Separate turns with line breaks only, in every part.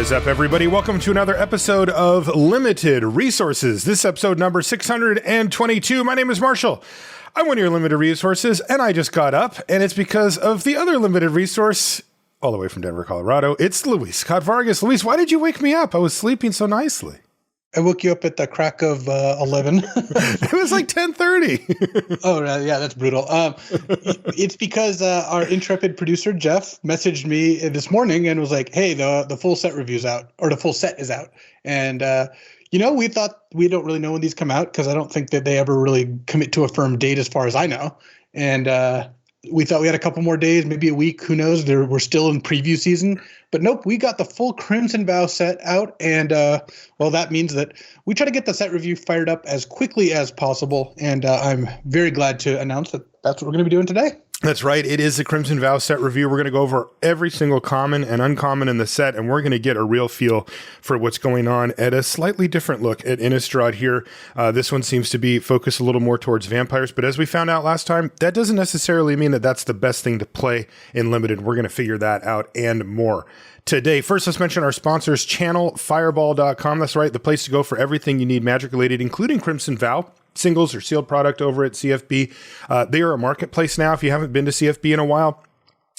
is up, everybody? Welcome to another episode of Limited Resources. This is episode number 622. My name is Marshall. I'm one of your Limited Resources, and I just got up, and it's because of the other Limited Resource, all the way from Denver, Colorado. It's Luis Scott-Vargas. Luis, why did you wake me up? I was sleeping so nicely.
I woke you up at the crack of 11.
It was like 10:30.
Oh, yeah, that's brutal. It's because our intrepid producer, Jeff, messaged me this morning and was like, hey, the full set review's out, or the full set is out. And, we thought we don't really know when these come out because I don't think that they ever really commit to a firm date as far as I know. And we thought we had a couple more days, maybe a week, who knows? We're still in preview season. But nope, we got the full Crimson Vow set out. And, that means that we try to get the set review fired up as quickly as possible. And I'm very glad to announce that that's what we're going to be doing today.
That's right. It is the Crimson Vow set review. We're going to go over every single common and uncommon in the set, and we're going to get a real feel for what's going on at a slightly different look at Innistrad here. This one seems to be focused a little more towards vampires, but as we found out last time, that doesn't necessarily mean that that's the best thing to play in Limited. We're going to figure that out and more today. First, let's mention our sponsors, channelfireball.com. That's right, the place to go for everything you need magic related, including Crimson Vow. Singles or sealed product over at CFB. They are a marketplace now. If you haven't been to CFB in a while,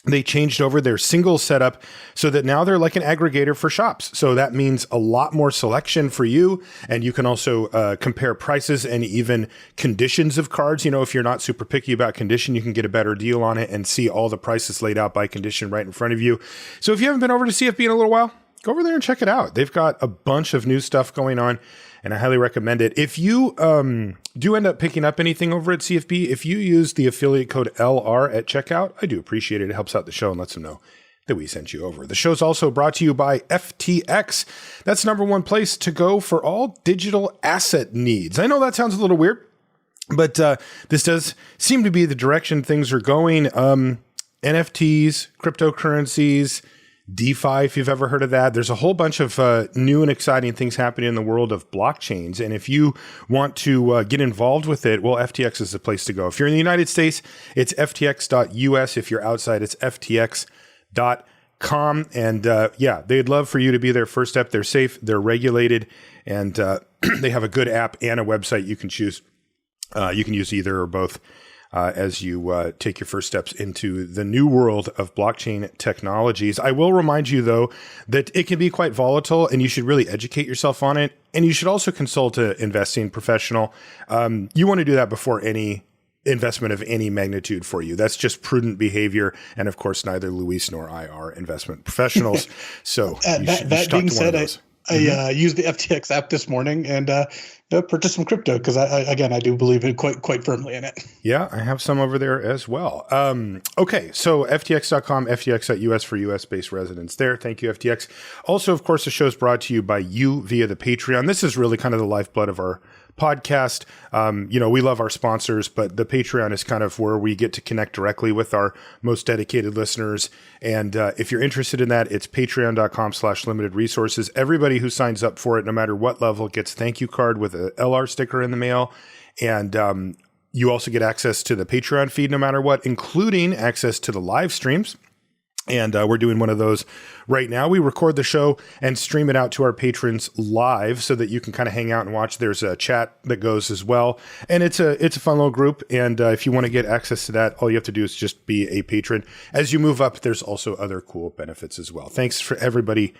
they changed over their single setup so that now they're like an aggregator for shops. So that means a lot more selection for you. And you can also compare prices and even conditions of cards. You know, if you're not super picky about condition, you can get a better deal on it and see all the prices laid out by condition right in front of you. So if you haven't been over to CFB in a little while, go over there and check it out. They've got a bunch of new stuff going on, and I highly recommend it. If you do end up picking up anything over at CFB, if you use the affiliate code LR at checkout, I do appreciate it. It helps out the show and lets them know that we sent you over. The show's also brought to you by FTX. That's the number one place to go for all digital asset needs. I know that sounds a little weird, but this does seem to be the direction things are going. NFTs, cryptocurrencies, DeFi, if you've ever heard of that. There's a whole bunch of new and exciting things happening in the world of blockchains. And if you want to get involved with it, well, FTX is the place to go. If you're in the United States, it's ftx.us. If you're outside, it's ftx.com. And they'd love for you to be their first step. They're safe, they're regulated, and they have a good app and a website you can choose. You can use either or both. As you take your first steps into the new world of blockchain technologies. I will remind you, though, that it can be quite volatile and you should really educate yourself on it. And you should also consult an investing professional. You want to do that before any investment of any magnitude for you. That's just prudent behavior. And of course, neither Luis nor I are investment professionals. So
that being said, I used the FTX app this morning and purchased some crypto because I do believe it quite firmly in it. Yeah,
I have some over there as well. Okay, so FTX.com, FTX.us for US-based residents there. Thank you, FTX. Also, of course, the show is brought to you by you via the Patreon. This is really kind of the lifeblood of our podcast. We love our sponsors, but the Patreon is kind of where we get to connect directly with our most dedicated listeners. And if you're interested in that, it's patreon.com/limited resources. Everybody who signs up for it, no matter what level, gets a thank you card with a LR sticker in the mail. And you also get access to the Patreon feed no matter what, including access to the live streams. And we're doing one of those right now. We record the show and stream it out to our patrons live so that you can kind of hang out and watch. There's a chat that goes as well. And it's a fun little group. And if you want to get access to that, all you have to do is just be a patron. As you move up, there's also other cool benefits as well. Thanks for everybody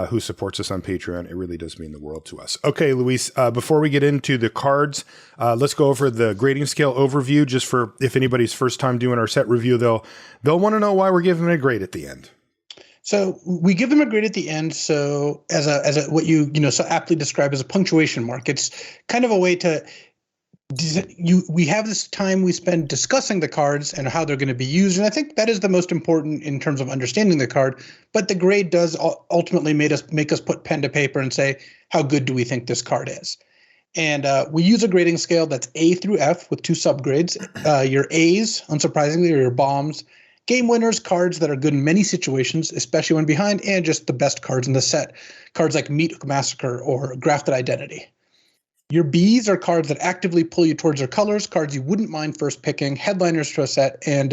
who supports us on Patreon. It really does mean the world to us. Okay, Luis, before we get into the cards, let's go over the grading scale overview, just for if anybody's first time doing our set review, they'll want to know why we're giving it a grade at the end.
So we give them a grade at the end. So as a what you so aptly describe as a punctuation mark, it's kind of a way to we have this time we spend discussing the cards and how they're going to be used. And I think that is the most important in terms of understanding the card. But the grade does ultimately make us put pen to paper and say, how good do we think this card is? And we use a grading scale that's A through F with two subgrades. Your A's, unsurprisingly, are your bombs. Game winners, cards that are good in many situations, especially when behind, and just the best cards in the set. Cards like Meat Massacre or Grafted Identity. Your Bs are cards that actively pull you towards their colors, cards you wouldn't mind first picking, headliners to a set, and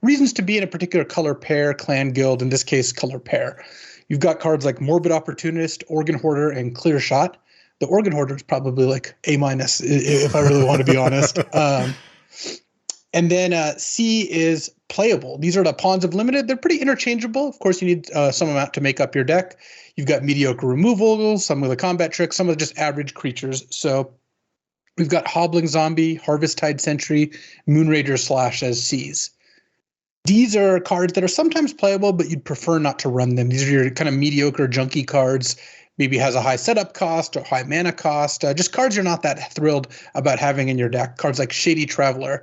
reasons to be in a particular color pair, clan, guild, in this case, color pair. You've got cards like Morbid Opportunist, Organ Hoarder, and Clear Shot. The Organ Hoarder is probably like A- if I really want to be honest. And then C is playable. These are the Pawns of Limited. They're pretty interchangeable. Of course, you need some amount to make up your deck. You've got mediocre removal, some with a combat trick, some with just average creatures. So we've got Hobbling Zombie, Harvesttide Sentry, Moonrager Slash as Cs. These are cards that are sometimes playable, but you'd prefer not to run them. These are your kind of mediocre, junky cards. Maybe has a high setup cost or high mana cost. Just cards you're not that thrilled about having in your deck. Cards like Shady Traveler,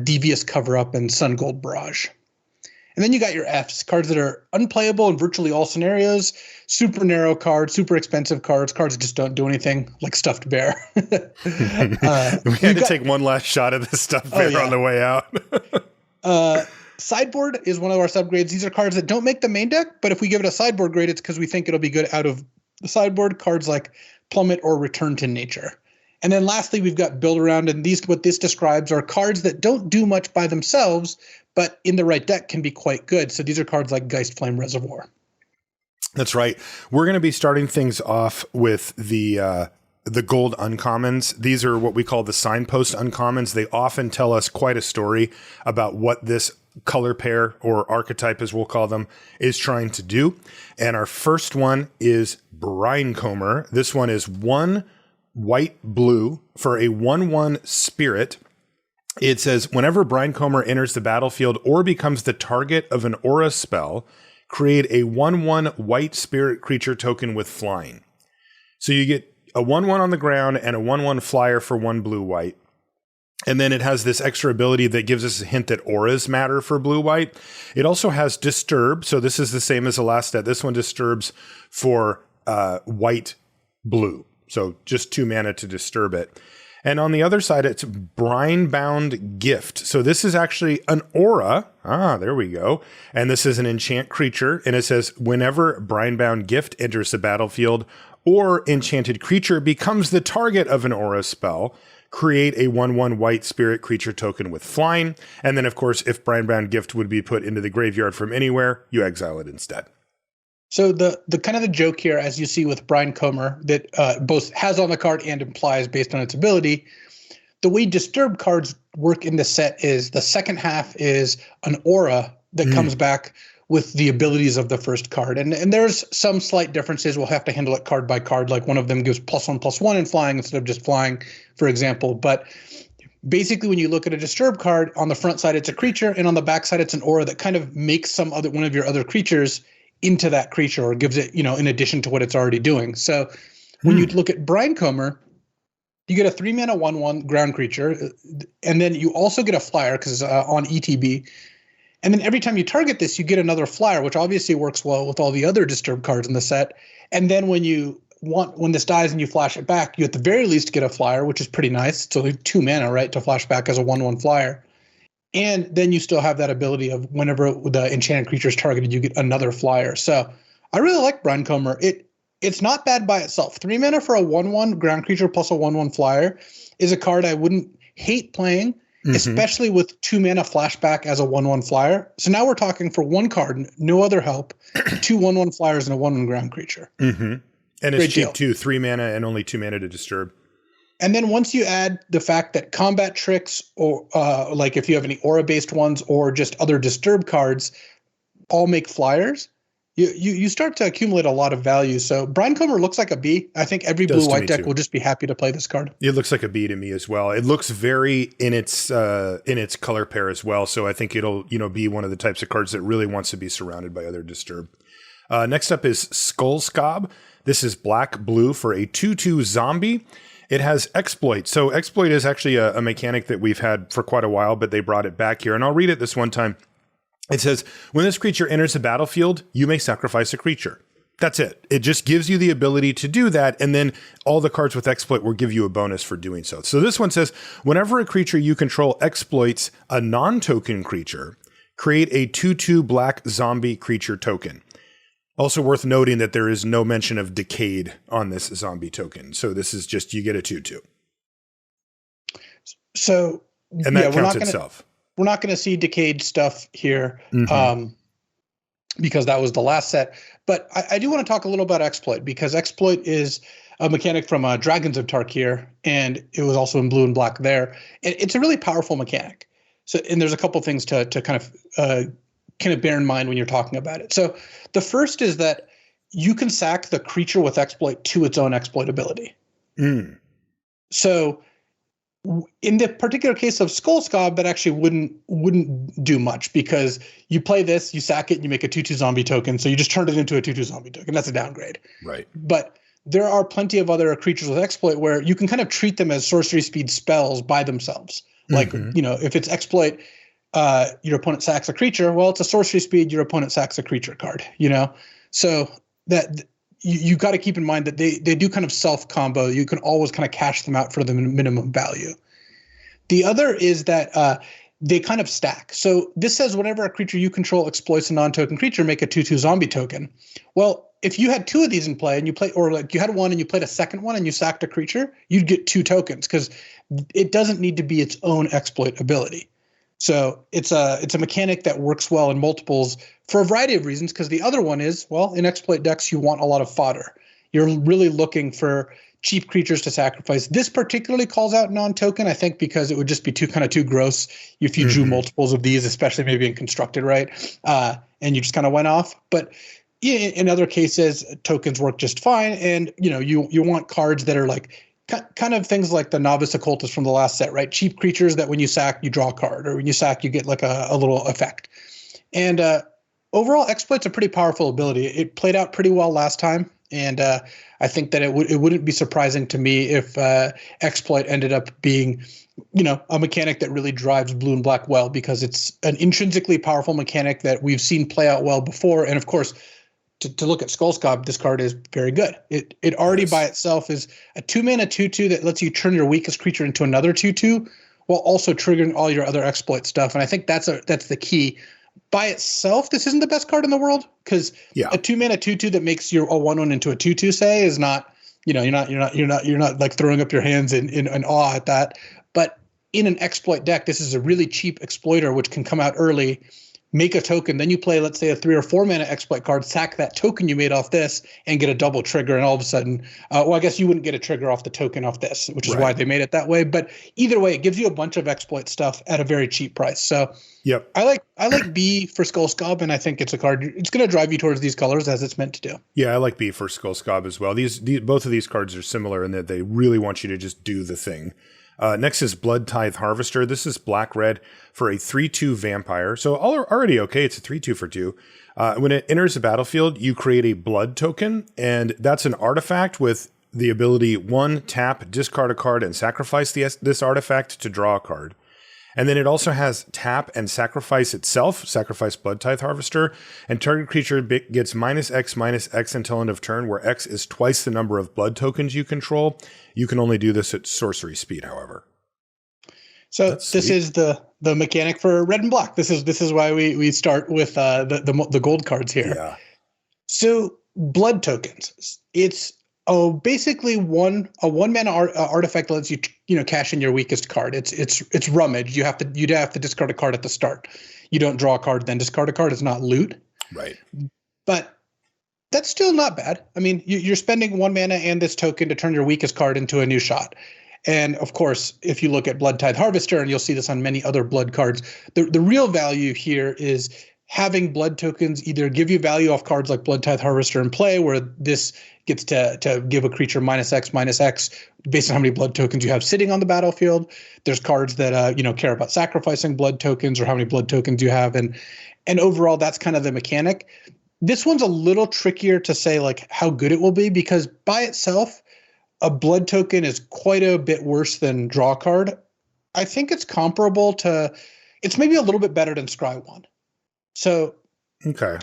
Devious Cover-Up, and Sun Gold Barrage. And then you got your Fs, cards that are unplayable in virtually all scenarios, super narrow cards, super expensive cards that just don't do anything, like Stuffed Bear.
We had to take one last shot of this Stuffed Bear on the way out.
Sideboard is one of our subgrades. These are cards that don't make the main deck, but if we give it a sideboard grade, it's because we think it'll be good out of the sideboard. Cards like Plummet or Return to Nature. And then lastly, we've got Build Around, and what this describes are cards that don't do much by themselves, but in the right deck can be quite good. So these are cards like Geistflame Reservoir.
That's right. We're going to be starting things off with the gold uncommons. These are what we call the signpost uncommons. They often tell us quite a story about what this color pair or archetype, as we'll call them, is trying to do. And our first one is Brinecomber. This one is 1 white blue for a 1/1 spirit. It says, whenever Brinecomber enters the battlefield or becomes the target of an aura spell, create a 1/1 white spirit creature token with flying. So you get a 1/1 on the ground and a 1/1 flyer for 1 blue white. And then it has this extra ability that gives us a hint that auras matter for blue-white. It also has Disturb. So this is the same as the last set. This one disturbs for white-blue. So just 2 mana to disturb it. And on the other side, it's Brinebound Gift. So this is actually an aura. There we go. And this is an enchant creature. And it says, whenever Brinebound Gift enters the battlefield or enchanted creature becomes the target of an aura spell, create a 1/1 white spirit creature token with flying. And then, of course, if Brinebound Gift would be put into the graveyard from anywhere, you exile it instead.
So the kind of the joke here, as you see with Brinecomber, that both has on the card and implies based on its ability, the way Disturb cards work in the set is the second half is an aura that comes back with the abilities of the first card. And there's some slight differences. We'll have to handle it card by card. Like one of them gives +1/+1 in flying instead of just flying, for example. But basically, when you look at a Disturb card, on the front side, it's a creature. And on the back side, it's an aura that kind of makes one of your other creatures into that creature or gives it, in addition to what it's already doing. So when you look at Brinecomber, you get a 3 mana 1/1 ground creature. And then you also get a flyer because on ETB. And then every time you target this, you get another flyer, which obviously works well with all the other Disturb cards in the set. And then when this dies and you flash it back, you at the very least get a flyer, which is pretty nice. It's only 2 mana, right, to flash back as a 1/1 flyer. And then you still have that ability of whenever the enchanted creature is targeted, you get another flyer. So I really like Brinecomber. It's not bad by itself. 3 mana for a 1/1 ground creature plus a 1/1 flyer is a card I wouldn't hate playing, especially with 2 mana flashback as a 1/1 flyer. So now we're talking for 1 card, no other help, 2 1/1 flyers and a 1/1 ground creature.
And it's cheap too, 3 mana and only 2 mana to disturb.
And then once you add the fact that combat tricks, or like if you have any aura-based ones or just other Disturb cards, all make flyers, you start to accumulate a lot of value. So Brinecomber looks like a B. I think every blue-white deck will just be happy to play this card.
It looks like a B to me as well. It looks very in its color pair as well. So I think it'll be one of the types of cards that really wants to be surrounded by other Disturb. Next up is Skullscob. This is black-blue for a 2/2 zombie. It has Exploit. So Exploit is actually a mechanic that we've had for quite a while, but they brought it back here. And I'll read it this one time. It says, when this creature enters the battlefield, you may sacrifice a creature. That's it. It just gives you the ability to do that. And then all the cards with Exploit will give you a bonus for doing so. So this one says, whenever a creature you control exploits a non-token creature, create a 2/2 black zombie creature token. Also worth noting that there is no mention of Decayed on this zombie token. So this is just, you get a 2/2.
So,
and that counts itself.
We're not going to see Decayed stuff here because that was the last set. But I do want to talk a little about exploit, because exploit is a mechanic from Dragons of Tarkir, and it was also in blue and black there. And it's a really powerful mechanic. So, and there's a couple things to kind of bear in mind when you're talking about it. So the first is that you can sack the creature with exploit to its own exploit ability. So in the particular case of Skullscob, that actually wouldn't do much, because you play this, you sack it, and you make a 2/2 zombie token. So you just turned it into a 2/2 zombie token. That's a downgrade.
Right.
But there are plenty of other creatures with exploit where you can kind of treat them as sorcery speed spells by themselves. Like, if it's exploit, your opponent sacks a creature. Well, it's a sorcery speed, your opponent sacks a creature card, So that you got to keep in mind that they do kind of self combo. You can always kind of cash them out for the minimum value. The other is that they kind of stack. So this says whenever a creature you control exploits a non-token creature, make a 2/2 zombie token. Well, if you had two of these in play and you had one and you played a second one and you sacked a creature, you'd get 2 tokens, because it doesn't need to be its own exploit ability. So it's a mechanic that works well in multiples for a variety of reasons, because the other one is, well, in exploit decks, you want a lot of fodder. You're really looking for cheap creatures to sacrifice. This particularly calls out non-token, I think, because it would just be too gross if you drew multiples of these, especially maybe in constructed, right? And you just kind of went off. But in other cases, tokens work just fine. And, you want cards that are like kind of things like the Novice Occultist from the last set, right? Cheap creatures that when you sack, you draw a card, or when you sack, you get like a little effect. And overall, exploit's a pretty powerful ability. It played out pretty well last time, and I think that it wouldn't be surprising to me if exploit ended up being, a mechanic that really drives blue and black well, because it's an intrinsically powerful mechanic that we've seen play out well before. And of course, to look at Skullscob, this card is very good. It already by itself is a 2-mana 2/2 that lets you turn your weakest creature into another 2/2, while also triggering all your other exploit stuff. And I think that's the key. By itself, this isn't the best card in the world, because a 2-mana 2/2 that makes your a 1/1 into a 2/2 say is not, you're not like throwing up your hands in awe at that. But in an exploit deck, this is a really cheap exploiter which can come out early, make a token, then you play, let's say, a 3 or 4 mana exploit card, sack that token you made off this, and get a double trigger. And all of a sudden, I guess you wouldn't get a trigger off the token off this, which is why they made it that way. But either way, it gives you a bunch of exploit stuff at a very cheap price. So I like B for Skullscob, and I think it's a card. It's going to drive you towards these colors as it's meant to do. Yeah,
I like B for Skullscob as well. These both of these cards are similar in that they really want you to just do the thing. Next is Blood Tithe Harvester. This is black-red for a 3/2 vampire. So already okay, it's a 3/2 for 2. When it enters the battlefield, you create a blood token, and that's an artifact with the ability 1, tap, discard a card, and sacrifice this artifact to draw a card. And then it also has tap and sacrifice itself, sacrifice Blood Tithe Harvester, and target creature gets -X until end of turn, where X is twice the number of blood tokens you control. You can only do this at sorcery speed, however.
So this is the mechanic for red and black. This is why we start with the gold cards here. Yeah. So blood tokens. It's basically a 1 mana artifact that lets you cash in your weakest card. It's rummage. You'd have to discard a card at the start. You don't draw a card, then discard a card. It's not loot.
Right.
But that's still not bad. I mean, you're spending 1 mana and this token to turn your weakest card into a new shot. And of course, if you look at Blood Tithe Harvester, and you'll see this on many other blood cards, the real value here is having blood tokens either give you value off cards like Blood Tithe Harvester in play, where this gets to give a creature -X based on how many blood tokens you have sitting on the battlefield. There's cards that care about sacrificing blood tokens or how many blood tokens you have, and overall that's kind of the mechanic. This one's a little trickier to say like how good it will be, because by itself, a blood token is quite a bit worse than draw a card. I think it's comparable to, it's maybe a little bit better than Scry 1. So,
okay,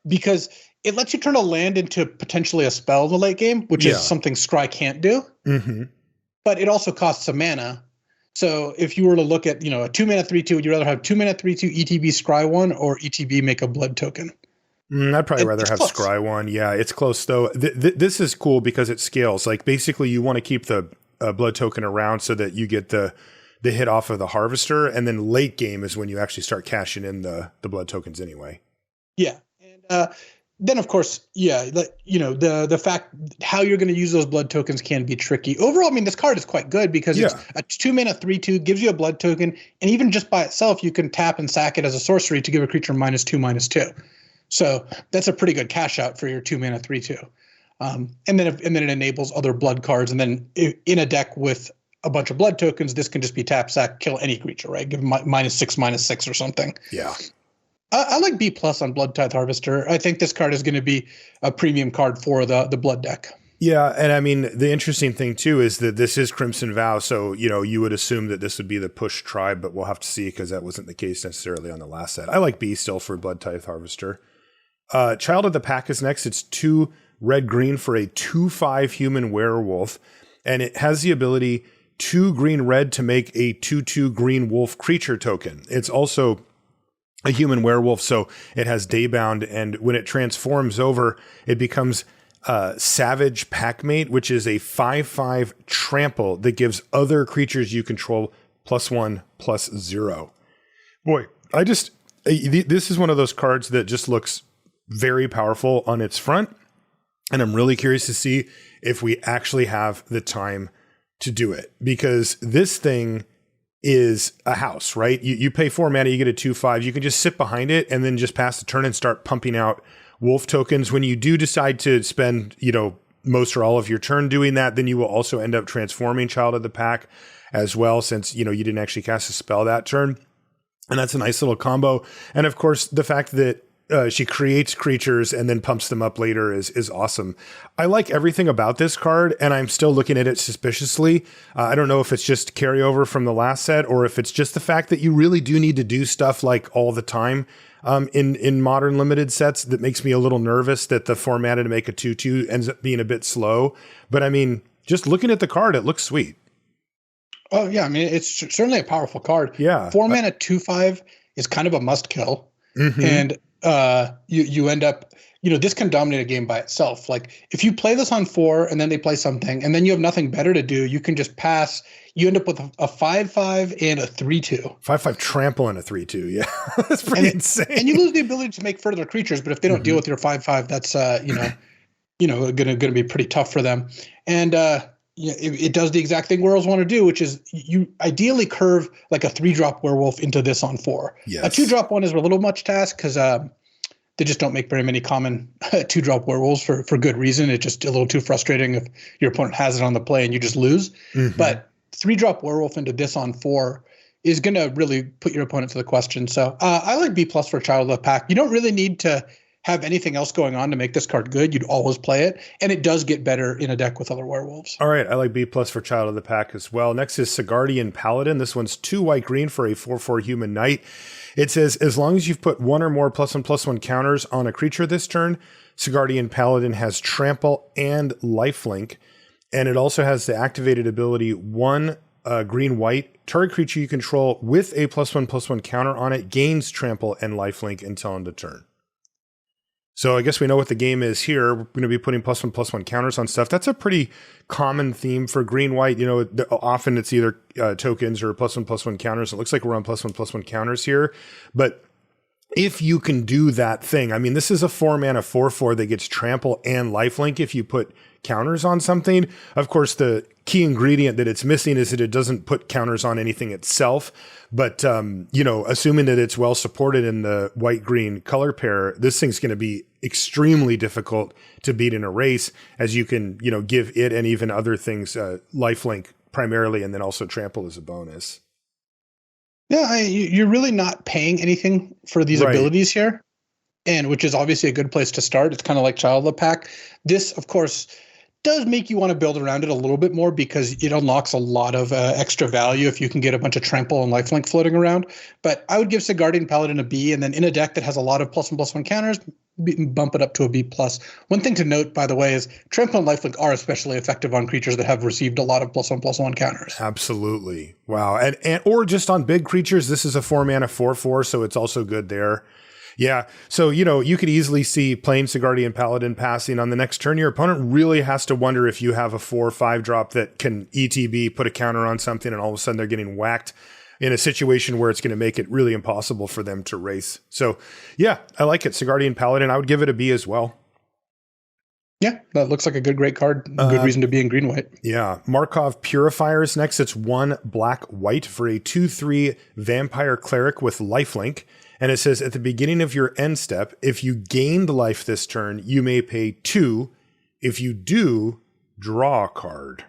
because it lets you turn a land into potentially a spell in the late game, which is something Scry can't do. Mm-hmm. But it also costs a mana. So if you were to look at, a 2 mana 3/2, would you rather have 2 mana 3/2 ETB Scry 1 or ETB make a blood token?
I'd probably rather have close. Scry 1. Yeah, it's close though. This is cool because it scales. Like basically you want to keep the blood token around so that you get the hit off of the harvester, and then late game is when you actually start cashing in the blood tokens anyway.
Yeah. And then of course, yeah, the fact how you're going to use those blood tokens can be tricky. Overall, I mean, this card is quite good because it's a 2-mana 3/2, gives you a blood token, and even just by itself, you can tap and sack it as a sorcery to give a creature -2/-2. So that's a pretty good cash out for your 2-mana 3/2. And then it enables other blood cards, and then in a deck with a bunch of blood tokens, this can just be tap, sack, kill any creature, right? Give them -6/-6 or something.
Yeah.
I like B+ on Blood Tithe Harvester. I think this card is going to be a premium card for the blood deck.
Yeah, and I mean, the interesting thing too is that this is Crimson Vow, so you would assume that this would be the push tribe, but we'll have to see because that wasn't the case necessarily on the last set. I like B still for Blood Tithe Harvester. Child of the Pack is next. It's 2 red-green for a 2/5 human werewolf, and it has the ability 2 green-red to make a 2/2 green wolf creature token. It's also a human werewolf, so it has Daybound, and when it transforms over, it becomes Savage Packmate, which is a 5/5 trample that gives other creatures you control +1/+0. Boy, this is one of those cards that just looks very powerful on its front, and I'm really curious to see if we actually have the time to do it, because this thing is a house, right? You pay 4 mana, you get a 2/5. You can just sit behind it and then just pass the turn and start pumping out wolf tokens. When you do decide to spend, most or all of your turn doing that, then you will also end up transforming Child of the Pack as well, since, you didn't actually cast a spell that turn. And that's a nice little combo. And of course, the fact that she creates creatures and then pumps them up later is awesome. I like everything about this card, and I'm still looking at it suspiciously. I don't know if it's just carryover from the last set or if it's just the fact that you really do need to do stuff like all the time in modern limited sets that makes me a little nervous that the 4 mana to make a 2/2 ends up being a bit slow. But I mean, just looking at the card, it looks sweet.
Oh, yeah. I mean, it's certainly a powerful card.
Yeah.
4 mana 2/5 is kind of a must kill.
Mm-hmm.
And you end up, this can dominate a game by itself. Like if you play this on 4 and then they play something and then you have nothing better to do, you can just pass. You end up with a 5/5 and a 3/2.
5/5 trample and a 3/2. Yeah, that's pretty insane.
And you lose the ability to make further creatures, but if they don't deal with your 5/5, that's going to be pretty tough for them. And it does the exact thing werewolves want to do, which is you ideally curve like a 3-drop werewolf into this on 4.
Yes.
A 2-drop one is a little much to ask because they just don't make very many common 2-drop werewolves for good reason. It's just a little too frustrating if your opponent has it on the play and you just lose. Mm-hmm. But 3-drop werewolf into this on 4 is going to really put your opponent to the question. So I like B+ for Child of the Pack. You don't really need to have anything else going on to make this card good. You'd always play it, and it does get better in a deck with other werewolves.
All right, I like B+ for Child of the Pack as well. Next is Sigardian Paladin. This one's 2 white-green for a 4/4 human knight. It says, as long as you've put 1 or more +1/+1 counters on a creature this turn, Sigardian Paladin has Trample and Lifelink, and it also has the activated ability 1 green-white. Target creature you control with a +1/+1 counter on it gains Trample and Lifelink until end of turn. So I guess we know what the game is here. We're going to be putting +1/+1 counters on stuff. That's a pretty common theme for green-white. Often it's either tokens or +1/+1 counters. It looks like we're on +1/+1 counters here. But if you can do that thing, I mean, this is a 4 mana 4/4 that gets Trample and Lifelink if you put counters on something. Of course, the key ingredient that it's missing is that it doesn't put counters on anything itself. But, assuming that it's well supported in the white-green color pair, this thing's going to be extremely difficult to beat in a race, as you can, give it and even other things lifelink primarily, and then also trample as a bonus.
Yeah, you're really not paying anything for these abilities here, and which is obviously a good place to start. It's kind of like Child of the Pack. This, of course, does make you want to build around it a little bit more because it unlocks a lot of extra value if you can get a bunch of Trample and Lifelink floating around. But I would give Sigardian Paladin a B, and then in a deck that has a lot of +1/+1 counters, bump it up to a B+. One thing to note, by the way, is Trample and Lifelink are especially effective on creatures that have received a lot of +1/+1 counters.
Absolutely. Wow. And or just on big creatures, this is a 4 mana 4/4, so it's also good there. Yeah. So, you could easily see playing Sigardian Paladin passing on the next turn. Your opponent really has to wonder if you have a 4 or 5 drop that can ETB, put a counter on something, and all of a sudden they're getting whacked in a situation where it's going to make it really impossible for them to race. So yeah, I like it. Sigardian Paladin, I would give it a B as well.
Yeah, that looks like a great card. Good reason to be in green-white.
Yeah. Markov Purifiers next. It's 1 black-white for a 2/3 vampire cleric with lifelink. And it says at the beginning of your end step, if you gained life this turn, you may pay 2. If you do, draw a card.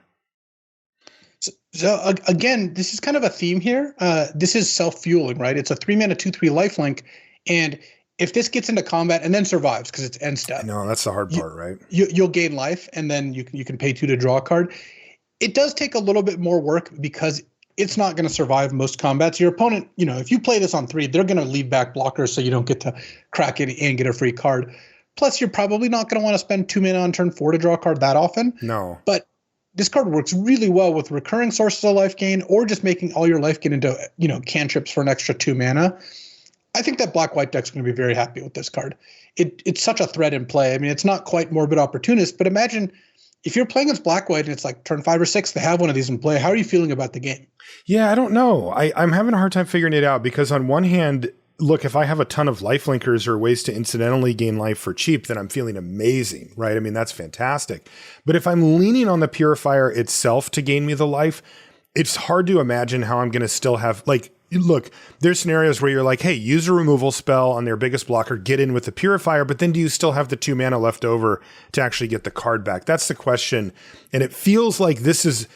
So again, this is kind of a theme here. This is self-fueling, right? It's a 3-mana 2/3 lifelink. And if this gets into combat and then survives because it's end step.
No, that's the hard part, right?
You'll gain life, and then you can pay 2 to draw a card. It does take a little bit more work because it's not going to survive most combats. Your opponent, if you play this on 3, they're going to leave back blockers so you don't get to crack it and get a free card. Plus, you're probably not going to want to spend 2 mana on turn 4 to draw a card that often.
No.
But this card works really well with recurring sources of life gain or just making all your life gain into, cantrips for an extra 2 mana. I think that black-white deck's going to be very happy with this card. It's such a threat in play. I mean, it's not quite Morbid Opportunist, but imagine if you're playing against black-white and it's like turn 5 or 6, they have one of these in play. How are you feeling about the game?
Yeah, I don't know. I'm having a hard time figuring it out because on one hand, look, if I have a ton of life linkers or ways to incidentally gain life for cheap, then I'm feeling amazing, right? I mean, that's fantastic. But if I'm leaning on the Purifier itself to gain me the life, it's hard to imagine how I'm going to still have, look, there's scenarios where you're like, hey, use a removal spell on their biggest blocker, get in with the Purifier, but then do you still have the 2 mana left over to actually get the card back? That's the question. And it feels like this is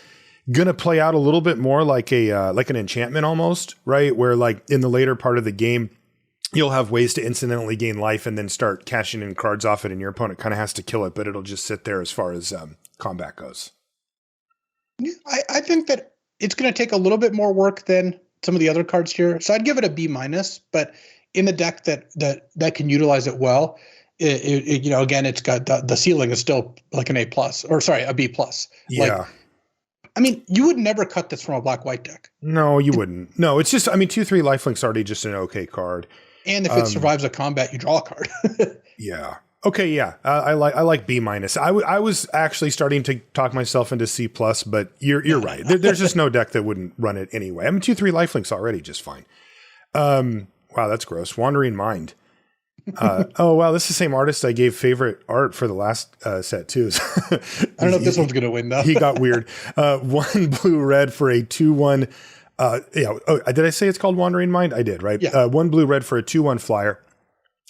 going to play out a little bit more like an enchantment almost, right? Where like in the later part of the game, you'll have ways to incidentally gain life and then start cashing in cards off it, and your opponent kind of has to kill it, but it'll just sit there as far as combat goes.
Yeah, I think that it's going to take a little bit more work than some of the other cards here. So I'd give it a B-, but in the deck that can utilize it well, again, it's got the ceiling is still like an A+, or sorry, a B+.
Yeah.
I mean, you would never cut this from a black-white deck.
No, you wouldn't. No, it's just, 2/3 lifelink's already just an okay card.
And if it survives a combat, you draw a card.
Yeah. Okay, yeah. I like B-. I was actually starting to talk myself into C+, but you're right. There's just no deck that wouldn't run it anyway. 2/3 lifelink's already just fine. Wow, that's gross. Wandering Mind. Oh, wow, this is the same artist I gave favorite art for the last set, too.
I don't know if this one's going to win, though.
He got weird. 1 blue-red for a 2/1. Did I say it's called Wandering Mind? I did, right?
Yeah.
1 blue-red for a 2/1 flyer.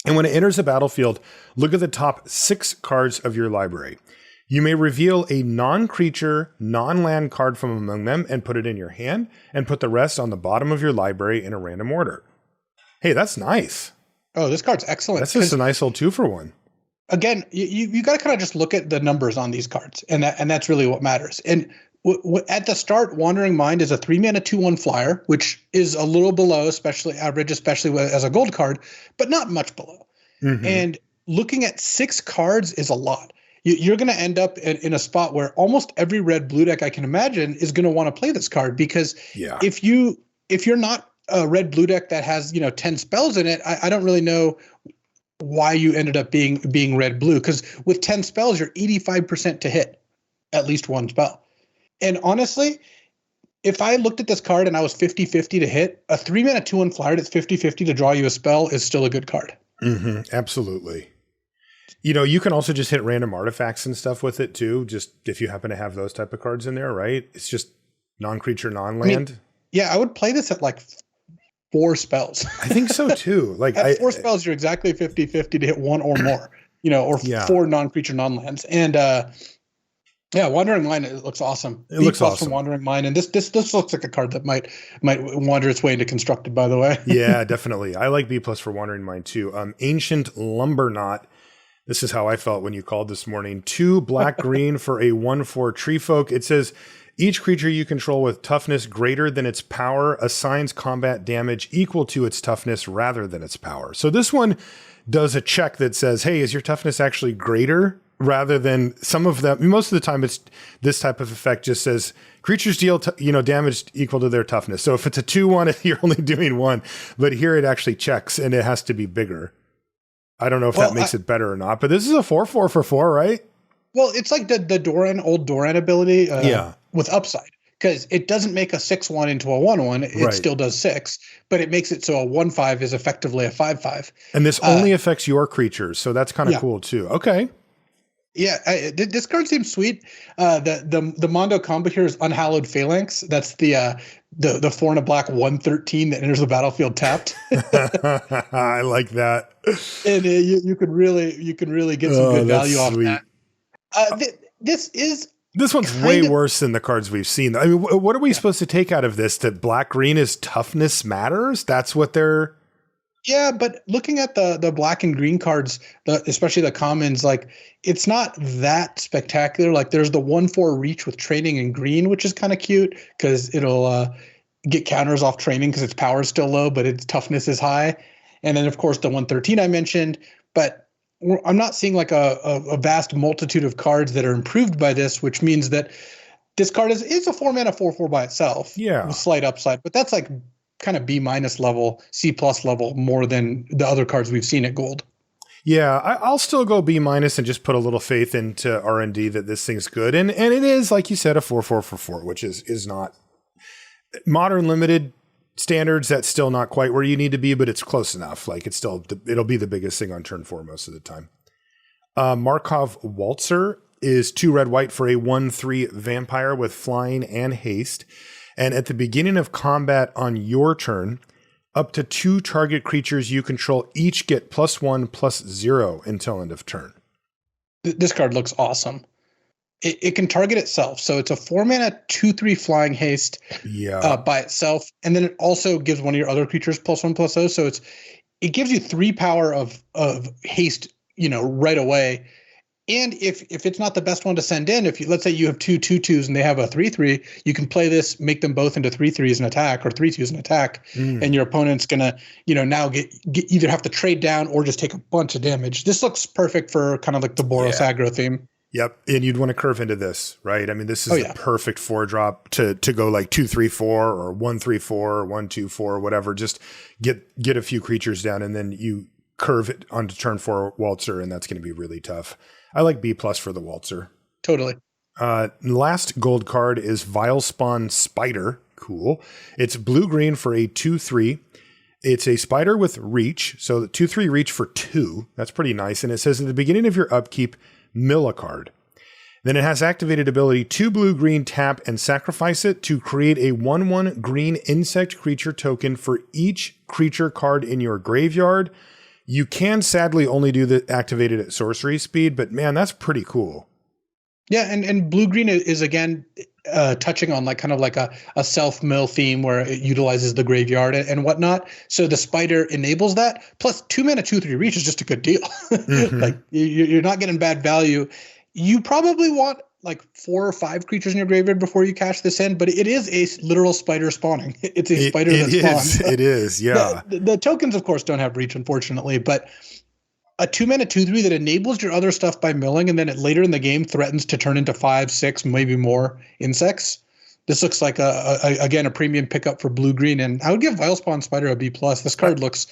And when it enters the battlefield, look at the top 6 cards of your library. You may reveal a non-creature, non-land card from among them and put it in your hand, and put the rest on the bottom of your library in a random order. Hey, that's nice.
Oh, this card's excellent.
That's just a nice old 2-for-1.
Again, you got to kind of just look at the numbers on these cards, and that's really what matters. And at the start, Wandering Mind is a 3-mana 2/1 flyer, which is a little below average, especially as a gold card, but not much below. Mm-hmm. And looking at 6 cards is a lot. You're going to end up in a spot where almost every red-blue deck I can imagine is going to want to play this card, because if you're not a red-blue deck that has 10 spells in it, I don't really know why you ended up being red-blue, because with 10 spells, you're 85% to hit at least one spell. And honestly, if I looked at this card and I was 50-50 to hit, a 3-mana 2/1 flyer that's 50-50 to draw you a spell is still a good card.
Mm-hmm, absolutely. You can also just hit random artifacts and stuff with it too, just if you happen to have those type of cards in there, right? It's just non-creature, non-land.
I would play this at like 4 spells.
I think so too. Like
at 4 spells, you're exactly 50-50 to hit 1 or more, or 4 non-creature, non-lands. And Wandering Mind, it looks awesome.
It looks awesome
from Wandering Mind, and this looks like a card that might wander its way into Constructed, by the way.
Yeah, definitely. I like B+ for Wandering Mind too. Ancient Lumberknot. This is how I felt when you called this morning. 2 black-green for a 1/4 tree folk. It says, each creature you control with toughness greater than its power assigns combat damage equal to its toughness rather than its power. So this one does a check that says, hey, is your toughness actually greater? Rather than some of them, most of the time, it's this type of effect just says creatures deal damage equal to their toughness. So if it's a 2/1, you're only doing 1, but here it actually checks and it has to be bigger. I don't know if that makes it better or not, but this is a 4/4 for 4, right?
Well, it's like the Doran, old Doran ability with upside. because it doesn't make a 6/1 into a 1/1. It
Right.
still does 6, but it makes it so a 1/5 is effectively a 5/5.
And this only affects your creatures, so that's kind of cool too. Okay.
Yeah, this card seems sweet. The Mondo combo here is Unhallowed Phalanx. That's the 4 and a black 1/13 that enters the battlefield tapped.
I like that.
And you can really get some good value off that. This
one's way worse than the cards we've seen. I mean, what are we supposed to take out of this? That black green is toughness matters? That's what they're.
Yeah, but looking at the black and green cards, especially the commons, like it's not that spectacular. Like there's the 1/4 reach with training in green, which is kind of cute because it'll get counters off training because its power is still low, but its toughness is high. And then of course the 1/13 I mentioned, but I'm not seeing like a vast multitude of cards that are improved by this, which means that this card is a 4-mana 4/4 by itself.
Yeah,
with slight upside, but that's like kind of B- level, C+ level more than the other cards we've seen at gold.
Yeah, I'll still go B- and just put a little faith into R&D that this thing's good. And it is, like you said, a 4/4 for 4, which is not modern limited standards. That's still not quite where you need to be, but it's close enough. Like it'll be the biggest thing on turn 4 most of the time. Markov Waltzer is 2 red white for a 1/3 vampire with flying and haste. And at the beginning of combat on your turn, up to 2 target creatures you control each get +1/+0 until end of turn.
This card looks awesome. It can target itself. So it's a 4-mana 2/3 flying haste by itself. And then it also gives one of your other creatures +1/+0. So it gives you 3 power of haste, right away. And if it's not the best one to send in, let's say you have 2 2/2s and they have a 3/3, you can play this, make them both into 3/3s and attack, or 3/2s and attack, and your opponent's gonna, now get either have to trade down or just take a bunch of damage. This looks perfect for kind of like the Boros aggro theme.
Yep, and you'd want to curve into this, right? I mean, this is the perfect 4-drop to go like 2/3/4 or 1/3/4 or 1/2/4 whatever. Just get a few creatures down, and then you curve it onto turn 4 Waltzer, and that's going to be really tough. I like B+ for the Waltzer.
Totally.
Last gold card is Vilespawn Spider. Cool. It's blue-green for a 2/3. It's a spider with reach. So the 2/3 reach for 2. That's pretty nice. And it says at the beginning of your upkeep, mill a card. Then it has activated ability 2 blue-green tap and sacrifice it to create a 1/1 green insect creature token for each creature card in your graveyard. You can sadly only do the activated at sorcery speed, but man, that's pretty cool.
Yeah, and blue-green is again touching on like kind of like a self-mill theme where it utilizes the graveyard and whatnot. So the spider enables that. Plus 2-mana 2/3 reach is just a good deal. Like you're not getting bad value. You probably want like 4 or 5 creatures in your graveyard before you cash this in, but it is a literal spider spawning. It's a spider that spawns.
It is, yeah.
The tokens, of course, don't have reach, unfortunately, but a 2-mana 2/3 that enables your other stuff by milling, and then it later in the game threatens to turn into 5, 6, maybe more insects. This looks like again a premium pickup for blue-green, and I would give Vilespawn Spider a B+. This card looks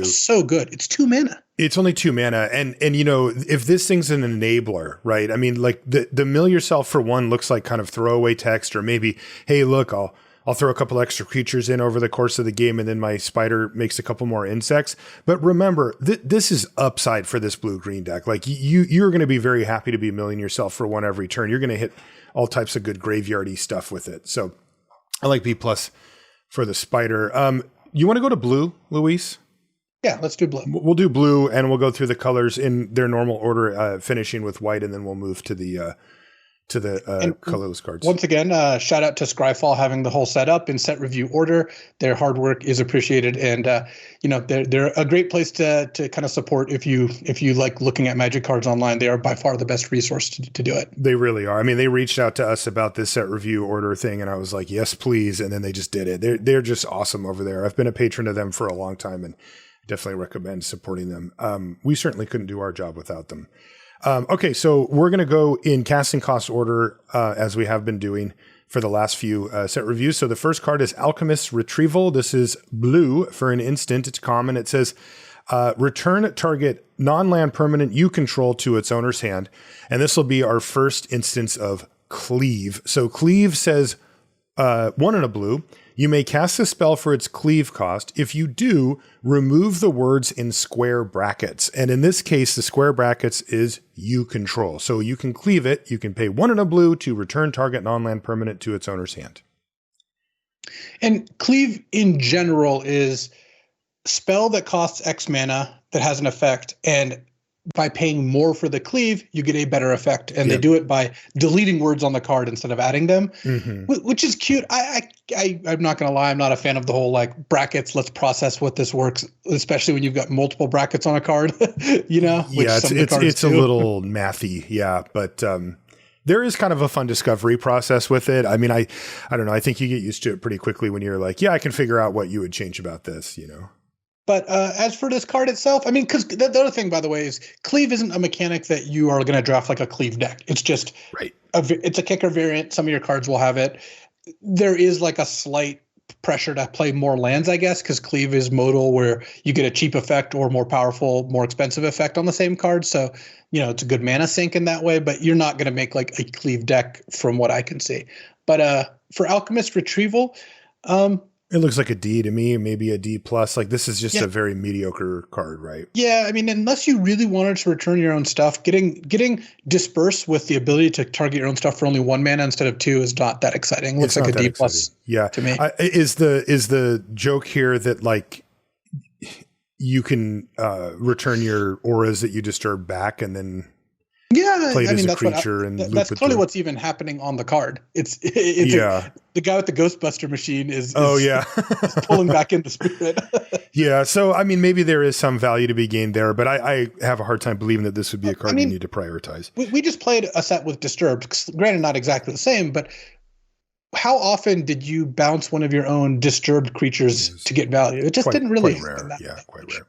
so good. It's 2 mana. It's
only 2 mana, and if this thing's an enabler, right? I mean, like the mill yourself for 1 looks like kind of throwaway text, or maybe, hey, look, I'll throw a couple extra creatures in over the course of the game, and then my spider makes a couple more insects. But remember, this is upside for this blue-green deck. Like you're going to be very happy to be milling yourself for 1 every turn. You're going to hit all types of good graveyardy stuff with it. So I like B+ for the spider. You want to go to blue, Luis?
Yeah, let's do blue.
We'll do blue, and we'll go through the colors in their normal order, finishing with white, and then we'll move to the colorless cards.
Once again, shout out to Scryfall having the whole setup in set review order. Their hard work is appreciated, and they're a great place to kind of support if you like looking at Magic cards online. They are by far the best resource to do it.
They really are. I mean, they reached out to us about this set review order thing, and I was like, yes, please, and then they just did it. They're just awesome over there. I've been a patron of them for a long time, and definitely recommend supporting them. We certainly couldn't do our job without them. Okay, so we're going to go in casting cost order as we have been doing for the last few set reviews. So the first card is Alchemist's Retrieval. This is blue for an instant. It's common. It says, return target non-land permanent you control to its owner's hand. And this will be our first instance of Cleave. So Cleave says 1 and a blue. You may cast a spell for its cleave cost. If you do, remove the words in square brackets. And in this case, the square brackets is you control. So you can cleave it. You can pay 1 and a blue to return target non-land permanent to its owner's hand.
And cleave in general is spell that costs X mana that has an effect, and by paying more for the cleave, you get a better effect. And they do it by deleting words on the card instead of adding them, which is cute. I'm not going to lie. I'm not a fan of the whole like brackets. Let's process what this works, especially when you've got multiple brackets on a card, you know? Which
it's a little mathy. Yeah. But, there is kind of a fun discovery process with it. I mean, I don't know. I think you get used to it pretty quickly when you're like, yeah, I can figure out what you would change about this, you know?
But as for this card itself, I mean, because the other thing, by the way, is cleave isn't a mechanic that you are going to draft like a cleave deck. It's just it's a kicker variant. Some of your cards will have it. There is like a slight pressure to play more lands, I guess, because cleave is modal where you get a cheap effect or more powerful, more expensive effect on the same card. So, you know, it's a good mana sink in that way, but you're not going to make like a cleave deck from what I can see. But for Alchemist Retrieval,
it looks like a D to me, maybe a D plus. Like this is just a very mediocre card, right?
Yeah, I mean, unless you really wanted to return your own stuff, getting Disperse with the ability to target your own stuff for only 1 mana instead of 2 is not that exciting. Looks like a D plus.
Yeah,
to me.
Is the joke here that like you can return your auras that you disturb back and then play it as a creature and
that's clearly what's even happening on the card. It's the guy with the Ghostbuster machine is pulling back in the spirit.
Yeah, so I mean, maybe there is some value to be gained there, but I have a hard time believing that this would be a card you need to prioritize.
We just played a set with Disturbed, granted not exactly the same, but how often did you bounce one of your own disturbed creatures to get value? It just didn't really.
Quite rare. Yeah, quite rare.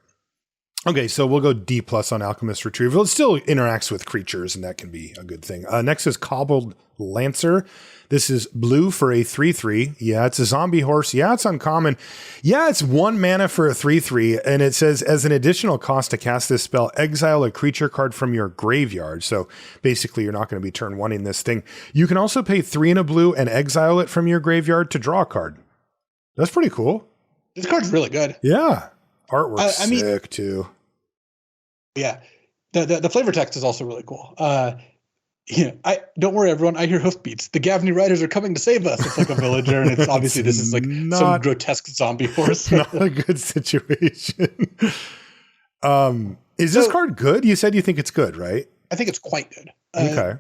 Okay, so we'll go D plus on Alchemist Retrieval. It still interacts with creatures, and that can be a good thing. Next is Cobbled Lancer. This is blue for a 3/3. Yeah, it's a zombie horse. Yeah, it's uncommon. Yeah, it's 1 mana for a 3/3, and it says, as an additional cost to cast this spell, exile a creature card from your graveyard. So basically, you're not going to be turn 1-ing this thing. You can also pay 3 and a blue and exile it from your graveyard to draw a card. That's pretty cool.
This card's really good.
Yeah. Artwork's sick too.
Yeah, the flavor text is also really cool. I don't worry, everyone. I hear hoofbeats. The Gavney Riders are coming to save us. It's like a villager, and it's obviously this is like some grotesque zombie horse.
Not a good situation. Is this card good? You said you think it's good, right?
I think it's quite good.
Okay.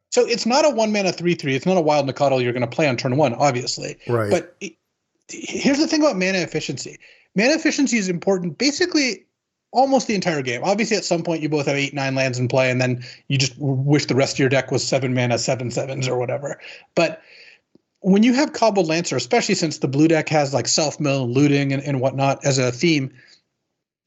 So it's not a 1 mana 3/3. It's not a Wild Nicottle you're going to play on turn 1, obviously.
Right.
But here's the thing about mana efficiency. Mana efficiency is important basically almost the entire game. Obviously, at some point, you both have 8-9 lands in play, and then you just wish the rest of your deck was 7 mana, 7/7s or whatever. But when you have Cobbled Lancer, especially since the blue deck has like self-mill, looting, and whatnot as a theme,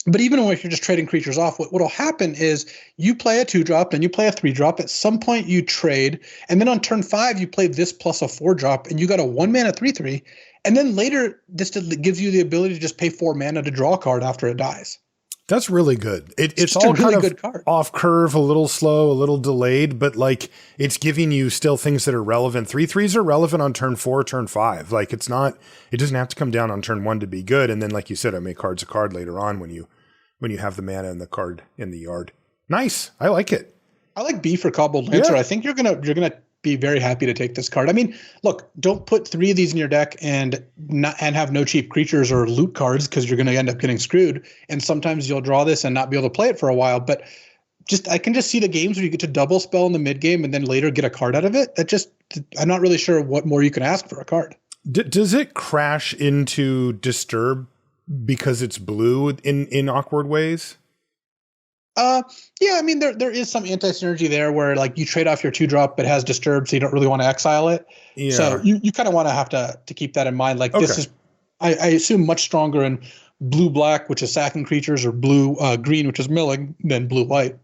but even if you're just trading creatures off, what'll happen is you play a 2-drop, then you play a 3-drop. At some point, you trade, and then on turn 5, you play this plus a 4-drop, and you got a 1 mana 3/3. And then later, this gives you the ability to just pay 4 mana to draw a card after it dies.
That's really good. It's all kind of off curve, a little slow, a little delayed, but like it's giving you still things that are relevant. 3/3s are relevant on turn 4, turn 5. Like it doesn't have to come down on turn 1 to be good. And then, like you said, I make cards a card later on when you have the mana and the card in the yard. Nice. I like it.
I like B for Cobbled Lancer. Yeah. I think you're gonna be very happy to take this card. I mean, look, don't put 3 of these in your deck and have no cheap creatures or loot cards because you're going to end up getting screwed. And sometimes you'll draw this and not be able to play it for a while. But I can just see the games where you get to double spell in the mid game and then later get a card out of it. I'm not really sure what more you can ask for a card.
Does it crash into Disturb because it's blue in awkward ways?
Yeah, I mean, there is some anti-synergy there where like you trade off your 2-drop, but has Disturbed, so you don't really want to exile it. Yeah. So you kind of want to have to keep that in mind. Like this is, I assume, much stronger in blue-black, which is sacking creatures, or blue-green, which is milling, than blue-white.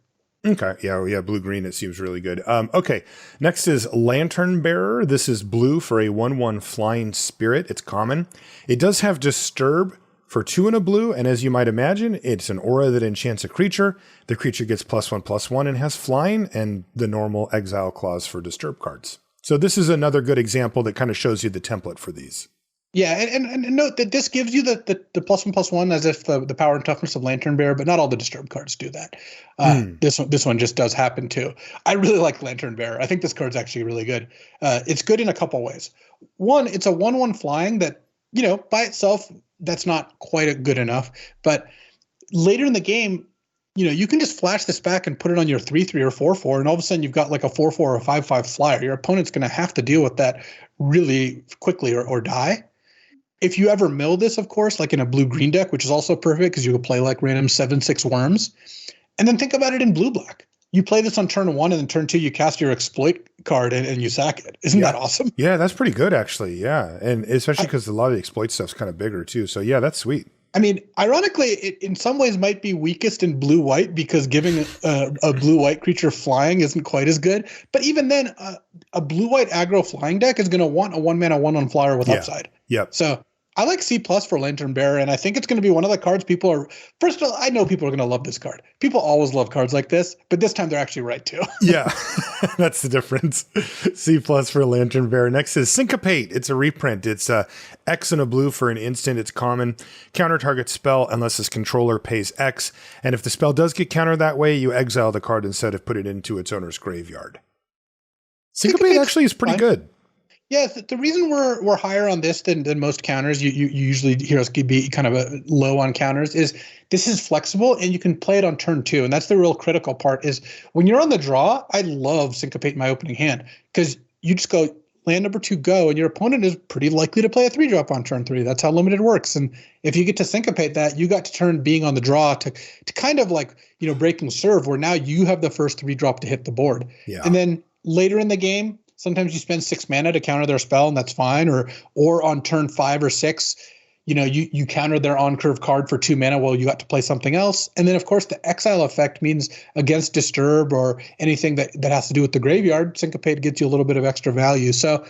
Okay. Yeah. Blue-green, it seems really good. Okay. Next is Lantern Bearer. This is blue for a 1/1 flying spirit. It's common. It does have Disturb for 2 and a blue, and as you might imagine, it's an aura that enchants a creature. The creature gets +1/+1 and has flying, and the normal exile clause for Disturb cards. So this is another good example that kind of shows you the template for these.
Yeah, and note that this gives you the +1/+1 as if the power and toughness of Lantern Bearer, but not all the Disturbed cards do that. This one just does happen too. I really like Lantern Bearer. I think this card's actually really good. It's good in a couple ways. One, it's a 1/1 flying that, by itself, that's not quite good enough. But later in the game, you can just flash this back and put it on your 3/3 or 4/4, and all of a sudden you've got like a 4/4 or a 5/5 flyer. Your opponent's going to have to deal with that really quickly or die. If you ever mill this, of course, like in a blue-green deck, which is also perfect because you could play like random 7/6 worms, and then think about it in blue-black. You play this on turn 1, and then turn 2, you cast your exploit card and you sack it. Isn't that awesome?
Yeah, that's pretty good, actually. Yeah, and especially because a lot of the exploit stuff's kind of bigger, too. So, yeah, that's sweet.
I mean, ironically, it in some ways might be weakest in blue-white because giving a blue-white creature flying isn't quite as good. But even then, a blue-white aggro flying deck is going to want a 1-mana 1/1 flyer with upside.
Yep.
So I like C+ for Lantern Bearer, and I think it's going to be one of the cards people are. First of all, I know people are going to love this card. People always love cards like this, but this time they're actually right too.
Yeah, that's the difference. C+ for Lantern Bearer. Next is Syncopate. It's a reprint. It's X and a blue for an instant. It's common. Counter target spell unless its controller pays X. And if the spell does get countered that way, you exile the card instead of put it into its owner's graveyard. Syncopate actually is pretty good.
Yeah, the reason we're higher on this than most counters, you usually hear us be kind of low on counters, is this is flexible and you can play it on turn 2. And that's the real critical part is when you're on the draw, I love Syncopate in my opening hand because you just go land number 2, go, and your opponent is pretty likely to play a 3-drop on turn 3. That's how limited works. And if you get to Syncopate that, you got to turn being on the draw to kind of like, breaking serve where now you have the first 3-drop to hit the board. Yeah. And then later in the game, sometimes you spend 6 mana to counter their spell, and that's fine. Or on turn 5 or 6, you counter their on-curve card for 2 mana while you got to play something else. And then, of course, the exile effect means against Disturb or anything that has to do with the graveyard, Syncopate gets you a little bit of extra value. So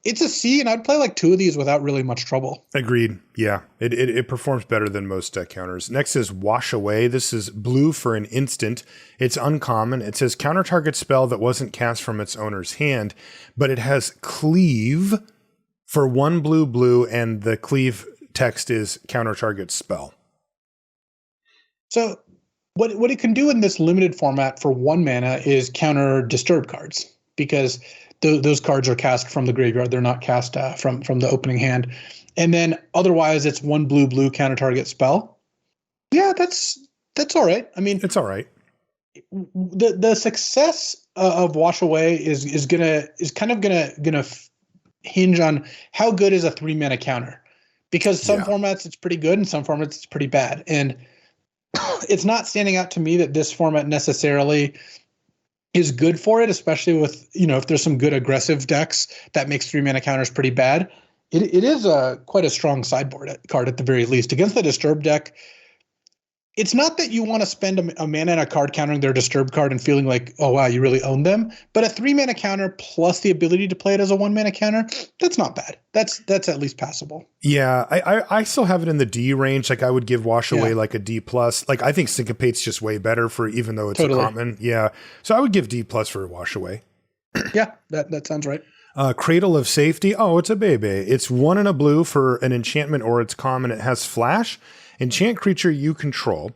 it's a C, and I'd play like 2 of these without really much trouble.
Agreed. Yeah, it performs better than most counters. Next is Wash Away. This is blue for an instant. It's uncommon. It says counter target spell that wasn't cast from its owner's hand, but it has Cleave for 1 blue, and the Cleave text is counter target spell.
So what it can do in this limited format for 1 mana is counter Disturb cards because those cards are cast from the graveyard. They're not cast from the opening hand. And then otherwise it's 1 blue counter target spell. Yeah, that's all right. I mean,
it's all right.
The success of Wash Away is kind of gonna hinge on how good is a 3-mana counter, because some formats it's pretty good and some formats it's pretty bad. And it's not standing out to me that this format necessarily is good for it, especially with, if there's some good aggressive decks that makes 3-mana counters pretty bad. It is quite a strong sideboard card at the very least. Against the Disturb deck, it's not that you want to spend a mana and a card countering their Disturb card and feeling like, oh, wow, you really own them. But a 3-mana counter plus the ability to play it as a 1-mana counter, that's not bad. That's at least passable.
Yeah, I still have it in the D range. Like I would give Wash Away like a D+. Like I think Syncopate's just way better for even though it's a common. Yeah, so I would give D+ for Wash Away.
Yeah, that sounds right.
Cradle of Safety. Oh, it's a baby. It's 1 and a blue for an enchantment or it's common. It has flash. Enchant creature you control.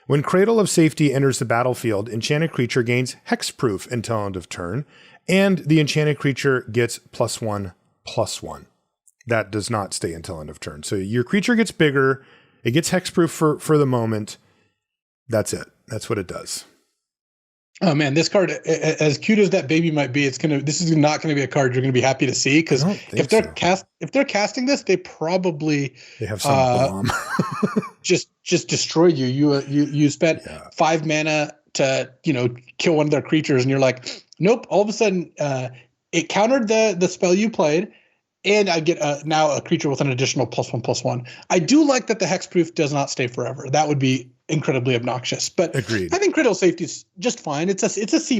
When Cradle of Safety enters the battlefield, enchanted creature gains hexproof until end of turn, and the enchanted creature gets +1/+1. That does not stay until end of turn. So your creature gets bigger. It gets hexproof for the moment. That's it. That's what it does.
Oh man, this card, as cute as that baby might be, this is not going to be a card you're going to be happy to see, because if they're casting this, they
have some bomb.
just destroy you. You spent 5 mana to kill one of their creatures, and you're like, nope. All of a sudden, it countered the spell you played, and I get now a creature with an additional +1/+1. I do like that the hexproof does not stay forever. That would be incredibly obnoxious. But
agreed.
I think Cradle of Safety is just fine. It's a C-,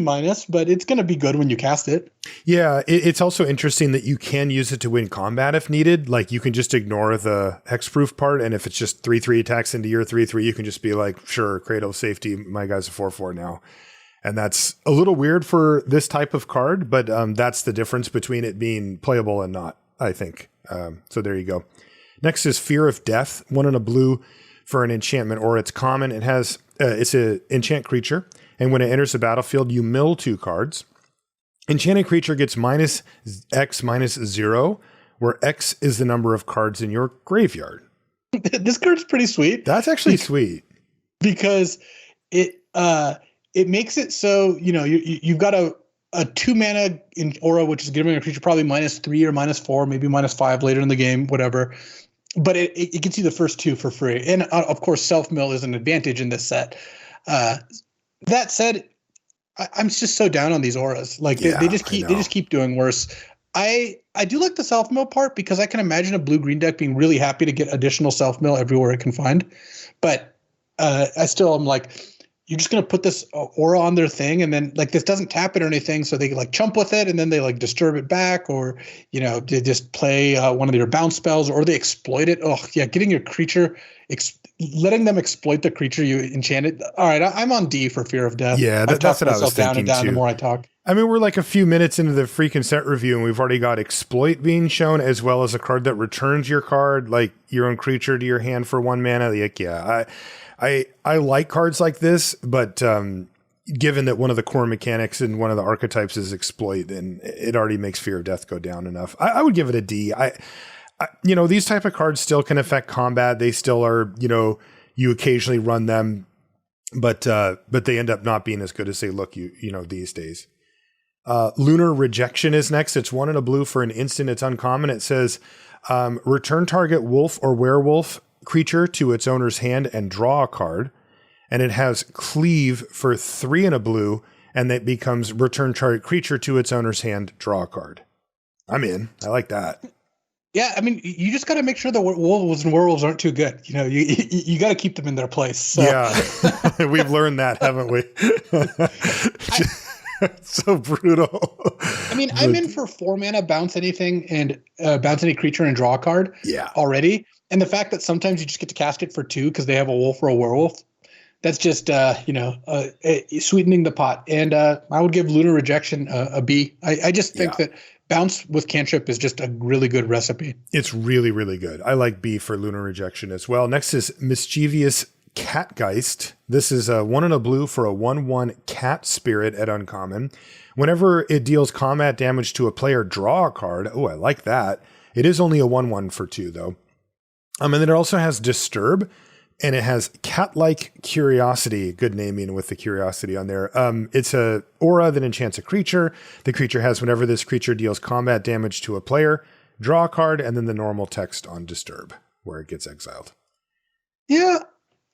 but it's going to be good when you cast it.
Yeah, it's also interesting that you can use it to win combat if needed. Like you can just ignore the hexproof part, and if it's just 3/3 attacks into your 3/3, you can just be like, sure, Cradle of Safety, my guy's a 4/4 now. And that's a little weird for this type of card, but that's the difference between it being playable and not, I think. So there you go. Next is Fear of Death, 1 and a blue for an enchantment, or it's common. It has it's an enchant creature, and when it enters the battlefield, you mill 2 cards. Enchanted creature gets minus X minus 0, where X is the number of cards in your graveyard.
This card's pretty sweet.
That's actually sweet
because it makes it so you've got a 2 mana in aura, which is giving a creature probably -3 or -4, maybe -5 later in the game, whatever. But it gets you the first 2 for free, and of course, self mill is an advantage in this set. That said, I'm just so down on these auras. Like they just keep doing worse. I do like the self mill part because I can imagine a blue green deck being really happy to get additional self mill everywhere it can find. But I still am like, you're just gonna put this aura on their thing, and then like this doesn't tap it or anything, so they like chump with it, and then they like disturb it back, or they just play one of their bounce spells, or they exploit it. Oh yeah, getting your creature, letting them exploit the creature you enchanted. All right, I'm on D for Fear of Death.
Yeah, that's what I was thinking
down
too.
The more I talk.
I mean, we're like a few minutes into the freaking set review, and we've already got exploit being shown, as well as a card that returns your card, like your own creature, to your hand for 1 mana. Like, yeah, I like cards like this, but given that one of the core mechanics and one of the archetypes is exploit, then it already makes Fear of Death go down enough. I would give it a D. These type of cards still can affect combat. They still are, you occasionally run them, but they end up not being as good as they look, these days. Lunar Rejection is next. It's 1 and a blue for an instant. It's uncommon. It says, return target wolf or werewolf creature to its owner's hand and draw a card. And it has Cleave for 3 and a blue, and that becomes return target creature to its owner's hand, draw a card. I'm in. I like that.
Yeah, I mean, you just got to make sure the wolves and werewolves aren't too good. You got to keep them in their place. So.
Yeah, we've learned that, haven't we? So brutal.
I mean, I'm in for 4 mana, bounce anything, and bounce any creature and draw a card.
Yeah,
already. And the fact that sometimes you just get to cast it for 2 because they have a wolf or a werewolf, that's just sweetening the pot. And I would give Lunar Rejection a B. I just think that bounce with cantrip is just a really good recipe.
It's really, really good. I like B for Lunar Rejection as well. Next is Mischievous Catgeist. This is a 1 and a blue for a 1/1 cat spirit at uncommon. Whenever it deals combat damage to a player, draw a card. Oh, I like that. It is only a 1/1 for 2 though. And then it also has Disturb, and it has Cat-like Curiosity. Good naming with the curiosity on there. It's a aura that enchants a creature. The creature has, whenever this creature deals combat damage to a player, draw a card, and then the normal text on Disturb, where it gets exiled.
Yeah,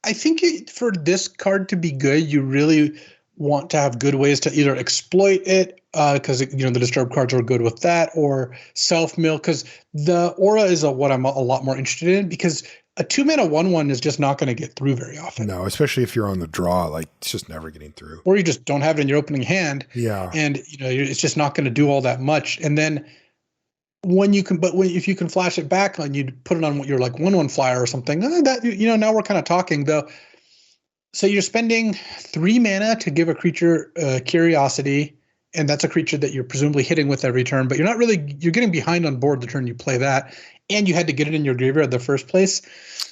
I think for this card to be good, you really want to have good ways to either exploit it, because the Disturb cards are good with that, or self-mill, because the aura is what I'm a lot more interested in, because a 2 mana 1/1 is just not going to get through very often.
No, especially if you're on the draw, like it's just never getting through.
Or you just don't have it in your opening hand.
Yeah.
And it's just not going to do all that much. And then if you can flash it back and you put it on your like 1/1 flyer or something, now we're kind of talking though. So you're spending 3 mana to give a creature Curiosity, and that's a creature that you're presumably hitting with every turn, but you're getting behind on board the turn you play that, and you had to get it in your graveyard in the first place.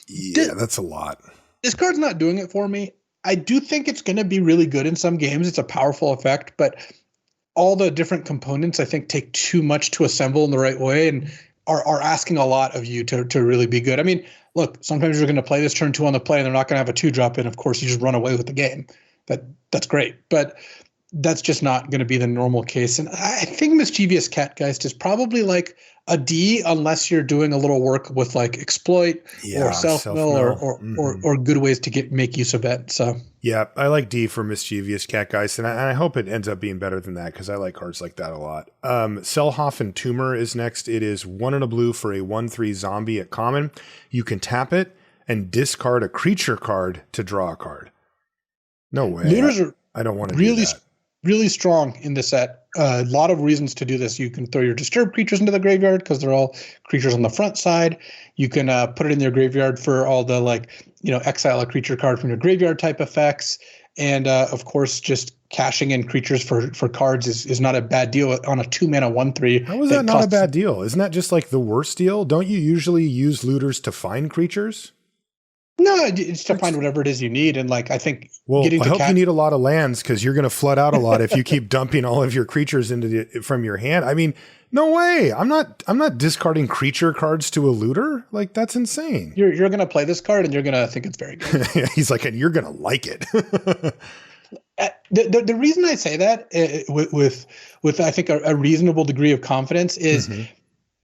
Yeah, that's a lot.
This card's not doing it for me. I do think it's going to be really good in some games. It's a powerful effect, but all the different components, I think, take too much to assemble in the right way and are asking a lot of you to really be good. I mean, look, sometimes you're going to play this turn 2 on the play and they're not going to have a 2-drop in. Of course, you just run away with the game. That's great. But that's just not going to be the normal case. And I think Mischievous Catgeist is probably like a D, unless you're doing a little work with like exploit or self-mill or good ways to make use of it. So
yeah, I like D for Mischievous Catgeist, and I hope it ends up being better than that, because I like cards like that a lot. Selhoffen Tumor is next. It is 1 and a blue for a 1/3 zombie at common. You can tap it and discard a creature card to draw a card. No way. I don't want to do that.
Really strong in the set. A lot of reasons to do this. You can throw your Disturb creatures into the graveyard because they're all creatures on the front side. You can put it in your graveyard for all the exile a creature card from your graveyard type effects. And of course, just cashing in creatures for cards is not a bad deal on a 2-mana 1/3.
How is that not a bad deal? Isn't that just like the worst deal? Don't you usually use looters to find creatures?
No, it's to find whatever it is you need. And like, I think
I hope you need a lot of lands because you're going to flood out a lot if you keep dumping all of your creatures from your hand. I mean, no way. I'm not discarding creature cards to a looter. Like, that's insane.
You're going to play this card and you're going to think it's very good.
He's like, and you're going to like it.
The reason I say that with I think a reasonable degree of confidence is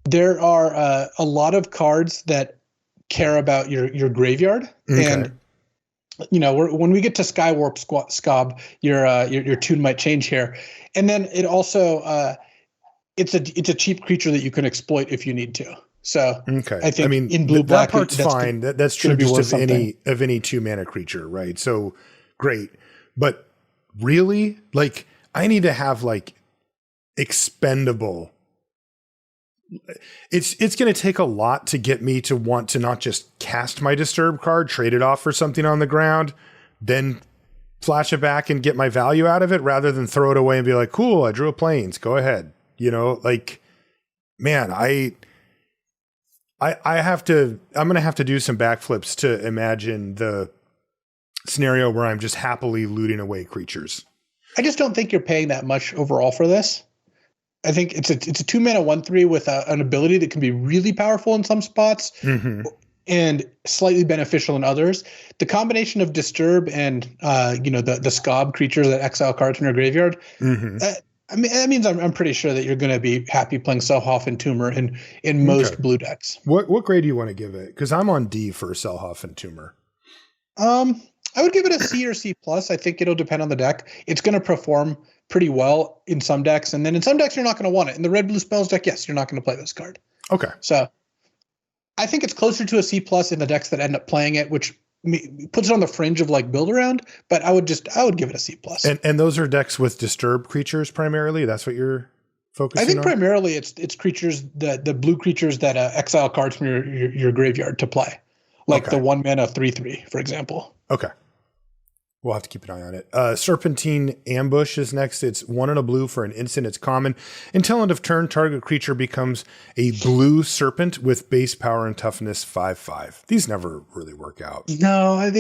there are a lot of cards that care about your graveyard. Okay. And when we get to Skywarp Scob, your tune might change here. And then it also it's a cheap creature that you can exploit if you need to. So okay. I think in blue black
that part's fine. That's true just of any 2-mana creature, right? So great. But really, like, I need to have like expendable. It's going to take a lot to get me to want to not just cast my disturb card, trade it off for something on the ground, then flash it back and get my value out of it rather than throw it away and be like, cool, I drew a plains, go ahead. Like, man, I'm going to have to do some backflips to imagine the scenario where I'm just happily looting away creatures.
I just don't think you're paying that much overall for this. I think it's a 2-mana 1/3 with an ability that can be really powerful in some spots and slightly beneficial in others. The combination of disturb and the Scob creatures that exile cards from your graveyard. That means I'm pretty sure that you're going to be happy playing Selhoff and Tumor in most blue decks.
What grade do you want to give it? Because I'm on D for Selhoff and Tumor.
I would give it a C or C+. I think it'll depend on the deck. It's going to perform pretty well in some decks, and then in some decks you're not going to want it. In the red blue spells deck, yes, you're not going to play this card.
Okay.
So I think it's closer to a C+ in the decks that end up playing it, which puts it on the fringe of like build around, but I would give it a C+.
And those are decks with disturb creatures primarily? That's what you're focusing on?
I think primarily it's creatures the blue creatures that exile cards from your graveyard to play. Like the 1-mana 3/3, for example.
Okay. We'll have to keep an eye on it. Serpentine Ambush is next. It's 1 and a blue for an instant. It's common. Until end of turn, target creature becomes a blue serpent with base power and toughness 5/5. These never really work out.
No,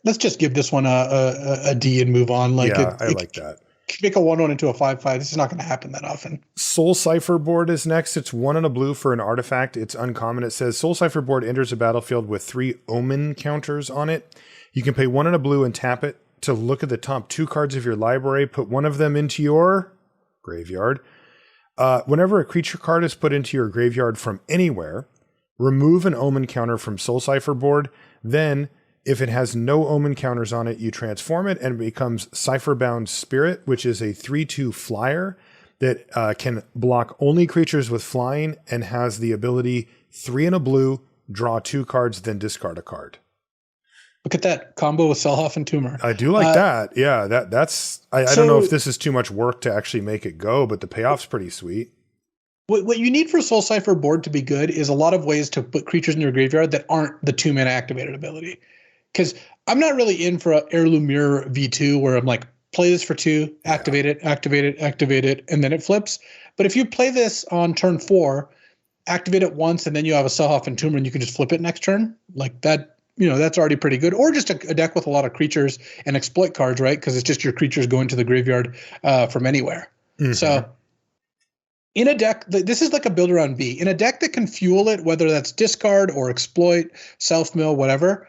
let's just give this one a D and move on. Like,
yeah, I like that.
Make a 1/1 into a 5/5. This is not going to happen that often.
Soul Cipher Board is next. It's 1 and a blue for an artifact. It's uncommon. It says Soul Cipher Board enters a battlefield with 3 omen counters on it. You can pay 1 and a blue and tap it to look at the top 2 cards of your library. Put one of them into your graveyard. Whenever a creature card is put into your graveyard from anywhere, remove an omen counter from Soul Cipher Board. Then, if it has no omen counters on it, you transform it and it becomes Cipherbound Spirit, which is a 3/2 flyer that can block only creatures with flying and has the ability 3 and a blue, draw 2 cards, then discard a card.
Look at that combo with Selhoff and Tumor.
I do like that. Yeah, that's. I don't know if this is too much work to actually make it go, but the payoff's pretty sweet.
What you need for Soul Cipher Board to be good is a lot of ways to put creatures in your graveyard that aren't the 2-mana activated ability. Because I'm not really in for a Heirloom Mirror V2 where I'm like, play this for 2, activate it, and then it flips. But if you play this on turn 4, activate it once, and then you have a Selhoff and Tumor, and you can just flip it next turn, like that. That's already pretty good. Or just a deck with a lot of creatures and exploit cards, right? Because it's just your creatures going to the graveyard from anywhere. Mm-hmm. So in a deck, this is like a build around B. In a deck that can fuel it, whether that's discard or exploit, self-mill, whatever,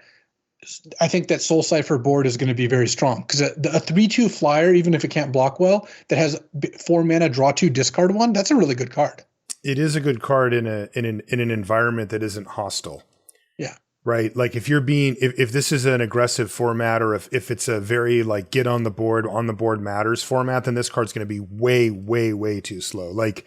I think that Soul Cipher Board is going to be very strong. Because a 3/2 flyer, even if it can't block well, that has 4 mana, draw 2, discard 1, that's a really good card.
It is a good card in an environment that isn't hostile.
Yeah.
Right. Like if this is an aggressive format, or if it's a very like get on the board matters format, then this card's going to be way, way, way too slow. Like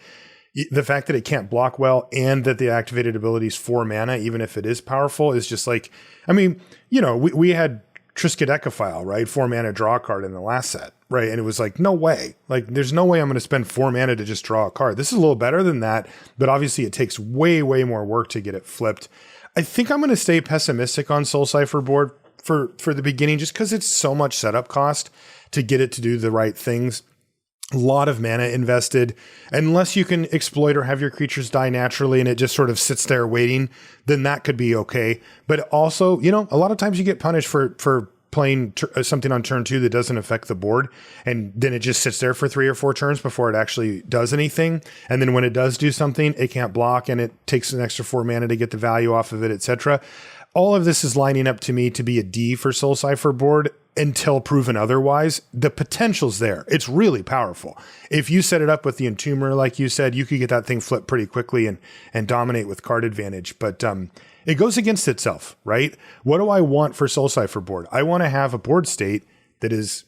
the fact that it can't block well and that the activated ability is 4 mana, even if it is powerful, is just like, I mean, we had Triskaidekaphile, right? 4 mana draw card in the last set, right? And it was like, no way. Like there's no way I'm going to spend 4 mana to just draw a card. This is a little better than that, but obviously it takes way, way more work to get it flipped. I think I'm going to stay pessimistic on Soul Cipher Board for the beginning, just because it's so much setup cost to get it to do the right things. A lot of mana invested. Unless you can exploit or have your creatures die naturally and it just sort of sits there waiting, then that could be okay. But also, a lot of times you get punished for playing something on turn 2 that doesn't affect the board, and then it just sits there for 3 or 4 turns before it actually does anything. And then when it does do something, it can't block, and it takes an extra 4 mana to get the value off of it, etc. All of this is lining up to me to be a D for Soul Cipher board until proven otherwise. The potential's there. It's really powerful. If you set it up with the Entomber, like you said, you could get that thing flipped pretty quickly and dominate with card advantage. But it goes against itself, right? What do I want for Soul Cipher board? I want to have a board state that is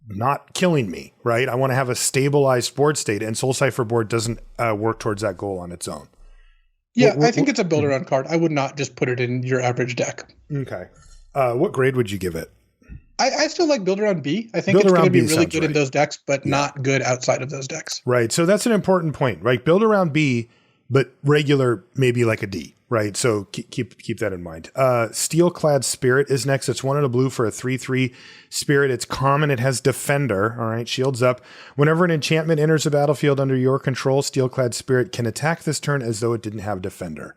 not killing me, right? I want to have a stabilized board state, and Soul Cipher board doesn't work towards that goal on its own.
Yeah, I think it's a build around card. I would not just put it in your average deck.
Okay. What grade would you give it?
I still like build around B. I think it's going to be really good in those decks, but not good outside of those decks.
Right. So that's an important point, right? Build around B, but regular maybe like a D, right? So keep that in mind. Steel-clad Spirit is next. It's 1 and a blue for a 3/3 spirit. It's common. It has Defender. All right, shields up. Whenever an enchantment enters the battlefield under your control, Steel-clad Spirit can attack this turn as though it didn't have Defender.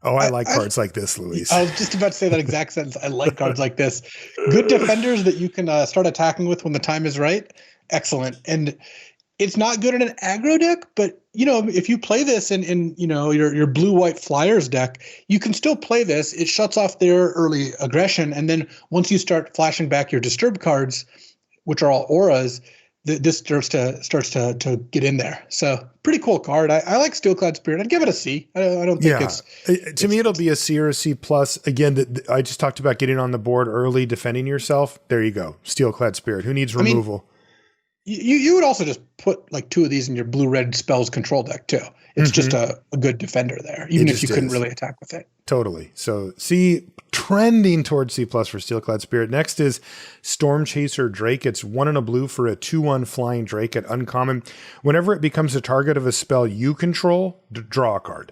Oh, I like cards like this, Luis.
I was just about to say that exact sentence. I like cards like this. Good defenders that you can start attacking with when the time is right. Excellent. And it's not good in an aggro deck, but if you play this in your blue-white Flyers deck, you can still play this. It shuts off their early aggression, and then once you start flashing back your disturb cards, which are all auras, this starts to get in there. So pretty cool card. I like Steel-clad Spirit. I'd give it a C. I don't think
to me it'll be a C or a C plus. Again, I just talked about getting on the board early, defending yourself. There you go. Steel-clad Spirit. Who needs removal?
You would also just put like 2 of these in your blue-red spells control deck too. It's just a good defender there, even if you couldn't really attack with it.
Totally. So C, trending towards C plus for Steel-clad Spirit. Next is Storm Chaser Drake. It's 1 and a blue for a 2/1 flying Drake at uncommon. Whenever it becomes a target of a spell you control, draw a card.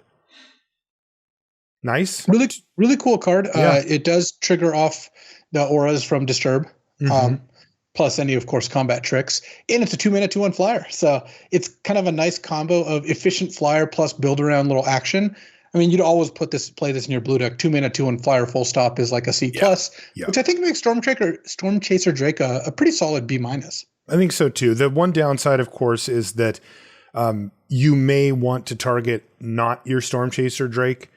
Nice.
Really, really cool card. Yeah. It does trigger off the auras from Disturb. Plus any, of course, combat tricks. And it's a 2-mana, 2/1 flyer. So it's kind of a nice combo of efficient flyer plus build around little action. I mean, you'd always play this in your blue deck. 2-mana, 2/1 flyer full stop is like a C plus, which I think makes Storm Chaser Drake a pretty solid B minus.
I think so too. The one downside, of course, is that you may want to target not your Storm Chaser Drake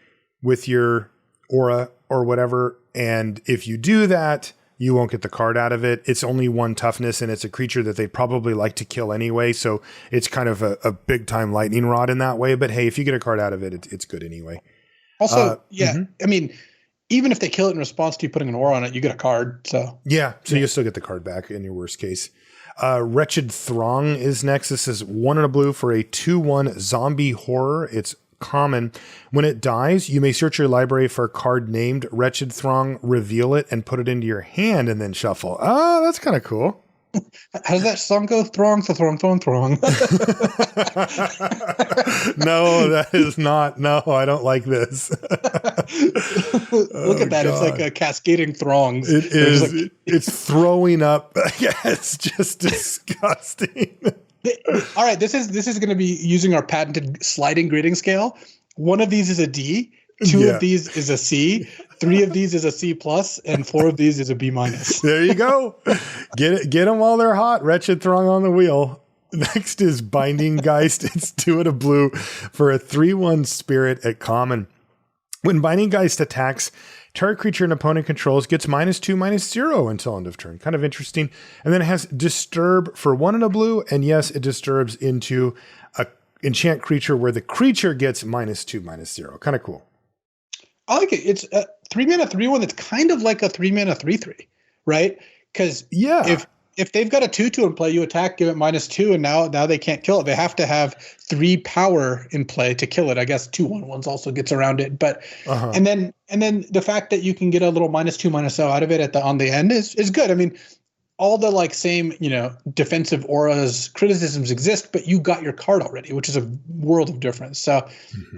with your aura or whatever. And if you do that, you won't get the card out of it. It's only 1 toughness, and it's a creature that they probably like to kill anyway. So it's kind of a big time lightning rod in that way. But hey, if you get a card out of it, it's good anyway.
Also, I mean, even if they kill it in response to you putting an aura on it, you get a card. So
you still get the card back in your worst case. Wretched Throng is next. This is 1 and a blue for a 2/1 zombie horror. It's common. When it dies, you may search your library for a card named Wretched Throng, reveal it, and put it into your hand, and then shuffle. Oh, that's kind of cool.
How does that song go? Throng, throng, throng, throng.
No, that is not. No, I don't like this.
Look at that. God. It's like a cascading throngs.
It is. It's throwing up. Yeah, it's just disgusting.
All right, this is going to be using our patented sliding grading scale. 1 of these is a D, 2 of these is a C, 3 of these is a C plus, and 4 of these is a B minus.
There you go. Get them while they're hot. Wretched Throng on the wheel. Next is Binding Geist. It's 2 and a blue for a 3/1 spirit at common. When Binding Geist attacks, target creature an opponent controls gets -2/-0 until end of turn. Kind of interesting. And then it has Disturb for 1 and a blue. And yes, it disturbs into a enchant creature where the creature gets -2/-0. Kind of cool.
I like it. It's a 3-mana 3/1 that's kind of like a 3-mana 3/3, right? Because if they've got a 2/2 in play, you attack, give it -2, and now they can't kill it. They have to have 3 power in play to kill it. I guess 2/1 also gets around it, but and then the fact that you can get a little -2/-0 out of it on the end is good. I mean, all the same defensive auras criticisms exist, but you got your card already, which is a world of difference. So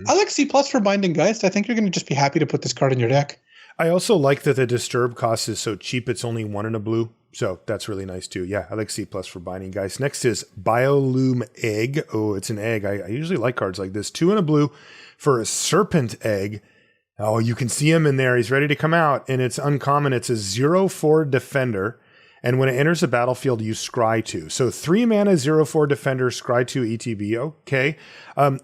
I like C plus for Binding Geist. I think you're going to just be happy to put this card in your deck.
I also like that the disturb cost is so cheap. It's only 1 and a blue. So that's really nice too. Yeah, I like C plus for binding, guys. Next is Biolume Egg. Oh, it's an egg. I usually like cards like this. 2 and a blue for a Serpent Egg. Oh, you can see him in there. He's ready to come out. And it's uncommon. It's a 0/4 defender. And when it enters the battlefield, you scry 2. So 3 mana, 0/4 defender, scry 2 ETB. Okay.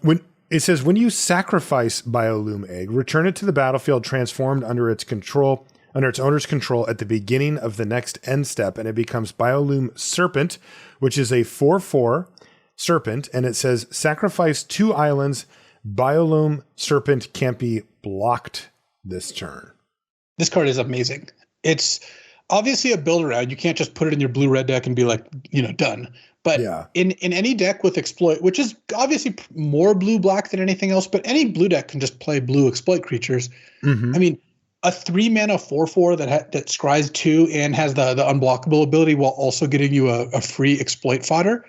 When it says, when you sacrifice Biolume Egg, return it to the battlefield transformed under its owner's control at the beginning of the next end step, and it becomes Biolume Serpent, which is a 4/4 serpent, and it says sacrifice 2 islands. Biolume Serpent can't be blocked this turn.
This card is amazing. It's obviously a build around. You can't just put it in your blue-red deck and be like, done. But in any deck with exploit, which is obviously more blue-black than anything else, but any blue deck can just play blue exploit creatures. Mm-hmm. I mean, a 3 mana 4/4 that scries 2 and has the unblockable ability while also getting you a free exploit fodder,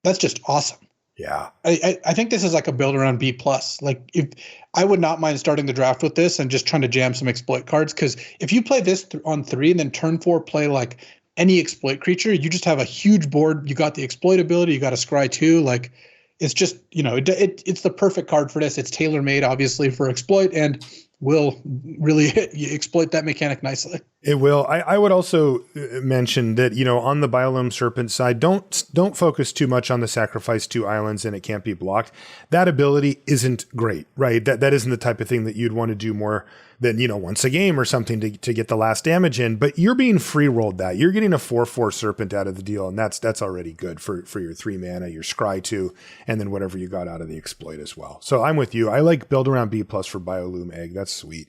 that's just awesome.
Yeah.
I think this is like a build around B+. Like, if I would not mind starting the draft with this and just trying to jam some exploit cards, because if you play this on 3 and then turn 4 play like any exploit creature, you just have a huge board. You got the exploit ability, you got a scry 2. Like, it's just, it's the perfect card for this. It's tailor-made, obviously, for exploit, and will really exploit that mechanic nicely.
It will. I would also mention that, on the Biolume Serpent side, don't focus too much on the sacrifice 2 islands and it can't be blocked. That ability isn't great, right? That isn't the type of thing that you'd want to do more than, once a game or something to get the last damage in, but you're being free rolled that. You're getting a 4/4 Serpent out of the deal, and that's already good for your 3 mana, your scry 2, and then whatever you got out of the exploit as well. So I'm with you. I like build around B+ for Biolume Egg. That's sweet.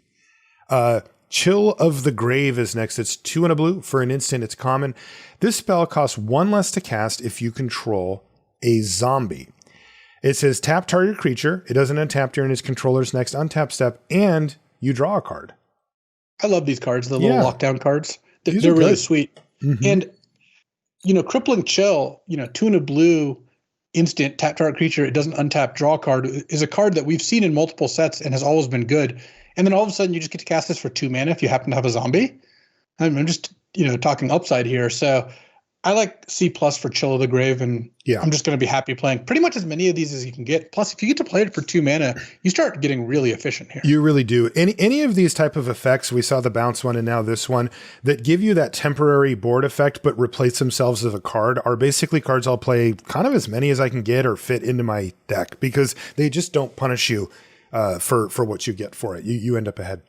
Chill of the Grave is next. It's 2 and a blue for an instant. It's common. This spell costs 1 less to cast if you control a zombie. It says tap target creature. It doesn't untap during its controller's next untap step, and you draw a card.
I love these cards, the little lockdown cards. They're really sweet. Mm-hmm. And, Crippling Chill, 2 and a blue instant tap target creature. It doesn't untap, draw a card is a card that we've seen in multiple sets and has always been good. And then all of a sudden you just get to cast this for 2 mana if you happen to have a zombie. I'm just, talking upside here. So I like C+ for Chill of the Grave, and I'm just going to be happy playing pretty much as many of these as you can get. Plus, if you get to play it for 2 mana, you start getting really efficient here.
You really do. Any of these type of effects, we saw the bounce one and now this one, that give you that temporary board effect but replace themselves with a card, are basically cards I'll play kind of as many as I can get or fit into my deck, because they just don't punish you for what you get for it. You end up ahead.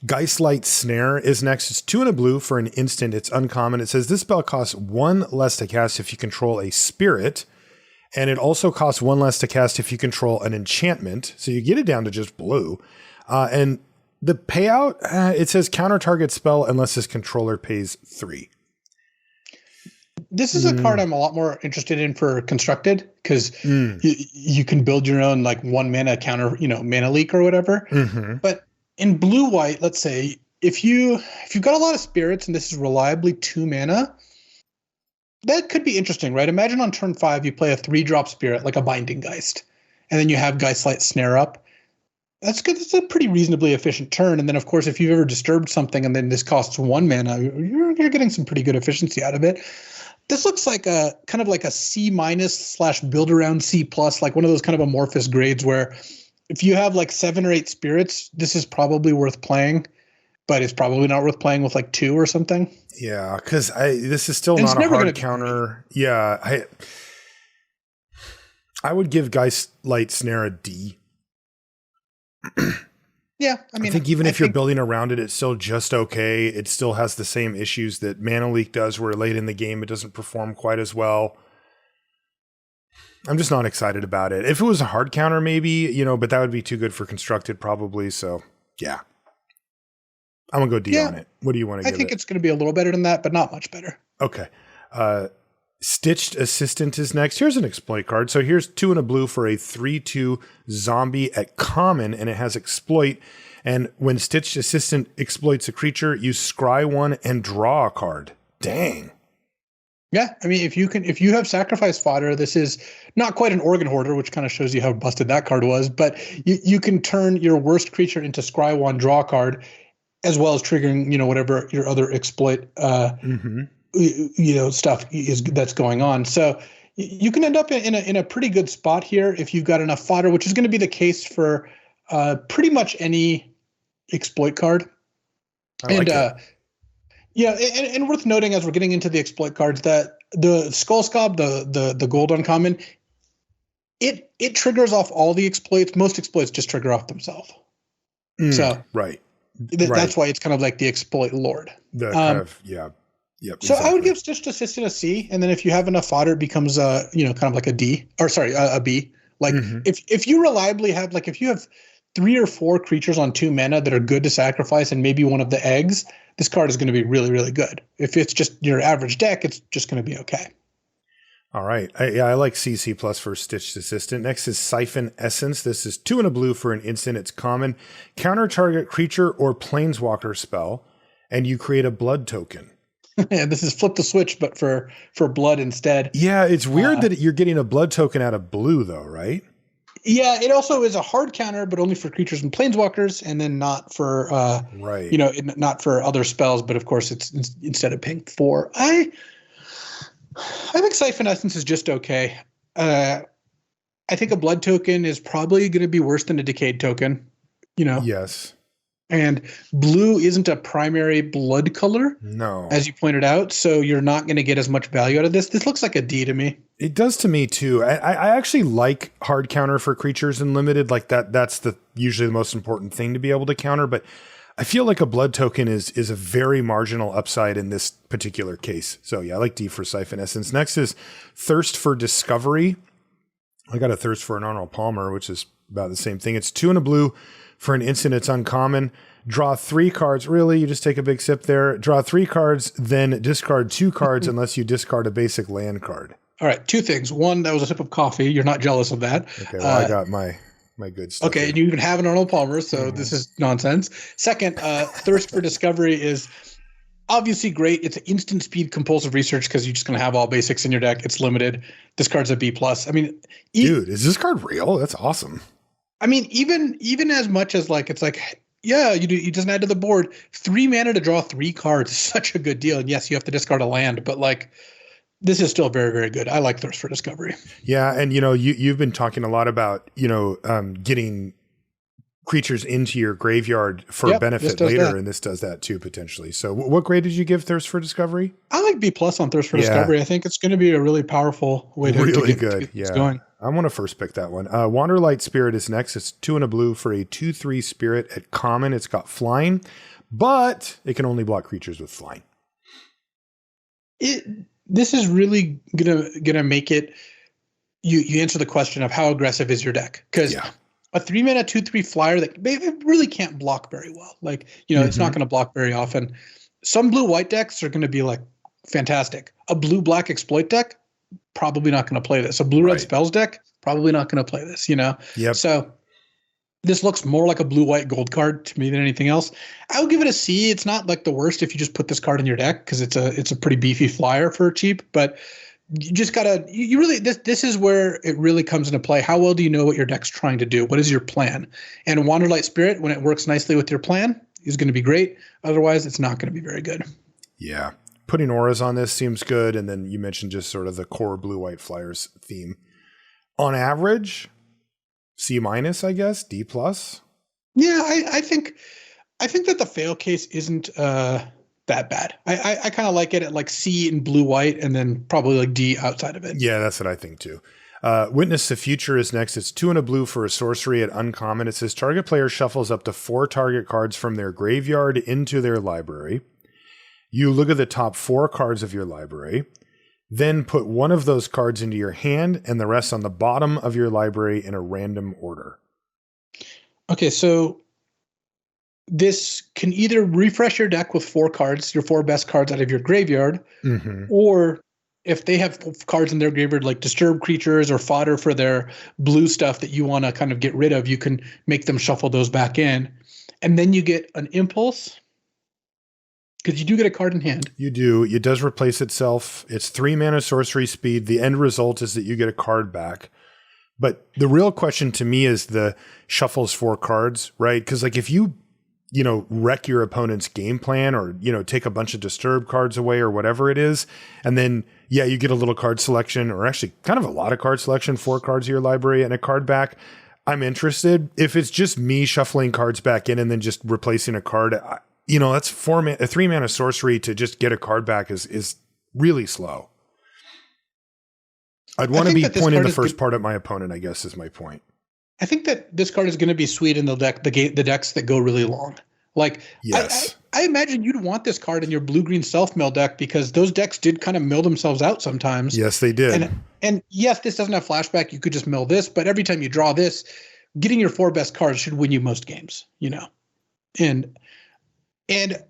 Geistlight Snare is next. It's 2 and a blue for an instant. It's uncommon. It says this spell costs 1 less to cast if you control a spirit, and it also costs 1 less to cast if you control an enchantment. So you get it down to just blue. And the payout, it says counter target spell unless this controller pays 3.
This is a card I'm a lot more interested in for constructed, because you can build your own like 1 mana counter, mana leak or whatever. Mm-hmm. But in blue white, let's say if you've got a lot of spirits and this is reliably 2 mana, that could be interesting, right? Imagine on turn 5 you play a 3-drop spirit like a Binding Geist, and then you have Geistlight Snare up. That's good. That's a pretty reasonably efficient turn. And then, of course, if you've ever disturbed something and then this costs 1 mana, you're getting some pretty good efficiency out of it. This looks like a kind of like a C- / build around C+, like one of those kind of amorphous grades where if you have like 7 or 8 spirits, this is probably worth playing, but it's probably not worth playing with like 2 or something.
Yeah, because this is still not a hard counter. Yeah, I would give Geistlight Snare a D.
Yeah,
I think even if you're building around it, it's still just okay. It still has the same issues that Mana Leak does, where late in the game it doesn't perform quite as well. I'm just not excited about it. If it was a hard counter, maybe, but that would be too good for constructed probably. So, yeah. I'm going to go D on it. What do you want to give it?
I think it's going to be a little better than that, but not much better.
Okay. Stitched Assistant is next. Here's an exploit card. So here's 2 and a blue for a 3/2 zombie at common, and it has exploit. And when Stitched Assistant exploits a creature, you scry 1 and draw a card. Dang.
Yeah, I mean, if you have sacrifice fodder, this is not quite an organ hoarder, which kind of shows you how busted that card was. But you can turn your worst creature into scry one, draw a card, as well as triggering whatever your other exploit stuff is that's going on. So you can end up in a pretty good spot here if you've got enough fodder, which is going to be the case for pretty much any exploit card.
I like it.
Yeah, and worth noting as we're getting into the exploit cards that the Skull Scob, the gold uncommon, it triggers off all the exploits. Most exploits just trigger off themselves.
Right.
That's why it's kind of like the exploit lord.
Yep.
So
Exactly.
I would give Stitched Assistant a C, and then if you have enough fodder, it becomes kind of like a D, or sorry, a B. Like if you reliably have, like if you have 3 or 4 creatures on 2 mana that are good to sacrifice and maybe one of the eggs, this card is going to be really, really good. If it's just your average deck, it's just going to be okay.
All right. I like CC plus for Stitched Assistant. Next is Siphon Essence. This is 2 and a blue for an instant. It's common. Counter target creature or planeswalker spell, and you create a blood token.
And this is flip the switch, but for blood instead.
Yeah, it's weird that you're getting a blood token out of blue, though, right?
Yeah, it also is a hard counter, but only for creatures and planeswalkers, and then not for not for other spells. But of course, it's instead of paying 4. I think Siphon Essence is just okay. I think a blood token is probably going to be worse than a decayed token.
Yes.
And blue isn't a primary blood color,
No,
as you pointed out, so you're not going to get as much value out of this. This looks like a D to me.
It does to me too. I actually like hard counter for creatures in limited. Like that's usually the most important thing to be able to counter. But I feel like a blood token is a very marginal upside in this particular case. So yeah, I like D for Siphon Essence. Next is Thirst for Discovery. I got a Thirst for an Arnold Palmer, which is about the same thing. It's 2 and a blue for an instant. It's uncommon. Draw 3 cards. Really, you just take a big sip there. Draw 3 cards, then discard 2 cards unless you discard a basic land card.
All right, 2 things. One, that was a sip of coffee. You're not jealous of that.
Okay, well, I got my good stuff.
Okay, and you even have an Arnold Palmer, so this is nonsense. Second, Thirst for Discovery is obviously great. It's an instant speed compulsive research because you're just going to have all basics in your deck. It's limited. This card's a B+. I mean,
dude, is this card real? That's awesome.
I mean, even as much as like, it's like, yeah, you just add to the board 3 mana to draw 3 cards is such a good deal. And yes, you have to discard a land, but like, this is still very, very good. I like Thirst for Discovery.
Yeah, and you've been talking a lot about getting creatures into your graveyard for benefit later, and this does that too potentially. So, what grade did you give Thirst for Discovery?
I like B+ on Thirst for Discovery. I think it's going to be a really powerful way to get this going.
I want to first pick that one. Wanderlight Spirit is next. It's 2 and a blue for a 2/3 spirit at common. It's got flying, but it can only block creatures with flying.
This is really gonna make it. You answer the question of how aggressive is your deck, because a 3 mana 2/3 flyer that it really can't block very well. Like it's not going to block very often. Some blue white decks are going to be like fantastic. A blue black exploit deck probably not going to play this. A blue red spells deck probably not going to play this.
Yep.
So this looks more like a blue white gold card to me than anything else. I would give it a C. It's not like the worst if you just put this card in your deck because it's a pretty beefy flyer for cheap, but you just gotta, you really, this is where it really comes into play. How well do you know what your deck's trying to do? What is your plan? And Wanderlight Spirit, when it works nicely with your plan, is going to be great. Otherwise, it's not going to be very good.
Yeah. Putting auras on this seems good. And then you mentioned just sort of the core blue-white flyers theme. On average, C-, I guess, D+.
Yeah, I think that the fail case isn't that bad. I kind of like it at like C in blue-white and then probably like D outside of it.
Yeah, that's what I think too. Witness the Future is next. It's 2 and a blue for a sorcery at uncommon. It says target player shuffles up to 4 target cards from their graveyard into their library. You look at the top 4 cards of your library, then put one of those cards into your hand and the rest on the bottom of your library in a random order.
Okay, so this can either refresh your deck with 4 cards, your 4 best cards out of your graveyard, or if they have cards in their graveyard like disturb creatures or fodder for their blue stuff that you want to kind of get rid of, you can make them shuffle those back in. And then you get an impulse because you do get a card in hand.
You do. It does replace itself. It's 3 mana sorcery speed. The end result is that you get a card back. But the real question to me is the shuffles 4 cards, right? Because like if you wreck your opponent's game plan or, take a bunch of disturb cards away or whatever it is, and then, you get a little card selection or actually kind of a lot of card selection, 4 cards of your library and a card back. I'm interested. If it's just me shuffling cards back in and then just replacing a card, that's 3 mana sorcery to just get a card back is really slow. I'd want to be pointing the first part at my opponent, I guess, is my point.
I think that this card is going to be sweet in the decks that go really long. Like,
yes.
I imagine you'd want this card in your blue-green self-mill deck because those decks did kind of mill themselves out sometimes.
Yes, they did.
And yes, this doesn't have flashback. You could just mill this, but every time you draw this, getting your 4 best cards should win you most games, And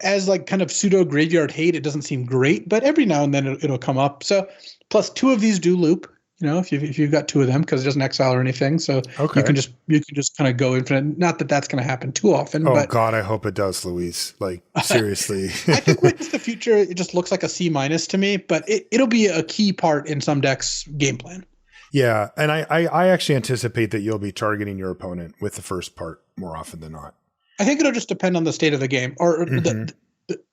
as like kind of pseudo graveyard hate, it doesn't seem great, but every now and then it'll come up. So plus 2 of these do loop. If you've got 2 of them because it doesn't exile or anything, so
okay.
you can just kind of go infinite. Not that that's going to happen too often.
Oh
but
God, I hope it does, Luis. Like seriously.
I think Witness the Future, it just looks like a C- to me, but it'll be a key part in some decks' game plan.
Yeah, and I actually anticipate that you'll be targeting your opponent with the first part more often than not.
I think it'll just depend on the state of the game or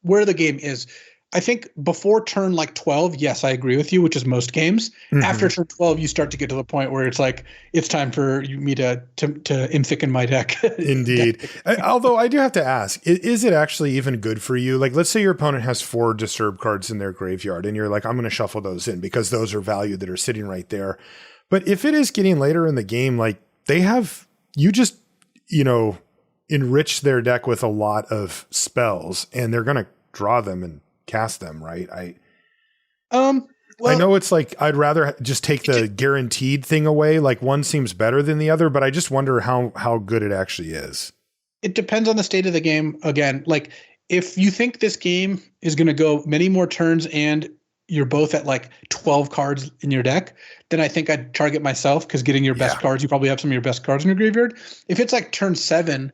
where the game is. I think before turn like 12, yes, I agree with you, which is most games. Mm-hmm. After turn 12, you start to get to the point where it's like, it's time for me to thicken my deck.
Indeed. Although I do have to ask, is it actually even good for you? Like, let's say your opponent has 4 disturb cards in their graveyard and you're like, I'm going to shuffle those in because those are value that are sitting right there. But if it is getting later in the game, like you just enrich their deck with a lot of spells and they're going to draw them and cast them, right?
Well,
I know it's like I'd rather just take the guaranteed thing away. Like one seems better than the other, but I just wonder how good it actually is.
It depends on the state of the game. Again, like if you think this game is going to go many more turns and you're both at like 12 cards in your deck, then I think I'd target myself because getting your best cards, you probably have some of your best cards in your graveyard. If it's like turn 7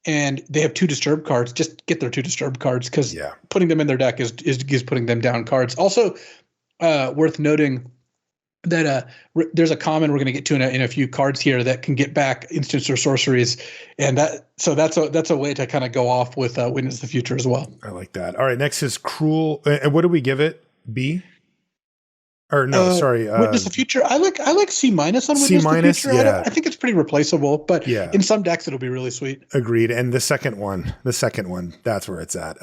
and they have 2 disturb cards, just get their 2 disturb cards because putting them in their deck is putting them down cards. Also, worth noting that there's a common we're going to get to in a few cards here that can get back instants or sorceries, and that's a way to kind of go off with Witness the Future as well.
I like that. All right, next is Cruel. And what do we give it? B? Or no, sorry.
Witness the Future. I like C- on Witness the Future.
Yeah.
I think it's pretty replaceable, but in some decks it'll be really sweet.
Agreed. And the second one, that's where it's at.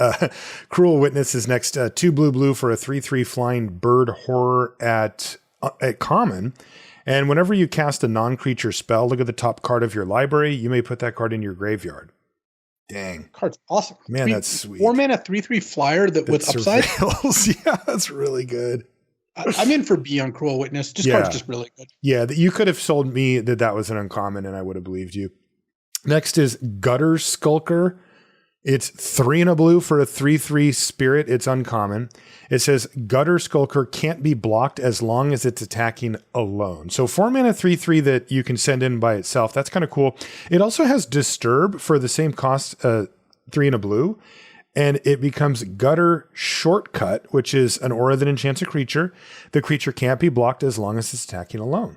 Cruel Witness is next. 2 blue for a 3/3 flying bird horror at common. And whenever you cast a non-creature spell, look at the top card of your library. You may put that card in your graveyard. Dang.
Card's awesome.
Man, that's sweet.
4 mana 3/3 flyer with upside.
Yeah, that's really good.
I'm in for B on Cruel Witness. This card's just really good.
Yeah, you could have sold me that was an uncommon and I would have believed you. Next is Gutter Skulker. It's 3 and a blue for a 3/3 spirit. It's uncommon. It says Gutter Skulker can't be blocked as long as it's attacking alone. So 4 mana 3/3 that you can send in by itself. That's kind of cool. It also has Disturb for the same cost, 3 and a blue. And it becomes Gutter Shortcut, which is an aura that enchants a creature. The creature can't be blocked as long as it's attacking alone.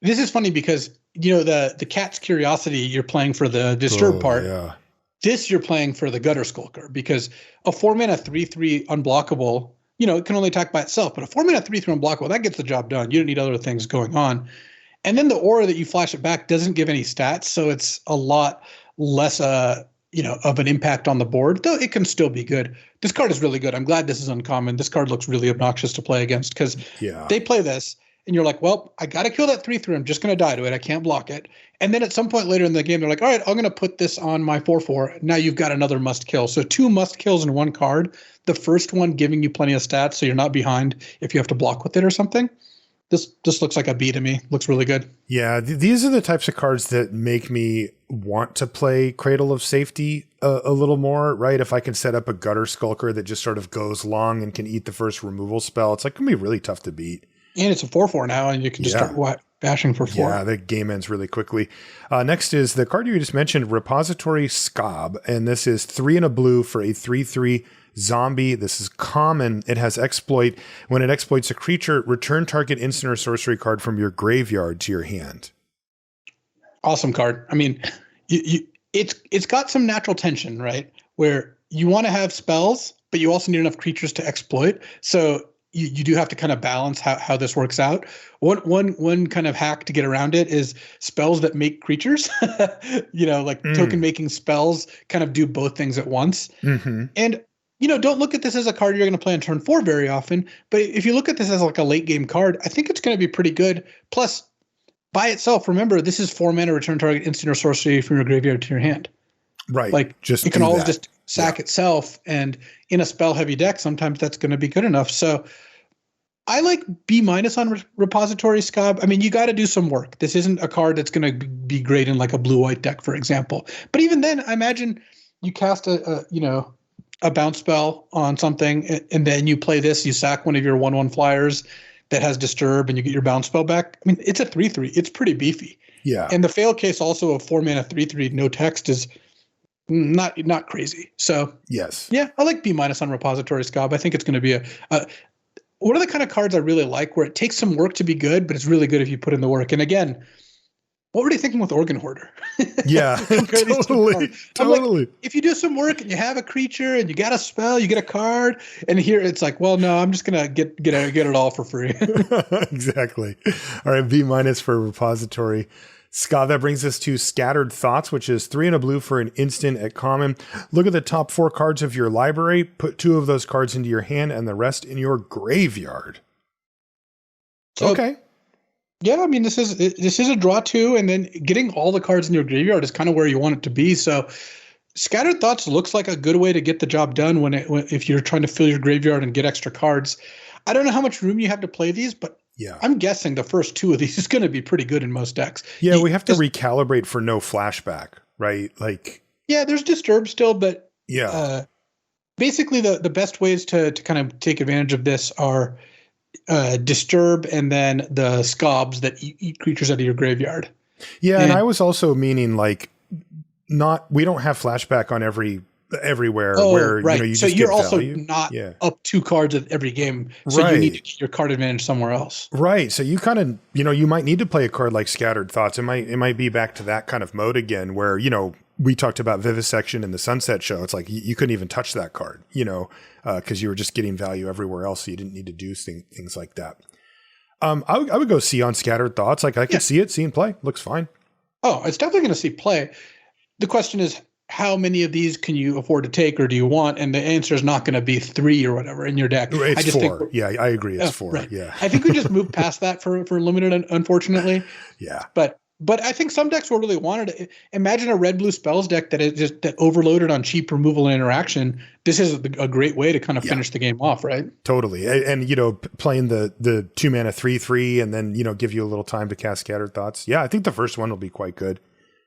This is funny because, the Cat's Curiosity, you're playing for the Disturb part.
Yeah.
This you're playing for the Gutter Skulker because a 4 mana 3/3 unblockable, it can only attack by itself, but a 4 mana 3/3 unblockable, that gets the job done. You don't need other things going on. And then the aura that you flash it back doesn't give any stats, so it's a lot less of an impact on the board, though it can still be good. This card is really good. I'm glad this is uncommon. This card looks really obnoxious to play against because they play this and you're like, well, I got to kill that 3/3. I'm just going to die to it. I can't block it. And then at some point later in the game, they're like, all right, I'm going to put this on my 4/4. Now you've got another must kill. So 2 must kills in one card. The first one giving you plenty of stats so you're not behind if you have to block with it or something. This looks like a B to me. Looks really good.
Yeah, these are the types of cards that make me want to play Cradle of Safety a little more, right? If I can set up a Gutter Skulker that just sort of goes long and can eat the first removal spell, it's like going to be really tough to beat.
And it's a 4/4 now, and you can just start bashing for 4.
Yeah, the game ends really quickly. Next is the card you just mentioned, Repository Scob, and this is 3 and a blue for a 3/3 zombie. This is common. It has exploit. When it exploits a creature, return target instant or sorcery card from your graveyard to your hand.
Awesome card. I mean, it's got some natural tension, right? Where you want to have spells, but you also need enough creatures to exploit. So you do have to kind of balance how this works out. One kind of hack to get around it is spells that make creatures. Token making spells kind of do both things at once.
Mm-hmm.
And don't look at this as a card you're going to play on turn 4 very often. But if you look at this as like a late game card, I think it's going to be pretty good. Plus, by itself, remember, this is 4 mana, return target instant or sorcery from your graveyard to your hand.
Right.
Like,
just
it can always
that.
just sack itself. And in a spell heavy deck, sometimes that's going to be good enough. So I like B- on Repository Scob. I mean, you got to do some work. This isn't a card that's going to be great in like a blue-white deck, for example. But even then, I imagine you cast a bounce spell on something, and then you play this, you sack one of your 1/1 flyers that has disturb, and you get your bounce spell back. I mean, it's a 3/3. It's pretty beefy.
Yeah.
And the fail case also of 4 mana 3/3 no text is not crazy. So
yes.
Yeah, I like B- on Repository Scob. I think it's going to be one of the kind of cards I really like where it takes some work to be good, but it's really good if you put in the work. And again, what were they thinking with Organ Hoarder?
Yeah, totally.
Like, if you do some work and you have a creature and you got a spell, you get a card, and here it's like, well, no, I'm just gonna get it all for free.
Exactly. All right, B- for Repository Scott. That brings us to Scattered Thoughts, which is 3 and a blue for an instant at common. Look at the top 4 cards of your library. Put 2 of those cards into your hand and the rest in your graveyard.
So,
okay.
Yeah, I mean, this is a draw 2, and then getting all the cards in your graveyard is kind of where you want it to be. So Scattered Thoughts looks like a good way to get the job done if you're trying to fill your graveyard and get extra cards. I don't know how much room you have to play these, but yeah, I'm guessing the first 2 of these is going to be pretty good in most decks.
Yeah, we have to recalibrate for no flashback, right? Like,
yeah, there's Disturb still, but
yeah,
basically the best ways to kind of take advantage of this are Disturb and then the Scobs that eat creatures out of your graveyard.
Yeah, and I was also meaning like we don't have flashback on everywhere where
right.
You
so
just
you're
get
also
value.
not up 2 cards at every game, so you need to get your card advantage somewhere else.
Right. So you kind of you might need to play a card like Scattered Thoughts. It might be back to that kind of mode again, where we talked about Vivisection in the Sunset Show. It's like you couldn't even touch that card, because you were just getting value everywhere else, so you didn't need to do things like that. I would go see on Scattered Thoughts. Like I could see and play. Looks fine. Oh,
it's definitely going to see play. The question is, how many of these can you afford to take, or do you want? And the answer is not going to be 3 or whatever in your deck.
It's 4. Yeah, I agree. It's 4. Right. Yeah.
I think we just moved past that for limited, unfortunately.
Yeah.
But I think some decks will really want it. Imagine a red-blue spells deck that overloaded on cheap removal and interaction. This is a great way to kind of finish the game off, right?
Totally. And playing the 2 mana 3/3 and then give you a little time to cast Scattered Thoughts. Yeah, I think the first one will be quite good.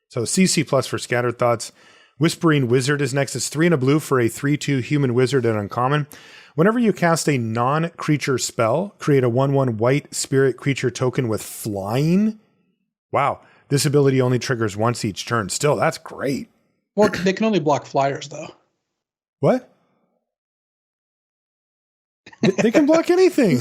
So CC plus for Scattered Thoughts. Whispering Wizard is next. It's 3 and a blue for a 3/2 human wizard at uncommon. Whenever you cast a non-creature spell, create a 1/1 white spirit creature token with flying. Wow. This ability only triggers once each turn. Still, that's great.
Well, they can only block flyers, though.
What? They can block anything.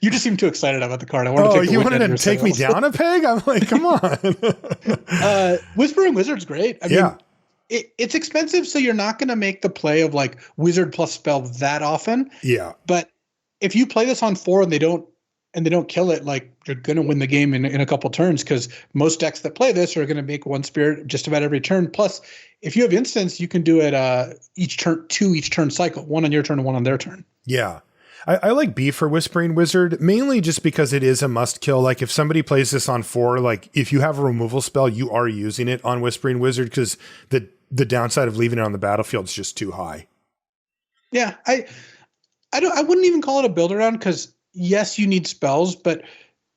You just seem too excited about the card. I wanted
you wanted to take me down a peg? I'm like, come on.
Whispering Wizard's great. I mean, it's expensive, so you're not going to make the play of like Wizard plus spell that often.
Yeah.
But if you play this on 4 and they don't kill it, like you're going to win the game in a couple turns, because most decks that play this are going to make 1 spirit just about every turn. Plus, if you have instants, you can do it each turn cycle, 1 on your turn and 1 on their turn.
Yeah. I like B for Whispering Wizard, mainly just because it is a must kill. Like if somebody plays this on 4, like if you have a removal spell, you are using it on Whispering Wizard, because the downside of leaving it on the battlefield is just too high.
Yeah. I wouldn't even call it a build around, because yes, you need spells, but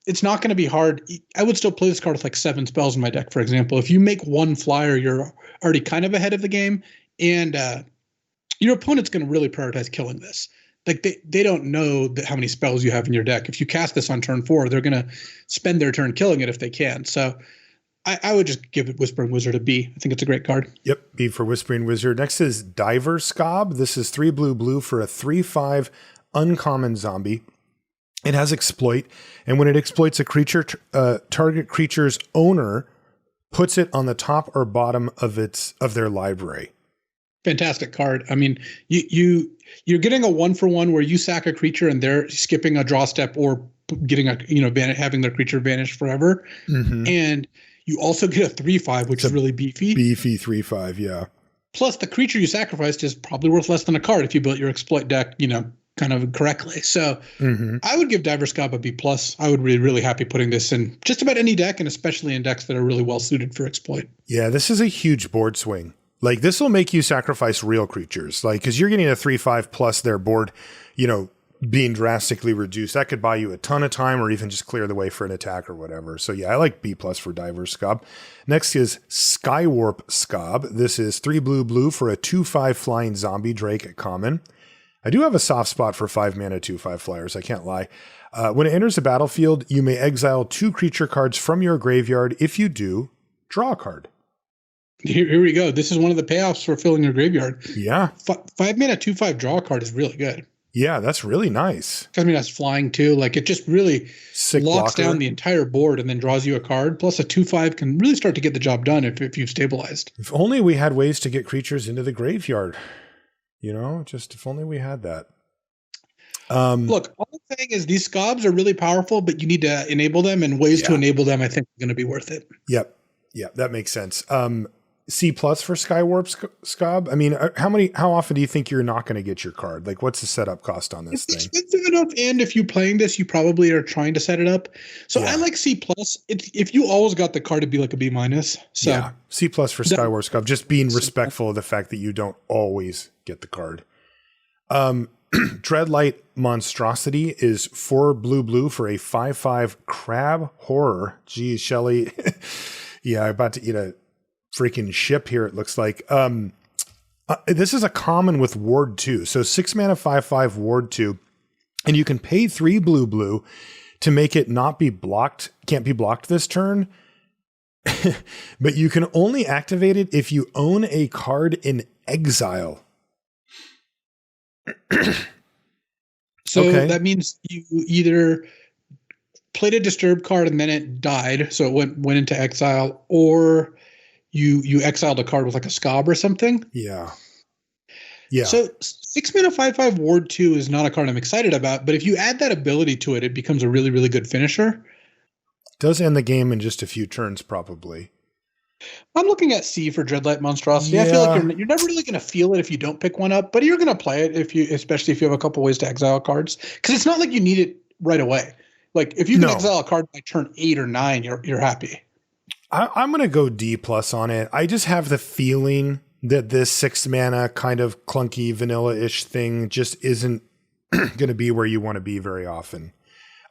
it's not going to be hard. I would still play this card with like 7 spells in my deck, for example. If you make 1 flyer, you're already kind of ahead of the game, and your opponent's going to really prioritize killing this. like they don't know how many spells you have in your deck. If you cast this on turn 4, they're going to spend their turn killing it if they can. So I would just give it Whispering Wizard a B. I think it's a great card.
Yep, B for Whispering Wizard. Next is Diver Scob. This is 3 blue for a 3/5 uncommon zombie. It has exploit, and when it exploits a creature, target creature's owner puts it on the top or bottom of their library.
Fantastic card. I mean, you're getting a 1-for-1 where you sack a creature and they're skipping a draw step or getting having their creature vanish forever, and you also get a 3/5, which is really beefy.
Beefy 3/5, yeah.
Plus, the creature you sacrificed is probably worth less than a card if you built your exploit deck, kind of correctly. So I would give Diver Scob a B+. I would be really happy putting this in just about any deck, and especially in decks that are really well suited for exploit.
Yeah, this is a huge board swing. Like, this will make you sacrifice real creatures. Like, because you're getting a 3/5 plus their board, being drastically reduced. That could buy you a ton of time or even just clear the way for an attack or whatever. So yeah, I like B+ for Diver Scob. Next is Skywarp Scob. This is 3 blue for a 2/5 flying zombie drake at common. I do have a soft spot for 5 mana 2/5 flyers, I can't lie. When it enters the battlefield, you may exile 2 creature cards from your graveyard. If you do, draw a card.
Here we go. This is one of the payoffs for filling your graveyard.
Yeah.
5 mana 2/5 draw card is really good.
Yeah, that's really nice.
I mean, that's flying too. Like, it just really locks down the entire board and then draws you a card. Plus, a 2/5 can really start to get the job done if you've stabilized.
If only we had ways to get creatures into the graveyard. Just if only we had that.
Look, all I'm saying is these Scobs are really powerful, but you need to enable them, and ways to enable them, I think, are going to be worth it.
Yep. Yeah, that makes sense. C+ for Skywarp Scob. I mean, how often do you think you're not going to get your card? Like, what's the setup cost on this thing?
It's expensive enough, and if you're playing this, you probably are trying to set it up. So I like C+. If you always got the card, it'd be like a B-. So
yeah, C+ for Skywarp Scob. Just being respectful of the fact that you don't always get the card. Dreadlight Monstrosity is 4 blue for a 5/5 crab horror. Geez, Shelly. Yeah, I'm about to eat a freaking ship here, it looks like. This is a common with Ward 2. So 6 mana 5/5 Ward 2. And you can pay 3 blue to make it not be blocked. Can't be blocked this turn. But you can only activate it if you own a card in exile.
So that means you either played a Disturb card and then it died, so it went into exile, or you exiled a card with like a Scob or something.
Yeah.
So 6 mana 5/5 Ward 2 is not a card I'm excited about, but if you add that ability to it, it becomes a really, really good finisher.
Does end the game in just a few turns, probably.
I'm looking at C for Dreadlight Monstrosity. I feel like you're never really going to feel it if you don't pick one up, but you're going to play it especially if you have a couple ways to exile cards, because it's not like you need it right away. Like, if you can exile a card by turn 8 or 9, you're happy. I'm
going to go D+ on it. I just have the feeling that this 6 mana kind of clunky vanilla-ish thing just isn't going to be where you want to be very often.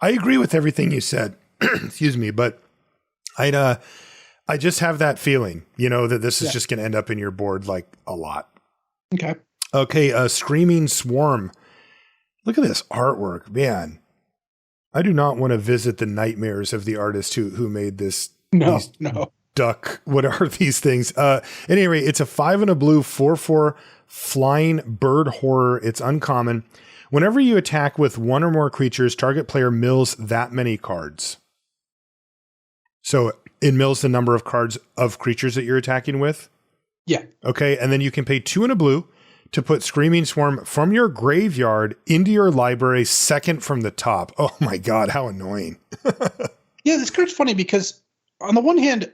I agree with everything you said. Excuse me, but I just have that feeling, that this is just going to end up in your board like a lot. Okay. Screaming Swarm. Look at this artwork, man. I do not want to visit the nightmares of the artist who made this.
No.
Duck. What are these things? Anyway, it's a 5 and a blue 4/4 flying bird horror. It's uncommon. Whenever you attack with one or more creatures, target player mills that many cards. So it mills the number of cards of creatures that you're attacking with.
Yeah. Okay.
And then you can pay 2 and a blue to put Screaming Swarm from your graveyard into your library, second from the top. Oh my God, how annoying.
Yeah, this card's funny because on the one hand,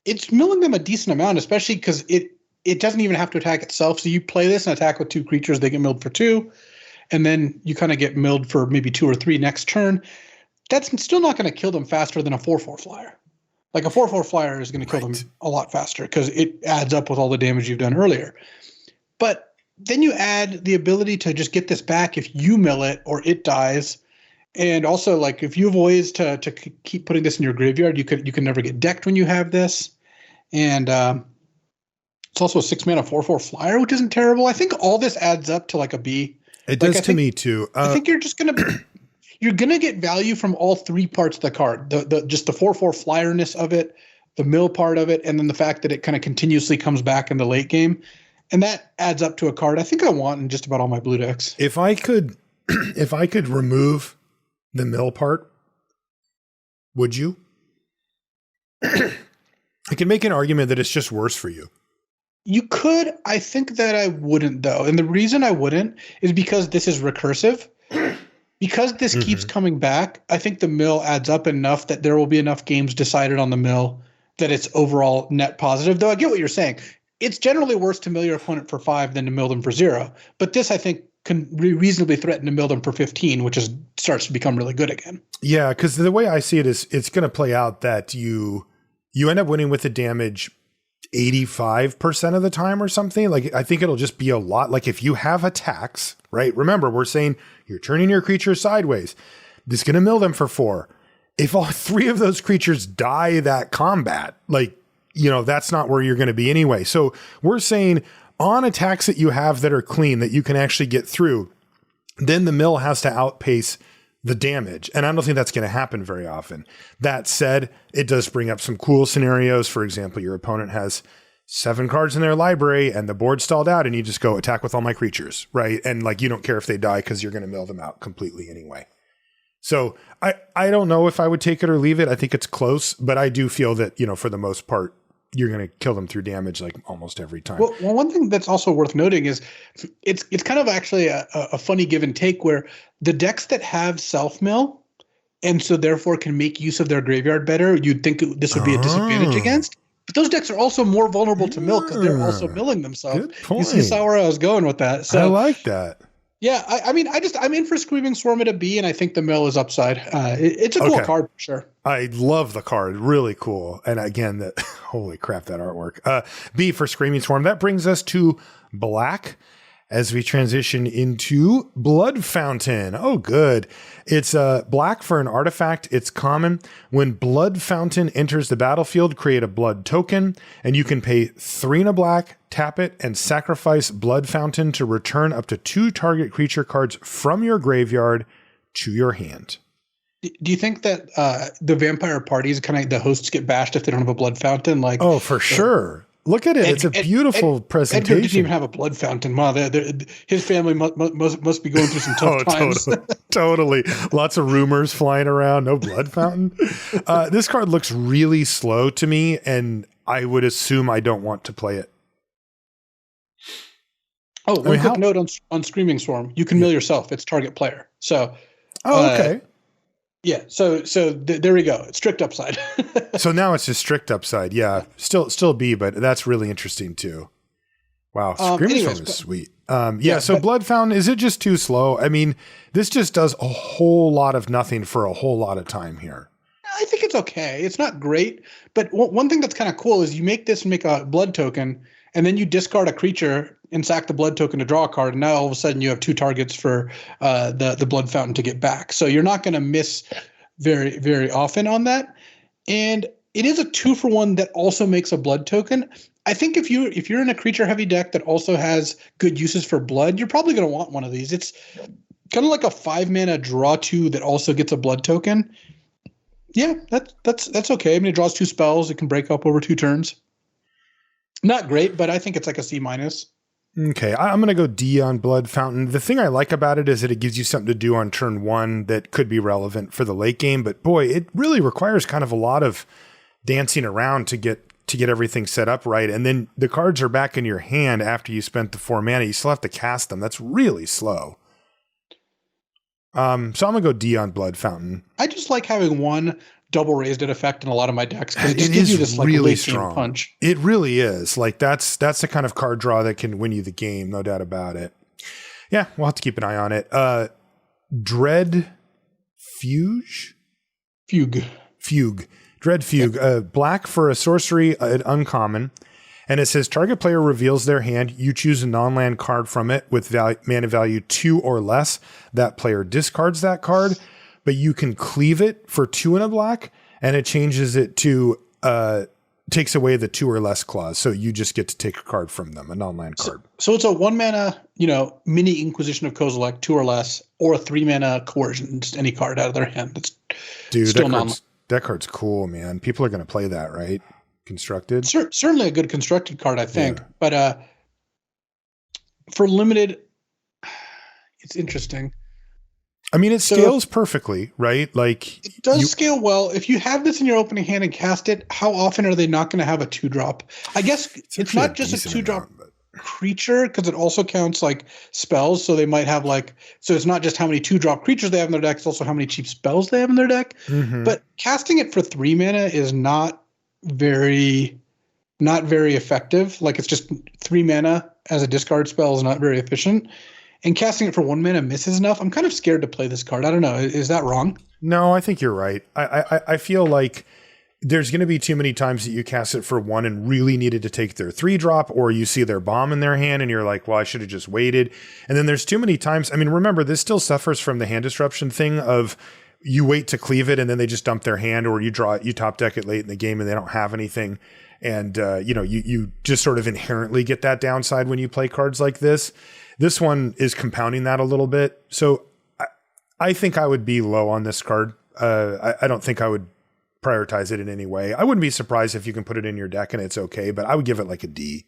it's milling them a decent amount, especially because it doesn't even have to attack itself. So you play this and attack with 2 creatures, they get milled for 2, and then you kind of get milled for maybe 2 or 3 next turn. That's still not going to kill them faster than a 4/4 flyer. Like, a 4/4 flyer is going to kill them a lot faster because it adds up with all the damage you've done earlier. But then you add the ability to just get this back if you mill it or it dies. And also, like, if you have ways to keep putting this in your graveyard, you can never get decked when you have this. And it's also a 6 mana 4/4 flyer, which isn't terrible. I think all this adds up to like a B.
It does to me too.
I think you're gonna get value from all three parts of the card. The just the 4/4 flyerness of it, the mill part of it, and then the fact that it kind of continuously comes back in the late game. And that adds up to a card I think I want in just about all my blue decks.
If I could remove the mill part, would you? I can make an argument that it's just worse for you.
You could. I think that I wouldn't, though. And the reason I wouldn't is because this is recursive. Because this keeps coming back, I think the mill adds up enough that there will be enough games decided on the mill that it's overall net positive. Though I get what you're saying. It's generally worse to mill your opponent for 5 than to mill them for 0. But this, I think, can reasonably threaten to mill them for 15, which starts to become really good again.
Yeah, because the way I see it is it's going to play out that you end up winning with the damage 85% of the time or something. Like, I think it'll just be a lot. Like, if you have attacks, right? Remember, we're saying you're turning your creature sideways. This is going to mill them for 4. If all 3 of those creatures die that combat, like, that's not where you're going to be anyway. So we're saying on attacks that you have that are clean, that you can actually get through, then the mill has to outpace the damage. And I don't think that's going to happen very often. That said, it does bring up some cool scenarios. For example, your opponent has 7 cards in their library and the board stalled out and you just go attack with all my creatures, right? And like, you don't care if they die because you're going to mill them out completely anyway. So I don't know if I would take it or leave it. I think it's close, but I do feel that, for the most part, you're going to kill them through damage like almost every time.
Well, one thing that's also worth noting is it's kind of actually a funny give and take where the decks that have self-mill and so therefore can make use of their graveyard better, you'd think this would be a disadvantage against. But those decks are also more vulnerable to mill because they're also milling themselves.
Good point.
You see where I was going with that. So
I like that.
Yeah, I'm in for Screaming Swarm at a B, and I think the mill is upside. It's a cool card for sure.
I love the card. Really cool. And again, holy crap, that artwork. B for Screaming Swarm. That brings us to black as we transition into Blood Fountain. Oh, good. It's black for an artifact. It's common. When Blood Fountain enters the battlefield, create a blood token, and you can pay 3 in a black, tap it, and sacrifice Blood Fountain to return up to 2 target creature cards from your graveyard to your hand.
Do you think that the vampire parties, kind of the hosts, get bashed if they don't have a Blood Fountain? Like,
oh, for sure. Look at it. It's a beautiful presentation.
Edgar didn't even have a Blood Fountain. Wow, his family must be going through some tough times.
Totally. Lots of rumors flying around. No Blood Fountain. This card looks really slow to me, and I would assume I don't want to play it.
Oh, one quick note on Screaming Swarm. You can mill yourself. It's target player. So.
Oh, okay.
Yeah, so there we go. It's strict upside.
So now it's just strict upside. Yeah, still B, but that's really interesting too. Wow, Screaming Swarm is sweet. So Blood Fountain, is it just too slow? I mean, this just does a whole lot of nothing for a whole lot of time here.
I think it's okay. It's not great, but one thing that's kind of cool is you make this and make a blood token, and then you discard a creature and sack the blood token to draw a card. And now all of a sudden you have 2 targets for the Blood Fountain to get back. So you're not going to miss very, very often on that. And it is a 2-for-1 that also makes a blood token. I think if you're in a creature heavy deck that also has good uses for blood, you're probably going to want one of these. It's kind of like a 5-mana draw 2 that also gets a blood token. Yeah, that's okay. I mean, it draws 2 spells. It can break up over 2 turns. Not great, but I think it's like a C-.
Okay, I'm going to go D on Blood Fountain. The thing I like about it is that it gives you something to do on turn 1 that could be relevant for the late game. But boy, it really requires kind of a lot of dancing around to get everything set up right. And then the cards are back in your hand after you spent the 4 mana. You still have to cast them. That's really slow. So I'm going to go D on Blood Fountain.
I just like having one double raised effect in a lot of my decks because it just gives you this like really strong punch.
It really is. Like that's the kind of card draw that can win you the game, no doubt about it. Yeah, we'll have to keep an eye on it. Dread Fugue. Dread Fugue.
Yeah.
Black for a sorcery, uncommon. And it says target player reveals their hand. You choose a non-land card from it with mana value 2 or less. That player discards that card. But you can cleave it for 2 in a black, and it changes it to takes away the 2 or less clause. So you just get to take a card from them, a non-land card.
So it's a 1 mana, mini Inquisition of Kozilek, 2 or less, or a 3 mana Coercion, just any card out of their hand. It's still
that card's cool, man. People are going to play that, right? Constructed.
Certainly a good constructed card, I think. Yeah. But for limited, it's interesting.
I mean, it scales perfectly, right? Like
it does scale well. If you have this in your opening hand and cast it, how often are they not going to have a 2-drop? I guess it's not just a 2-drop creature, because it also counts like spells. So they might have so it's not just how many 2-drop creatures they have in their deck, it's also how many cheap spells they have in their deck. Mm-hmm. But casting it for 3 mana is not very effective. Like, it's just 3 mana as a discard spell is not very efficient. And casting it for 1 mana misses enough. I'm kind of scared to play this card. I don't know. Is that wrong?
No, I think you're right. I feel like there's going to be too many times that you cast it for 1 and really needed to take their 3-drop, or you see their bomb in their hand and you're like, well, I should have just waited. And then there's too many times. I mean, remember, this still suffers from the hand disruption thing of you wait to cleave it and then they just dump their hand, or you top deck it late in the game and they don't have anything. And, you just sort of inherently get that downside when you play cards like this. This one is compounding that a little bit. So I think I would be low on this card. I don't think I would prioritize it in any way. I wouldn't be surprised if you can put it in your deck and it's okay, but I would give it like a D.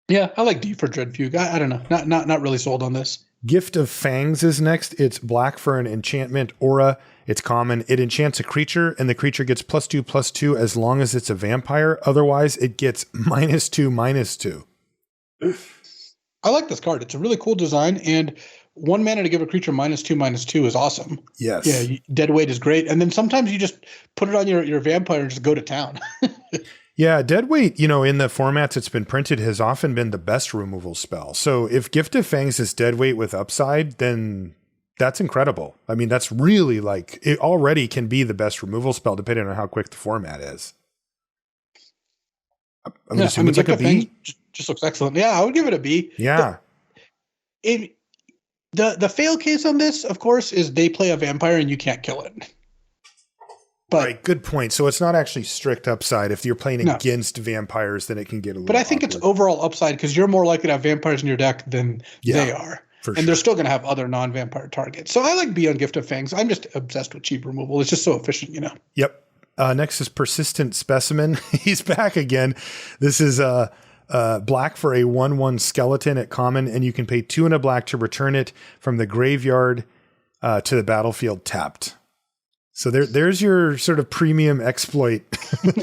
Yeah, I like D for Dreadfugue. I don't know. Not really sold on this.
Gift of Fangs is next. It's black for an enchantment aura. It's common. It enchants a creature, and the creature gets +2/+2 as long as it's a vampire. Otherwise, it gets -2/-2.
I like this card. It's a really cool design, and 1 mana to give a creature -2/-2 is awesome.
Yes.
Yeah, Deadweight is great. And then sometimes you just put it on your vampire and just go to town.
Yeah, Deadweight, in the formats it's been printed, has often been the best removal spell. So if Gift of Fangs is Deadweight with upside, then that's incredible. I mean, that's really it already can be the best removal spell depending on how quick the format is. I'm assuming it's like a B.
Just looks excellent. Yeah, I would give it a B.
Yeah.
The fail case on this, of course, is they play a vampire and you can't kill it. But,
right, good point. So it's not actually strict upside. If you're playing against vampires, then it can get a little. But
I think it's overall upside, because you're more likely to have vampires in your deck than they are. And they're still going to have other non-vampire targets. So I like B on Gift of Fangs. I'm just obsessed with cheap removal. It's just so efficient,
Yep. Next is Persistent Specimen. He's back again. This is black for a 1/1 skeleton at common, and you can pay 2 and a black to return it from the graveyard to the battlefield tapped. So there's your sort of premium exploit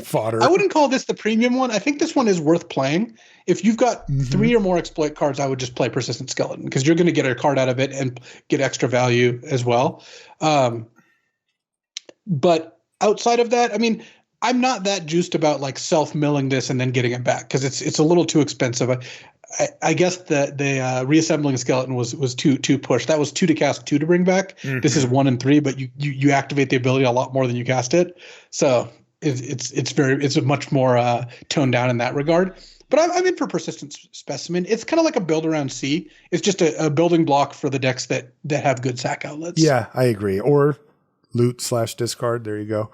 fodder.
I wouldn't call this the premium one. I think this one is worth playing. If you've got 3 or more exploit cards, I would just play Persistent Skeleton, because you're going to get a card out of it and get extra value as well. But outside of that, I mean, I'm not that juiced about self-milling this and then getting it back, because it's a little too expensive. I guess the reassembling a skeleton was too push. That was 2 to cast, 2 to bring back. Mm-hmm. This is 1 and 3, but you activate the ability a lot more than you cast it. So it's much more toned down in that regard. But I'm in for Persistent Specimen. It's kind of like a build around C. It's just a building block for the decks that have good sack outlets.
Yeah, I agree. Or loot/discard. There you go.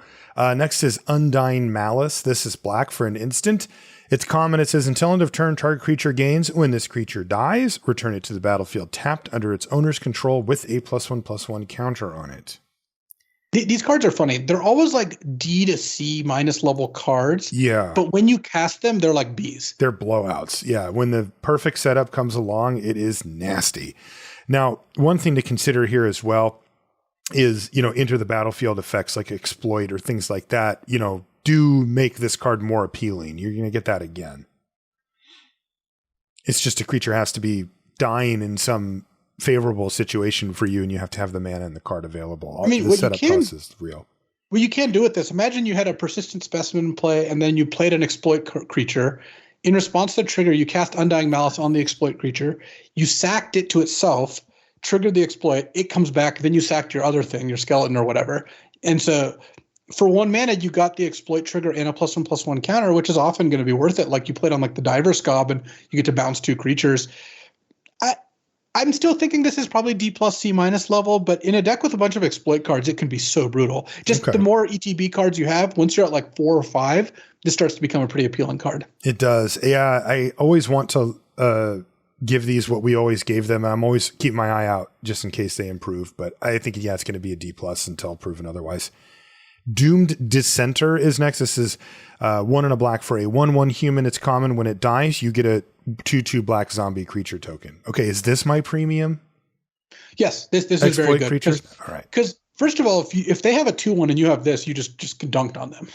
Next is Undying Malice. This is black for an instant. It's common. It says, until end of turn, target creature gains. When this creature dies, return it to the battlefield tapped under its owner's control with a +1/+1 counter on it.
These cards are funny. They're always D to C minus level cards.
Yeah.
But when you cast them, they're like Bs.
They're blowouts. Yeah. When the perfect setup comes along, it is nasty. Now, one thing to consider here as well is, enter the battlefield effects like exploit or things like that, do make this card more appealing. You're going to get that again. It's just a creature has to be dying in some favorable situation for you, and you have to have the mana and the card available.
I mean,
the setup process is real.
What you can do with this, imagine you had a Persistent Specimen in play, and then you played an exploit creature. In response to the trigger, you cast Undying Malice on the exploit creature. You sacked it to itself, triggered the exploit, it comes back, then you sacked your other thing, your skeleton or whatever. And so for 1 mana, you got the exploit trigger and a +1/+1 counter, which is often going to be worth it. Like you played on the Diver Scob and you get to bounce 2 creatures. I'm still thinking this is probably D plus C minus level, but in a deck with a bunch of exploit cards, it can be so brutal. Just
Okay.
the more ETB cards you have, once you're at like 4 or 5, this starts to become a pretty appealing card.
It does. Yeah, I always want to give these what we always gave them. I'm always keep my eye out just in case they improve, but I think, yeah, it's going to be a D plus until proven otherwise. Doomed Dissenter is next. This is 1 and a black for a 1/1 human. It's common. When it dies, you get a 2/2 black zombie creature token. Okay, is this my premium?
Yes, this is very good.
Creatures? All right.
Because first of all, if they have a 2/1 and you have this, you just dunked on them.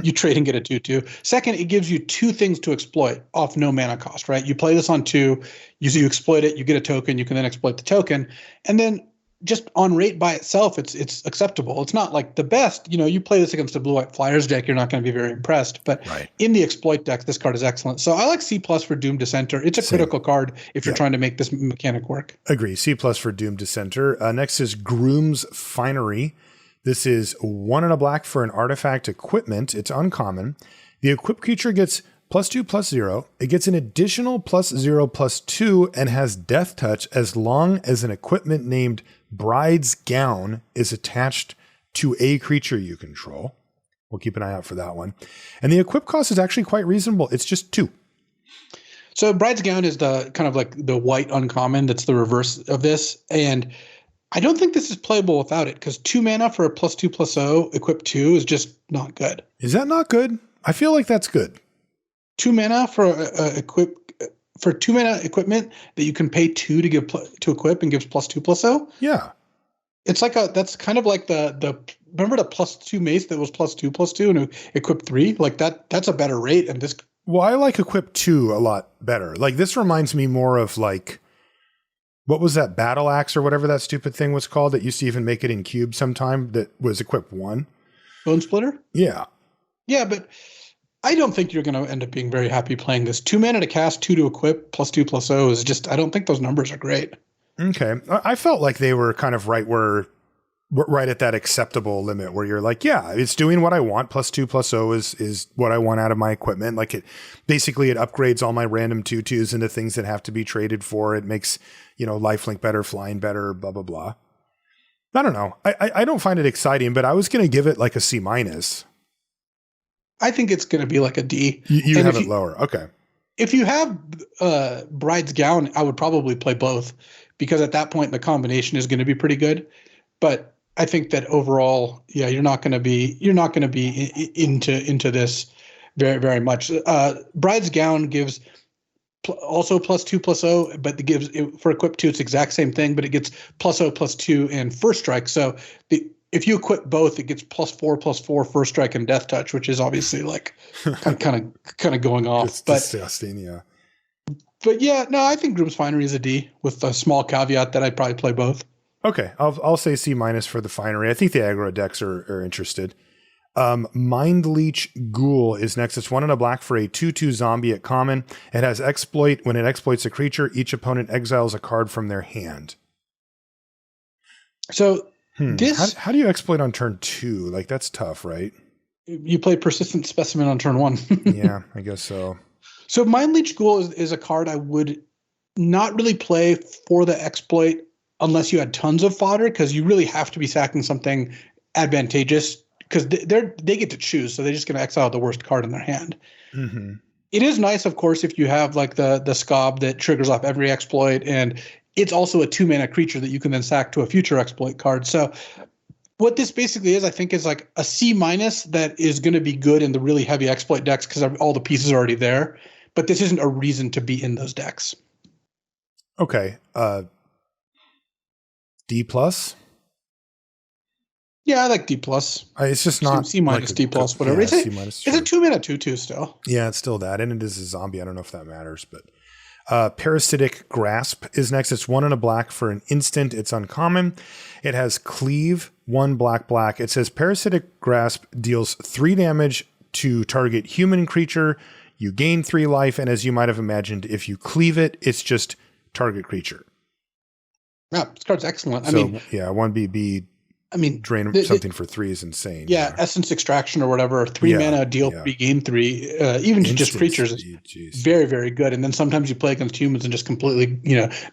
You trade and get a 2/2. Second, it gives you 2 things to exploit off no mana cost, right? You play this on 2, you exploit it, you get a token, you can then exploit the token, and then just on rate by itself, it's acceptable. It's not like the best. You play this against a blue-white Flyers deck, you're not going to be very impressed. But in the exploit deck, this card is excellent. So I like C+ for Doom Dissenter. It's a critical card if you're trying to make this mechanic work.
Agree. C+ for Doom Dissenter. Next is Groom's Finery. This is 1 and a black for an artifact equipment. It's uncommon. The equipped creature gets +2/+0. It gets an additional +0/+2 and has Death Touch as long as an equipment named Bride's Gown is attached to a creature you control. We'll keep an eye out for that one. And the equip cost is actually quite reasonable. It's just 2.
So Bride's Gown is the kind of like the white uncommon. That's the reverse of this. And I don't think this is playable without it, because 2 mana for a +2/+0 equip 2 is just not good.
Is that not good? I feel like that's good.
2 mana for for 2 mana equipment that you can pay 2 to give to equip and gives +2/+0.
Yeah,
it's like that's kind of like the remember the +2 mace that was +2/+2 and equip 3, like that. That's a better rate. And this.
Well, I like equip 2 a lot better. Like this reminds me more of like, what was that battle axe or whatever that stupid thing was called that used to even make it in cube sometime that was equip 1?
Bone Splitter.
Yeah,
but I don't think you're going to end up being very happy playing this. 2 mana to cast, 2 to equip, +2/+0 is just, I don't think those numbers are great.
Okay. I felt like they were kind of right at that acceptable limit where you're like, yeah, it's doing what I want. +2/+0 is what I want out of my equipment. Like it upgrades all my random 2/2s into things that have to be traded for. It makes, lifelink better, flying better, blah, blah, blah. I don't know. I don't find it exciting, but I was going to give it like a C-.
I think it's going to be like a D.
You have it lower. Okay.
If you have Bride's Gown, I would probably play both, because at that point the combination is going to be pretty good. But I think that overall, yeah, you're not going to be into this very, very much. Bride's Gown gives also +2/+0, but it gives for equip 2, it's the exact same thing, but it gets +0/+2 and first strike. So if you equip both, it gets +4/+4 first strike and death touch, which is obviously like kind of going off.
It's disgusting, yeah.
But yeah, no, I think Groom's Finery is a D with a small caveat that I'd probably play both.
Okay, I'll say C- for the Finery. I think the aggro decks are interested. Mind Leech Ghoul is next. It's 1 and a black for a 2/2 zombie at common. It has exploit. When it exploits a creature, each opponent exiles a card from their hand.
So
how do you exploit on turn 2? Like that's tough, right?
You play Persistent Specimen on turn 1.
Yeah, I guess so. So
Mind Leech Ghoul is a card I would not really play for the exploit unless you had tons of fodder, because you really have to be sacking something advantageous, because they get to choose, so they're just going to exile the worst card in their hand.
Mm-hmm.
It is nice, of course, if you have like the Scob that triggers off every exploit, and it's also a 2 mana creature that you can then sack to a future exploit card. So what this basically is, I think, is like a C- that is going to be good in the really heavy exploit decks because all the pieces are already there. But this isn't a reason to be in those decks.
Okay. D+?
Yeah, I like D+.
It's just not
C-,
like
D+, whatever.
Yeah,
It's a 2 mana 2/2 still.
Yeah, it's still that. And it is a zombie. I don't know if that matters, but Parasitic Grasp is next. It's 1 and a black for an instant. It's uncommon. It has Cleave, 1 black. It says Parasitic Grasp deals 3 damage to target human creature. You gain 3 life. And as you might have imagined, if you cleave it, it's just target creature.
Yeah, this card's excellent.
So, 1BB
I mean,
drain something for 3 is insane.
Yeah, Essence Extraction or whatever, 3 mana, deal 3, gain 3, even to just creatures is very, very good. And then sometimes you play against humans and just completely,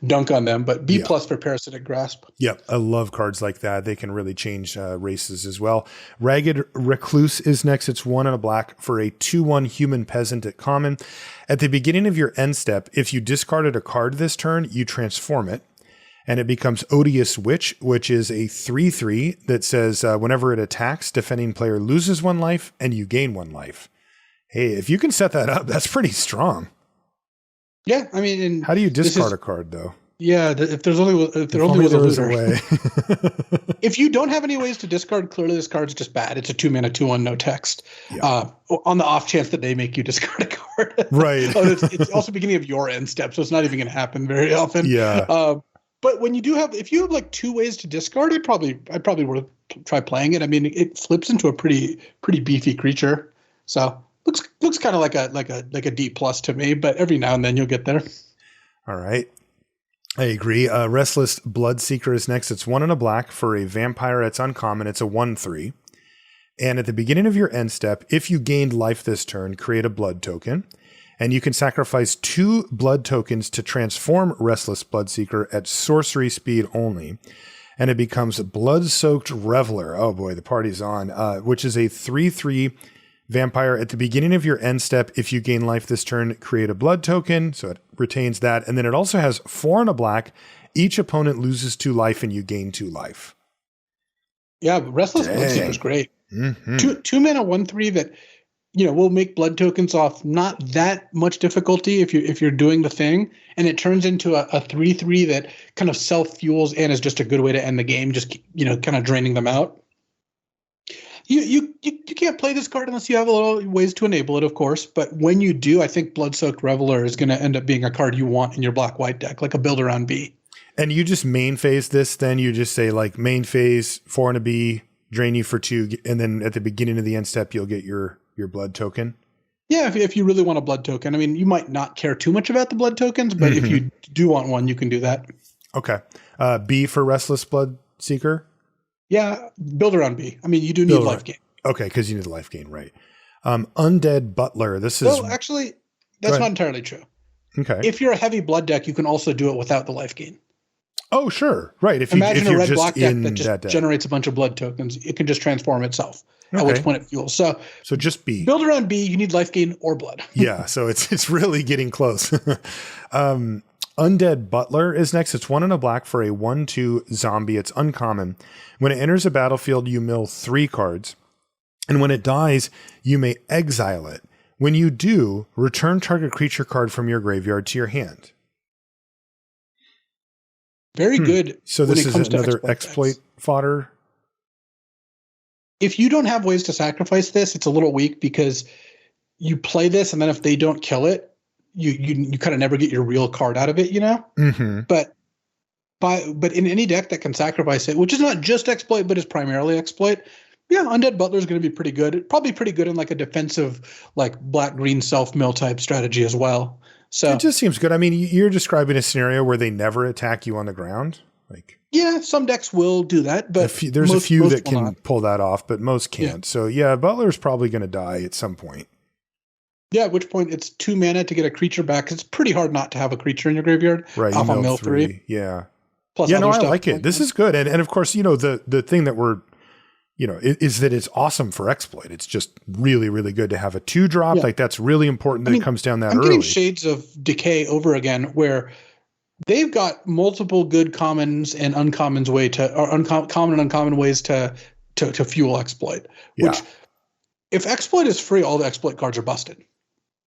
dunk on them. But B+ for Parasitic Grasp.
Yep, I love cards like that. They can really change races as well. Ragged Recluse is next. It's 1 and a black for a 2/1 human peasant at common. At the beginning of your end step, if you discarded a card this turn, you transform it. And it becomes Odious Witch, which is a 3/3 that says whenever it attacks, defending player loses 1 life and you gain 1 life. Hey, if you can set that up, that's pretty strong.
Yeah, I mean,
how do you discard a card though?
Yeah, if there only was a way. If you don't have any ways to discard, clearly this card's just bad. It's a 2 mana 2/1 no text. Yeah. On the off chance that they make you discard a card,
right?
It's also beginning of your end step, so it's not even going to happen very often.
Yeah.
But when if you have like 2 ways to discard, I'd probably would try playing it. I mean, it flips into a pretty beefy creature, so looks kind of like a D+ to me. But every now and then you'll get there.
All right, I agree. Restless Bloodseeker is next. It's 1 and a black for a vampire. It's uncommon. It's a 1/3, and at the beginning of your end step, if you gained life this turn, create a blood token. And you can sacrifice 2 blood tokens to transform Restless Bloodseeker at sorcery speed only. And it becomes Blood-Soaked Reveler. Oh boy, the party's on. Which is a 3/3 vampire. At the beginning of your end step, if you gain life this turn, create a blood token. So it retains that. And then it also has 4 and a black. Each opponent loses 2 life and you gain 2 life.
Yeah, Restless Bloodseeker is great. Mm-hmm. 2 mana 1/3 that... we'll make blood tokens off not that much difficulty if you're doing the thing, and it turns into a 3/3 that kind of self-fuels and is just a good way to end the game, just kind of draining them out. You can't play this card unless you have a little ways to enable it, of course, but when you do, I think Blood-Soaked Reveler is going to end up being a card you want in your black-white deck, like a build around B.
And you just main phase this, then you just say like main phase 4 and a B, drain you for 2, and then at the beginning of the end step you'll get your blood token.
Yeah, if you really want a blood token. I mean, you might not care too much about the blood tokens, but if you do want one, you can do that.
Okay. B for Restless Bloodseeker?
Yeah, build around B. I mean, you do need life gain.
Okay, because you need the life gain, right. Undead Butler. This is...
No, actually, that's not entirely true.
Okay.
If you're a heavy blood deck, you can also do it without the life gain.
Oh, sure. Right.
Imagine a red-black deck that just generates a bunch of blood tokens. It can just transform itself. Okay. At which point it fuels. So
just B.
Build around B, you need life gain or blood.
Yeah, so it's really getting close. Undead Butler is next. It's 1 and a black for a 1/2 zombie. It's uncommon. When it enters a battlefield, you mill 3 cards. And when it dies, you may exile it. When you do, return target creature card from your graveyard to your hand.
Very good.
So this is another exploit fodder.
If you don't have ways to sacrifice this, it's a little weak because you play this, and then if they don't kill it, you kind of never get your real card out of it,
Mm-hmm.
But in any deck that can sacrifice it, which is not just exploit, but is primarily exploit, yeah, Undead Butler is going to be pretty good. Probably pretty good in like a defensive, like black-green self-mill type strategy as well. So
it just seems good. I mean, you're describing a scenario where they never attack you on the ground, like.
Yeah, some decks will do that, but
there's a few that can pull that off, but most can't. Yeah. So yeah, Butler's probably going to die at some point.
Yeah, at which point it's 2 mana to get a creature back. It's pretty hard not to have a creature in your graveyard.
Right,
off on mill 3.
Yeah.
Plus
I like it. This is good, and of course, the thing that we're, is that it's awesome for exploit. It's just really, really good to have a 2-drop. Yeah. Like that's really important that it comes down that early.
I'm getting shades of Decay over again, where they've got multiple good commons and uncommons common and uncommon ways to fuel exploit.
Yeah.
Which, if exploit is free, all the exploit cards are busted.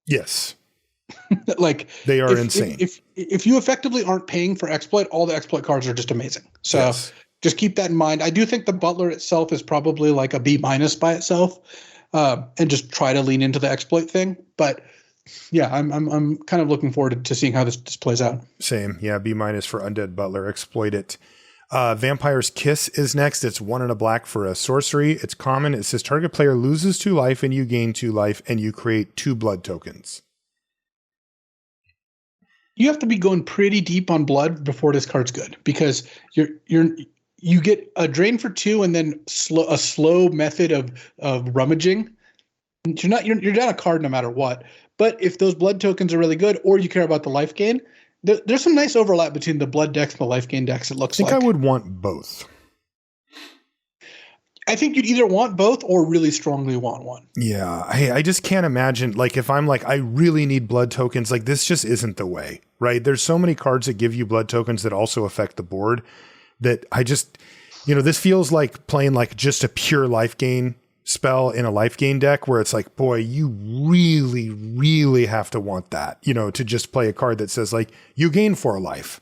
Yes.
Like
they are insane.
If you effectively aren't paying for exploit, all the exploit cards are just amazing. So just keep that in mind. I do think the Butler itself is probably like a B- by itself, and just try to lean into the exploit thing. But yeah, I'm kind of looking forward to seeing how this plays out.
Same. Yeah, B- for Undead Butler. Exploit it. Vampire's Kiss is next. It's 1 and a black for a sorcery. It's common. It says target player loses 2 life and you gain 2 life and you create 2 blood tokens. You
have to be going pretty deep on blood before this card's good, because you're you get a drain for 2 and then a slow method of rummaging. You're down a card no matter what. But if those blood tokens are really good, or you care about the life gain, there's some nice overlap between the blood decks and the life gain decks. It looks like.
I think I would want both.
I think you'd either want both or really strongly want one.
Yeah. Hey, I just can't imagine, like, if I'm like, I really need blood tokens, like, this just isn't the way, right? There's so many cards that give you blood tokens that also affect the board that I just, this feels like playing like just a pure life gain spell in a life gain deck where it's like, boy, you really, really have to want that, to just play a card that says like, you gain 4 life,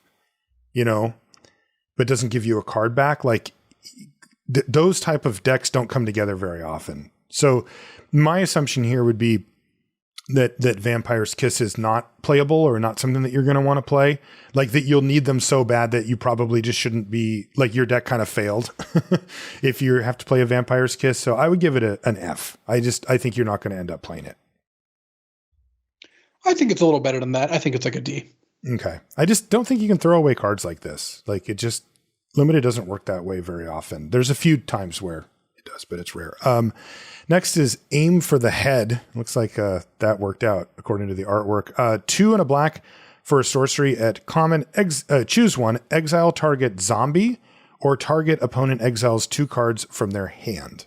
but doesn't give you a card back. Like, those type of decks don't come together very often. So my assumption here would be that Vampire's Kiss is not playable or not something that you're going to want to play. Like that you'll need them so bad that you probably just shouldn't be, like, your deck kind of failed if you have to play a Vampire's Kiss. So I would give it an F. I think you're not going to end up playing it.
I think it's a little better than that. I think it's like a D.
Okay. I just don't think you can throw away cards like this. Like, it just, Limited doesn't work that way very often. There's a few times where it does, but it's rare. Next is Aim for the Head. Looks like that worked out according to the artwork. 2 and a black for a sorcery at common. Choose one. Exile target zombie or target opponent exiles 2 cards from their hand.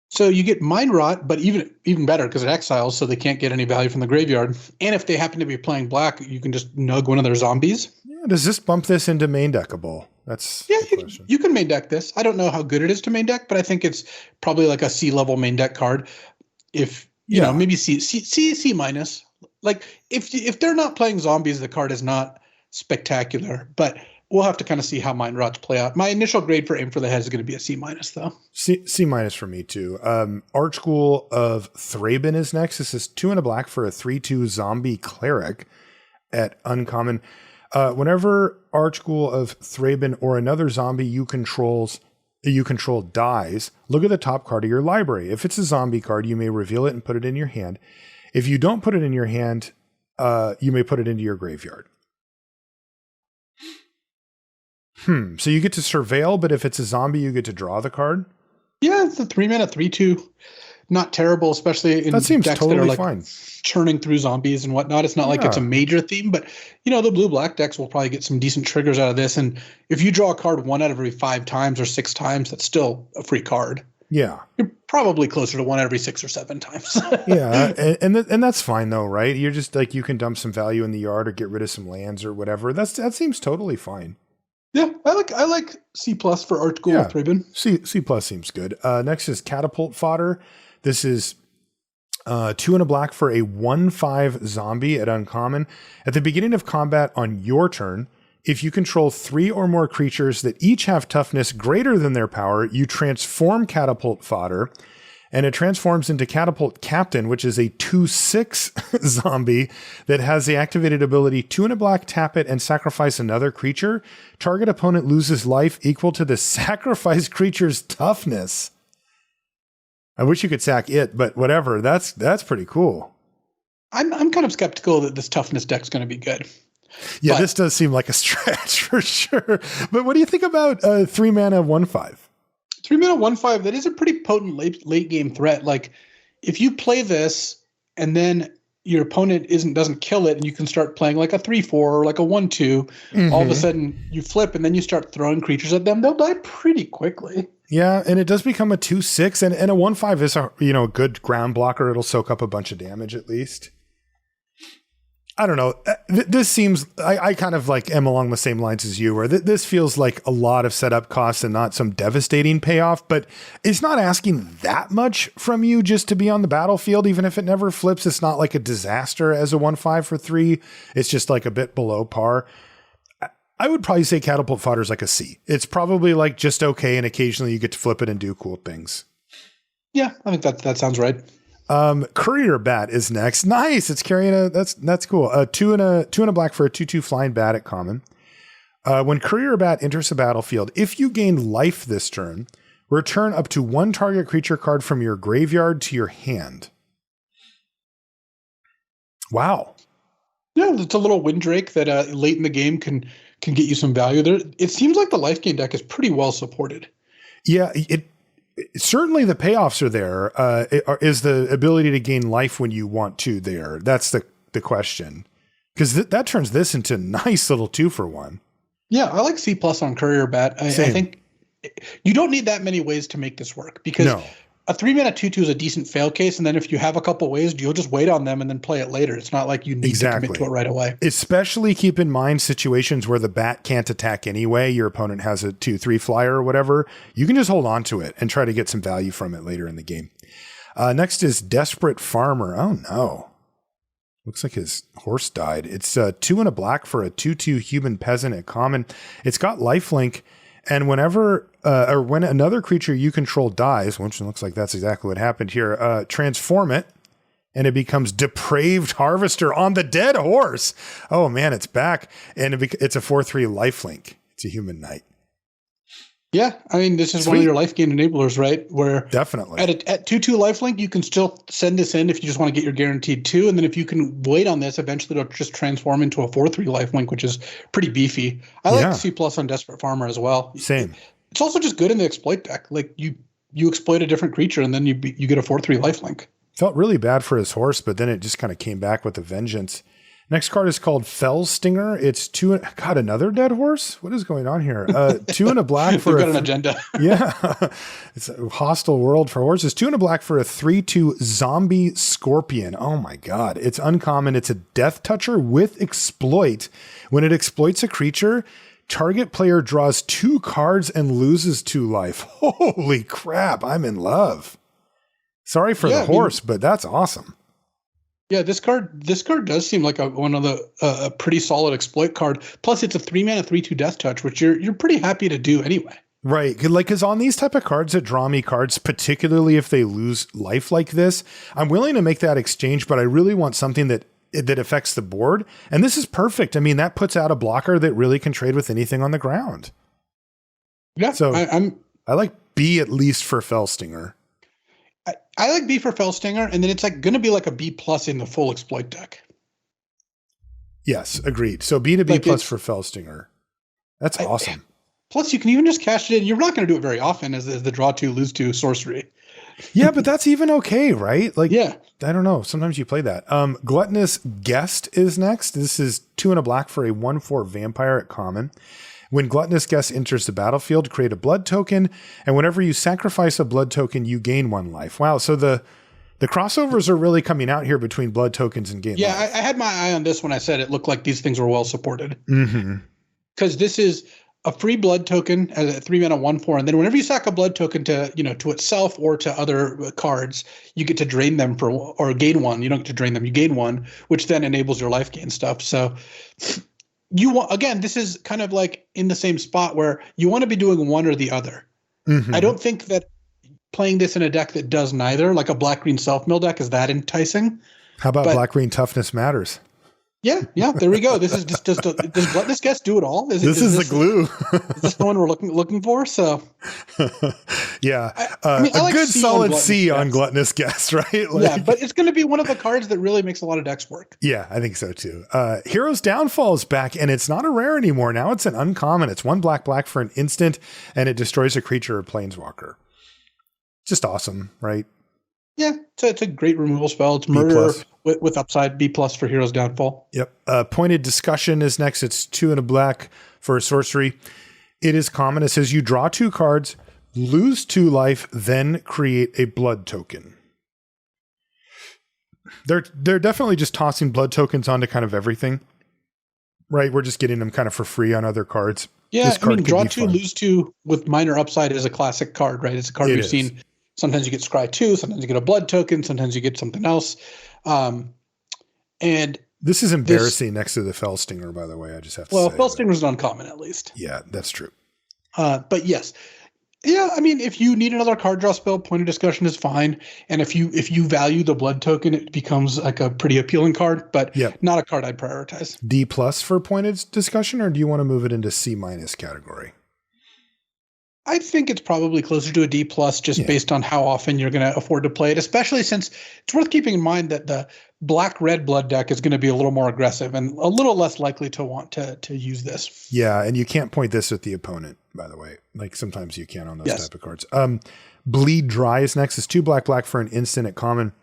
So you get Mind Rot, but even better because it exiles, so they can't get any value from the graveyard. And if they happen to be playing black, you can just nug one of their zombies.
Yeah, does this bump this into main deckable? That's the question.
You can main deck this. I don't know how good it is to main deck, but I think it's probably like a C level main deck card. If maybe C minus. Like if they're not playing zombies, the card is not spectacular, but we'll have to kind of see how Mind Rots play out. My initial grade for Aim for the Head is going to be a C minus, though.
C minus for me, too. Archghoul of Thraben is next. This is 2 and a black for a 3/2 zombie cleric at uncommon. Whenever Archghoul of Thraben or another zombie you control dies, look at the top card of your library. If it's a zombie card, you may reveal it and put it in your hand. If you don't put it in your hand, you may put it into your graveyard. So you get to surveil, but if it's a zombie, you get to draw the card? Yeah,
it's a 3-mana 3/2. Not terrible, especially in
that seems
decks
totally
that are like
fine.
Churning through zombies and whatnot. It's not like it's a major theme, but the blue-black decks will probably get some decent triggers out of this. And if you draw a card 1 out of every 5 times or 6 times, that's still a free card.
Yeah.
You're probably closer to 1 every 6 or 7 times.
Yeah, and that's fine though, right? You're just like, you can dump some value in the yard or get rid of some lands or whatever. That seems totally fine.
Yeah, I like C plus for Archghoul of Thraben.
C plus seems good. Next is Catapult Fodder. This is 2 and a black for a 1/5 zombie at uncommon. At the beginning of combat on your turn, if you control 3 or more creatures that each have toughness greater than their power, you transform Catapult Fodder, and it transforms into Catapult Captain, which is a 2/6 zombie that has the activated ability 2 and a black, tap it, and sacrifice another creature. Target opponent loses life equal to the sacrificed creature's toughness. I wish you could sack it, but whatever. That's pretty cool.
I'm kind of skeptical that this toughness deck's going to be good.
Yeah, this does seem like a stretch for sure. But what do you think about 3 mana 1/5?
3 mana 1/5, that is a pretty potent late game threat. Like if you play this and then your opponent doesn't kill it and you can start playing like a 3/4 or like a 1/2, all of a sudden you flip and then you start throwing creatures at them, they'll die pretty quickly.
Yeah, and it does become a 2/6 and a 1/5 is a good ground blocker. It'll soak up a bunch of damage at least. I don't know. This seems, I kind of like am along the same lines as you, where this feels like a lot of setup costs and not some devastating payoff, but it's not asking that much from you just to be on the battlefield. Even if it never flips, it's not like a disaster as a 1/5 for 3. It's just like a bit below par. I would probably say Catapult Fodder is like a C. It's probably like just okay, and occasionally you get to flip it and do cool things.
Yeah, I think that sounds right.
Courier Bat is next. Nice. It's carrying that's cool. 2 and a black for a 2/2 flying bat at common. When Courier Bat enters the battlefield, if you gain life this turn, return up to 1 target creature card from your graveyard to your hand. Wow.
Yeah, it's a little Windrake that late in the game can can get you some value there. It seems like the life gain deck is pretty well supported.
Yeah, certainly the payoffs are there. Is the ability to gain life when you want to there? That's the question. Because that turns this into a nice little 2-for-1.
Yeah, I like C+ on Courier Bat. I think you don't need that many ways to make this work, because a 3-mana 2/2 is a decent fail case, and then if you have a couple ways, you'll just wait on them and then play it later. It's not like you need to commit to it right away.
Especially keep in mind situations where the bat can't attack anyway. Your opponent has a 2/3 flyer or whatever. You can just hold on to it and try to get some value from it later in the game. Next is Desperate Farmer. Oh no. Looks like his horse died. It's 2 and a black for a 2/2 human peasant at common. It's got lifelink, and whenever or when another creature you control dies, which looks like that's exactly what happened here, transform it, and it becomes Depraved Harvester on the dead horse. Oh man, it's back, and it's a 4/3 lifelink. It's a human knight.
Yeah, I mean, this is one of your life gain enablers, right? Where
definitely
at 2/2 lifelink, you can still send this in if you just want to get your guaranteed 2, and then if you can wait on this, eventually it'll just transform into a 4/3 lifelink, which is pretty beefy. I like C+ on Desperate Farmer as well.
Same.
It's also just good in the exploit deck. Like you exploit a different creature, and then you get a 4/3 lifelink.
Felt really bad for his horse, but then it just kind of came back with a vengeance. Next card is called Fell Stinger. It's another dead horse? What is going on here? 2 and a black for
got an agenda.
Yeah. It's a hostile world for horses. 2 and a black for a 3/2 zombie scorpion. Oh my God. It's uncommon. It's a death toucher with exploit. When it exploits a creature, target player draws 2 cards and loses 2 life. Holy crap. I'm in love. Sorry for the horse, but that's awesome.
Yeah, this card does seem like one of the pretty solid exploit card. Plus, it's a 3-mana 3/2 death touch, which you're pretty happy to do anyway.
Right, because on these type of cards that draw me cards, particularly if they lose life like this, I'm willing to make that exchange, but I really want something that affects the board, and this is perfect. I mean, that puts out a blocker that really can trade with anything on the ground.
Yeah,
so I like B at least for Fell Stinger.
I like B for Fell Stinger, and then it's like going to be like a B+ in the full exploit deck.
Yes, agreed. So B to B+ for Fell Stinger. That's awesome.
Plus, you can even just cash it in. You're not going to do it very often as the draw 2, lose 2 sorcery.
Yeah, but that's even okay, right? Like,
yeah.
I don't know. Sometimes you play that. Gluttonous Guest is next. This is 2 and a black for a 1/4 vampire at common. When Gluttonous Guest enters the battlefield, create a blood token, and whenever you sacrifice a blood token, you gain 1 life. Wow, so the crossovers are really coming out here between blood tokens and gain life.
Yeah, I had my eye on this when I said it looked like these things were well supported.
Mm-hmm.
Because this is a free blood token as a 3-mana 1/4, and then whenever you sack a blood token to itself or to other cards, you get to drain them or gain 1. You don't get to drain them; you gain 1, which then enables your life gain stuff. So. This is kind of like in the same spot where you want to be doing one or the other. Mm-hmm. I don't think that playing this in a deck that does neither, like a black-green self-mill deck, is that enticing.
How about black-green Toughness Matters?
Yeah, there we go. This is just does Gluttonous Guest do it all?
This is the glue.
Is this the one we're looking for? So,
yeah, I like good solid C on Gluttonous Guest, right?
Yeah, but it's going to be one of the cards that really makes a lot of decks work.
Yeah, I think so too. Hero's Downfall is back, and it's not a rare anymore. Now it's an uncommon. It's 1 black for an instant, and it destroys a creature or planeswalker. Just awesome, right?
Yeah, it's a great removal spell. It's murder with upside. B+ for Hero's Downfall.
Yep. Pointed Discussion is next. It's 2 and a black for a sorcery. It is common. It says you draw 2 cards, lose 2 life, then create a blood token. They're definitely just tossing blood tokens onto kind of everything, right? We're just getting them kind of for free on other cards.
Yeah, draw 2, lose 2 with minor upside is a classic card, right? It's a card we've seen. Sometimes you get Scry 2, sometimes you get a blood token, sometimes you get something else. And
this is embarrassing next to the Fell Stinger, by the way. I just have to say.
Well, Fell Stinger is uncommon, at least.
Yeah, that's true.
But yes. Yeah, I mean, if you need another card draw spell, Pointed Discussion is fine. And if you value the blood token, it becomes like a pretty appealing card, but not a card I'd prioritize.
D+ for Pointed Discussion, or do you want to move it into C- category?
I think it's probably closer to a D plus, just based on how often you're going to afford to play it, especially since it's worth keeping in mind that the black-red blood deck is going to be a little more aggressive and a little less likely to want to use this.
Yeah, and you can't point this at the opponent, by the way. Like sometimes you can on those type of cards. Bleed Dry is next. It's 2 black for an instant at common.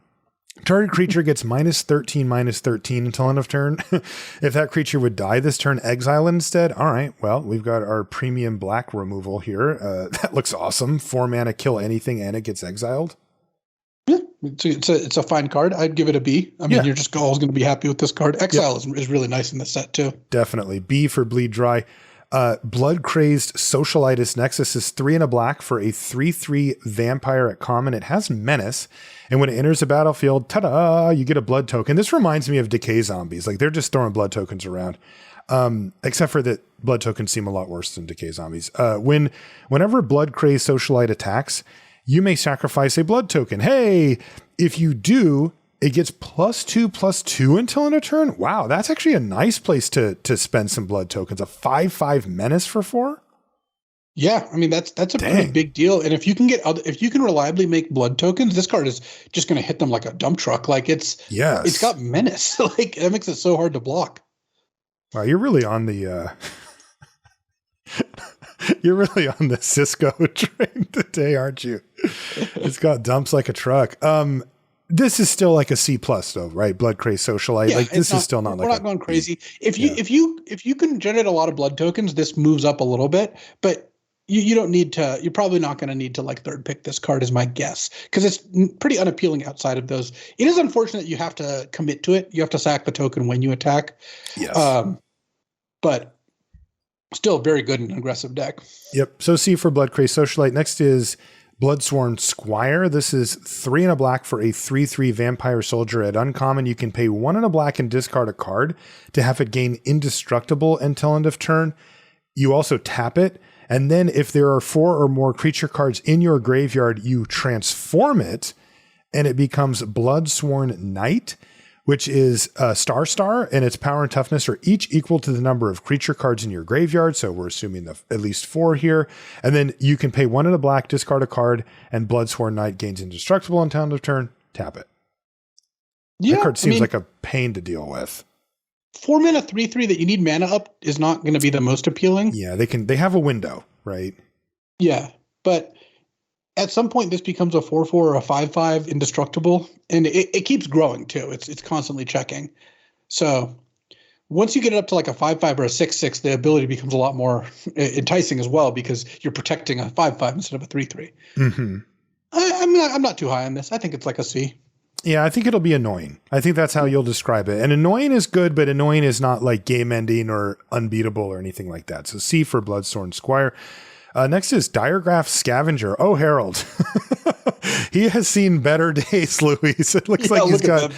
Target creature gets -13/-13 until end of turn. If that creature would die this turn, exile it instead. All right, well, we've got our premium black removal here. That looks awesome. 4 mana, kill anything, and it gets exiled.
Yeah, it's a fine card. I'd give it a B. I mean, you're just always going to be happy with this card. Exile is really nice in the set, too.
Definitely. B for Bleed Dry. Blood Crazed Socialitis Nexus is 3 and a black for a 3/3 vampire at common. It has Menace, and when it enters the battlefield, ta-da, you get a blood token. This reminds me of Decay Zombies. Like they're just throwing blood tokens around. Except for that blood tokens seem a lot worse than Decay Zombies. Whenever Blood Crazed Socialite attacks, you may sacrifice a blood token. Hey, if you do, it gets +2/+2 until end of turn. Wow, that's actually a nice place to spend some blood tokens. A 5/5 Menace for 4.
Yeah, I mean that's a pretty big deal. And if you can reliably make blood tokens, this card is just going to hit them like a dump truck. Like it's got Menace. Like that makes it so hard to block.
Wow, you're really on the you're really on the Cisco train today, aren't you? It's got dumps like a truck. This is still like a C+ though, right? Blood Crazed Socialite. Like this is still not like
we're not going crazy. If you can generate a lot of blood tokens, this moves up a little bit, but you don't need to. You're probably not going to need to like third pick this card, is my guess, because it's pretty unappealing outside of those. It is unfortunate you have to commit to it. You have to sack the token when you attack.
Yes.
But still very good in an aggressive deck.
Yep. So C for Blood Crazed Socialite. Next is Bloodsworn Squire. This is 3 and a black for a 3/3 vampire soldier. At uncommon, you can pay 1 and a black and discard a card to have it gain indestructible until end of turn. You also tap it. And then if there are 4 or more creature cards in your graveyard, you transform it and it becomes Bloodsworn Knight, which is a star, and its power and toughness are each equal to the number of creature cards in your graveyard. So we're assuming at least 4 here. And then you can pay 1 and a black, discard a card, and Bloodsworn Knight gains indestructible until end of turn. Tap it.
Yeah,
that card seems like a pain to deal with.
4 mana 3/3 that you need mana up is not going to be the most appealing.
Yeah, they have a window, right?
Yeah, but at some point this becomes a 4/4 or a 5/5 indestructible, and it keeps growing too. It's constantly checking. So once you get it up to like a 5/5 or a 6/6, the ability becomes a lot more enticing as well, because you're protecting a 5/5 instead of a 3/3.
Mm-hmm.
I'm not too high on this. I think it's like a C.
Yeah, I think it'll be annoying. I think that's how you'll describe it. And annoying is good, but annoying is not like game ending or unbeatable or anything like that. So C for Bloodsworn Squire. Next is Diregraph Scavenger. Oh, Harold. He has seen better days, Luis. It looks like he's got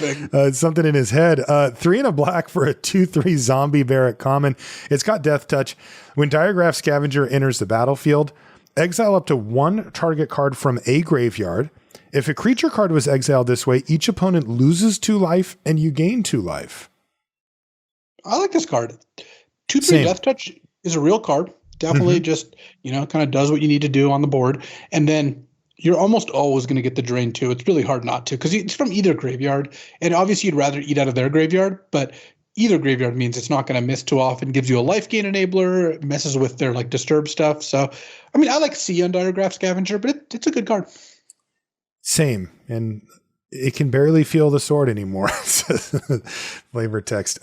something in his head. 3 and a black for a 2/3 zombie bear at common. It's got Death Touch. When Diregraph Scavenger enters the battlefield, exile up to 1 target card from a graveyard. If a creature card was exiled this way, each opponent loses 2 life and you gain 2 life.
I like this card. 2/3 Death Touch is a real card. Definitely just, kind of does what you need to do on the board. And then you're almost always going to get the drain too. It's really hard not to, because it's from either graveyard. And obviously you'd rather eat out of their graveyard, but either graveyard means it's not going to miss too often, gives you a life gain enabler, messes with their like disturb stuff. So, I mean, I like C on Diregraph Scavenger, but it's a good card.
Same. And it can barely feel the sword anymore. Flavor text.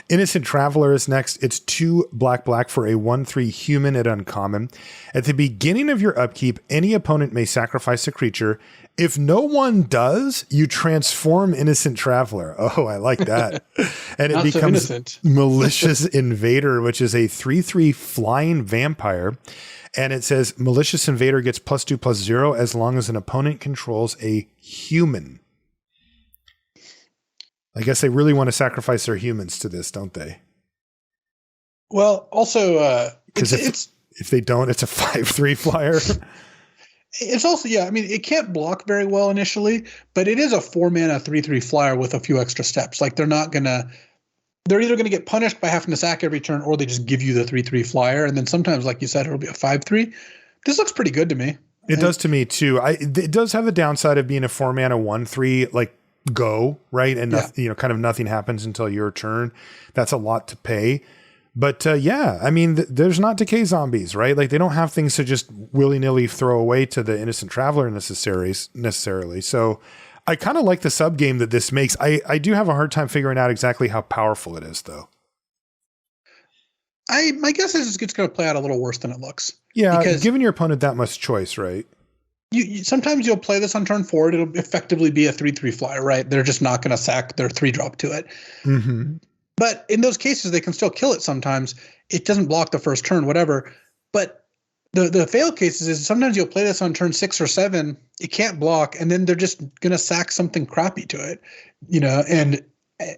Innocent Traveler is next. It's 2 black for a 1/3 human at uncommon. At the beginning of your upkeep, any opponent may sacrifice a creature. If no one does, you transform Innocent Traveler. Oh, I like that. And it becomes Malicious Invader, which is a 3/3 flying vampire. And it says Malicious Invader gets +2/+0 as long as an opponent controls a human. I guess they really want to sacrifice their humans to this, don't they?
Well, also,
because if they don't, it's a 5/3 flyer.
It's also, I mean, it can't block very well initially, but it is a 4 mana 3/3 flyer with a few extra steps. Like they're either going to get punished by having to sack every turn, or they just give you the 3/3 flyer. And then sometimes, like you said, it'll be a 5/3. This looks pretty good to me.
It does to me too. It does have the downside of being a 4-mana 1/3, like go, right? And kind of nothing happens until your turn. That's a lot to pay. But I mean, there's not decay zombies, right? Like they don't have things to just willy-nilly throw away to the innocent traveler necessarily. So I kind of like the sub game that this makes. I do have a hard time figuring out exactly how powerful it is, though.
My guess is it's going to play out a little worse than it looks.
Yeah, because giving your opponent that much choice, right?
Sometimes you'll play this on turn 4. It'll effectively be a 3/3 flyer, right? They're just not going to sack their 3-drop to it.
Mm-hmm.
But in those cases, they can still kill it sometimes. It doesn't block the first turn, whatever. But the fail cases is sometimes you'll play this on turn 6 or 7. It can't block, and then they're just going to sack something crappy to it, and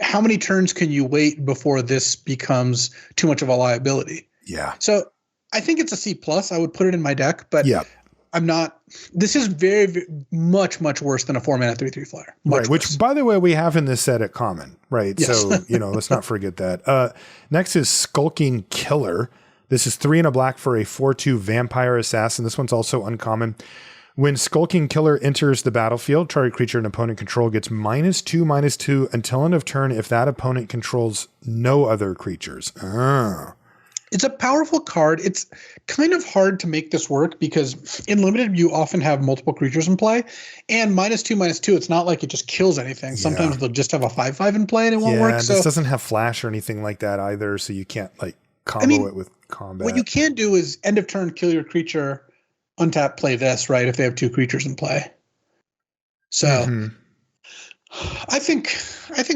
how many turns can you wait before this becomes too much of a liability?
Yeah.
So I think it's a C+. I would put it in my deck, but I'm not. This is very, very much worse than a 4-mana 3/3 flyer.
Right, which, by the way, we have in this set at common, right? Yes. So, let's not forget that. Next is Skulking Killer. This is 3 and a black for a 4/2 vampire assassin. This one's also uncommon. When Skulking Killer enters the battlefield, target creature an opponent control gets -2/-2 until end of turn if that opponent controls no other creatures.
It's a powerful card. It's kind of hard to make this work because in limited, you often have multiple creatures in play. And -2/-2, it's not like it just kills anything. Sometimes they'll just have a 5/5 in play and it won't work.
And this doesn't have flash or anything like that either, so you can't combo it with combat. What
you can do is end of turn, kill your creature, untap, play this, right, if they have 2 creatures in play. So I think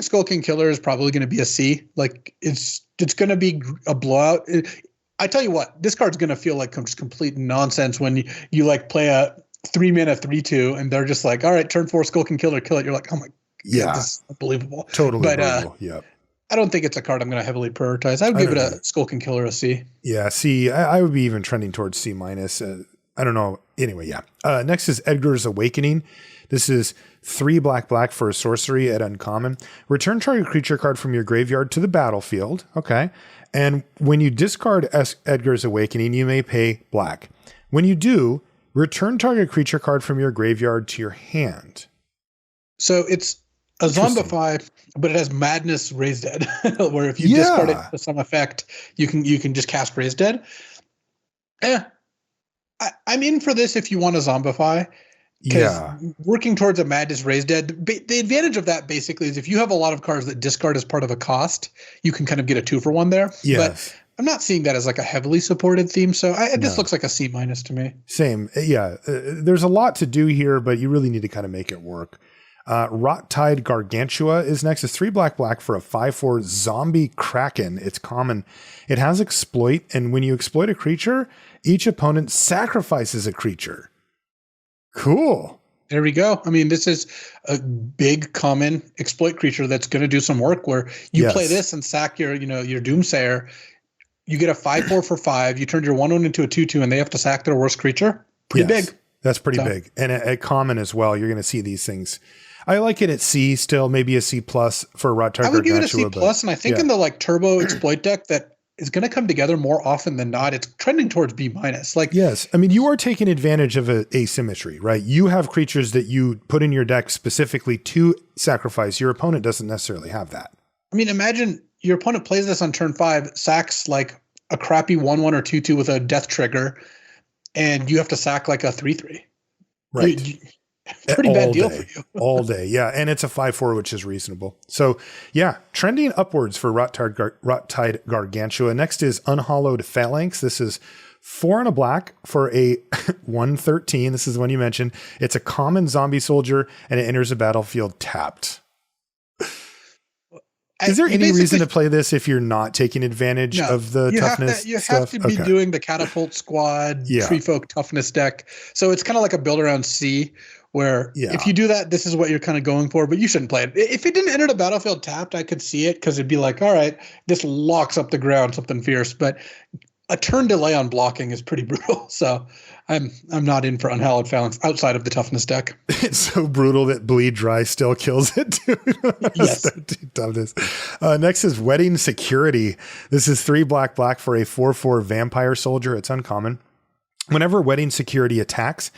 Skulking Killer is probably going to be a C. Like it's going to be a blowout. I tell you what, this card's going to feel like just complete nonsense when you play a 3-mana 3/2 and they're just like, all right, turn 4 Skulking Killer, kill it. You're like, oh my God, this is unbelievable.
Totally. But
I don't think it's a card I'm going to heavily prioritize. I would give it a Skulking Killer a C.
Yeah, C. I would be even trending towards C-. I don't know. Anyway, next is Edgar's Awakening. This is 3 black for a sorcery at uncommon. Return target creature card from your graveyard to the battlefield. Okay. And when you discard Edgar's Awakening, you may pay black. When you do, return target creature card from your graveyard to your hand.
So it's a Zombify, but it has Madness Raise Dead, where if you discard it to some effect, you can just cast Raise Dead. I'm in for this if you want to Zombify. Working towards a Madness Raise Dead, the advantage of that basically is if you have a lot of cards that discard as part of a cost, you can kind of get a 2-for-1 there.
Yes.
But I'm not seeing that as a heavily supported theme. So this looks like a C- to me.
Same. Yeah. There's a lot to do here, but you really need to kind of make it work. Rot-Tide Gargantua is next. It's 3 black for a 5/4 zombie kraken. It's common. It has exploit, and when you exploit a creature, each opponent sacrifices a creature. Cool.
There we go. I mean, this is a big common exploit creature that's going to do some work where you play this and sack your Doomsayer. You get a 5/4 for 5. You turn your 1/1 into a 2/2, and they have to sack their worst creature. Pretty big.
That's pretty big. And at common as well, you're going to see these things. I like it at C still, maybe a C+ for Rot-Tide Gargantua.
I would give it a C+, and I think in the turbo exploit deck that is going to come together more often than not, it's trending towards B-.
Yes. I mean, you are taking advantage of asymmetry, right? You have creatures that you put in your deck specifically to sacrifice. Your opponent doesn't necessarily have that.
I mean, imagine your opponent plays this on turn 5, sacks a crappy 1/1 or 2/2 with a death trigger, and you have to sack a 3/3.
Right.
Pretty bad deal for you.
All day. Yeah. And it's a 5/4, which is reasonable. So trending upwards for Rot-Tide Gargantua. Next is Unhallowed Phalanx. This is 4 and a black for a 1/13. This is the one you mentioned. It's a common zombie soldier and it enters the battlefield tapped. Is there any reason to play this if you're not taking advantage of the toughness?
You have to be doing the Catapult Squad, Tree Folk toughness deck. So it's kind of like a build around C, where if you do that, this is what you're kind of going for, but you shouldn't play it. If it didn't enter the battlefield tapped, I could see it because it'd be like, all right, this locks up the ground, something fierce. But a turn delay on blocking is pretty brutal. So I'm not in for Unhallowed Phalanx outside of the toughness deck.
It's so brutal that Bleed Dry still kills it too.
Yes.
Toughness. Next is Wedding Security. This is 3 black for a 4/4 vampire soldier. It's uncommon. Whenever Wedding Security attacks,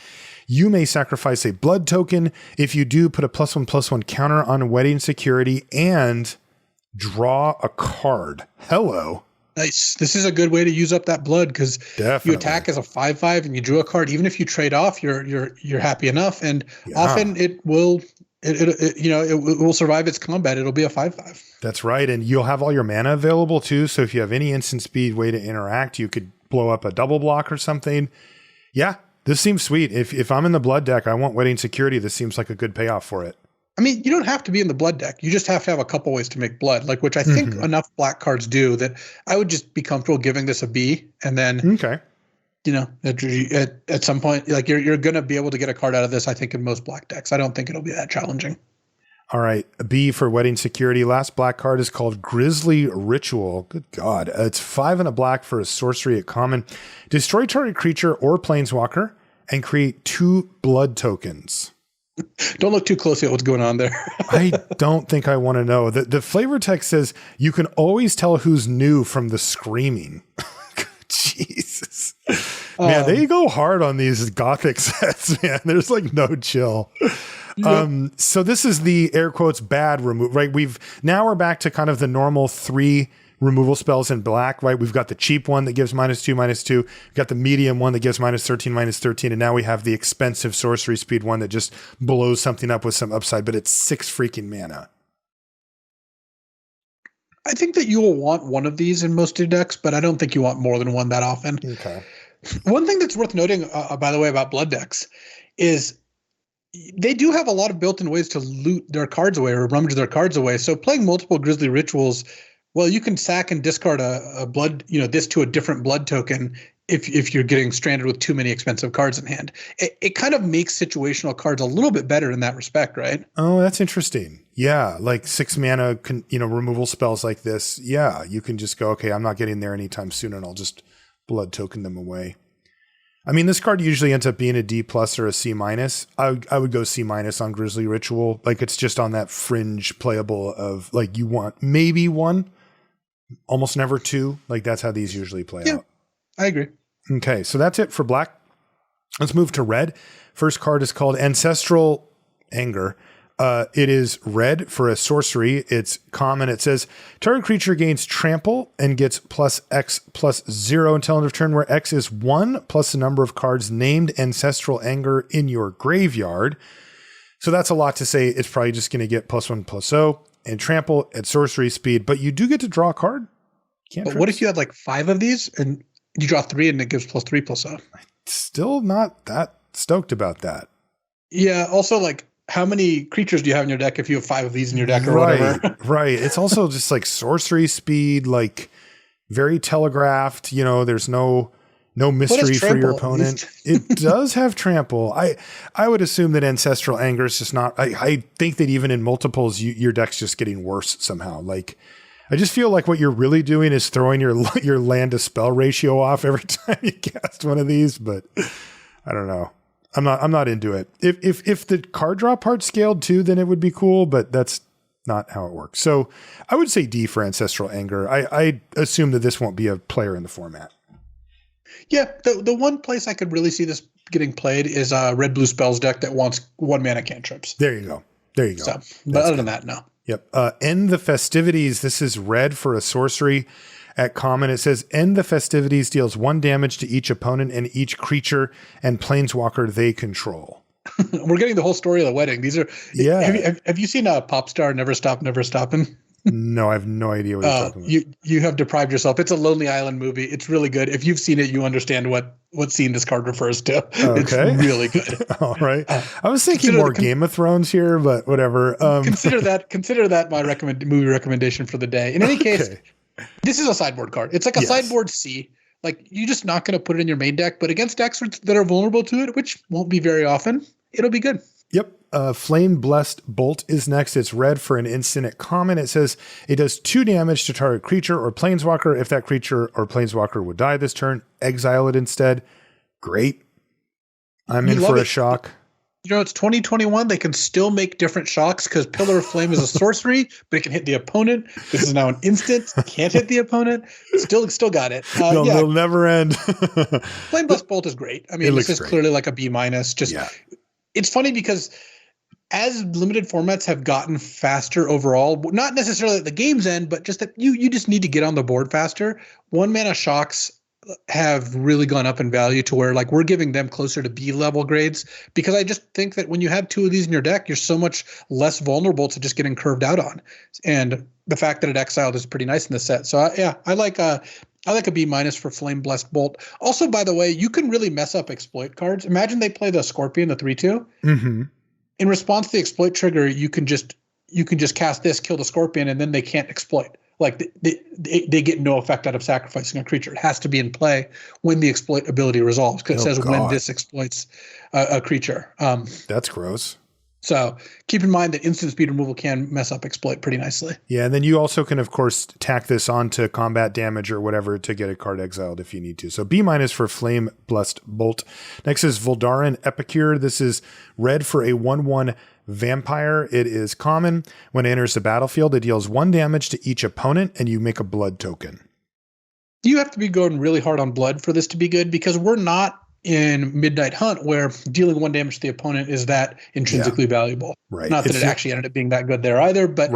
you may sacrifice a blood token. If you do, put a +1/+1 counter on Wedding Security and draw a card. Hello.
Nice. This is a good way to use up that blood because you attack as a 5/5 and you drew a card. Even if you trade off, you're happy enough, and often it will survive its combat. It'll be a 5/5.
That's right, and you'll have all your mana available too. So if you have any instant speed way to interact, you could blow up a double block or something. Yeah, this seems sweet. If I'm in the blood deck, I want Wedding Security. This seems like a good payoff for it.
I mean, you don't have to be in the blood deck. You just have to have a couple ways to make blood, like which I think enough black cards do that I would just be comfortable giving this a B. And then, at some point, like you're going to be able to get a card out of this, I think, in most black decks. I don't think it'll be that challenging.
All right. A B for Wedding Security. Last black card is called Grisly Ritual. Good God. It's 5 and a black for a sorcery at common. Destroy target creature or planeswalker and create 2 blood tokens.
Don't look too closely at what's going on there.
I don't think I want to know. The flavor text says you can always tell who's new from the screaming. Jesus. Man, they go hard on these gothic sets, man. There's like no chill. So this is the air quotes bad remove, right? We're back to kind of the normal 3 removal spells in black, right? We've got the cheap one that gives -2/-2. We've got the medium one that gives -13/-13. And now we have the expensive sorcery speed one that just blows something up with some upside, but it's 6 freaking mana.
I think that you will want one of these in most of your decks, but I don't think you want more than one that often.
Okay.
One thing that's worth noting, by the way, about blood decks is they do have a lot of built-in ways to loot their cards away or rummage their cards away. So playing multiple Grisly Rituals, well, you can sack and discard a blood, this to a different blood token if you're getting stranded with too many expensive cards in hand. It kind of makes situational cards a little bit better in that respect, right?
Oh, that's interesting. Yeah, like 6 mana, removal spells like this. Yeah, you can just go, okay, I'm not getting there anytime soon, and I'll just blood token them away. I mean, this card usually ends up being a D+ or a C-. I would go C- on Grisly Ritual. Like it's just on that fringe playable of like you want maybe 1, almost never 2. Like that's how these usually play out.
I agree.
Okay, so that's it for black. Let's move to red. First card is called Ancestral Anger. It is red for a sorcery. It's common. It says target creature gains trample and gets +X+0 until end of turn, where X is 1 plus the number of cards named Ancestral Anger in your graveyard. So that's a lot to say. It's probably just going to get +1/+0 and trample at sorcery speed, but you do get to draw a card.
But what if you had like 5 of these and you draw 3 and it gives +3/+0?
Still not that stoked about that.
Yeah. Also, like, how many creatures do you have in your deck if you have 5 of these in your deck or whatever?
Right. It's also just like sorcery speed, like very telegraphed. There's no mystery for your opponent. It does have trample. I would assume that Ancestral Anger is just not. I think that even in multiples, your deck's just getting worse somehow. Like, I just feel like what you're really doing is throwing your land to spell ratio off every time you cast one of these. But I don't know. I'm not into it. If the card draw part scaled too, then it would be cool, but that's not how it works. So I would say D for Ancestral Anger. I assume that this won't be a player in the format.
Yeah, the one place I could really see this getting played is a red blue spells deck that wants 1 mana cantrips.
There you go. So,
but other than that, no.
Yep. End the Festivities. This is red for a sorcery. At common, it says end the Festivities, deals 1 damage to each opponent and each creature and planeswalker they control.
We're getting the whole story of the wedding. These are Have you seen a pop star Never Stop Never Stoppin'?
No, I have no idea what you're talking about.
You have deprived yourself. It's a Lonely Island movie. It's really good. If you've seen it, you understand what scene this card refers to. Okay. It's really good.
All right. I was thinking more Game of Thrones here, but whatever.
Consider that my movie recommendation for the day. In any case, this is a sideboard card. It's like a sideboard C. Like, you're just not going to put it in your main deck, but against decks that are vulnerable to it, which won't be very often, it'll be good.
Yep. Flame Blessed Bolt is next. It's red for an instant at common. It says it does 2 damage to target creature or planeswalker. If that creature or planeswalker would die this turn, exile it instead. Great. I'm in for a shock.
It's 2021. They can still make different shocks because Pillar of Flame is a sorcery, but it can hit the opponent. This is now an instant. Can't hit the opponent. Still got it.
They'll never end.
Flame Blast Bolt is great. I mean, this is clearly like a B-. It's funny because as limited formats have gotten faster overall, not necessarily at the game's end, but just that you just need to get on the board faster. 1-mana shocks have really gone up in value to where like we're giving them closer to B level grades, because I just think that when you have 2 of these in your deck, you're so much less vulnerable to just getting curved out on. And the fact that it exiled is pretty nice in the set. So I like a B- for Flame Blessed Bolt. Also, by the way, you can really mess up exploit cards. Imagine they play the Scorpion, the 3/2.
Mm-hmm.
In response to the exploit trigger, you can just cast this, kill the Scorpion, and then they can't exploit. Like they get no effect out of sacrificing a creature. It has to be in play when the exploit ability resolves, because it says when this exploits a creature.
That's gross.
So keep in mind that instant speed removal can mess up exploit pretty nicely.
Yeah, and then you also can, of course, tack this onto combat damage or whatever to get a card exiled if you need to. So B- for Flame Blessed Bolt. Next is Voldaren Epicure. This is red for a 1/1 vampire. It is common. When it enters the battlefield, it deals 1 damage to each opponent, and you make a blood token.
You have to be going really hard on blood for this to be good, because we're not in Midnight Hunt where dealing 1 damage to the opponent is that intrinsically valuable.
Right.
Not that it actually ended up being that good there either, but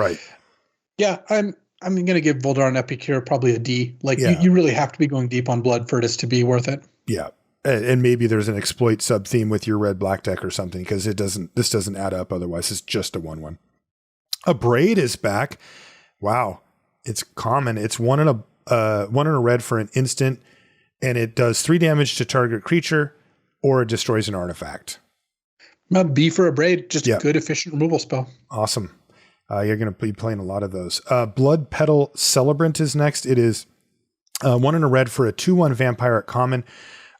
yeah, I'm going to give Voldaren Epicure probably a D. Like you really have to be going deep on blood for this to be worth it.
Yeah. And maybe there's an exploit sub theme with your red-black deck or something, because this doesn't add up otherwise. It's just a 1/1. A Braid is back. Wow. It's common. It's 1 and a red for an instant, and it does 3 damage to target creature, or it destroys an artifact.
B for a Braid, just a good efficient removal spell.
Awesome. You're going to be playing a lot of those. Blood Petal Celebrant is next. It is 1 and a red for a 2/1 vampire at common.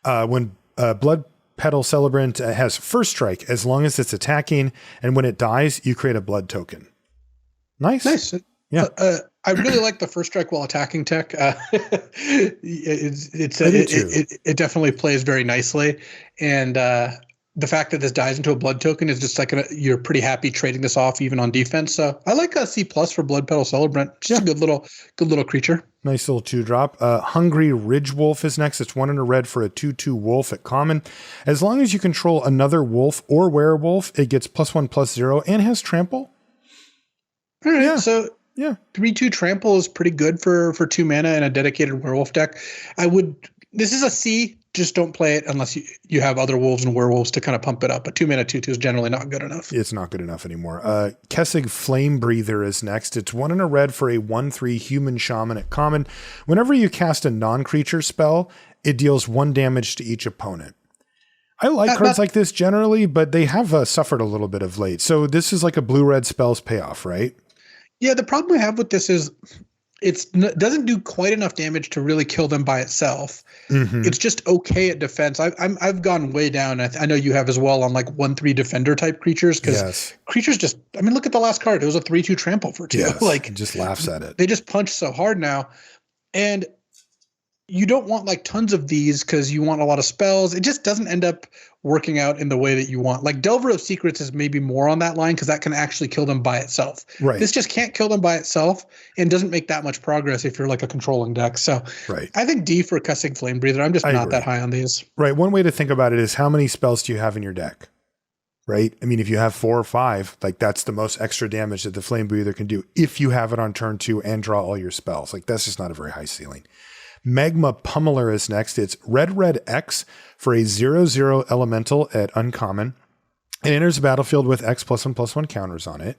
When Blood Petal Celebrant has first strike, as long as it's attacking, and when it dies, you create a blood token. Nice. Yeah.
I really like the first strike while attacking tech. It definitely plays very nicely. And the fact that this dies into a blood token is just like you're pretty happy trading this off even on defense. So I like a C+ for Blood Petal Celebrant. Just a good little creature. Nice
little 2-drop. Hungry Ridge Wolf is next. It's 1 and a red for a 2/2 wolf at common. As long as you control another wolf or werewolf, it gets +1/+0 and has trample.
All right. So 3/2 trample is pretty good for 2 mana in a dedicated werewolf deck. This is a C. Just don't play it unless you have other wolves and werewolves to kind of pump it up. But 2 mana 2/2 is generally not good enough.
It's not good enough anymore. Kessig Flame Breather is next. It's 1 and a red for a 1/3 human shaman at common. Whenever you cast a non-creature spell, it deals 1 damage to each opponent. I like cards like this generally, but they have suffered a little bit of late. So this is like a blue-red spells payoff, right?
Yeah, the problem I have with this is it doesn't do quite enough damage to really kill them by itself. Mm-hmm. It's just okay at defense. I've gone way down. I know you have as well on like 1/3 defender type creatures, because creatures just. I mean, look at the last card. It was a 3/2 trample for 2.
Yes,
like
it just laughs at it.
They just punch so hard now, and you don't want like tons of these because you want a lot of spells. It just doesn't end up working out in the way that you want. Like Delver of Secrets is maybe more on that line because that can actually kill them by itself.
Right.
This just can't kill them by itself and doesn't make that much progress if you're like a controlling deck. So I think D for Cussing Flame Breather. I'm just not that high on these.
Right. One way to think about it is how many spells do you have in your deck? Right. I mean, if you have 4 or 5, like that's the most extra damage that the Flame Breather can do if you have it on turn 2 and draw all your spells. Like that's just not a very high ceiling. Magma Pummeler is next. It's red X for a 0/0 elemental at uncommon. It enters the battlefield with X +1/+1 counters on it.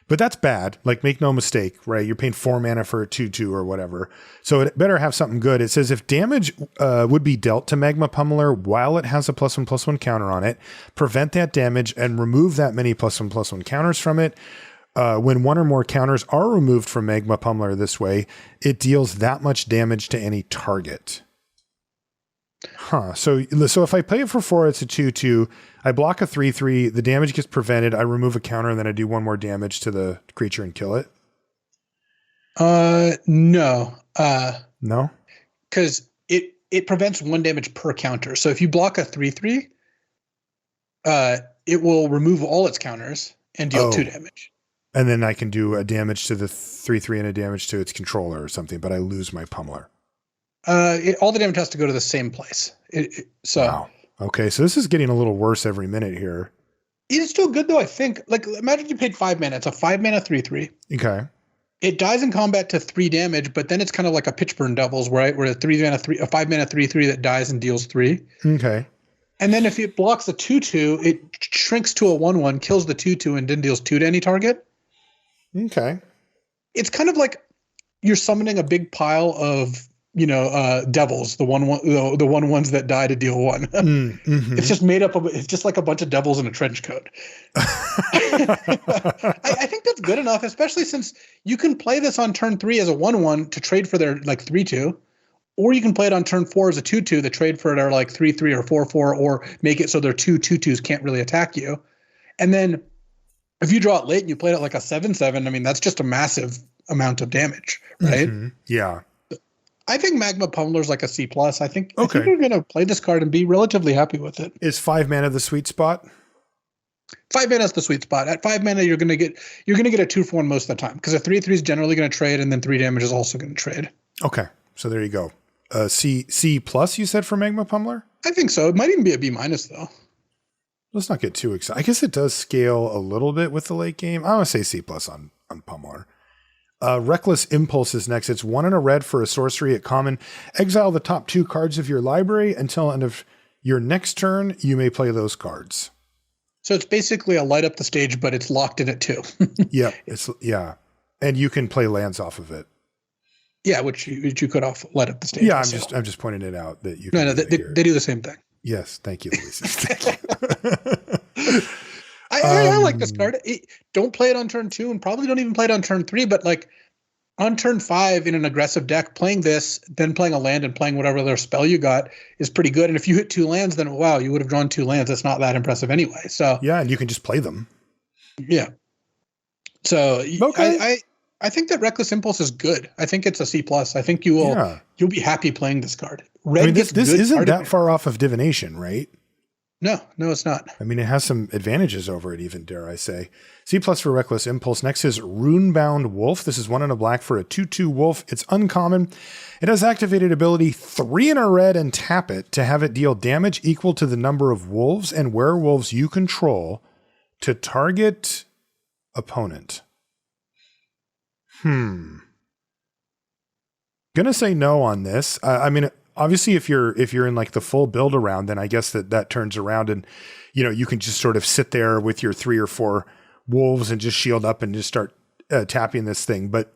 But that's bad. Like, make no mistake, right? You're paying 4 mana for a 2/2 or whatever. So it better have something good. It says if damage would be dealt to Magma Pummeler while it has a +1/+1 counter on it, prevent that damage and remove that many +1/+1 counters from it. When 1 or more counters are removed from Magma Pummeler this way, it deals that much damage to any target. So if I play it for 4, it's a 2/2. I block a 3/3. The damage gets prevented. I remove a counter, and then I do 1 more damage to the creature and kill it.
No.
No?
Because it prevents 1 damage per counter. So if you block a 3/3, it will remove all its counters and deal 2 damage.
And then I can do a damage to the 3/3 and a damage to its controller or something, but I lose my pummeler.
All the damage has to go to the same place.
Wow. Okay, so this is getting a little worse every minute here.
It is still good though, I think. Like, imagine you paid 5 mana. It's a 5 mana 3/3.
Okay.
It dies in combat to 3 damage, but then it's kind of like a Pitchburn Devils, right? Where a 5 mana 3/3 that dies and deals 3.
Okay.
And then if it blocks the 2/2, it shrinks to a 1/1, kills the 2/2, and then deals 2 to any target.
Okay.
It's kind of like you're summoning a big pile of, devils, the 1/1s that die to deal 1.
Mm-hmm.
It's just made up of, it's just like a bunch of devils in a trench coat. I think that's good enough, especially since you can play this on turn 3 as a 1/1 to trade for their like 3/2, or you can play it on turn 4 as a 2/2 to trade for their like 3/3 or 4/4, or make it so their 2/2s can't really attack you. And then if you draw it late and you play it like a 7/7, I mean, that's just a massive amount of damage, right?
Mm-hmm. Yeah.
I think Magma Pummeler's like a C+. I think you're going to play this card and be relatively happy with it.
Is 5 mana the sweet spot?
5 mana is the sweet spot. At 5 mana, you're going to get a 2-for-1 most of the time, because a 3/3 is generally going to trade, and then 3 damage is also going to trade.
Okay, so there you go. C plus you said for Magma Pummeler?
I think so. It might even be a B- though.
Let's not get too excited. I guess it does scale a little bit with the late game. I want to say C plus on Pummeler. Reckless Impulse is next. It's 1 and a red for a sorcery at common. Exile the top 2 cards of your library until end of your next turn. You may play those cards.
So it's basically a light up the stage, but it's locked in at 2.
Yeah. And you can play lands off of it.
Yeah, which you could light up the stage.
Yeah, I'm just pointing it out that you can.
No, they do the same thing.
Yes, thank you, Luis. Thank you.
I like this card. Don't play it on turn 2, and probably don't even play it on turn 3, but like on turn 5 in an aggressive deck, playing this, then playing a land and playing whatever other spell you got is pretty good. And if you hit 2 lands, then wow, you would have drawn 2 lands. That's not that impressive anyway. So
yeah, and you can just play them.
Yeah. So
okay.
I think that Reckless Impulse is good. I think it's a C+. I think you'll be happy playing this card.
This isn't that far off of Divination, right?
No, it's not.
I mean, it has some advantages over it, even, dare I say. C+ for Reckless Impulse. Next is Runebound Wolf. This is 1 and a black for a 2/2 wolf. It's uncommon. It has activated ability 3 and a red, and tap it to have it deal damage equal to the number of wolves and werewolves you control to target opponent. Gonna say no on this. I mean, obviously, if you're in like the full build around, then I guess that turns around, and you can just sort of sit there with your 3 or 4 wolves and just shield up and just start tapping this thing. But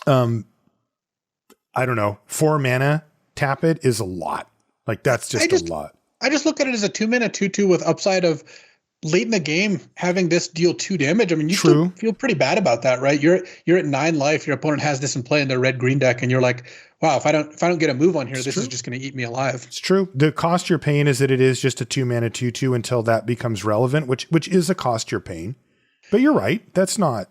I don't know, 4 mana tap it is a lot. Like that's just a lot. I
just look at it as a 2 mana 2/2 with upside of late in the game having this deal 2 damage. I mean, you still feel pretty bad about that, right? You're at 9 life. Your opponent has this in play in their red-green deck, and you're like, wow, if I don't get a move on here, this is just going to eat me alive.
It's true. The cost you're paying is that it is just a 2 mana 2/2 until that becomes relevant, which is a cost you're paying. But you're right. That's not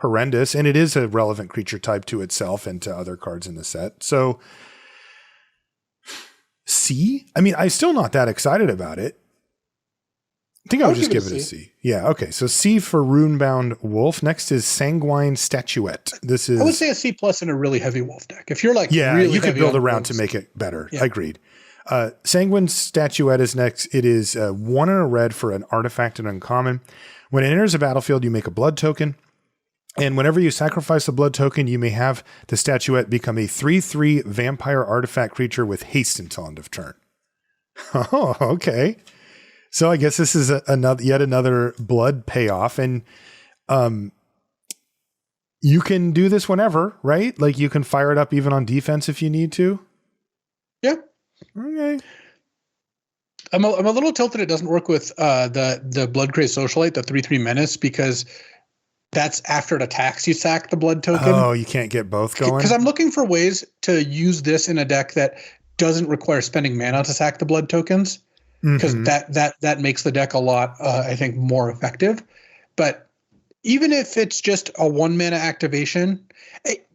horrendous, and it is a relevant creature type to itself and to other cards in the set. So C? I mean, I'm still not that excited about it. I think I would just give it a C. Yeah, okay. So C for Runebound Wolf. Next is Sanguine Statuette. I
would say a C+ in a really heavy wolf deck. If you're like
you could build around to make it better. Yeah. Agreed. Sanguine Statuette is next. It is 1 and a red for an artifact and uncommon. When it enters a battlefield, you make a blood token. And whenever you sacrifice a blood token, you may have the statuette become a 3/3 vampire artifact creature with haste until end of turn. Oh, okay. So I guess this is yet another blood payoff, and you can do this whenever, right? Like you can fire it up even on defense if you need to.
Yeah.
Okay.
I'm a little tilted. It doesn't work with the Blood Crazed Socialite, the 3/3 menace, because that's after it attacks, you sack the blood token.
Oh, you can't get both going?
Because I'm looking for ways to use this in a deck that doesn't require spending mana to sack the blood tokens. Because that makes the deck a lot, I think, more effective. But even if it's just a 1 mana activation,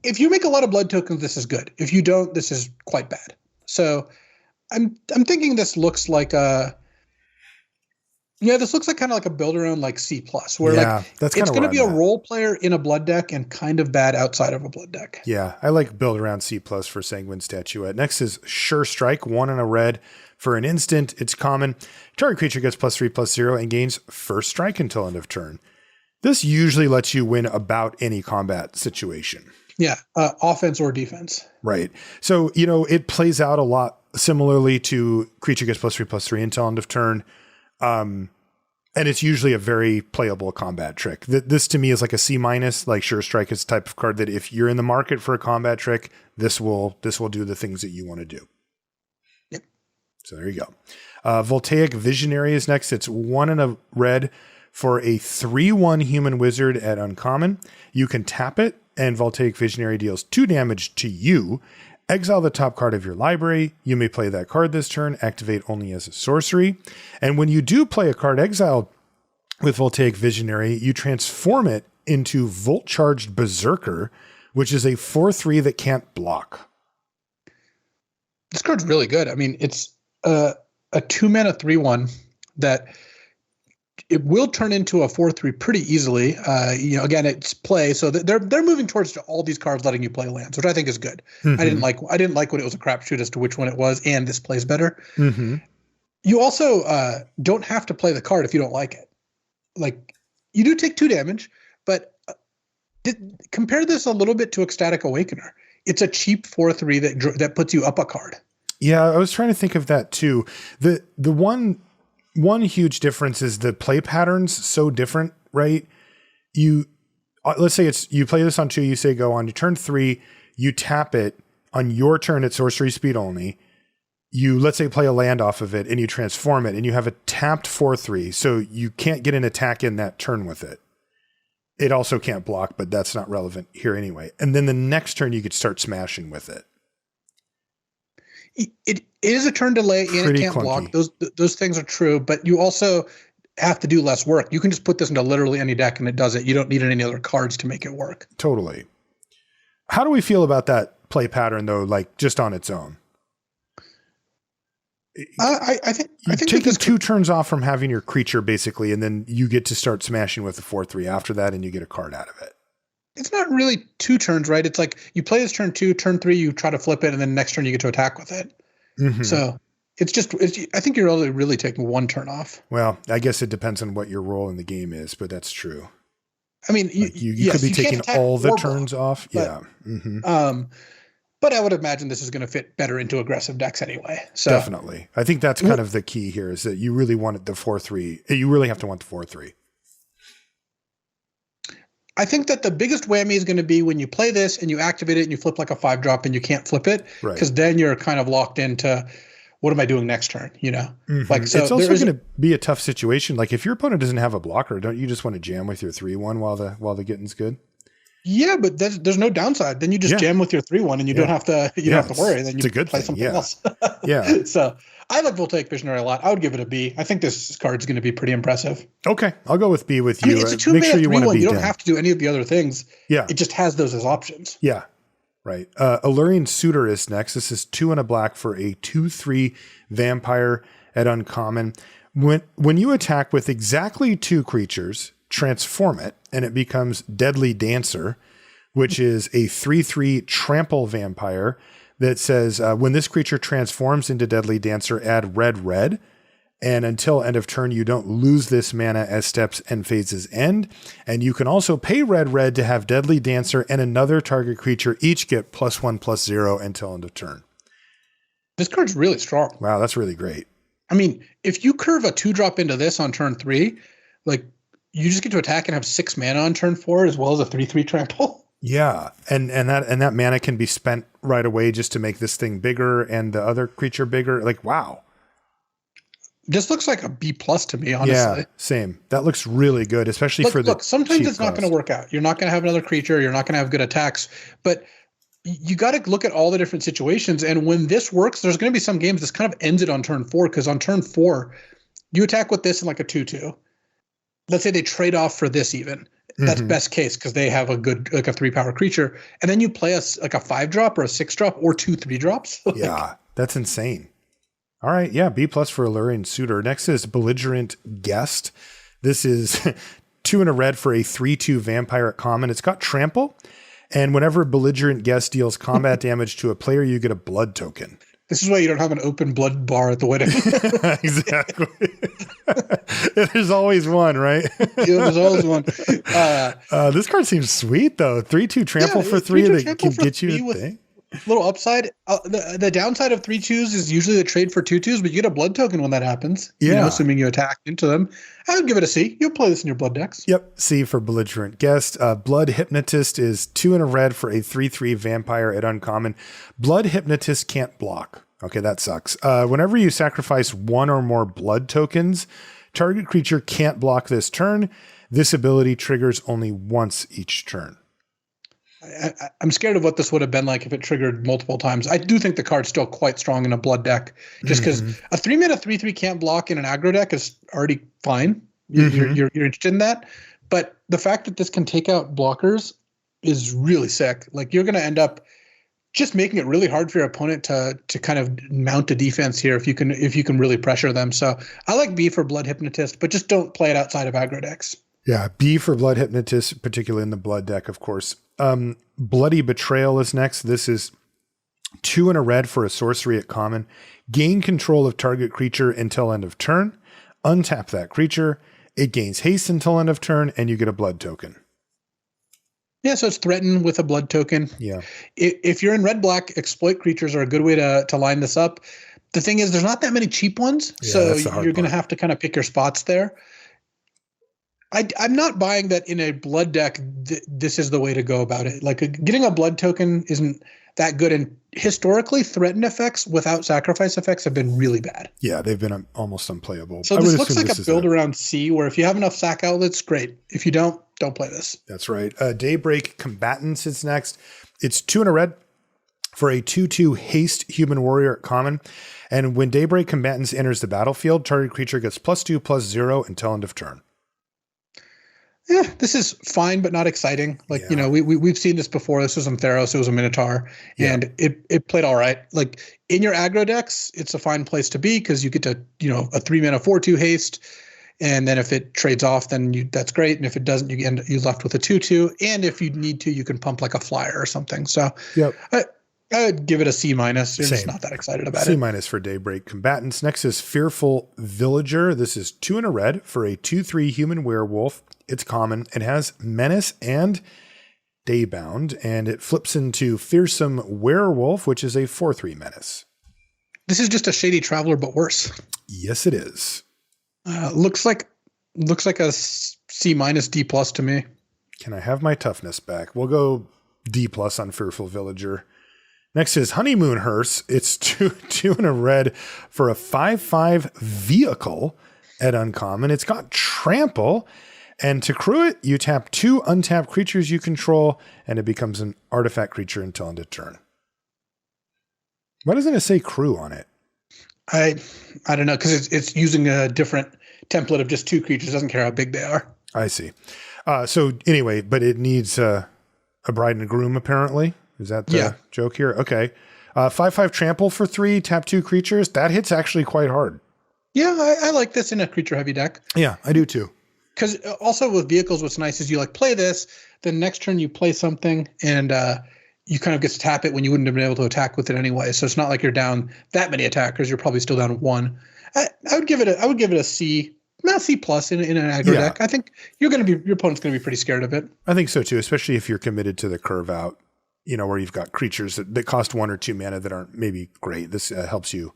if you make a lot of blood tokens, this is good. If you don't, this is quite bad. So I'm thinking this looks like a Yeah, this looks like kind of like a build around like C plus, where
Yeah,
like
that's
it's
kind of
going to
where
be
I'm
a
at.
role player in a blood deck and kind of bad outside of a blood deck.
Yeah, I like build around C plus for Sanguine Statuette. Next is Sure Strike, 1 and a red. For an instant, it's common. Target creature gets +3/+0 and gains first strike until end of turn. This usually lets you win about any combat situation.
Yeah, offense or defense.
Right. So, it plays out a lot similarly to creature gets +3/+3 until end of turn. And it's usually a very playable combat trick. This to me is like a C-. Like Sure Strike is the type of card that if you're in the market for a combat trick, this will do the things that you want to do.
Yep.
So there you go. Voltaic Visionary is next. It's 1 and a red for a 3/1 human wizard at uncommon. You can tap it, and Voltaic Visionary deals 2 damage to you. Exile the top card of your library. You may play that card this turn, activate only as a sorcery. And when you do play a card exiled with Voltaic Visionary, you transform it into Volt Charged Berserker, which is a 4/3 that can't block.
This card's really good. I mean, it's a 2-mana 3/1 that it will turn into a 4/3 pretty easily. Again, it's play, so they're moving towards all these cards letting you play lands, which I think is good.
Mm-hmm.
I didn't like when it was a crapshoot as to which one it was, and this plays better.
Mm-hmm.
You also don't have to play the card if you don't like it. Like, you do take 2 damage, but compare this a little bit to Ecstatic Awakener. It's a cheap 4/3 that puts you up a card.
Yeah, I was trying to think of that too. The one huge difference is the play pattern's so different, right? Let's say you play this on 2, you say go on. You turn 3, you tap it on your turn at sorcery speed only. You, let's say, play a land off of it and you transform it and you have a tapped 4/3. So you can't get an attack in that turn with it. It also can't block, but that's not relevant here anyway. And then the next turn you could start smashing with it.
It is a turn delay and
Pretty
it can't
clunky.
block. Those things are true, but you also have to do less work. You can just put this into literally any deck and it does it. You don't need any other cards to make it work.
Totally. How do we feel about that play pattern though, like just on its own?
I think
taking 2 turns off from having your creature basically, and then you get to start smashing with the 4/3 after that, and you get a card out of it.
It's not really 2 turns, right? It's like you play this turn 2, turn 3, you try to flip it, and then next turn you get to attack with it.
Mm-hmm.
So I think you're really taking 1 turn off.
Well, I guess it depends on what your role in the game is, but that's true.
I mean,
you
yes,
could be
you can't
taking
attack
all the
or
turns
block,
off.
but,
Yeah. Mm-hmm.
But I would imagine this is going to fit better into aggressive decks anyway. So
Definitely. I think that's kind of the key here is that you really wanted the 4/3. You really have to want the 4/3.
I think that the biggest whammy is going to be when you play this and you activate it and you flip like a 5-drop and you can't flip it, because then you're kind of locked into what am I doing next turn?
Mm-hmm.
Like, so
it's also going to be a tough situation. Like if your opponent doesn't have a blocker, don't you just want to jam with your 3/1 while the getting's good?
Yeah, but there's no downside. Then you just jam with your 3/1 and you don't have to don't have to worry. Then you play something else.
Yeah.
So I like Voltaic Visionary a lot. I would give it a B. I think this card's going to be pretty impressive.
Okay, I'll go with B with you.
I mean, it's a 2-mana
Make sure you want to
3/1.
be
You don't
down.
have to do any of the other things.
Yeah.
It just has those as options.
Yeah. Right. Alluring Suitor is next. This is 2 and a black for a 2/3 vampire at uncommon. When you attack with exactly 2 creatures, transform it, and it becomes Deadly Dancer, which is a 3/3 trample vampire that says when this creature transforms into Deadly Dancer, add red. And until end of turn, you don't lose this mana as steps and phases end. And you can also pay red to have Deadly Dancer and another target creature each get +1/+0 until end of turn.
This card's really strong.
Wow, that's really great.
I mean, if you curve a 2-drop into this on turn 3, like you just get to attack and have 6 mana on turn 4 as well as a 3/3 trample.
Yeah, and that mana can be spent right away just to make this thing bigger and the other creature bigger. Like, wow.
This looks like a B+ to me, honestly.
Yeah, same. That looks really good, especially for the
Look, sometimes
cheap
it's not
cost.
going to work out. You're not going to have another creature. You're not going to have good attacks. But you got to look at all the different situations. And when this works, there's going to be some games this kind of ends it on turn 4, because on turn 4, you attack with this in like a 2/2. Let's say they trade off for this even. That's best case because they have a good, like a 3-power creature. And then you play like a 5-drop or a 6-drop or 2 3-drops.
Yeah, that's insane. All right. Yeah. B plus for Alluring Suitor. Next is Belligerent Guest. This is 2 and a red for a 3/2 vampire at common. It's got trample. And whenever Belligerent Guest deals combat damage to a player, you get a blood token.
This is why you don't have an open blood bar at the wedding.
Exactly. There's always one, right?
Yeah, there's always one.
This card seems sweet, though. 3/2 trample for 3 that can get you a thing.
Little upside. The downside of 3/2s is usually the trade for 2/2s, but you get a blood token when that happens.
Yeah.
You know, assuming you attack into them. I would give it a C. You'll play this in your blood decks.
Yep. C for Belligerent Guest. Blood Hypnotist is 2 and a red for a 3/3 vampire at uncommon. Blood Hypnotist can't block. Okay, that sucks. Whenever you sacrifice 1 or more blood tokens, target creature can't block this turn. This ability triggers only once each turn.
I'm scared of what this would have been like if it triggered multiple times. I do think the card's still quite strong in a blood deck, just because a 3-mana 3/3 can't block in an aggro deck is already fine. You're interested in that, but the fact that this can take out blockers is really sick. Like, you're going to end up just making it really hard for your opponent to kind of mount a defense here if you can really pressure them. So I like B for Blood Hypnotist, but just don't play it outside of aggro decks.
Yeah, B for Blood Hypnotist, particularly in the blood deck, of course. Bloody Betrayal is next. This is 2 and a red for a sorcery at common. Gain control of target creature until end of turn. Untap that creature. It gains haste until end of turn, and you get a blood token.
Yeah, so it's threatened with a blood token.
Yeah.
If you're in red-black, exploit creatures are a good way to line this up. The thing is, there's not that many cheap ones, so you're going to have to kind of pick your spots there. I'm not buying that in a blood deck. This is the way to go about it. Like, getting a blood token isn't that good, and historically, threatened effects without sacrifice effects have been really bad.
Yeah, they've been almost unplayable.
So this looks like a build around C, where if you have enough sack outlets, great. If you don't play this.
That's right. Daybreak Combatants is next. It's 2 and a red for a 2/2 haste human warrior at common. And when Daybreak Combatants enters the battlefield, target creature gets +2/+0 until end of turn.
Yeah, this is fine, but not exciting. Like, you know, we've seen this before. This was on Theros. It was a Minotaur, and it played all right. Like, in your aggro decks, it's a fine place to be because you get to, a 3-mana 4/2 haste. And then if it trades off, then that's great. And if it doesn't, you're left with a 2/2. And if you need to, you can pump like a flyer or something. So I would give it a C-. You're just not that excited about it.
C- for Daybreak Combatants. Next is Fearful Villager. This is 2 and a red for a 2/3 human werewolf. It's common. It has Menace and Daybound, and it flips into Fearsome Werewolf, which is a 4/3 menace.
This is just a Shady Traveler, but worse.
Yes, it is.
Looks like a C-, D+ to me.
Can I have my toughness back? We'll go D+ on Fearful Villager. Next is Honeymoon Hearse. It's 2 and a red for a 5/5 vehicle at uncommon. It's got trample, and to crew it, you tap 2 untapped creatures you control, and it becomes an artifact creature until end of turn. Why doesn't it say crew on it?
I don't know, because it's using a different template of just 2 creatures. It doesn't care how big they are.
I see. So anyway, but it needs a bride and a groom, apparently. Is that the joke here? Okay. 5/5 trample for 3, tap 2 creatures. That hits actually quite hard.
Yeah, I like this in a creature heavy deck.
Yeah, I do too.
Because also with vehicles, what's nice is you play this, then next turn you play something, and you kind of get to tap it when you wouldn't have been able to attack with it anyway. So it's not like you're down that many attackers. You're probably still down 1. I would give it a C, not C+ in an aggro deck. I think your opponent's gonna be pretty scared of it.
I think so too, especially if you're committed to the curve out. Where you've got creatures that cost 1 or 2 mana that aren't maybe great. This helps you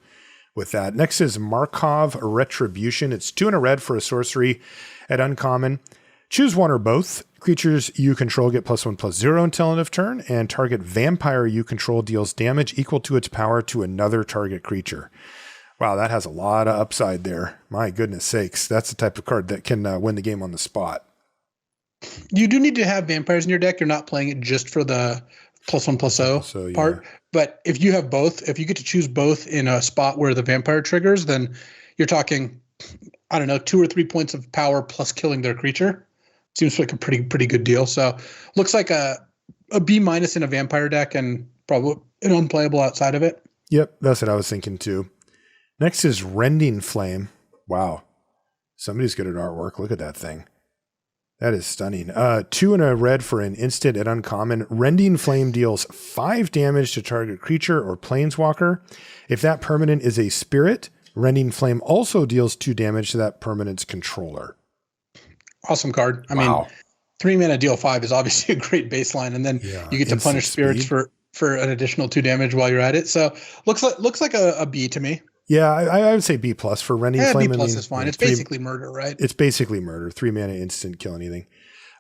with that. Next is Markov Retribution. It's 2 and a red for a sorcery at uncommon. Choose one or both. Creatures you control get +1/+0 until end of turn, and target vampire you control deals damage equal to its power to another target creature. Wow, that has a lot of upside there. My goodness sakes. That's the type of card that can win the game on the spot.
You do need to have vampires in your deck. You're not playing it just for the +1/+0 part. But if you have both, if you get to choose both in a spot where the vampire triggers, then you're talking, 2 or 3 points of power plus killing their creature. Seems like a pretty good deal. So looks like a B- in a vampire deck and probably an unplayable outside of it.
Yep, that's what I was thinking too. Next is Rending Flame. Wow. Somebody's good at artwork. Look at that thing. That is stunning. 2 and a red for an instant at uncommon. Rending Flame deals 5 damage to target creature or planeswalker. If that permanent is a spirit, Rending Flame also deals 2 damage to that permanent's controller.
Awesome card. I mean, 3 mana deal 5 is obviously a great baseline, and then you get to punish spirits for an additional 2 damage while you're at it. So looks like a B to me.
Yeah, I would say B plus for Rending Flame.
B plus is fine. It's basically murder, right?
It's basically murder. 3 mana instant, kill anything.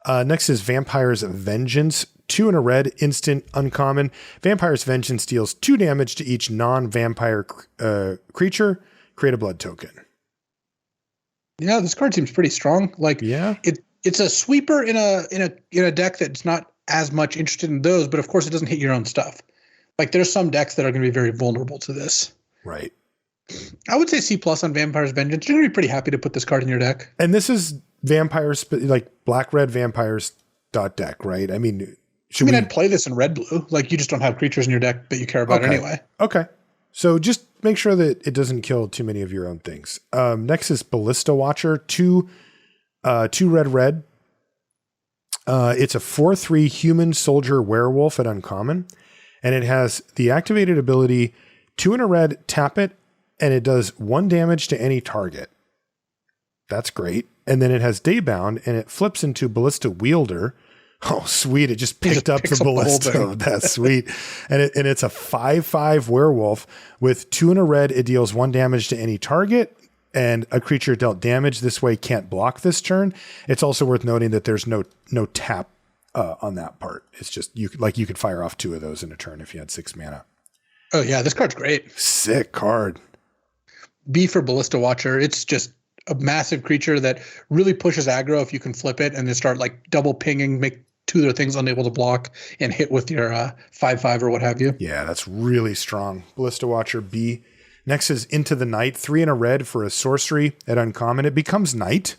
Next is Vampire's Vengeance. 2 and a red, instant, uncommon. Vampire's Vengeance deals 2 damage to each non-vampire creature. Create a blood token.
Yeah, this card seems pretty strong. It's a sweeper in a deck that's not as much interested in those, but of course it doesn't hit your own stuff. Like there's some decks that are going to be very vulnerable to this.
Right.
I would say C plus on Vampire's Vengeance. You're going to be pretty happy to put this card in your deck.
And this is vampires, like black-red vampires deck, right? I mean,
I'd play this in red-blue. Like you just don't have creatures in your deck that you care about anyway.
Okay. So just make sure that it doesn't kill too many of your own things. Next is Ballista Watcher. 2 red. It's a 4/3 human soldier werewolf at uncommon. And it has the activated ability 2 and a red, tap it, and it does 1 damage to any target. That's great. And then it has Daybound, and it flips into Ballista Wielder. Oh, sweet. It just picked up the Ballista. That's sweet. And it's a 5/5 werewolf with 2 and a red. It deals 1 damage to any target, and a creature dealt damage this way can't block this turn. It's also worth noting that there's no tap on that part. It's just you could fire off 2 of those in a turn if you had 6 mana.
Oh, yeah. This card's great.
Sick card.
B for Ballista Watcher. It's just a massive creature that really pushes aggro if you can flip it and then start like double pinging, make 2 of their things unable to block and hit with your 5/5 or what have you.
Yeah, that's really strong. Ballista Watcher B. Next is Into the Night. 3 and a red for a sorcery at uncommon. It becomes night.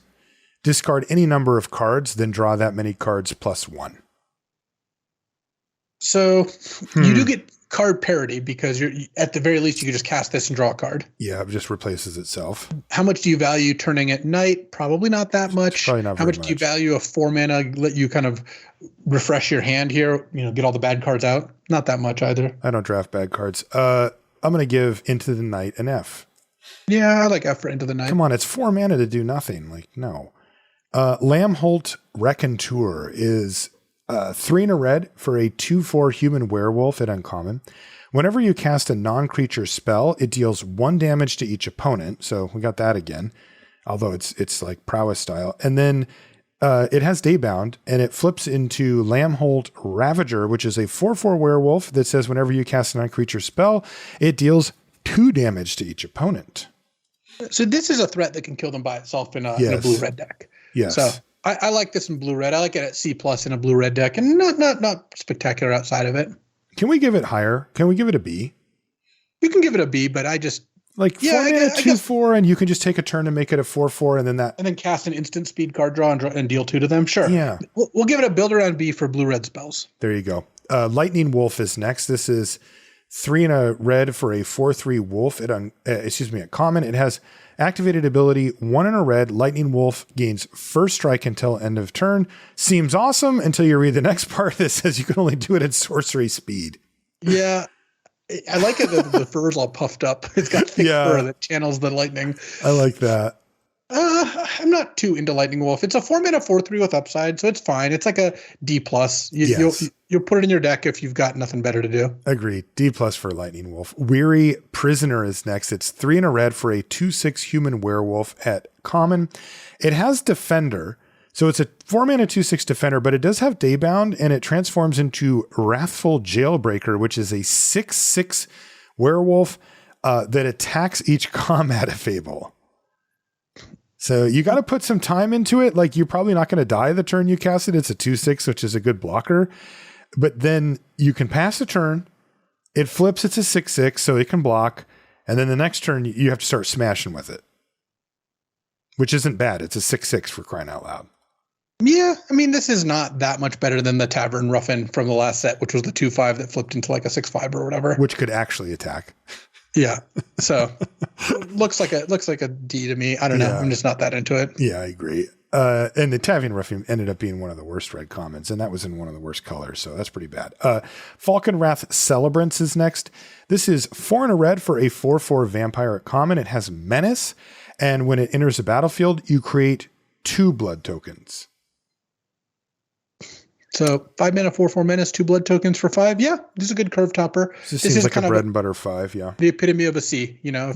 Discard any number of cards, then draw that many cards +1.
So you do get card parity because you're at the very least you can just cast this and draw a card.
Yeah, it just replaces itself.
How much do you value turning at night? Probably not that much.
Probably not
How
very
much do you value a 4 mana, let you kind of refresh your hand here, get all the bad cards out? Not that much either.
I don't draft bad cards. I'm going to give Into the Night an F.
Yeah, I like F for Into the Night.
Come on, it's 4 mana to do nothing. Like, no. Lamholt Raconteur is 3 and a red for a 2/4 human werewolf at uncommon. Whenever you cast a non-creature spell, it deals 1 damage to each opponent. So we got that again, although it's like prowess style. And then it has Daybound, and it flips into Lamholt Ravager, which is a 4/4 werewolf that says whenever you cast a non-creature spell, it deals 2 damage to each opponent.
So this is a threat that can kill them by itself in a blue-red deck.
Yes.
So I like this in blue-red. I like it at C plus in a blue-red deck, and not spectacular outside of it.
Can we give it higher? Can we give it a B?
You can give it a B, but I just
4 mana 2/4, and you can just take a turn and make it a 4/4, and then
cast an instant speed card draw and deal 2 to them. Sure.
Yeah.
We'll give it a build around B for blue-red spells.
There you go. Lightning Wolf is next. This is 3 and a red for a 4/3 wolf at common. It has activated ability 1 and a red. Lightning Wolf gains first strike until end of turn. Seems awesome until you read the next part that says you can only do it at sorcery speed.
Yeah. I like it that the fur's all puffed up. It's got thick fur that channels the lightning.
I like that.
I'm not too into Lightning Wolf. It's a 4 mana 4/3 with upside, so it's fine. It's like a D plus. You'll put it in your deck if you've got nothing better to do.
Agreed. D plus for Lightning Wolf. Weary Prisoner is next. It's 3 and a red for a 2/6 human werewolf at common. It has Defender, so it's a 4 mana 2/6 Defender, but it does have Daybound, and it transforms into Wrathful Jailbreaker, which is a 6/6 werewolf that attacks each combat fable. So you got to put some time into it. Like, you're probably not going to die the turn you cast it. It's a 2/6, which is a good blocker. But then you can pass a turn. It flips. It's a 6/6, so it can block. And then the next turn, you have to start smashing with it, which isn't bad. It's a 6/6 for crying out loud.
Yeah, I mean, this is not that much better than the Tavern Ruffin from the last set, which was the 2/5 that flipped into like a 6/5 or whatever.
Which could actually attack.
Yeah. So looks like a D to me. I don't know. I'm just not that into it.
Yeah, I agree. And the Tavian Ruffian ended up being one of the worst red commons, and that was in one of the worst colors, so that's pretty bad. Falcon Wrath Celebrants is next. This is 4 and a red for a 4/4 vampire at common. It has Menace, and when it enters the battlefield, you create 2 blood tokens.
So 5 mana, 4/4 Menace, 2 blood tokens for 5. Yeah, this is a good curve topper.
This seems like kind a bread and butter 5, yeah.
The epitome of a C, you know.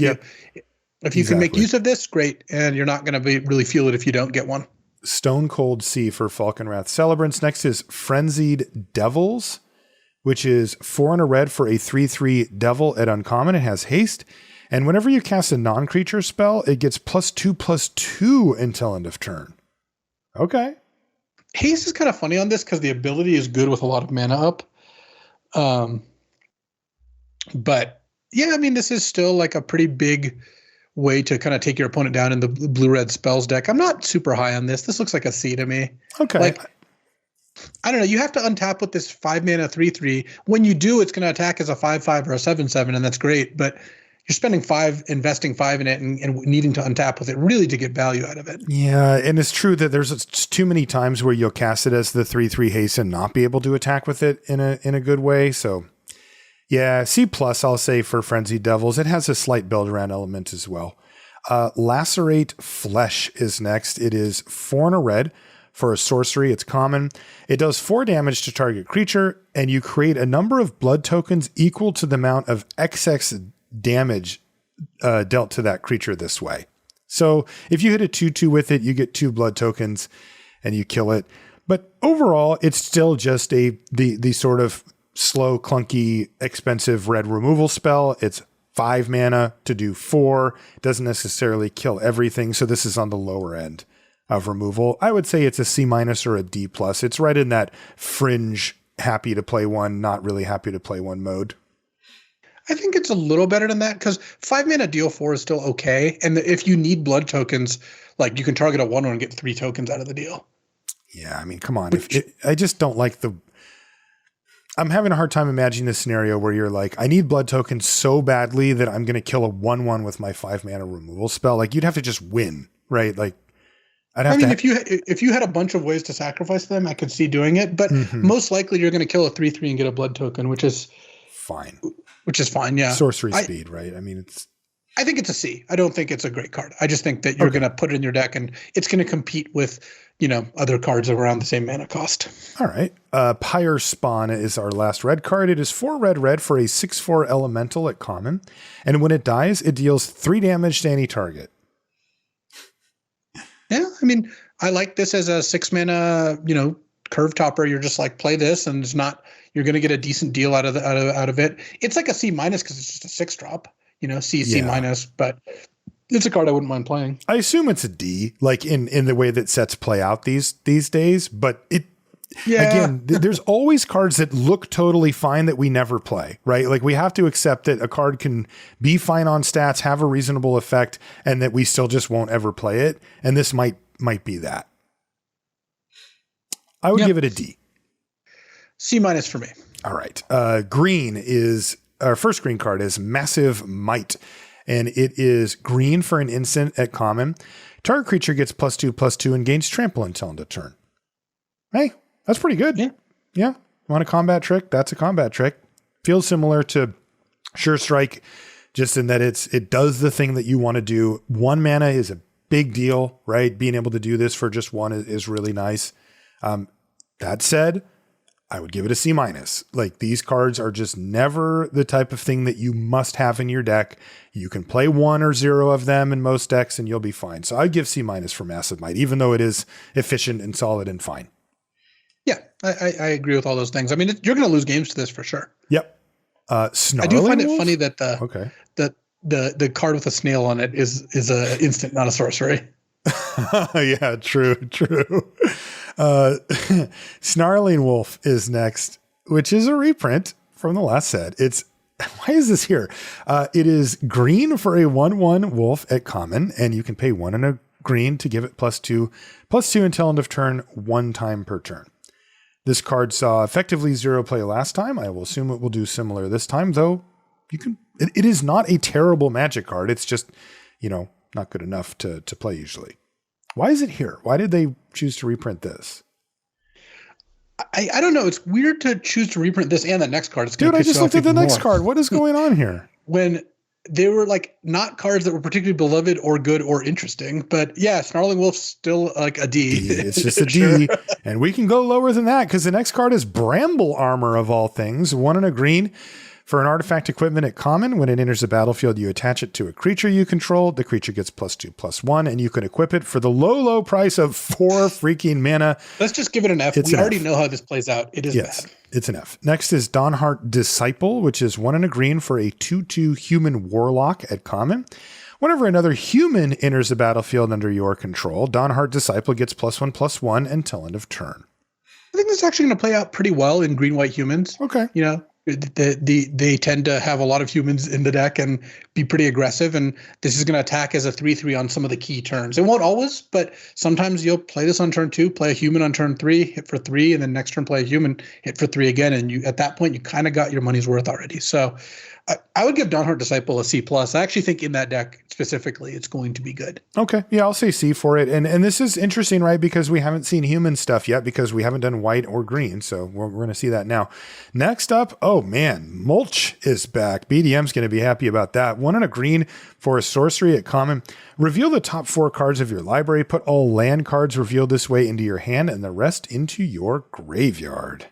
If you can make use of this, great. And you're not going to really feel it if you don't get one.
Stone Cold C for Falcon Wrath Celebrants. Next is Frenzied Devils, which is 4 and a red for a 3/3 devil at uncommon. It has haste. And whenever you cast a non-creature spell, it gets +2/+2 until end of turn. Okay.
Haste is kind of funny on this because the ability is good with a lot of mana up. But yeah, I mean, this is still like a pretty big way to kind of take your opponent down in the blue-red spells deck. I'm not super high on this. This looks like a C to me.
Okay.
Like, I don't know. You have to untap with this 5 mana 3/3. When you do, it's going to attack as a 5/5 or a 7/7, and that's great. But you're spending 5, investing 5 in it, and needing to untap with it really to get value out of it.
Yeah, and it's true that there's too many times where you'll cast it as the 3/3 haste and not be able to attack with it in a good way. So yeah, C+, I'll say for Frenzied Devils. It has a slight build around element as well. Lacerate Flesh is next. It is 4 and a red for a sorcery. It's common. It does 4 damage to target creature, and you create a number of blood tokens equal to the amount of XX damage dealt to that creature this way. So if you hit a 2/2 with it, you get 2 blood tokens and you kill it. But overall, it's still just the sort of slow, clunky, expensive red removal spell. It's 5 mana to do 4. It doesn't necessarily kill everything. So this is on the lower end of removal. I would say it's a C- or a D+. It's right in that fringe, happy to play one, not really happy to play one mode.
I think it's a little better than that because 5 mana deal 4 is still okay. And if you need blood tokens, like you can target a 1/1 and get 3 tokens out of the deal.
Yeah, I mean, come on. I just don't like I'm having a hard time imagining this scenario where you're like, I need blood tokens so badly that I'm going to kill a 1/1 with my 5 mana removal spell. Like you'd have to just win, right? Like
if you had a bunch of ways to sacrifice them, I could see doing it. But most likely you're going to kill a 3/3 and get a blood token, which is
fine.
Yeah.
Sorcery speed, right? I mean,
I think it's a C. I don't think it's a great card. I just think that you're going to put it in your deck and it's going to compete with, other cards around the same mana cost.
All right. Pyre Spawn is our last red card. It is 4 red for a 6/4 elemental at common. And when it dies, it deals 3 damage to any target. Yeah.
I mean, I like this as a 6 mana, curve topper. You're just like, play this and you're going to get a decent deal out of it. It's like a C- because it's just a 6-drop, C minus, but it's a card I wouldn't mind playing.
I assume it's a D, like in the way that sets play out these days, but again, there's always cards that look totally fine that we never play, right? Like we have to accept that a card can be fine on stats, have a reasonable effect, and that we still just won't ever play it. And this might be that. I would give it a D.
C- for me.
All right. Green is our first green card is Massive Might, and it is green for an instant at common. Target creature gets +2/+2 and gains trample until end of turn. Hey, that's pretty good. Yeah. Want a combat trick? That's a combat trick. Feels similar to Sure Strike, just in that it does the thing that you want to do. 1 mana is a big deal, right? Being able to do this for just 1 is really nice. That said, I would give it a C-. Like these cards are just never the type of thing that you must have in your deck. You can play 1 or 0 of them in most decks and you'll be fine. So I'd give C- for Massive Might, even though it is efficient and solid and fine.
Yeah, I agree with all those things. I mean, you're going to lose games to this for sure.
Yep. Snarling
I do find
Wolf?
It funny that the card with a snail on it is a instant, not a sorcery.
Yeah, true. Snarling Wolf is next, which is a reprint from the last set. Why is this here? It is green for a 1/1 wolf at common, and you can pay 1 and a green to give it +2/+2 until end of turn 1 time per turn. This card saw effectively 0 play last time. I will assume it will do similar this time, though It is not a terrible Magic card. It's just, not good enough to play usually. Why is it here? Why did they choose to reprint this?
I don't know. It's weird to choose to reprint this and the next card.
Dude, I just looked at the next card. What is going on here?
When they were like not cards that were particularly beloved or good or interesting. But yeah, Snarling Wolf's still like a D.
It's just a D. And we can go lower than that because the next card is Bramble Armor of all things. 1 and a green. For an artifact equipment at common, when it enters the battlefield, you attach it to a creature you control. The creature gets +2/+1, and you can equip it for the low price of 4 freaking mana.
Let's just give it an F. We already know how this plays out. It is bad.
It's an F. Next is Dawnhart Disciple, which is 1 and a green for a 2/2 human warlock at common. Whenever another human enters the battlefield under your control, Dawnhart Disciple gets +1/+1 until end of turn.
I think this is actually going to play out pretty well in green-white humans.
Okay.
They tend to have a lot of humans in the deck and be pretty aggressive. And this is going to attack as a 3/3 on some of the key turns. It won't always, but sometimes you'll play this on turn 2, play a human on turn 3, hit for 3, and then next turn play a human, hit for 3 again. And at that point, you kind of got your money's worth already. So I would give Dawnhart Disciple a C+. I actually think in that deck specifically, it's going to be good.
Okay. Yeah, I'll say C for it. And this is interesting, right? Because we haven't seen human stuff yet because we haven't done white or green. So we're going to see that now. Next up, oh man, Mulch is back. BDM's going to be happy about that. 1 and a green for a sorcery at common. Reveal the top 4 cards of your library. Put all land cards revealed this way into your hand and the rest into your graveyard.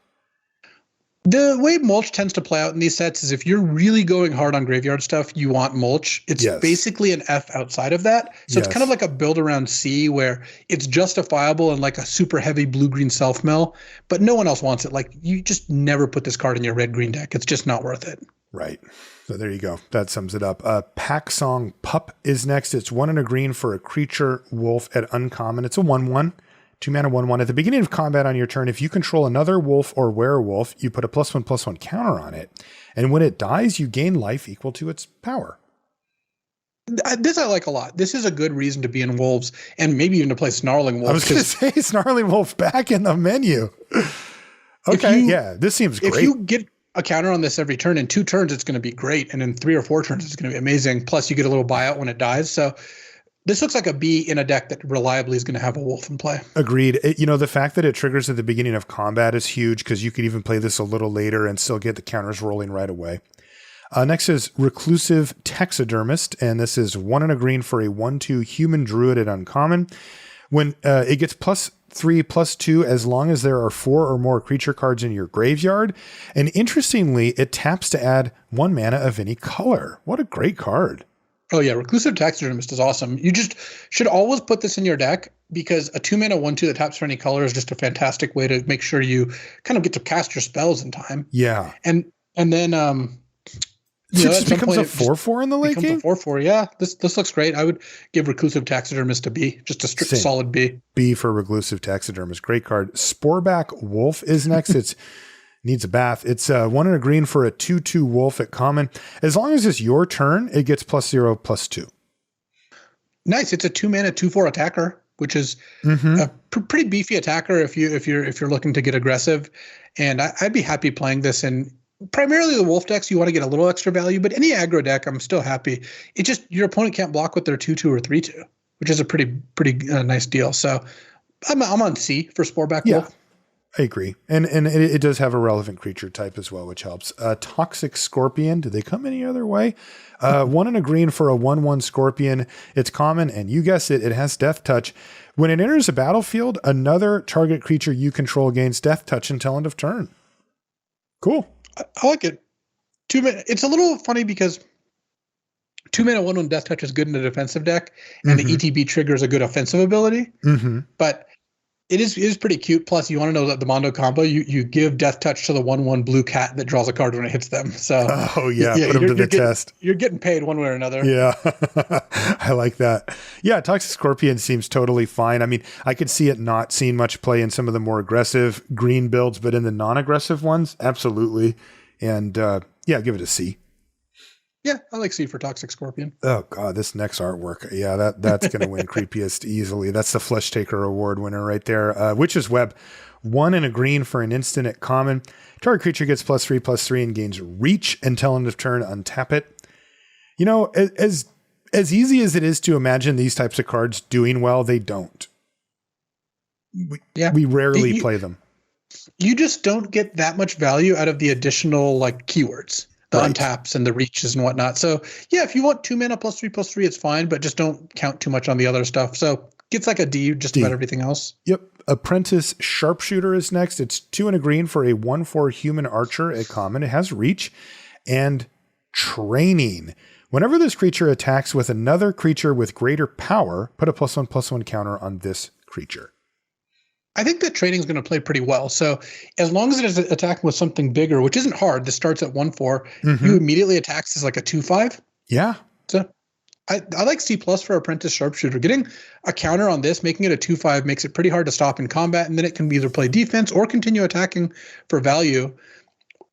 The way Mulch tends to play out in these sets is if you're really going hard on graveyard stuff, you want Mulch. It's basically an F outside of that. So it's kind of like a build around C where it's justifiable and like a super heavy blue-green self-mill, but no one else wants it. Like you just never put this card in your red-green deck. It's just not worth it.
Right. So there you go. That sums it up. Pack Song Pup is next. It's 1 and a green for a creature wolf at uncommon. It's a 1/1. 2 mana 1/1. At the beginning of combat on your turn, if you control another wolf or werewolf, you put a +1/+1 counter on it. And when it dies, you gain life equal to its power.
This I like a lot. This is a good reason to be in wolves and maybe even to play Snarling Wolf.
I was going to say Snarling Wolf back in the menu. Okay, this seems great.
If you get a counter on this every turn, in 2 turns, it's going to be great. And in 3 or 4 turns, it's going to be amazing. Plus, you get a little buyout when it dies. So this looks like a B in a deck that reliably is going to have a wolf in play. Agreed.
The fact that it triggers at the beginning of combat is huge because you could even play this a little later and still get the counters rolling right away. Next is Reclusive Taxidermist, and this is 1 and a green for a 1/2 human druid at uncommon. When it gets +3/+2 as long as there are 4 or more creature cards in your graveyard. And interestingly, it taps to add 1 mana of any color. What a great card.
Oh yeah, Reclusive Taxidermist is awesome. You just should always put this in your deck because a 2 mana 1/2 that taps for any color is just a fantastic way to make sure you kind of get to cast your spells in time.
Yeah.
And then
it just becomes a 4/4 in the late game?
Becomes a 4/4, yeah. This looks great. I would give Reclusive Taxidermist a B, just a strict solid B.
B for Reclusive Taxidermist. Great card. Sporeback Wolf is next. It's needs a bath. It's 1 and a green for a 2/2 wolf at common. As long as it's your turn, it gets +0/+2.
Nice. It's a 2 mana 2/4 attacker, which is a pretty beefy attacker if you're looking to get aggressive. And I'd be happy playing this in primarily the wolf decks. You want to get a little extra value, but any aggro deck, I'm still happy. It just your opponent can't block with their 2/2 or 3/2, which is a pretty nice deal. So I'm on C for Sporeback Wolf.
I agree. And it does have a relevant creature type as well, which helps. Toxic Scorpion. Do they come any other way? 1 and a green for a 1/1 Scorpion. It's common, and you guessed it, it has Death Touch. When it enters a battlefield, another target creature you control gains Death Touch until end of turn. Cool.
I like it. 2 mana. It's a little funny because 2 mana 1/1 Death Touch is good in a defensive deck, and the ETB triggers a good offensive ability. But it is pretty cute. Plus, you want to know that the Mondo combo, you give Death Touch to the 1/1 blue cat that draws a card when it hits them. So
put them to the test.
You're getting paid one way or another.
Yeah, I like that. Yeah, Toxic Scorpion seems totally fine. I mean, I could see it not seeing much play in some of the more aggressive green builds, but in the non-aggressive ones, absolutely. And give it a C.
Yeah, I like C for Toxic Scorpion.
Oh god, this next artwork. Yeah, that's going to win creepiest easily. That's the Flesh Taker award winner right there. Witch's Web, 1 and a green for an instant at common. Target creature gets +3/+3 and gains reach until end of turn. Untap it. You know, as easy as it is to imagine these types of cards doing well, they don't. We rarely play them.
You just don't get that much value out of the additional like keywords. The
Right.
untaps and the reaches and whatnot. So yeah, if you want 2 mana +3/+3, it's fine, but just don't count too much on the other stuff. So gets like a D just about everything else.
Yep. Apprentice Sharpshooter is next. It's 2 and a green for a 1/4 human archer at common. It has reach and training. Whenever this creature attacks with another creature with greater power, put a +1/+1 counter on this creature.
I think that training is going to play pretty well. So as long as it is attacking with something bigger, which isn't hard, this starts at 1/4, you immediately attacks as like a 2/5.
Yeah.
So I like C+ for Apprentice Sharpshooter. Getting a counter on this, making it a 2/5 makes it pretty hard to stop in combat, and then it can either play defense or continue attacking for value.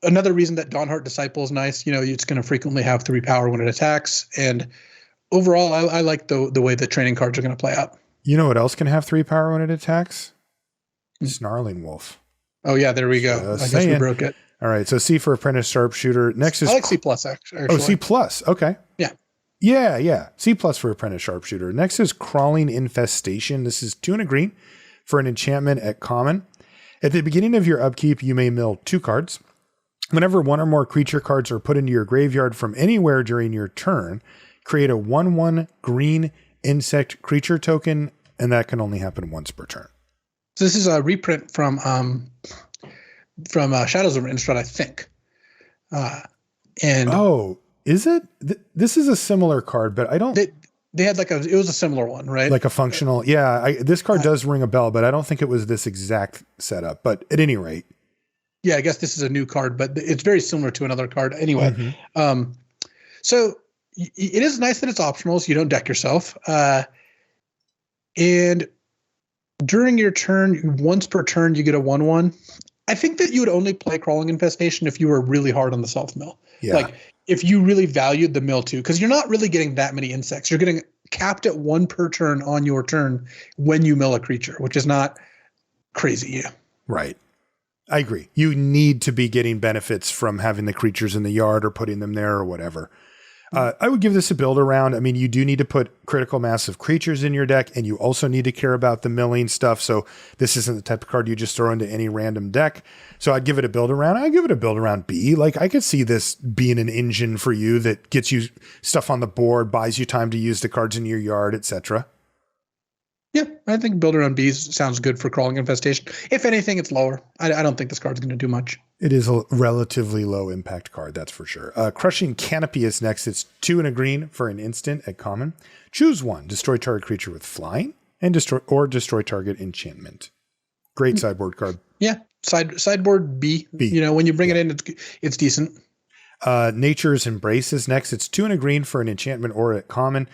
Another reason that Dawnheart Disciple is nice, you know, it's going to frequently have 3 power when it attacks. And overall, I like the way the training cards are going to play out.
You know what else can have 3 power when it attacks? Snarling Wolf.
Oh, yeah, there we go. I guess we broke it.
All right, so C for Apprentice Sharpshooter. Next is...
I like C+, actually.
Oh, C+. Okay.
Yeah.
Yeah. C+ for Apprentice Sharpshooter. Next is Crawling Infestation. This is 2 and a green for an enchantment at common. At the beginning of your upkeep, you may mill 2 cards. Whenever 1 or more creature cards are put into your graveyard from anywhere during your turn, create a 1/1 green insect creature token, and that can only happen once per turn.
So this is a reprint from Shadows over Innistrad, I think.
Is it? This is a similar card, but I don't...
They had it was a similar one, right?
Like a functional... Yeah, this card does ring a bell, but I don't think it was this exact setup. But at any rate...
Yeah, I guess this is a new card, but it's very similar to another card. Anyway, so it is nice that it's optional, so you don't deck yourself. And during your turn, once per turn, you get a 1/1. I think that you would only play Crawling Infestation if you were really hard on the self-mill.
Yeah.
Like, if you really valued the mill too, because you're not really getting that many insects. You're getting capped at 1 per turn on your turn when you mill a creature, which is not crazy. Yeah.
Right. I agree. You need to be getting benefits from having the creatures in the yard or putting them there or whatever. I would give this a build around. I mean, you do need to put critical mass of creatures in your deck, and you also need to care about the milling stuff. So this isn't the type of card you just throw into any random deck. So I'd give it a build around. I'd give it a build around B. Like, I could see this being an engine for you that gets you stuff on the board, buys you time to use the cards in your yard, etc.
Yeah, I think build around bees sounds good for Crawling Infestation. If anything, it's lower. I don't think this card's going to do much.
It is a relatively low impact card, that's for sure. Crushing Canopy is next. It's 2 and a green for an instant at common. Choose 1. Destroy target creature with flying and destroy target enchantment. Great sideboard card.
Yeah, sideboard B. You know, when you bring it in, it's decent.
Nature's Embrace is next. It's 2 and a green for an enchantment or at common.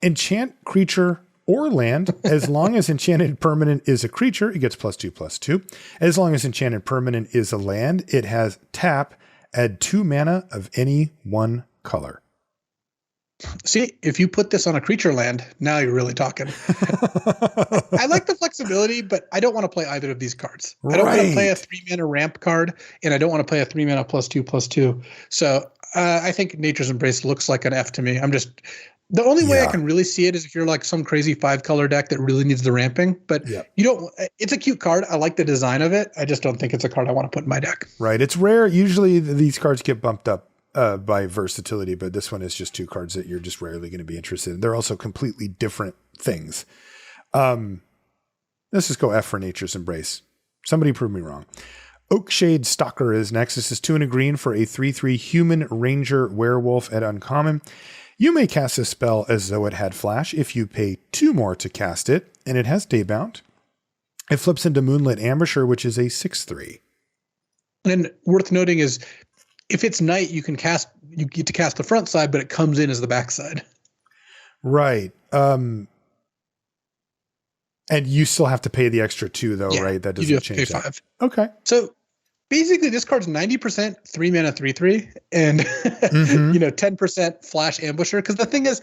Enchant creature or land. As long as enchanted permanent is a creature, it gets +2/+2. As long as enchanted permanent is a land, it has tap, add 2 mana of any one color.
See, if you put this on a creature land, now you're really talking. I like the flexibility, but I don't want to play either of these cards. I don't want to play a 3 mana ramp card, and I don't want to play a 3 mana +2/+2. So I think Nature's Embrace looks like an F to me. The only way I can really see it is if you're like some crazy 5-color deck that really needs the ramping, but you don't. It's a cute card. I like the design of it. I just don't think it's a card I want to put in my deck.
Right. It's rare. Usually these cards get bumped up by versatility, but this one is just 2 cards that you're just rarely going to be interested in. They're also completely different things. Let's just go F for Nature's Embrace. Somebody prove me wrong. Oakshade Stalker is next. This is 2 and a green for a 3/3 human ranger werewolf at uncommon. You may cast a spell as though it had flash if you pay 2 more to cast it, and it has daybound. It flips into Moonlit Ambusher, which is a 6/3.
And worth noting is, if it's night, you get to cast the front side, but it comes in as the back side.
Right. And you still have to pay the extra 2, though, right? That doesn't change that. 5. Okay.
So basically this card's 90% 3-mana 3/3 and 10% flash ambusher. Because the thing is,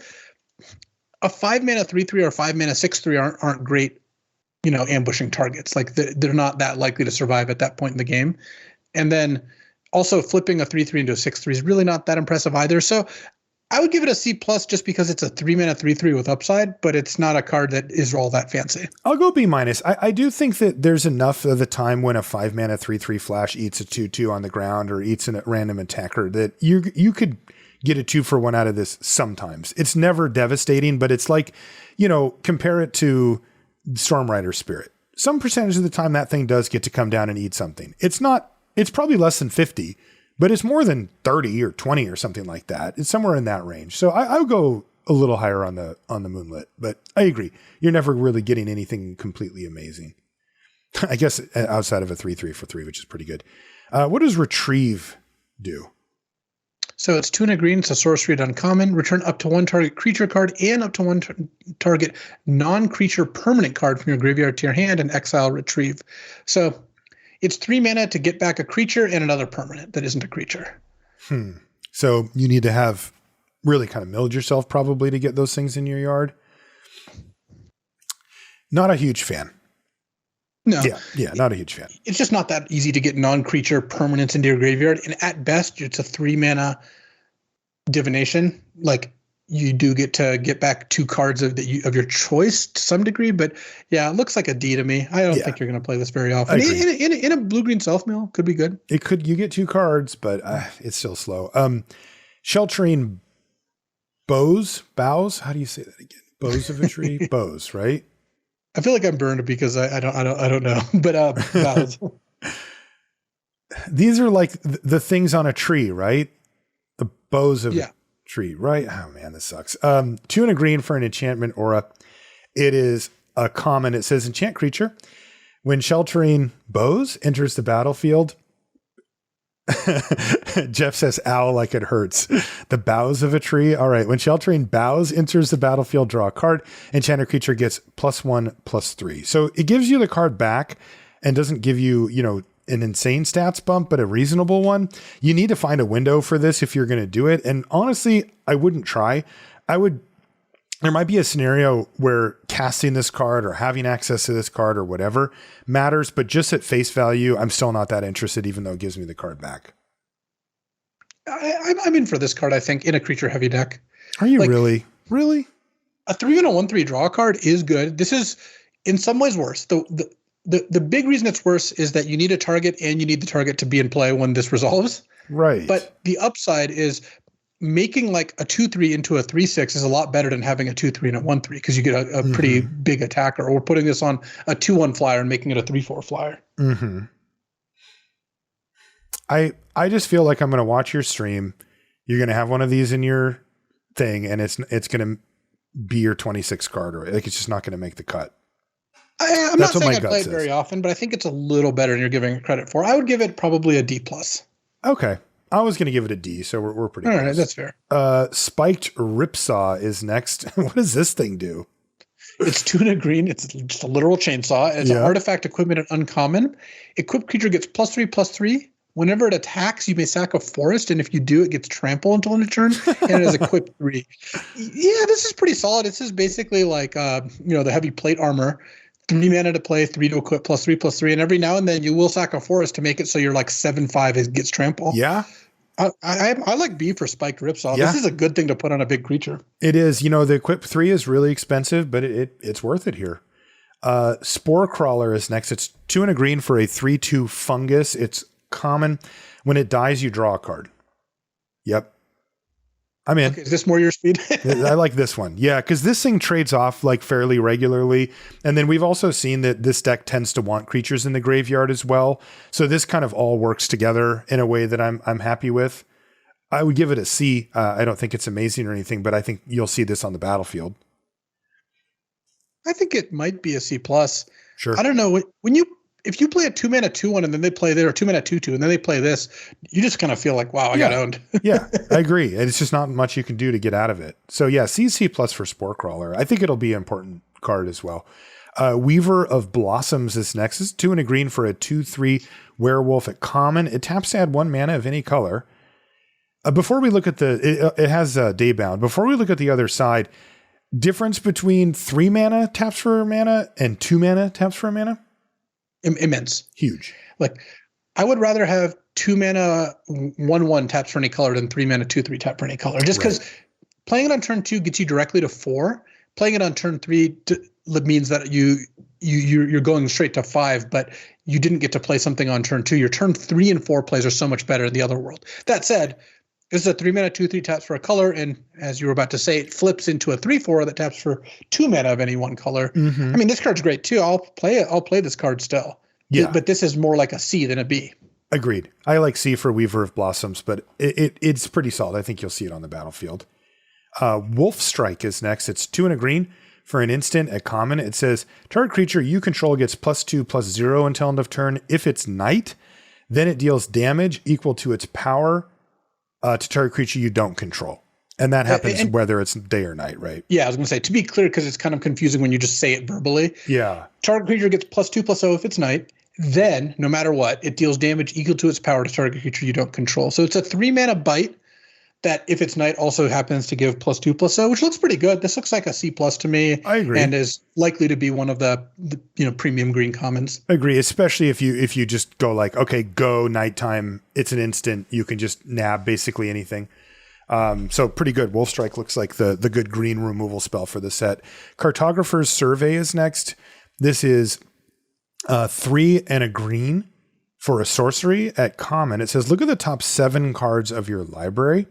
a 5-mana 3/3 or 5-mana 6/3 aren't great, ambushing targets. Like they're not that likely to survive at that point in the game. And then also flipping a 3/3 into a 6/3 is really not that impressive either. So I would give it a C+ just because it's a 3-mana 3/3 with upside, but it's not a card that is all that fancy.
I'll go B-. I do think that there's enough of the time when a 5-mana 3/3 flash eats a 2/2 on the ground or eats a random attacker that you could get a 2-for-1 out of this sometimes. It's never devastating, but it's like, compare it to Stormrider Spirit. Some percentage of the time that thing does get to come down and eat something. It's probably less than 50, but it's more than 30 or 20 or something like that. It's somewhere in that range. So I would go a little higher on the Moonlit, but I agree. You're never really getting anything completely amazing. I guess outside of a 3/3 for 3, which is pretty good. What does Retrieve do?
So it's 2 and a green. It's a sorcery at uncommon. Return up to 1 target creature card and up to 1 target non-creature permanent card from your graveyard to your hand and exile Retrieve. So it's 3 mana to get back a creature and another permanent that isn't a creature.
So you need to have really kind of milled yourself probably to get those things in your yard. Not a huge fan.
No.
Yeah, not a huge fan.
It's just not that easy to get non-creature permanents into your graveyard. And at best, it's a 3-mana divination. Like, you do get to get back 2 cards of your choice to some degree. But yeah, it looks like a D to me. I don't think you're going to play this very often. In a blue-green self-mill, could be good.
It could. You get 2 cards, but it's still slow. Sheltering Boughs? How do you say that again? Boughs of a tree? Boughs, right?
I feel like I'm burned because I don't know, but boughs.
These are like the things on a tree, right? The boughs of a tree, right? Oh man, this sucks. 2 and a green for an enchantment aura. It is a common. It says enchant creature. When Sheltering Boughs enters the battlefield, Jeff says, ow, like it hurts. The boughs of a tree. All right. When Sheltering Boughs enters the battlefield, draw a card. Enchanter creature gets +1/+3. So it gives you the card back and doesn't give you, an insane stats bump, but a reasonable one. You need to find a window for this if you're going to do it. And honestly, I wouldn't try. There might be a scenario where casting this card or having access to this card or whatever matters, but just at face value, I'm still not that interested, even though it gives me the card back.
I'm in for this card, I think, in a creature heavy deck.
Are you really? Really?
A 3-1/1/3 draw card is good. This is in some ways worse. The big reason it's worse is that you need a target and you need the target to be in play when this resolves.
Right.
But the upside is making like a 2/3 into a 3/6 is a lot better than having a 2/3 and a 1/3 because you get a pretty big attacker. Or putting this on a 2/1 flyer and making it a 3/4 flyer.
Mm-hmm. I just feel like I'm going to watch your stream. You're going to have one of these in your thing, and it's going to be your 26 card, or like it's just not going to make the cut.
I'm not saying I play it very often, but I think it's a little better than you're giving it credit for. I would give it probably a D+.
Okay. I was going to give it a D, so we're pretty close.
All right, that's fair.
Spiked Ripsaw is next. What does this thing do?
It's 2 and a green. It's just a literal chainsaw. It's an artifact equipment at uncommon. Equipped creature gets +3/+3. Whenever it attacks, you may sack a forest, and if you do, it gets trample until end of turn, and it has equipped 3. Yeah, this is pretty solid. This is basically like the heavy plate armor. 3 mana to play, 3 to equip, +3/+3, and every now and then you will sack a forest to make it so you're like 7/5 it gets trample.
Yeah.
I like B for Spiked Ripsaw. Yeah. This is a good thing to put on a big creature.
It is. The equip 3 is really expensive, but it's worth it here. Spore Crawler is next. It's 2 and a green for a 3/2 fungus. It's common. When it dies, you draw a card. Yep. I'm in.
Okay, is this more your speed?
I like this one. Yeah, because this thing trades off like fairly regularly. And then we've also seen that this deck tends to want creatures in the graveyard as well. So this kind of all works together in a way that I'm happy with. I would give it a C. I don't think it's amazing or anything, but I think you'll see this on the battlefield.
I think it might be a C+.
Sure.
I don't know. If you play a 2-mana 2/1 and then they play their 2-mana 2/2 and then they play this, you just kind of feel like, wow, I got owned.
Yeah, I agree. And it's just not much you can do to get out of it. So yeah, C plus for Spore Crawler. I think it'll be an important card as well. Weaver of Blossoms is next. This is 2 and a green for a 2/3 Werewolf at common. It taps to add 1 mana of any color. Before we look at it has Daybound. Before we look at the other side, difference between 3 mana taps for a mana and 2 mana taps for a mana?
Immense.
Huge.
Like, I would rather have 2 mana 1/1 taps for any color than 3 mana 2/3 tap for any color. Just because playing it on turn 2 gets you directly to 4. Playing it on turn 3 means that you're going straight to 5, but you didn't get to play something on turn 2. Your turn 3 and 4 plays are so much better in the other world. That said, this is a 3 mana 2/3 taps for a color, and as you were about to say, it flips into a 3/4 that taps for 2 mana of any one color.
Mm-hmm.
I mean, this card's great too. I'll play it. I'll play this card still.
Yeah,
but this is more like a C than a B.
Agreed. I like C for Weaver of Blossoms, but it's pretty solid. I think you'll see it on the battlefield. Wolf Strike is next. It's 2 and a green for an instant at common. It says target creature you control gets +2/+0 until end of turn. If it's night, then it deals damage equal to its power to target creature you don't control. And that happens whether it's day or night, right?
Yeah, I was going to say, to be clear, because it's kind of confusing when you just say it verbally.
Yeah.
Target creature gets +2/+0 if it's night. Then, no matter what, it deals damage equal to its power to target creature you don't control. So it's a 3 mana bite that, if it's night, also happens to give +2/+0, which looks pretty good. This looks like a C+ to me.
I agree.
And is likely to be one of the premium green commons.
I agree, especially if you just go like, okay, go nighttime, it's an instant, you can just nab basically anything. So pretty good. Wolf Strike looks like the good green removal spell for the set. Cartographer's Survey is next. This is 3 and a green for a sorcery at common. It says, look at the top 7 cards of your library.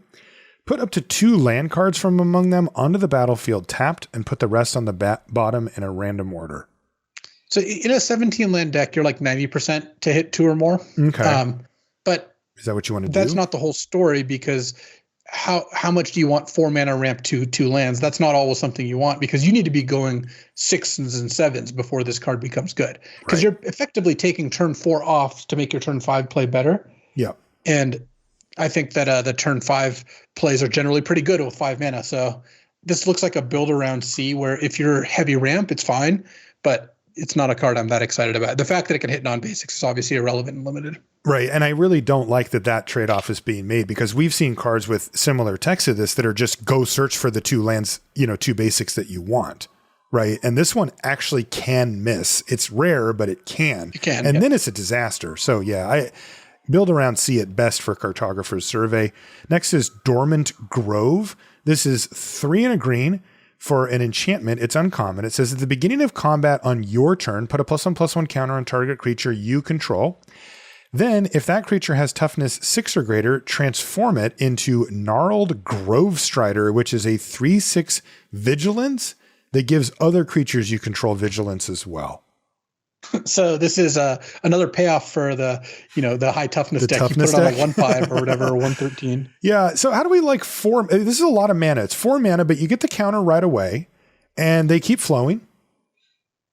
Put up to 2 land cards from among them onto the battlefield tapped, and put the rest on the bottom in a random order.
So in a 17 land deck, you're like 90% to hit 2 or more.
Okay.
But
is that what you want to do?
That's not the whole story, because how much do you want 4 mana ramp to 2 lands? That's not always something you want, because you need to be going 6s and 7s before this card becomes good. Because you're effectively taking turn 4 off to make your turn 5 play better.
Yeah.
And I think that the turn 5 plays are generally pretty good with 5 mana. So this looks like a build around C, where if you're heavy ramp, it's fine, but it's not a card I'm that excited about. The fact that it can hit non-basics is obviously irrelevant and limited.
Right. And I really don't like that trade-off is being made, because we've seen cards with similar text to this that are just go search for the 2 lands, 2 basics that you want. Right. And this one actually can miss. It's rare, but it can.
It can.
And then it's a disaster. So yeah, I build around C at best for Cartographer's Survey. Next is Dormant Grove. This is 3 and a green for an enchantment. It's uncommon. It says at the beginning of combat on your turn, put a +1/+1 counter on target creature you control. Then, if that creature has toughness 6 or greater, transform it into Gnarled Grove Strider, which is a 3/6 vigilance that gives other creatures you control vigilance as well.
So this is another payoff for the high toughness deck.
Toughness
you put it
deck?
on a 1/5 or whatever, or 1/13.
Yeah. So how do we like 4? This is a lot of mana. It's 4 mana, but you get the counter right away, and they keep flowing,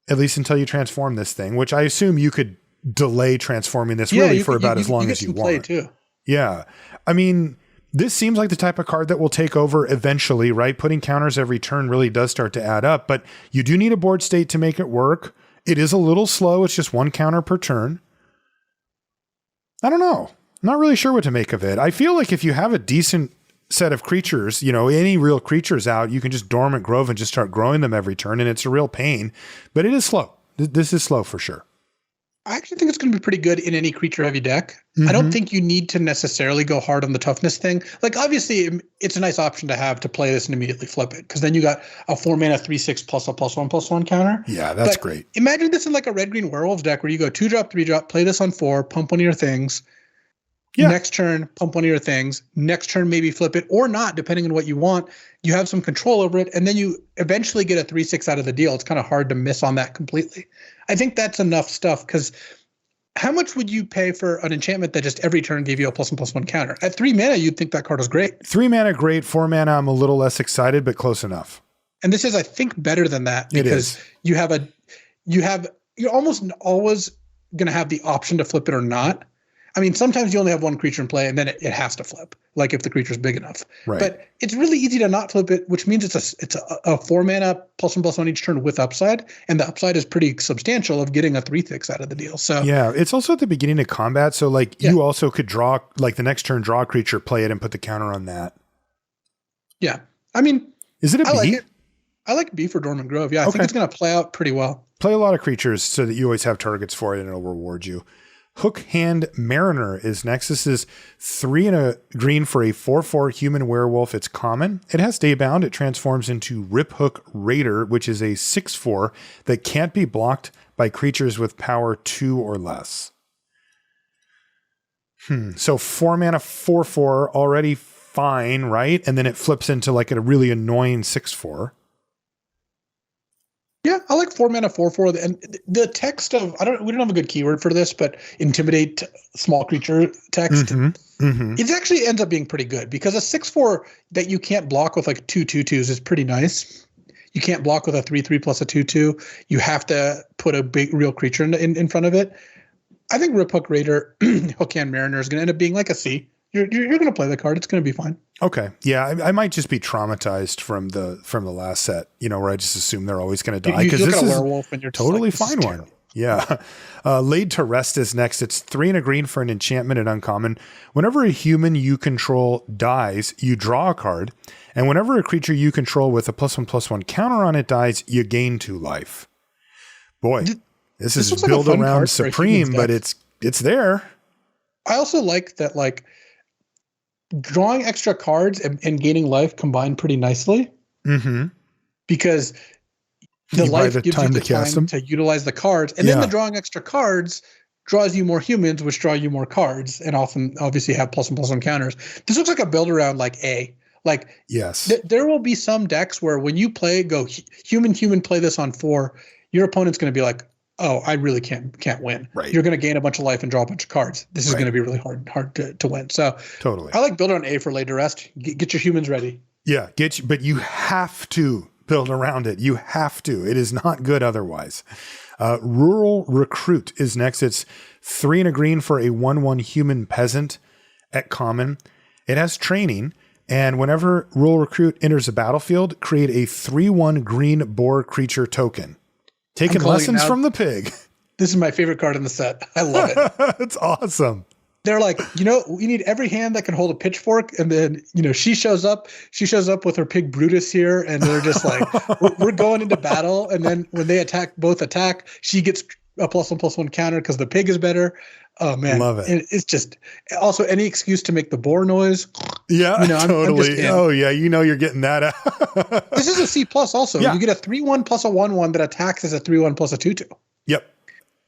at least until you transform this thing, which I assume you could delay transforming this for about as long as you want.
Too.
Yeah. I mean, this seems like the type of card that will take over eventually, right? Putting counters every turn really does start to add up, but you do need a board state to make it work. It is a little slow. It's just 1 counter per turn. I don't know. I'm not really sure what to make of it. I feel like if you have a decent set of creatures, any real creatures out, you can just Dormant Grove and just start growing them every turn, and it's a real pain, but it is slow. This is slow for sure.
I actually think it's going to be pretty good in any creature-heavy deck. I don't think you need to necessarily go hard on the toughness thing. Like, obviously, it's a nice option to have to play this and immediately flip it, because then you got a 4 mana 3/6 plus a +1/+1 counter.
Yeah, that's great.
Imagine this in like a red-green werewolves deck where you go 2-drop, 3-drop, play this on 4, pump one of your things. Yeah. Next turn, pump one of your things. Next turn, maybe flip it or not, depending on what you want. You have some control over it, and then you eventually get a 3/6 out of the deal. It's kind of hard to miss on that completely. I think that's enough stuff, because how much would you pay for an enchantment that just every turn gave you a +1/+1 counter? At 3 mana, you'd think that card was great.
3 mana, great. 4 mana, I'm a little less excited, but close enough.
And this is, I think, better than that, because you're almost always going to have the option to flip it or not. I mean, sometimes you only have one creature in play and then it has to flip, like if the creature's big enough.
Right.
But it's really easy to not flip it, which means it's a 4-mana +1/+1 each turn with upside, and the upside is pretty substantial of getting a 3/6 out of the deal. So
yeah, it's also at the beginning of combat, so like you also could draw, like the next turn, draw a creature, play it, and put the counter on that.
Yeah, I mean,
is it a B?
Like it. I like B for Dormant Grove. Yeah, I think it's going to play out pretty well.
Play a lot of creatures so that you always have targets for it, and it'll reward you. Hook Hand Mariner is next. This is 3 and a green for a 4/4 human werewolf. It's common. It has daybound. It transforms into Rip Hook Raider, which is a 6/4 that can't be blocked by creatures with power 2 or less. So 4 mana 4/4 already fine, right? And then it flips into like a really annoying 6/4.
Yeah, I like 4 mana 4/4, and the text of we don't have a good keyword for this, but intimidate small creature text. It actually ends up being pretty good because a 6/4 that you can't block with like 2 2/2s is pretty nice. You can't block with a 3/3 plus a 2/2. You have to put a big real creature in front of it. I think Rip Hook Raider, Hook Hand Mariner is going to end up being like a C. You're going to play the card. It's going to be fine.
Okay. Yeah. I might just be traumatized from the last set, where I just assume they're always going to die.
Because this is a werewolf and you're
totally
like,
fine one. Yeah. Laid to Rest is next. It's 3 and a green for an enchantment at uncommon. Whenever a human you control dies, you draw a card. And whenever a creature you control with a +1/+1 counter on it dies, you gain 2 life. Boy, this is build like around Supreme, but it's there.
I also like that, like, drawing extra cards and gaining life combine pretty nicely. Because the life gives you the time to utilize the cards. And then the drawing extra cards draws you more humans, which draw you more cards, and often obviously have +1/+1 counters. This looks like a build around like A. Like,
yes,
there will be some decks where when you play, go human, play this on 4, your opponent's going to be like, oh, I really can't win.
Right.
You're going to gain a bunch of life and draw a bunch of cards. This is going to be really hard to win. So
totally, I
like build on A for Laid to Rest. Get your humans ready.
Yeah, but you have to build around it. You have to. It is not good otherwise. Rural Recruit is next. It's 3 and a green for a 1/1 human peasant at common. It has training. And whenever Rural Recruit enters the battlefield, create a 3/1 green boar creature token. Taking lessons from the pig.
This is my favorite card in the set. I love it.
It's awesome.
They're like, we need every hand that can hold a pitchfork. And then, she shows up with her pig Brutus here. And they're just like, we're going into battle. And then when they both attack, she gets a +1/+1 counter because the pig is better. Oh man.
Love it.
And it's just also any excuse to make the boar noise.
Yeah, totally. You're getting that out.
This is a C+ also.
Yeah.
You get a 3/1 plus a 1/1 that attacks as a 3/1 plus a 2/2.
Yep.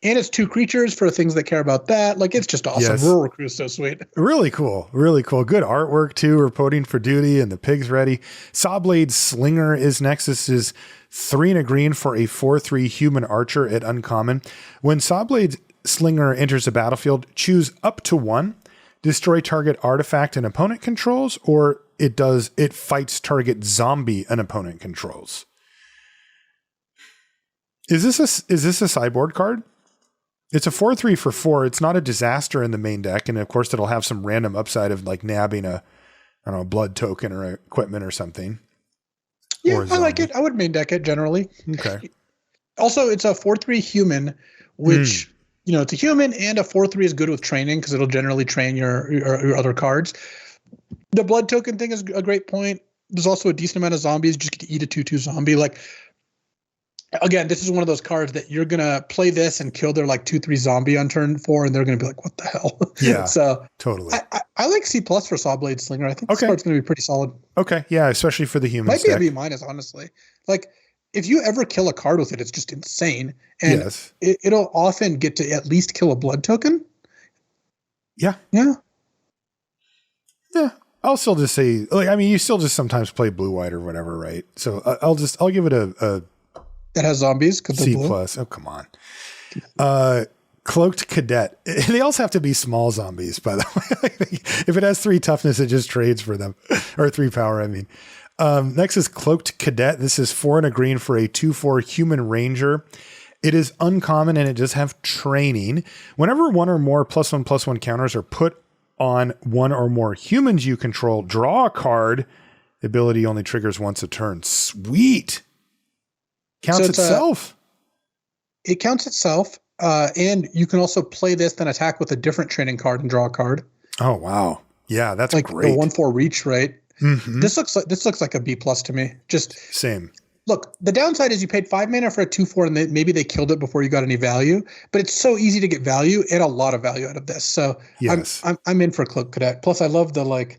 And it's 2 creatures for things that care about that. Like, it's just awesome.
Yes.
Rural Recruit is so sweet.
Really cool. Really cool. Good artwork too. Reporting for duty and the pig's ready. Sawblade Slinger is next. This is 3 and a green for a 4/3 human archer at uncommon. When Sawblade Slinger enters the battlefield, choose up to 1, destroy target artifact an opponent controls, or it fights target zombie an opponent controls. Is this a sideboard card? It's a 4/3 for 4. It's not a disaster in the main deck, and of course it'll have some random upside of like nabbing a blood token or equipment or something.
Yeah, I like it. I would main deck it generally.
Okay.
Also, it's a 4/3 human, which it's a human, and a 4/3 is good with training because it'll generally train your other cards. The blood token thing is a great point. There's also a decent amount of zombies. Just get to eat a 2/2 zombie. Like, again, this is one of those cards that you're going to play this and kill their like 2/3 zombie on turn 4, and they're going to be like, what the hell?
Yeah.
So
totally.
I like C+ for Sawblade Slinger. I think this card's going to be pretty solid.
Okay. Yeah. Especially for the humans.
Might be a B-, honestly. Like, if you ever kill a card with it, it's just insane. And
yes.
It'll often get to at least kill a blood token.
Yeah.
Yeah.
Yeah. I'll still just say, you still just sometimes play blue-white or whatever, right? So I'll give it a
that has zombies because
C+.
they're blue.
Oh, come on. Cloaked Cadet. They also have to be small zombies, by the way. If it has 3 toughness, it just trades for them. Or 3 power, I mean. Next is Cloaked Cadet. This is 4 and a green for a 2/4 human ranger It is uncommon and it does have training. Whenever one or more +1/+1 counters are put on one or more humans you control, draw a card. The ability only triggers once a turn. Sweet. Counts itself.
It counts itself. And you can also play this, then attack with a different training card and draw a card.
Oh, wow. Yeah, that's
like
great.
The 1/4 reach, right?
Mm-hmm.
This looks like a B+ to me. Just
same.
Look, the downside is you paid 5 mana for a 2/4, and maybe they killed it before you got any value. But it's so easy to get value and a lot of value out of this. So
yes.
I'm in for Cloak Cadet. Plus, I love the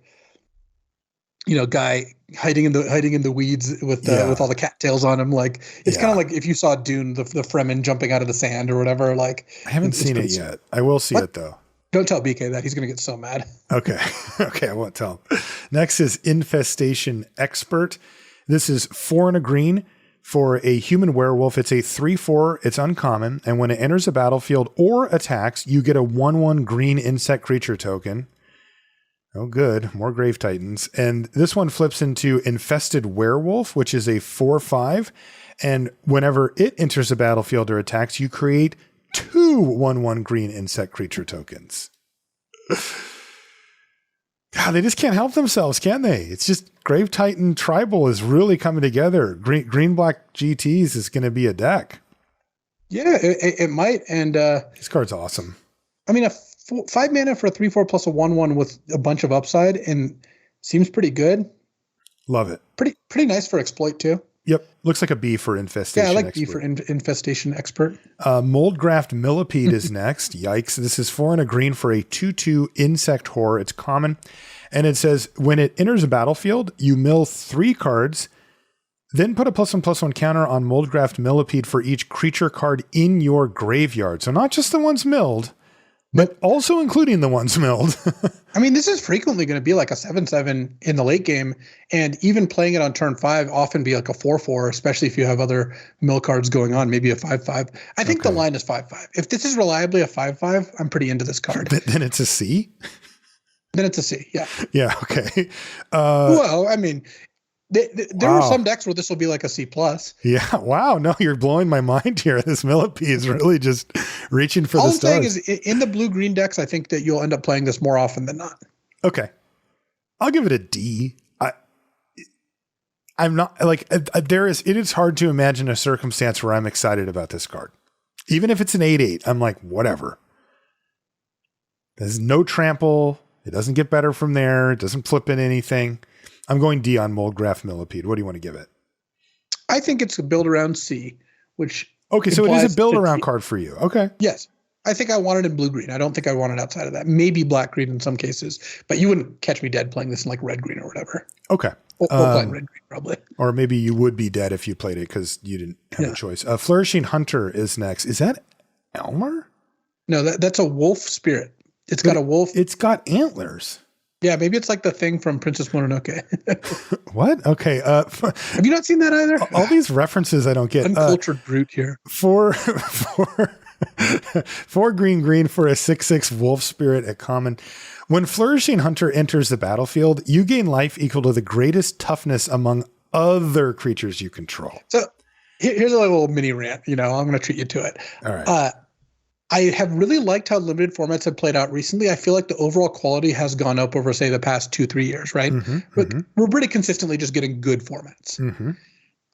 guy hiding in the weeds with all the cattails on him. Like it's kind of like if you saw Dune, the Fremen jumping out of the sand or whatever. Like
I haven't seen it yet. I will see it though.
Don't tell BK that. He's going to get so mad.
Okay. Okay. I won't tell him. Next is Infestation Expert. This is 4 and a green for a human werewolf. It's a 3/4. It's uncommon. And when it enters a battlefield or attacks, you get a 1/1 green insect creature token. Oh, good. More Grave Titans. And this one flips into Infested Werewolf, which is a 4/5. And whenever it enters a battlefield or attacks, you create 2 1/1 green insect creature tokens. God, they just can't help themselves, can they? It's just Grave Titan Tribal is really coming together. Green Black GTs is going to be a deck.
Yeah, it might. And
this card's awesome.
I mean, 5 mana for a 3/4 plus a 1/1 with a bunch of upside and seems pretty good.
Love it.
Pretty nice for exploit too.
Yep. Looks like a B for Infestation
Yeah, I like
Expert.
B for Infestation Expert.
Moldgraft Millipede is next. Yikes. This is 4 and a green for a 2/2 insect horror. It's common. And it says when it enters a battlefield, you mill 3 cards, then put a +1/+1 counter on Moldgraft Millipede for each creature card in your graveyard. So not just the ones milled, but also including the ones milled.
I mean, this is frequently going to be like a 7/7 in the late game, and even playing it on turn 5 often be like a 4/4, especially if you have other mill cards going on, maybe a 5/5. I think the line is 5/5. If this is reliably a 5/5, I'm pretty into this card.
Then it's a C?
Then it's a C, yeah.
Yeah, okay.
Well, I mean, there are some decks where this will be like a C+.
Yeah, wow. No, you're blowing my mind here. This Millipede is really just reaching for the stars.
All I'm saying is in the blue-green decks, I think that you'll end up playing this more often than not.
Okay. I'll give it a D. I'm not like it is hard to imagine a circumstance where I'm excited about this card. Even if it's an 8/8, I'm like, whatever. There's no trample. It doesn't get better from there. It doesn't flip in anything. I'm going D on Moldgraft Millipede. What do you want to give it?
I think it's a build around C, which
okay, so it is a build around card for you. Okay.
Yes. I think I want it in blue-green. I don't think I want it outside of that. Maybe black-green in some cases, but you wouldn't catch me dead playing this in like red-green or whatever.
Okay.
Or playing red-green probably.
Or maybe you would be dead if you played it because you didn't have a choice. Flourishing Hunter is next. Is that Elmer?
No, that's a wolf spirit. It's got a wolf.
It's got antlers.
Yeah, maybe it's like the thing from Princess Mononoke.
What? Okay.
Have you not seen that either?
All these references I don't get.
Uncultured brute here.
Four green for a 6/6 wolf spirit at common. When Flourishing Hunter enters the battlefield, you gain life equal to the greatest toughness among other creatures you control.
So here's a little mini rant. I'm going to treat you to it.
All right.
I have really liked how limited formats have played out recently. I feel like the overall quality has gone up over, say, the past 2-3 years, right? But we're pretty consistently just getting good formats.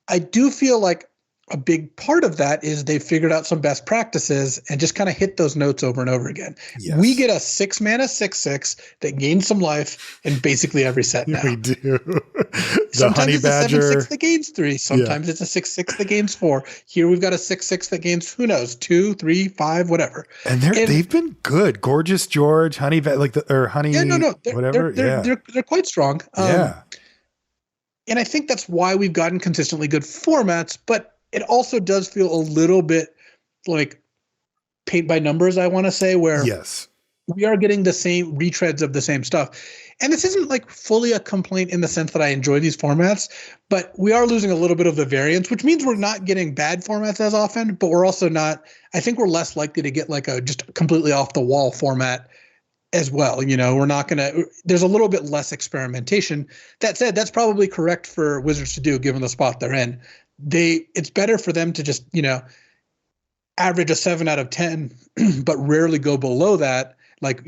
I do feel like a big part of that is they've figured out some best practices and just kind of hit those notes over and over again. Yes. We get a 6 mana 6/6 that gains some life in basically every set now.
We do.
Sometimes
Honey
it's
Badger.
a 7/6 that gains 3. Sometimes it's a 6/6 that gains 4. Here we've got a 6/6 that gains, who knows, 2, 3, 5, whatever.
And they've been good. Gorgeous George, Honey Badger, Honey, whatever.
They're quite strong.
Yeah.
And I think that's why we've gotten consistently good formats, but it also does feel a little bit like paint by numbers, I want to say, where we are getting the same retreads of the same stuff. And this isn't like fully a complaint in the sense that I enjoy these formats, but we are losing a little bit of the variance, which means we're not getting bad formats as often, but we're also not, I think we're less likely to get like a just completely off the wall format as well. We're not going to, there's a little bit less experimentation. That said, that's probably correct for Wizards to do given the spot they're in. It's better for them to just, average a 7 out of 10, but rarely go below that, like,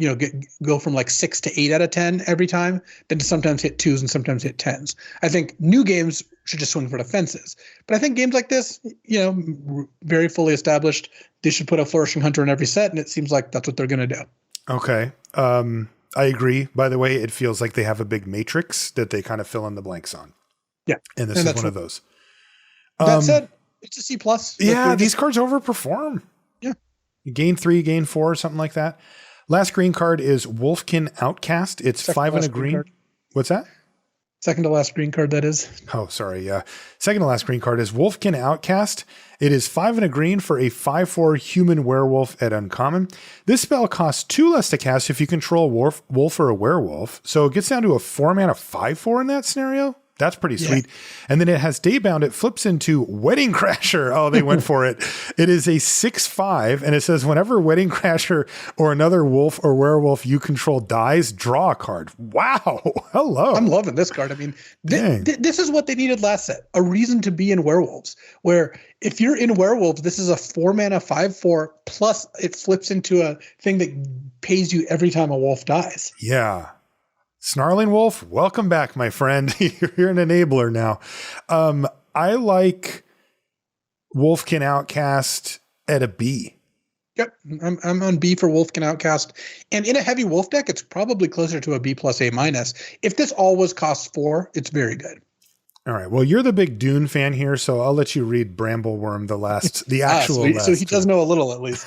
go from like 6 to 8 out of 10 every time, then to sometimes hit 2s and sometimes hit 10s. I think new games should just swing for the fences. But I think games like this, very fully established, they should put a Flourishing Hunter in every set, and it seems like that's what they're going to do.
Okay. I agree. By the way, it feels like they have a big matrix that they kind of fill in the blanks on.
Yeah.
And this is one of those.
That said, it's a C+.
Yeah, these cards overperform.
Yeah.
Gain 3, gain 4, something like that. Last green card is Wolfkin Outcast. It's
Second
5 and a green. What's that?
Second to last green card, that is.
Oh, sorry. Yeah. Second to last green card is Wolfkin Outcast. It is 5 and a green for a 5/4 human werewolf at uncommon. This spell costs 2 less to cast if you control a wolf or a werewolf. So it gets down to a 4-mana 5/4 in that scenario. That's pretty sweet. Yeah. And then it has Daybound. It flips into Wedding Crasher. Oh, they went for it. It is a 6/5, and it says whenever Wedding Crasher or another wolf or werewolf you control dies, draw a card. Wow. Hello.
I'm loving this card. I mean, this is what they needed last set. A reason to be in werewolves, where if you're in werewolves, this is a 4-mana 5/4, plus it flips into a thing that pays you every time a wolf dies.
Yeah. Snarling Wolf, welcome back, my friend. You're an enabler now. I like Wolfkin Outcast at a B.
Yep, I'm on B for Wolfkin Outcast. And in a heavy wolf deck, it's probably closer to a B plus A minus. If this always costs 4, it's very good.
All right. Well, you're the big Dune fan here, so I'll let you read Brambleworm, the actual
so he does know a little at least.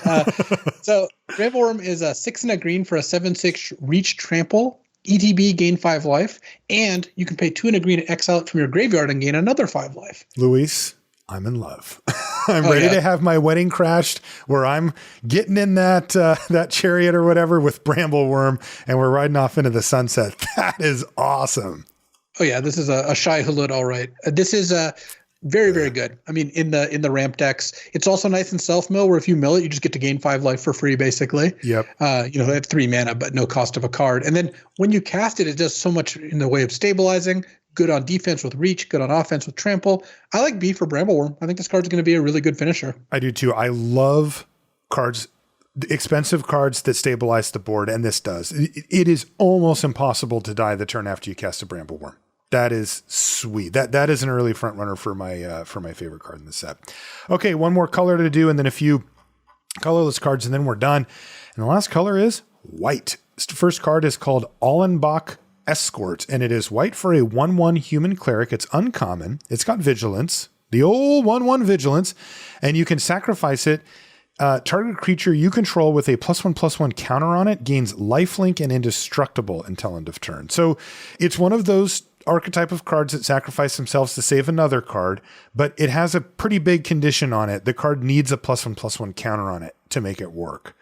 So Brambleworm is a 6 and a green for a 7/6 reach trample. ETB, gain 5 life, and you can pay 2 and a green to exile it from your graveyard and gain another 5 life.
Luis, I'm in love. I'm ready to have my wedding crashed where I'm getting in that chariot or whatever with Brambleworm and we're riding off into the sunset. That is awesome.
Oh yeah, this is a Shai Hulud, all right. This is very, very good. I mean, in the ramp decks, it's also nice in self-mill where if you mill it, you just get to gain 5 life for free, basically.
Yep.
They have 3 mana, but no cost of a card. And then when you cast it, it does so much in the way of stabilizing. Good on defense with reach, good on offense with trample. I like B for Brambleworm. I think this card's going to be a really good finisher.
I do too. I love cards, expensive cards that stabilize the board, and this does. It is almost impossible to die the turn after you cast a Brambleworm. That is sweet. That is an early front runner for my favorite card in the set. Okay, one more color to do, and then a few colorless cards, and then we're done. And the last color is white. The first card is called Allenbach Escort, and it is white for a 1/1 human cleric. It's uncommon. It's got vigilance, the old 1/1 vigilance, and you can sacrifice it. Target creature you control with a +1/+1 counter on it gains lifelink and indestructible until end of turn. So it's one of those archetype of cards that sacrifice themselves to save another card, but it has a pretty big condition on it. The card needs a +1/+1 counter on it to make it work.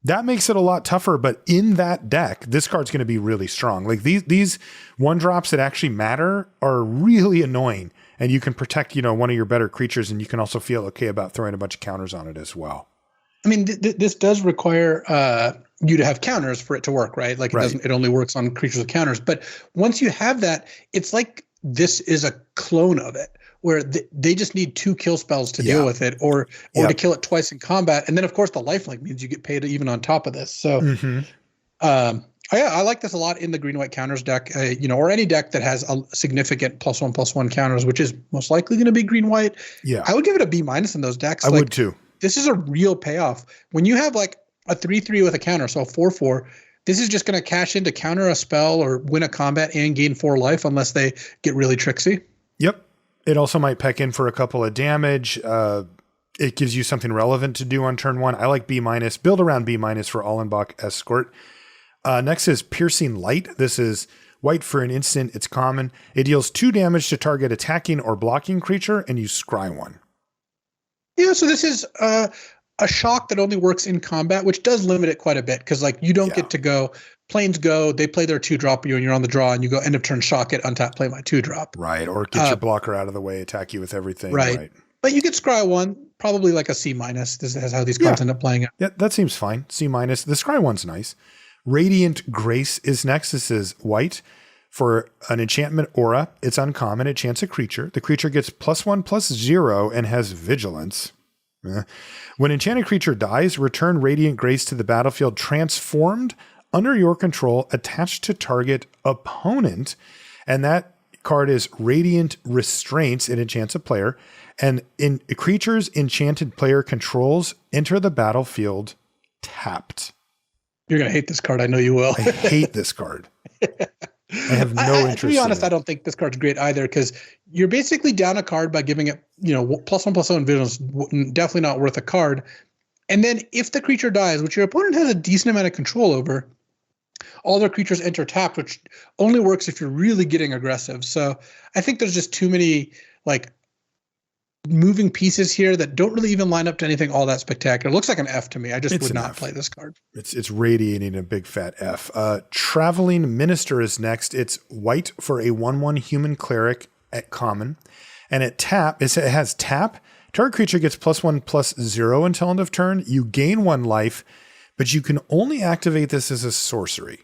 That makes it a lot tougher, but in that deck, this card's going to be really strong. Like these 1-drops that actually matter are really annoying, and you can protect, one of your better creatures, and you can also feel okay about throwing a bunch of counters on it as well.
I mean, this does require you to have counters for it to work, right? Like it only works on creatures with counters. But once you have that, it's like this is a clone of it, where they just need 2 kill spells to deal with it, or to kill it twice in combat. And then, of course, the lifelink means you get paid even on top of this. So, I like this a lot in the green-white counters deck, or any deck that has a significant +1/+1 counters, which is most likely going to be green-white. Yeah, I would give it a B- in those decks.
I would too.
This is a real payoff. When you have like a 3/3 with a counter, so a 4/4, this is just going to cash in to counter a spell or win a combat and gain 4 life unless they get really tricksy.
Yep. It also might peck in for a couple of damage. It gives you something relevant to do on turn 1. I like B-. Build around B- for Allenbach Escort. Next is Piercing Light. This is white for an instant. It's common. It deals 2 damage to target attacking or blocking creature, and you scry 1.
Yeah, so this is a shock that only works in combat, which does limit it quite a bit because you don't get to go. Planes go, they play their 2-drop you, and you're on the draw, and you go end of turn, shock it, untap, play my 2-drop.
Right, or get your blocker out of the way, attack you with everything.
Right. But you get scry 1, probably like a C-. This is how these cards end up playing out.
Yeah, that seems fine. C-. The scry 1's nice. Radiant Grace is next. This is white For an enchantment aura, it's uncommon. It enchants a creature. The creature gets +1/+0 and has vigilance. When enchanted creature dies, return Radiant Grace to the battlefield transformed under your control, attached to target opponent. And that card is Radiant Restraints. It enchants a player. And in creatures enchanted player controls enter the battlefield tapped.
You're going to hate this card. I know you will.
I hate this card. I have no interest.
To be honest,
in it.
I don't think this card's great either, because you're basically down a card by giving it, +1/+0 vigilance. Definitely not worth a card. And then if the creature dies, which your opponent has a decent amount of control over, all their creatures enter tapped, which only works if you're really getting aggressive. So I think there's just too many moving pieces here that don't really even line up to anything all that spectacular. It looks like an F to me. I just would not play this card.
It's radiating a big fat F. Traveling Minister is next. It's white for a 1/1 human cleric at common. And it has tap. Target creature gets +1/+0 until end of turn. You gain 1 life, but you can only activate this as a sorcery.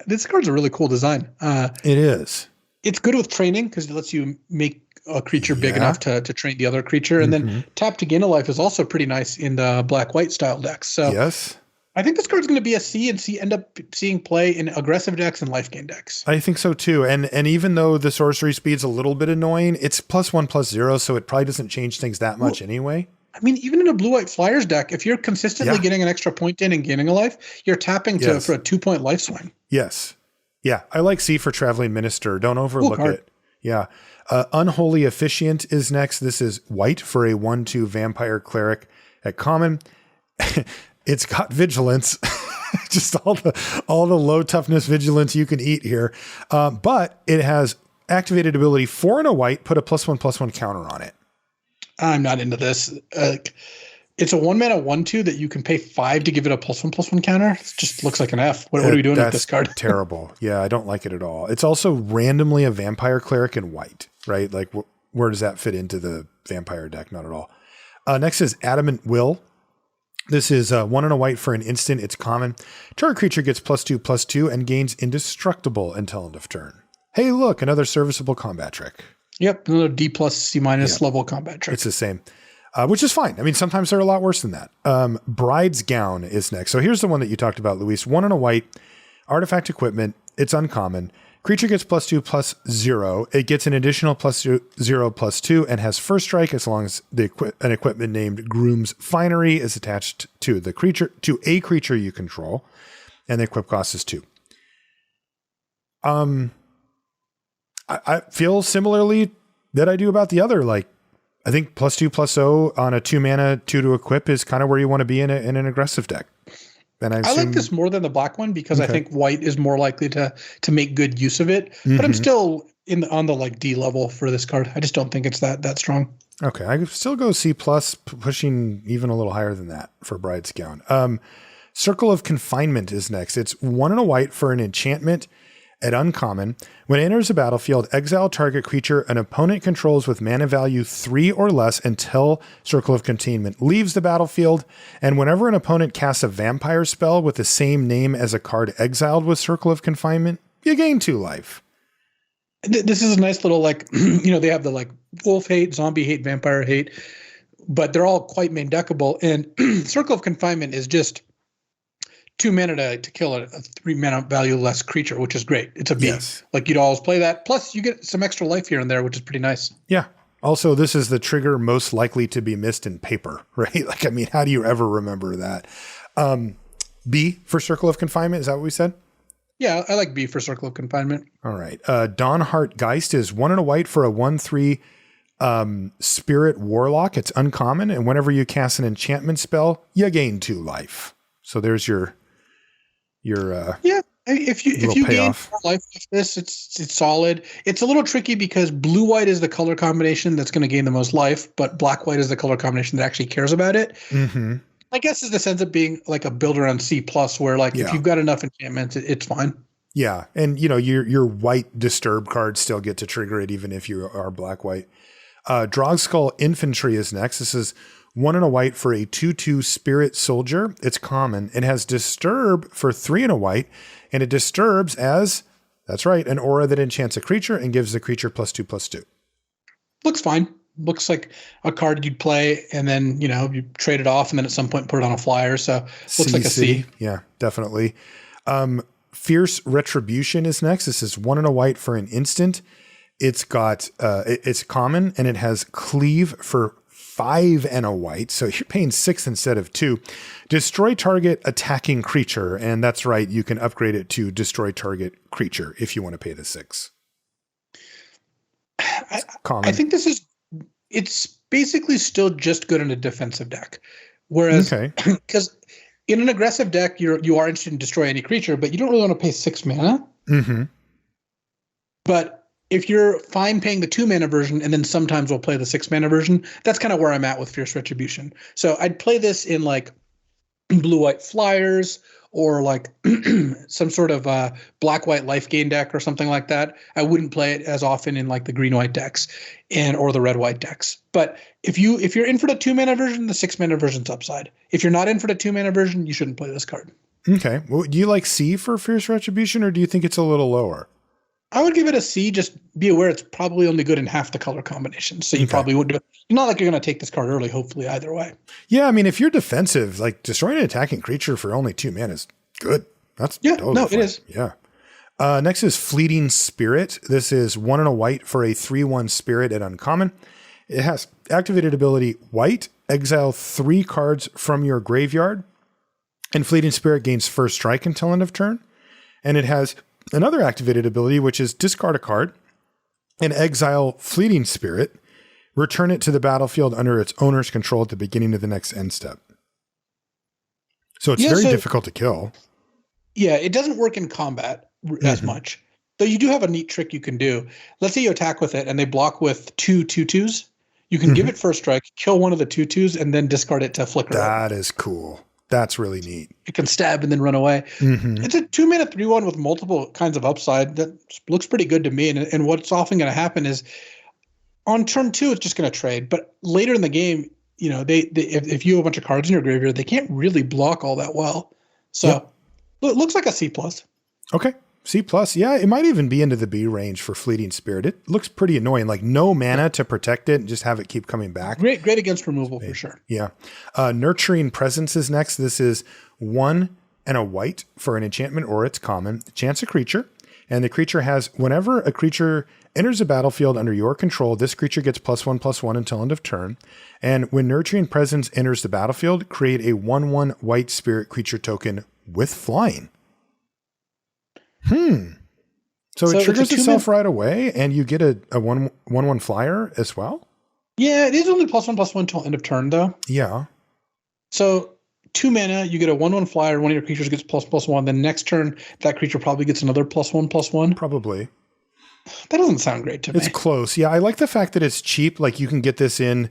This card's a really cool design.
It is.
It's good with training because it lets you make a creature big enough to train the other creature. And then tap to gain a life is also pretty nice in the black-white style decks. So
yes,
I think this card's going to be a C, and end up seeing play in aggressive decks and life gain decks.
I think so too. And even though the sorcery speed's a little bit annoying, it's +1/+0, so it probably doesn't change things that much anyway.
I mean, even in a blue-white Flyers deck, if you're consistently getting an extra point in and gaining a life, you're tapping for a 2-point life swing.
Yes. Yeah, I like C for Traveling Minister. Don't overlook it. Yeah. Unholy Officiant is next. This is white for a 1/2 vampire cleric at common. It's got vigilance. Just all the low toughness vigilance you can eat here. But it has activated ability 4 and a white, put a +1/+1 counter on it.
I'm not into this. It's a 1 mana 1/2 that you can pay 5 to give it a +1/+1 counter. It just looks like an F. What are we doing with this card?
Terrible. Yeah, I don't like it at all. It's also randomly a vampire cleric in white, right? Like, where does that fit into the vampire deck? Not at all. Next is Adamant Will. This is 1 and a white for an instant. It's common. Target creature gets +2/+2 and gains indestructible until end of turn. Hey, look, another serviceable combat trick.
Yep, another D+C- level combat trick.
It's the same. Which is fine. I mean, sometimes they're a lot worse than that. Bride's Gown is next. So here's the one that you talked about, Luis. 1 and a white, artifact equipment. It's uncommon. Creature gets +2/+0. It gets an additional +0/+2 and has first strike as long as an equipment named Groom's Finery is attached to the creature, to a creature you control, and the equip cost is 2. I feel similarly that I do about the other. Like, I think +2/+0 on a 2 mana 2 to equip is kind of where you want to be in an aggressive deck. And I like
this more than the black one because I think white is more likely to make good use of it. But I'm still on the D level for this card. I just don't think it's that strong.
Okay, I could still go C+, pushing even a little higher than that for Bride's Gown. Circle of Confinement is next. It's 1 and a white for an enchantment at uncommon. When it enters a battlefield, exile target creature an opponent controls with mana value 3 or less until Circle of Containment leaves the battlefield. And whenever an opponent casts a vampire spell with the same name as a card exiled with Circle of Confinement, you gain 2 life.
This is a nice little, they have the wolf hate, zombie hate, vampire hate, but they're all quite main deckable. And Circle of Confinement is just 2 mana to kill a 3 mana value less creature, which is great. It's a B. Yes. You'd always play that. Plus, you get some extra life here and there, which is pretty nice.
Yeah. Also, this is the trigger most likely to be missed in paper, right? How do you ever remember that? B for Circle of Confinement. Is that what we said?
Yeah, I like B for Circle of Confinement.
All right. Dawnheart Geist is 1 and a white for a 1/3 Spirit Warlock. It's uncommon. And whenever you cast an enchantment spell, you gain 2 life. So there's your
if you gain 4 life with this, it's solid. It's a little tricky because blue-white is the color combination that's going to gain the most life, but black-white is the color combination that actually cares about it.
Mm-hmm.
I guess this ends up being like a builder on C+, where if you've got enough enchantments, it's fine.
Yeah, and your white disturb cards still get to trigger it even if you are black-white. Drogskull Infantry is next. This is 1 and a white for a 2/2 Spirit Soldier. It's common. It has Disturb for 3 and a white, and it disturbs as, that's right, an aura that enchants a creature and gives the creature +2/+2.
Looks fine. Looks like a card you'd play, and then, you trade it off, and then at some point put it on a flyer. So looks like a C.
Yeah, definitely. Fierce Retribution is next. This is 1 and a white for an instant. It's got, it's common, and it has Cleave for 5 and a white. So you're paying 6 instead of 2. Destroy target attacking creature. And that's right. You can upgrade it to destroy target creature if you want to pay the 6.
I think it's basically still just good in a defensive deck. Whereas, because in an aggressive deck, you are interested in destroy any creature, but you don't really want to pay 6 mana.
Mm-hmm.
But if you're fine paying the 2 mana version, and then sometimes we'll play the 6 mana version, that's kind of where I'm at with Fierce Retribution. So I'd play this in like blue-white flyers, or like some sort of black-white life gain deck or something like that. I wouldn't play it as often in like the green-white decks or the red-white decks. But if you're in for the 2 mana version, the 6 mana version's upside. If you're not in for the 2 mana version, you shouldn't play this card.
Okay. Well, do you like C for Fierce Retribution, or do you think it's a little lower?
I would give it a C. Just be aware it's probably only good in half the color combination. So you probably wouldn't do it. Not like you're going to take this card early, hopefully, either way.
Yeah, I mean, if you're defensive, like destroying an attacking creature for only 2 mana is good. That's totally fine.
It is.
Yeah. Next is Fleeting Spirit. This is 1 and a white for a 3/1 spirit at uncommon. It has activated ability white, exile 3 cards from your graveyard, and Fleeting Spirit gains first strike until end of turn. And it has another activated ability, which is discard a card and exile Fleeting Spirit, return it to the battlefield under its owner's control at the beginning of the next end step. So it's very difficult to kill.
Yeah, it doesn't work in combat as much. Though you do have a neat trick you can do. Let's say you attack with it and they block with 2 2/2s. You can give it first strike, kill one of the 2/2s, and then discard it to flicker.
That is cool. That's really neat.
It can stab and then run away. It's a 2 mana 3/1 with multiple kinds of upside. That looks pretty good to me. And what's often going to happen is on turn 2, it's just going to trade. But later in the game, if you have a bunch of cards in your graveyard, they can't really block all that well. So it looks like a C+.
Okay. C+. Yeah, it might even be into the B range for Fleeting Spirit. It looks pretty annoying. Like no mana to protect it and just have it keep coming back.
Great against removal for sure.
Yeah. Nurturing Presence is next. This is 1 and a white for an enchantment, or it's common. Chance a creature. And the creature has, whenever a creature enters a battlefield under your control, this creature gets +1/+1 until end of turn. And when Nurturing Presence enters the battlefield, create a 1/1 white spirit creature token with flying. So it triggers itself right away, and you get a 1/1 flyer as well?
Yeah, it is only +1/+1 until end of turn, though.
Yeah.
So 2 mana, you get a 1/1 flyer, one of your creatures gets ++1. Then next turn, that creature probably gets another +1/+1.
Probably.
That doesn't sound great to me.
It's close. Yeah, I like the fact that it's cheap. Like you can get this in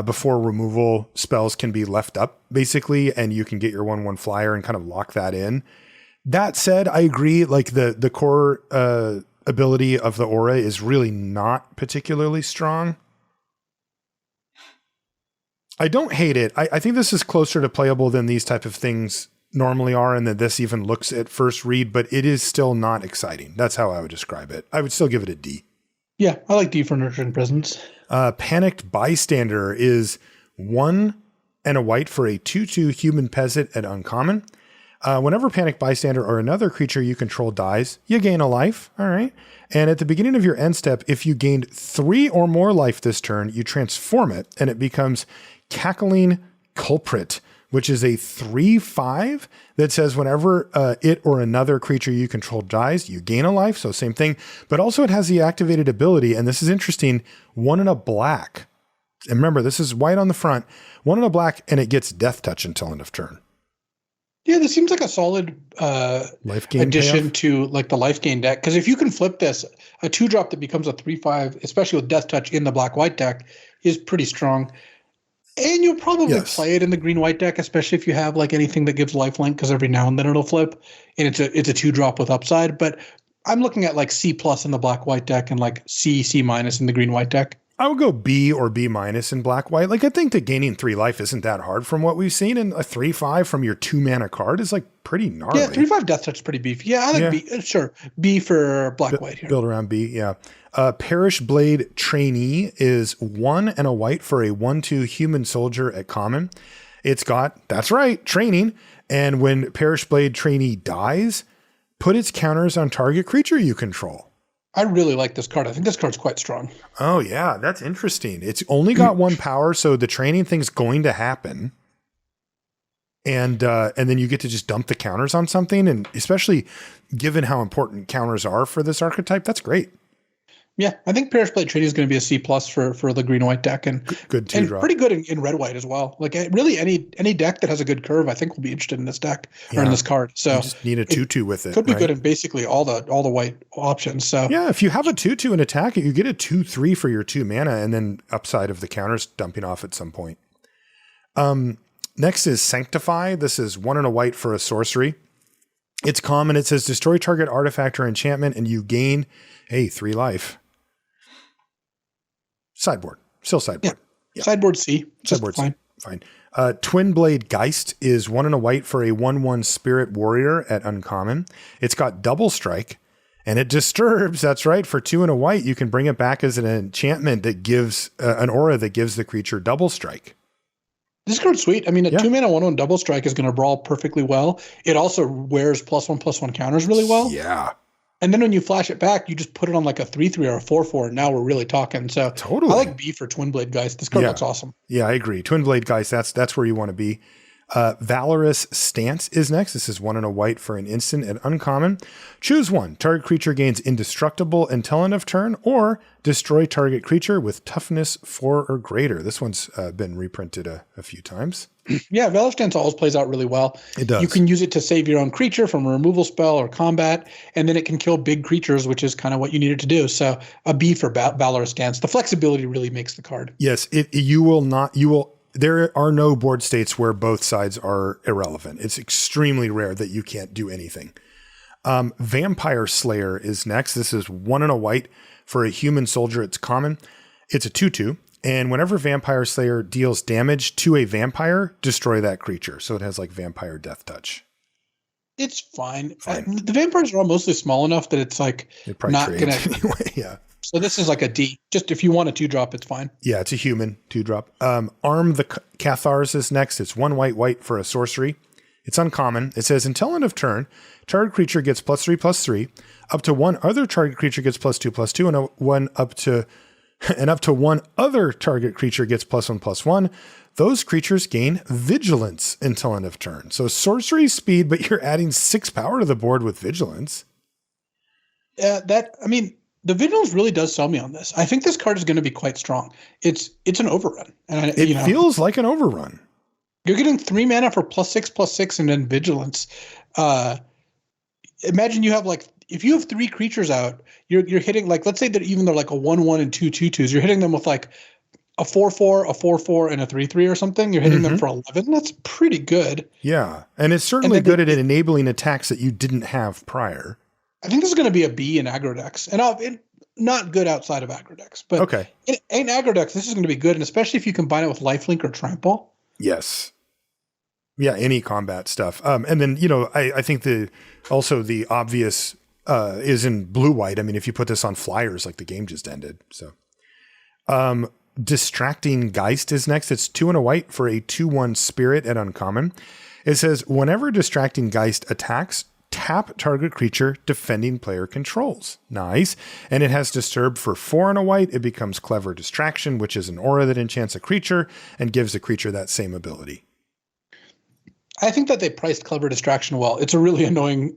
before removal spells can be left up, basically, and you can get your 1/1 flyer and kind of lock that in. That said, I agree. Like the core ability of the aura is really not particularly strong. I don't hate it. I think this is closer to playable than these type of things normally are, and that this even looks at first read, but it is still not exciting. That's how I would describe it. I would still give it a D.
Yeah, I like D for Nurturing Presence.
Panicked Bystander is 1 and a white for a 2/2 human peasant at uncommon. Whenever Panicked Bystander or another creature you control dies, you gain a life. All right. And at the beginning of your end step, if you gained 3 or more life this turn, you transform it and it becomes Cackling Culprit, which is a 3/5 that says whenever it or another creature you control dies, you gain a life. So same thing. But also it has the activated ability, and this is interesting, 1 and a black. And remember, this is white on the front, 1 and a black, and it gets Death Touch until end of turn.
Yeah, this seems like a solid
life gain
addition
payoff
to like the life gain deck. Because if you can flip this, a 2-drop that becomes a 3/5, especially with Death Touch in the black-white deck, is pretty strong. And you'll probably play it in the green-white deck, especially if you have like anything that gives lifelink, because every now and then it'll flip, and it's a 2-drop with upside. But I'm looking at like C+ in the black-white deck and like C- in the green-white deck.
I would go B or B minus in black white. Like I think that gaining 3 life isn't that hard from what we've seen, and a 3/5 from your 2 mana card is like pretty gnarly.
Yeah, 3/5 death touch is pretty beefy. Yeah, I like B. Sure, B for black white here.
Build around B. Yeah. Parish Blade Trainee is 1 and a white for a 1/2 human soldier at common. It's got, that's right, training. And when Parish Blade Trainee dies, put its counters on target creature you control.
I really like this card. I think this card's quite strong.
Oh, yeah, that's interesting. It's only got 1 power, so the training thing's going to happen. And then you get to just dump the counters on something. And especially given how important counters are for this archetype, that's great.
Yeah, I think Parish Blade Trainee is going to be a C+ for the green-white deck. And
good
and
drop.
Pretty good in red-white as well. Like really any deck that has a good curve, I think will be interested in this deck or in this card. So
you just need a 2/2 with it.
Could be good in basically all the white options. So
yeah, if you have a 2/2 and attack it, you get a 2/3 for your 2 mana, and then upside of the counters dumping off at some point. Next is Sanctify. This is 1 and a white for a sorcery. It's common. It says destroy target artifact or enchantment, and you gain 3 life. Sideboard. Still sideboard.
Yeah. Sideboard C.
Sideboard C. Fine. Twin Blade Geist is 1 and a white for a 1/1 Spirit Warrior at uncommon. It's got double strike, and it disturbs. That's right. For 2 and a white, you can bring it back as an enchantment that gives an aura that gives the creature double strike.
This card's sweet. I mean, a 2 mana 1/1 double strike is going to brawl perfectly well. It also wears +1/+1 counters really well.
Yeah.
And then when you flash it back, you just put it on like a 3/3 or a 4/4. And now we're really talking. So
totally.
I like B for Twin Blade Geist. This card looks awesome.
Yeah, I agree. Twin Blade Geist, that's where you want to be. Valorous Stance is next. This is 1 and a white for an instant and uncommon. Choose one. Target creature gains indestructible until end of turn, or destroy target creature with toughness 4 or greater. This one's been reprinted a few times.
Yeah, Valorous Stance always plays out really well.
It does.
You can use it to save your own creature from a removal spell or combat, and then it can kill big creatures, which is kind of what you need it to do. So a B for Valorous Stance. The flexibility really makes the card.
Yes, there are no board states where both sides are irrelevant. It's extremely rare that you can't do anything. Vampire Slayer is next. This is 1 and a white for a human soldier. It's common. It's a 2/2. And whenever Vampire Slayer deals damage to a vampire, destroy that creature. So it has like vampire death touch.
It's fine. The vampires are all mostly small enough that it's like not going to.
Anyway, yeah.
So this is like a D. Just if you want a 2-drop, it's fine.
Yeah, it's a human 2-drop. Arm the Cathars is next. It's 1 white for a sorcery. It's uncommon. It says until end of turn, target creature gets +3/+3. Up to 1 other target creature gets +2/+2, and up to 1 other target creature gets +1/+1. Those creatures gain vigilance until end of turn. So sorcery speed, but you're adding 6 power to the board with vigilance.
The vigilance really does sell me on this. I think this card is going to be quite strong. It's an overrun, and
it feels like an overrun.
You're getting 3 mana for +6/+6 and then vigilance. Imagine you have if you have 3 creatures out, you're hitting let's say that even they're like a 1/1 and 2 2/2s, you're hitting them with like a 4/4, a 4/4, and a 3/3 or something. You're hitting them for 11. That's pretty good.
Yeah, and it's certainly good at enabling attacks that you didn't have prior.
I think this is going to be a B in aggro decks, and not good outside of aggro decks. But
okay,
in aggro decks, this is going to be good, and especially if you combine it with lifelink or trample.
Yes. Yeah, any combat stuff. And then I think the obvious is in blue-white. I mean, if you put this on flyers, like the game just ended. So, Distracting Geist is next. It's 2 and a white for a 2/1 spirit at uncommon. It says whenever Distracting Geist attacks, tap target creature defending player controls. Nice. And it has disturb for 4 and a white. It becomes Clever Distraction, which is an aura that enchants a creature and gives the creature that same ability.
I think that they priced Clever Distraction well. It's a really annoying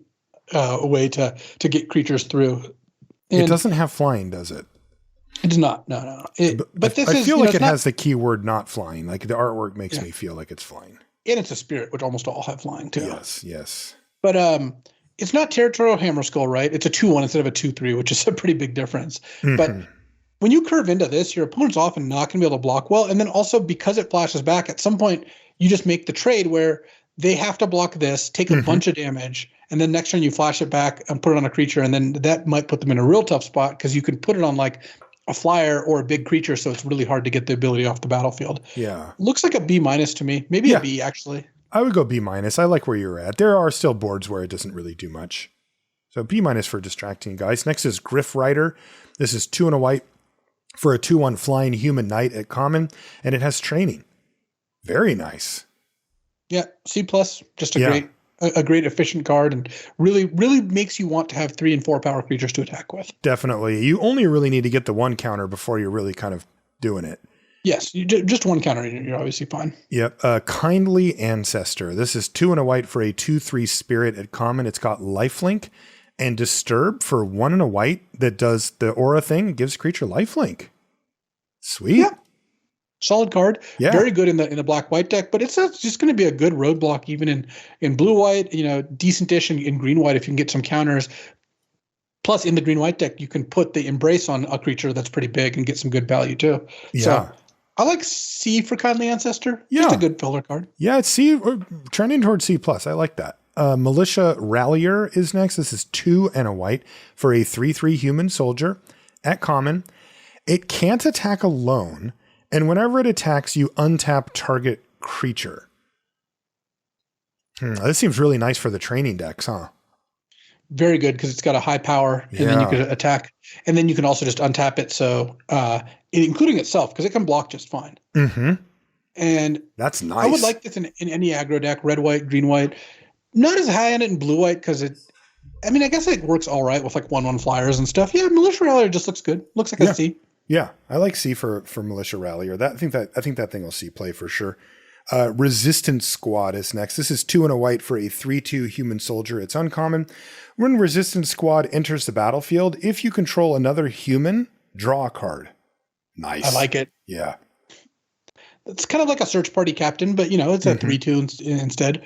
way to get creatures through. And
it doesn't have flying, does it?
It does not. No. But
I feel like it has the keyword not flying. Like the artwork makes me feel like it's flying.
And it's a spirit, which almost all have flying too.
Yes.
But it's not Territorial Hammerskull, right? It's a 2/1 instead of a 2/3, which is a pretty big difference. Mm-hmm. But when you curve into this, your opponent's often not going to be able to block well. And then also because it flashes back, at some point you just make the trade where they have to block this, take a bunch of damage, and then next turn you flash it back and put it on a creature, and then that might put them in a real tough spot because you can put it on like a flyer or a big creature, so it's really hard to get the ability off the battlefield.
Yeah.
Looks like a B- to me. Maybe a B, actually.
I would go B-. I like where you're at. There are still boards where it doesn't really do much. So B- for distracting guys. Next is Griff Rider. This is 2 and a white for a 2/1 flying human knight at common, and it has training. Very nice.
Yeah, C+. Just a great efficient card, and really makes you want to have 3 and 4 power creatures to attack with.
Definitely. You only really need to get the 1 counter before you're really kind of doing it.
Yes, just 1 counter, you're obviously fine.
Yep. Kindly Ancestor. This is 2 and a white for a 2/3 spirit at common. It's got lifelink and disturb for 1 and a white that does the aura thing. It gives creature lifelink. Sweet.
Yeah. Solid card.
Yeah.
Very good in the black-white deck, but it's just going to be a good roadblock even in blue-white, decent-ish in green-white if you can get some counters. Plus, in the green-white deck, you can put the Embrace on a creature that's pretty big and get some good value too.
Yeah.
So I like C for Kindly Ancestor.
Yeah.
Just a good filler card.
Yeah, it's C, or trending towards C+. I like that. Militia Rallier is next. This is 2 and a white for a 3/3 human soldier at common. It can't attack alone, and whenever it attacks, you untap target creature. This seems really nice for the training decks, huh?
Very good because it's got a high power, and then you could attack, and then you can also just untap it. So, including itself, because it can block just fine.
Mm-hmm.
And
that's nice.
I would like this in any aggro deck, red, white, green, white. Not as high on it in blue, white because I guess it works all right with like 1/1 flyers and stuff. Yeah, Militia Rallier just looks good. Looks like a C.
Yeah, I like C for Militia Rallier. I think that thing will see play for sure. Resistance Squad is next. This is 2 and a white for a 3/2 human soldier. It's uncommon. When Resistance Squad enters the battlefield, if you control another human, draw a card. Nice.
I like it.
Yeah.
It's kind of like a search party captain, but it's a 3/2 instead.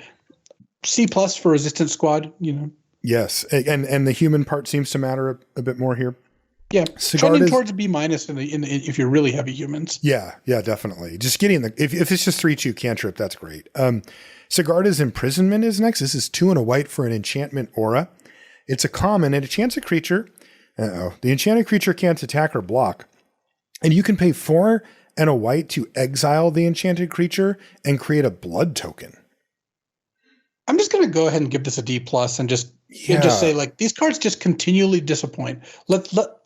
C+ for Resistance Squad.
Yes, and the human part seems to matter a bit more here.
Yeah, trending towards B- in the if you're really heavy humans.
Yeah, definitely. Just getting if it's just 3/2 cantrip, that's great. Sigarda's Imprisonment is next. This is 2 and a white for an enchantment aura. It's a common and it enchants a creature. The enchanted creature can't attack or block, and you can pay 4 and a white to exile the enchanted creature and create a blood token.
I'm just going to go ahead and give this a D+ and just say like these cards just continually disappoint.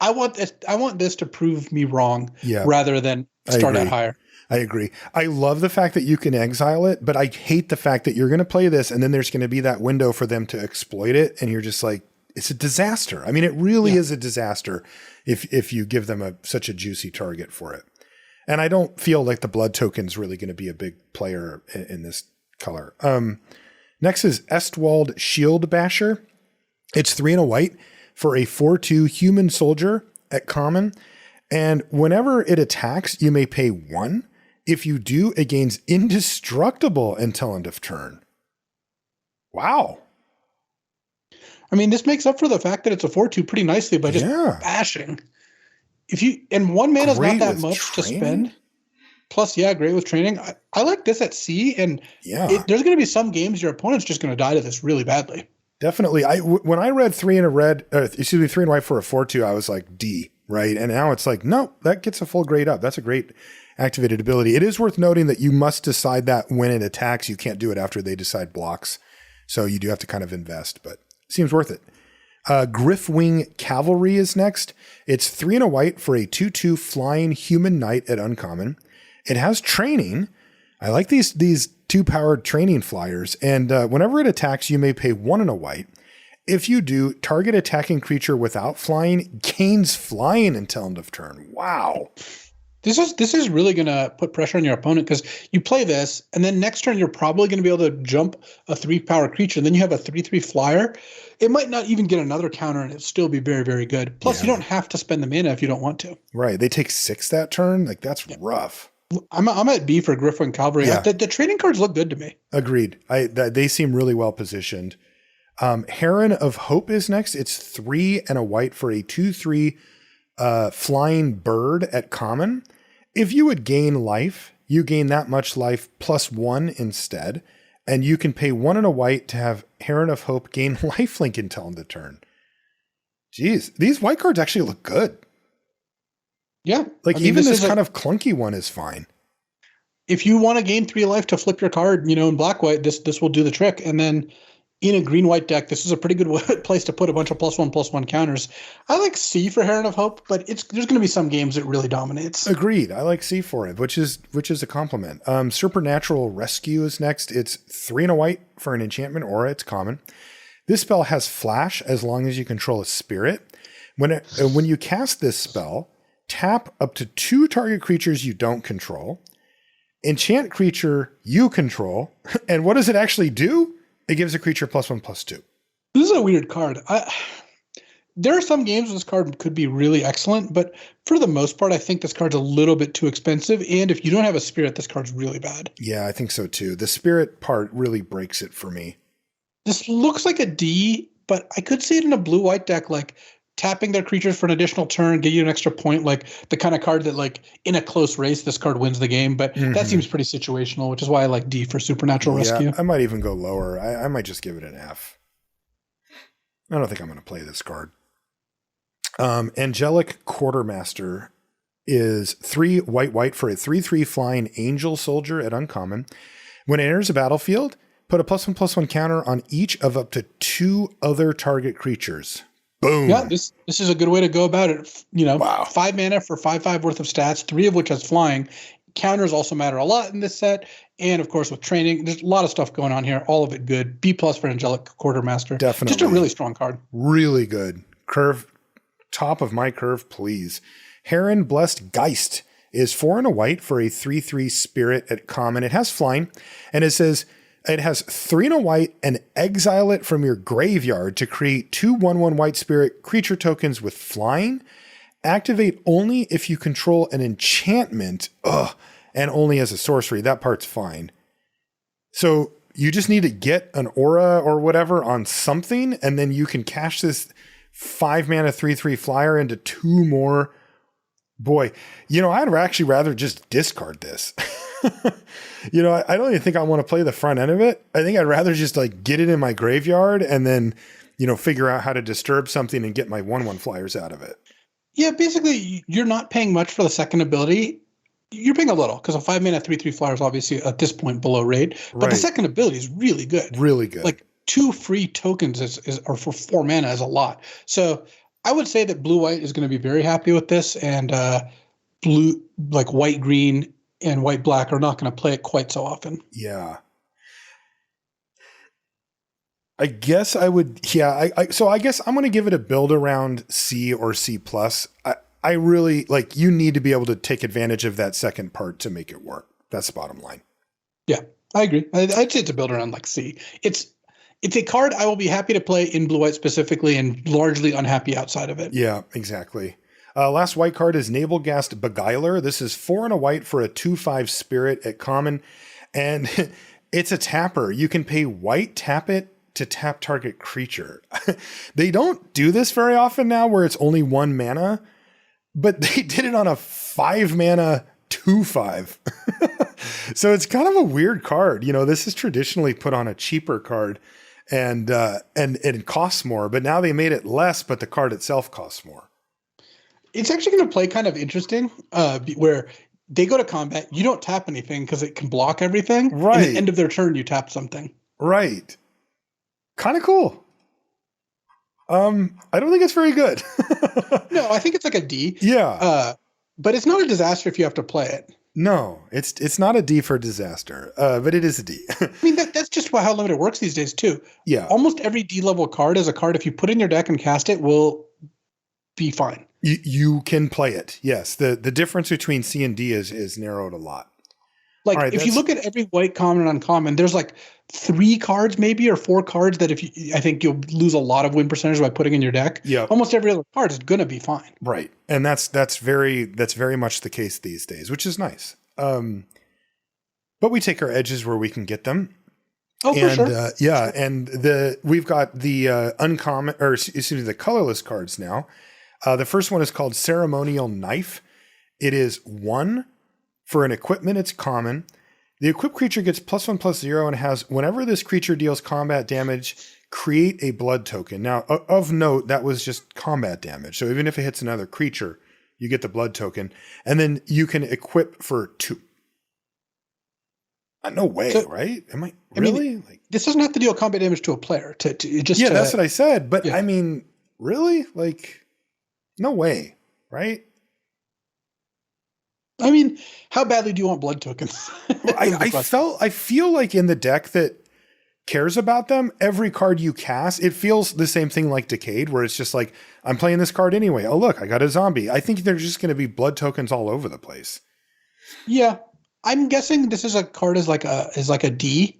I want this to prove me wrong rather than start out higher.
I agree. I love the fact that you can exile it, but I hate the fact that you're going to play this and then there's going to be that window for them to exploit it, and you're just like, it's a disaster. I mean, it really is a disaster if you give them such a juicy target for it. And I don't feel like the blood token is really going to be a big player in this color. Next is Estwald Shield Basher. It's 3 and a white for a 4/2 human soldier at common. And whenever it attacks, you may pay 1. If you do, it gains indestructible until end of turn. Wow.
I mean, this makes up for the fact that it's a 4/2 pretty nicely by just bashing. And 1 mana is not that much to spend. Plus, great with training. I like this at C, and there's going to be some games your opponent's just going to die to this really badly.
Definitely. When I read 3 and a red, 3 and white for a 4/2, I was like D, right? And now it's like, no, that gets a full grade up. That's a great activated ability. It is worth noting that you must decide that when it attacks. You can't do it after they decide blocks. So you do have to kind of invest, but it seems worth it. Griffwing Cavalry is next. It's 3 and a white for a 2/2 flying human knight at uncommon. It has training. I like these 2-powered training flyers. And whenever it attacks, you may pay 1 and a white. If you do, target attacking creature without flying gains flying until end of turn. Wow.
This is really going to put pressure on your opponent because you play this, and then next turn you're probably going to be able to jump a 3-power creature, and then you have a 3/3 flyer. It might not even get another counter, and it'll still be very, very good. Plus, you don't have to spend the mana if you don't want to.
Right. They take 6 that turn. Like, that's rough.
I'm at B for Griffwing Cavalry.
Yeah.
The trading cards look good to me.
Agreed. They seem really well positioned. Heron of Hope is next. It's 3 and a white for a 2/3 flying bird at common. If you would gain life, you gain that much life plus 1 instead. And you can pay 1 and a white to have Heron of Hope gain lifelink until end of turn. Jeez, these white cards actually look good.
Yeah.
Like, even this kind of clunky one is fine.
If you want to gain 3 life to flip your card, in black-white, this will do the trick. And then in a green-white deck, this is a pretty good place to put a bunch of +1/+1 counters. I like C for Heron of Hope, but there's going to be some games it really dominates.
Agreed. I like C for it, which is a compliment. Supernatural Rescue is next. It's 3 and a white for an enchantment aura. It's common. This spell has flash as long as you control a spirit. When you cast this spell, tap up to 2 target creatures you don't control. Enchant creature you control. And what does it actually do? It gives a creature +1/+2.
This is a weird card. There are some games where this card could be really excellent, but for the most part, I think this card's a little bit too expensive. And if you don't have a spirit, this card's really bad.
Yeah, I think so too. The spirit part really breaks it for me.
This looks like a D, but I could see it in a blue-white deck, like tapping their creatures for an additional turn, get you an extra point, like the kind of card that, like, in a close race, this card wins the game. But that seems pretty situational, which is why I like D for Supernatural Rescue.
I might even go lower. I might just give it an F. I don't think I'm going to play this card. Angelic Quartermaster is 3 white for a 3/3 flying angel soldier at uncommon. When it enters a battlefield, put a +1/+1 counter on each of up to 2 other target creatures. Boom.
Yeah, this is a good way to go about it.
Wow.
5 mana for 5/5 worth of stats, 3 of which has flying. Counters also matter a lot in this set. And of course, with training, there's a lot of stuff going on here. All of it good. B+ for Angelic Quartermaster.
Definitely.
Just a really strong card.
Really good. Curve. Top of my curve, please. Heron Blessed Geist is 4 and a white for a 3/3 spirit at common. It has flying, and it says it has 3 and a white and exile it from your graveyard to create 2 1/1 white spirit creature tokens with flying. Activate only if you control an enchantment. And only as a sorcery. That part's fine. So you just need to get an aura or whatever on something, and then you can cash this 5 mana 3/3 flyer into 2 more. Boy, I'd actually rather just discard this. I don't even think I want to play the front end of it. I think I'd rather just get it in my graveyard and then, figure out how to disturb something and get my 1/1 flyers out of it.
Yeah, basically, you're not paying much for the second ability. You're paying a little because a 5 mana 3/3 flyer is obviously at this point below rate, but the second ability is really good.
Really good.
Like 2 free tokens or for 4 mana is a lot. So I would say that blue-white is going to be very happy with this, and blue, like white-green and white-black are not going to play it quite so often.
Yeah. I guess I would. Yeah. So I guess I'm going to give it a build around C or C+. I really you need to be able to take advantage of that second part to make it work. That's the bottom line.
Yeah, I agree. I'd say it's a build around C. It's a card I will be happy to play in blue-white specifically and largely unhappy outside of it.
Yeah, exactly. Last white card is Nabelgast Beguiler. This is 4 and a white for a 2/5 spirit at common. And it's a tapper. You can pay white, tap it to tap target creature. They don't do this very often now where it's only 1 mana, but they did it on a 5 mana 2/5. So it's kind of a weird card. This is traditionally put on a cheaper card and it costs more, but now they made it less, but the card itself costs more.
It's actually going to play kind of interesting where they go to combat. You don't tap anything because it can block everything.
Right.
And at the end of their turn, you tap something.
Right. Kind of cool. I don't think it's very good.
No, I think it's like a D.
Yeah.
But it's not a disaster if you have to play it.
No, it's not a D for disaster, but it is a D.
I mean, that's just how limited works these days too.
Yeah.
Almost every D level card is a card, if you put in your deck and cast it, will be fine.
You can play it. Yes. The difference between C and D is narrowed a lot.
Like right, if you look at every white common and uncommon, there's 3 cards maybe or 4 cards that I think you'll lose a lot of win percentage by putting in your deck.
Yeah.
Almost every other card is going to be fine.
Right. And that's very much the case these days, which is nice. But we take our edges where we can get them.
Oh, for sure.
Yeah. And we've got the uncommon, or excuse me, the colorless cards now. The first one is called Ceremonial Knife. It is 1 for an equipment. It's common. The equipped creature gets +1/+0 and has, whenever this creature deals combat damage, create a blood token. Now, of note, that was just combat damage. So even if it hits another creature, you get the blood token, and then you can equip for 2. No way, so, right? Am I really?
I mean, this doesn't have to deal combat damage to a player. That's
what I said. But I mean, really? Like, no way, right?
I mean, how badly do you want blood tokens?
Well, I feel like in the deck that cares about them, every card you cast, it feels the same thing like Decayed, where it's just like, I'm playing this card anyway. Oh, look, I got a zombie. I think there's just going to be blood tokens all over the place.
Yeah. I'm guessing this is a card is like a D,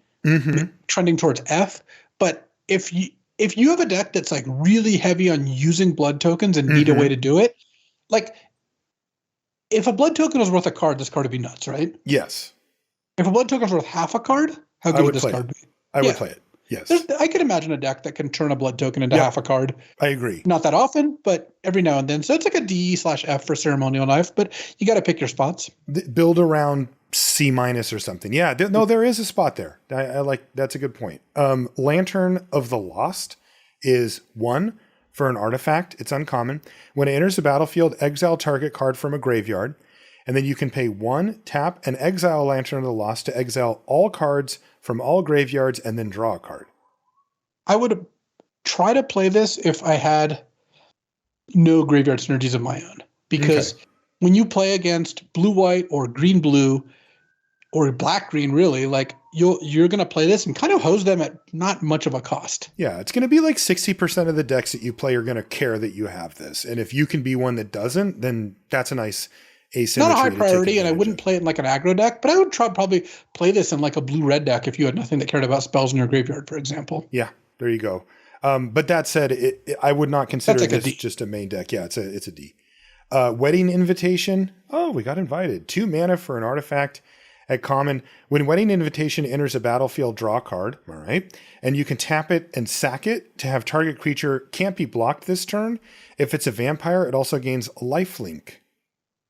trending towards F. But if you have a deck that's like really heavy on using blood tokens and need a way to do it, like if a blood token was worth a card, this card would be nuts, right?
Yes.
If a blood token is worth half a card, how good would this card be?
I would play it. Yes.
I could imagine a deck that can turn a blood token into half a card.
I agree.
Not that often, but every now and then. So it's like a D/F for Ceremonial Knife, but you got to pick your spots.
Build around C- or something. Yeah. There is a spot there. I like, that's a good point. Lantern of the Lost is 1 for an artifact. It's uncommon. When it enters the battlefield, exile target card from a graveyard. And then you can pay 1, tap, and exile Lantern of the Lost to exile all cards from all graveyards and then draw a card. I
would try to play this if I had no graveyard synergies of my own. Because when you play against blue-white or green-blue or black-green, really, like you're going to play this and kind of hose them at not much of a cost.
Yeah, it's going to be like 60% of the decks that you play are going to care that you have this. And if you can be one that doesn't, then that's a nice asymmetry.
Not a high priority, and I wouldn't play it in like an aggro deck, but I would probably play this in like a blue-red deck if you had nothing that cared about spells in your graveyard, for example.
Yeah, there you go. But that said, I would not consider this just a main deck. Yeah, it's a D. Wedding Invitation. Oh, we got invited. 2 mana for an artifact at common. When Wedding Invitation enters a battlefield, draw a card. All right. And you can tap it and sack it to have target creature can't be blocked this turn. If it's a vampire, it also gains lifelink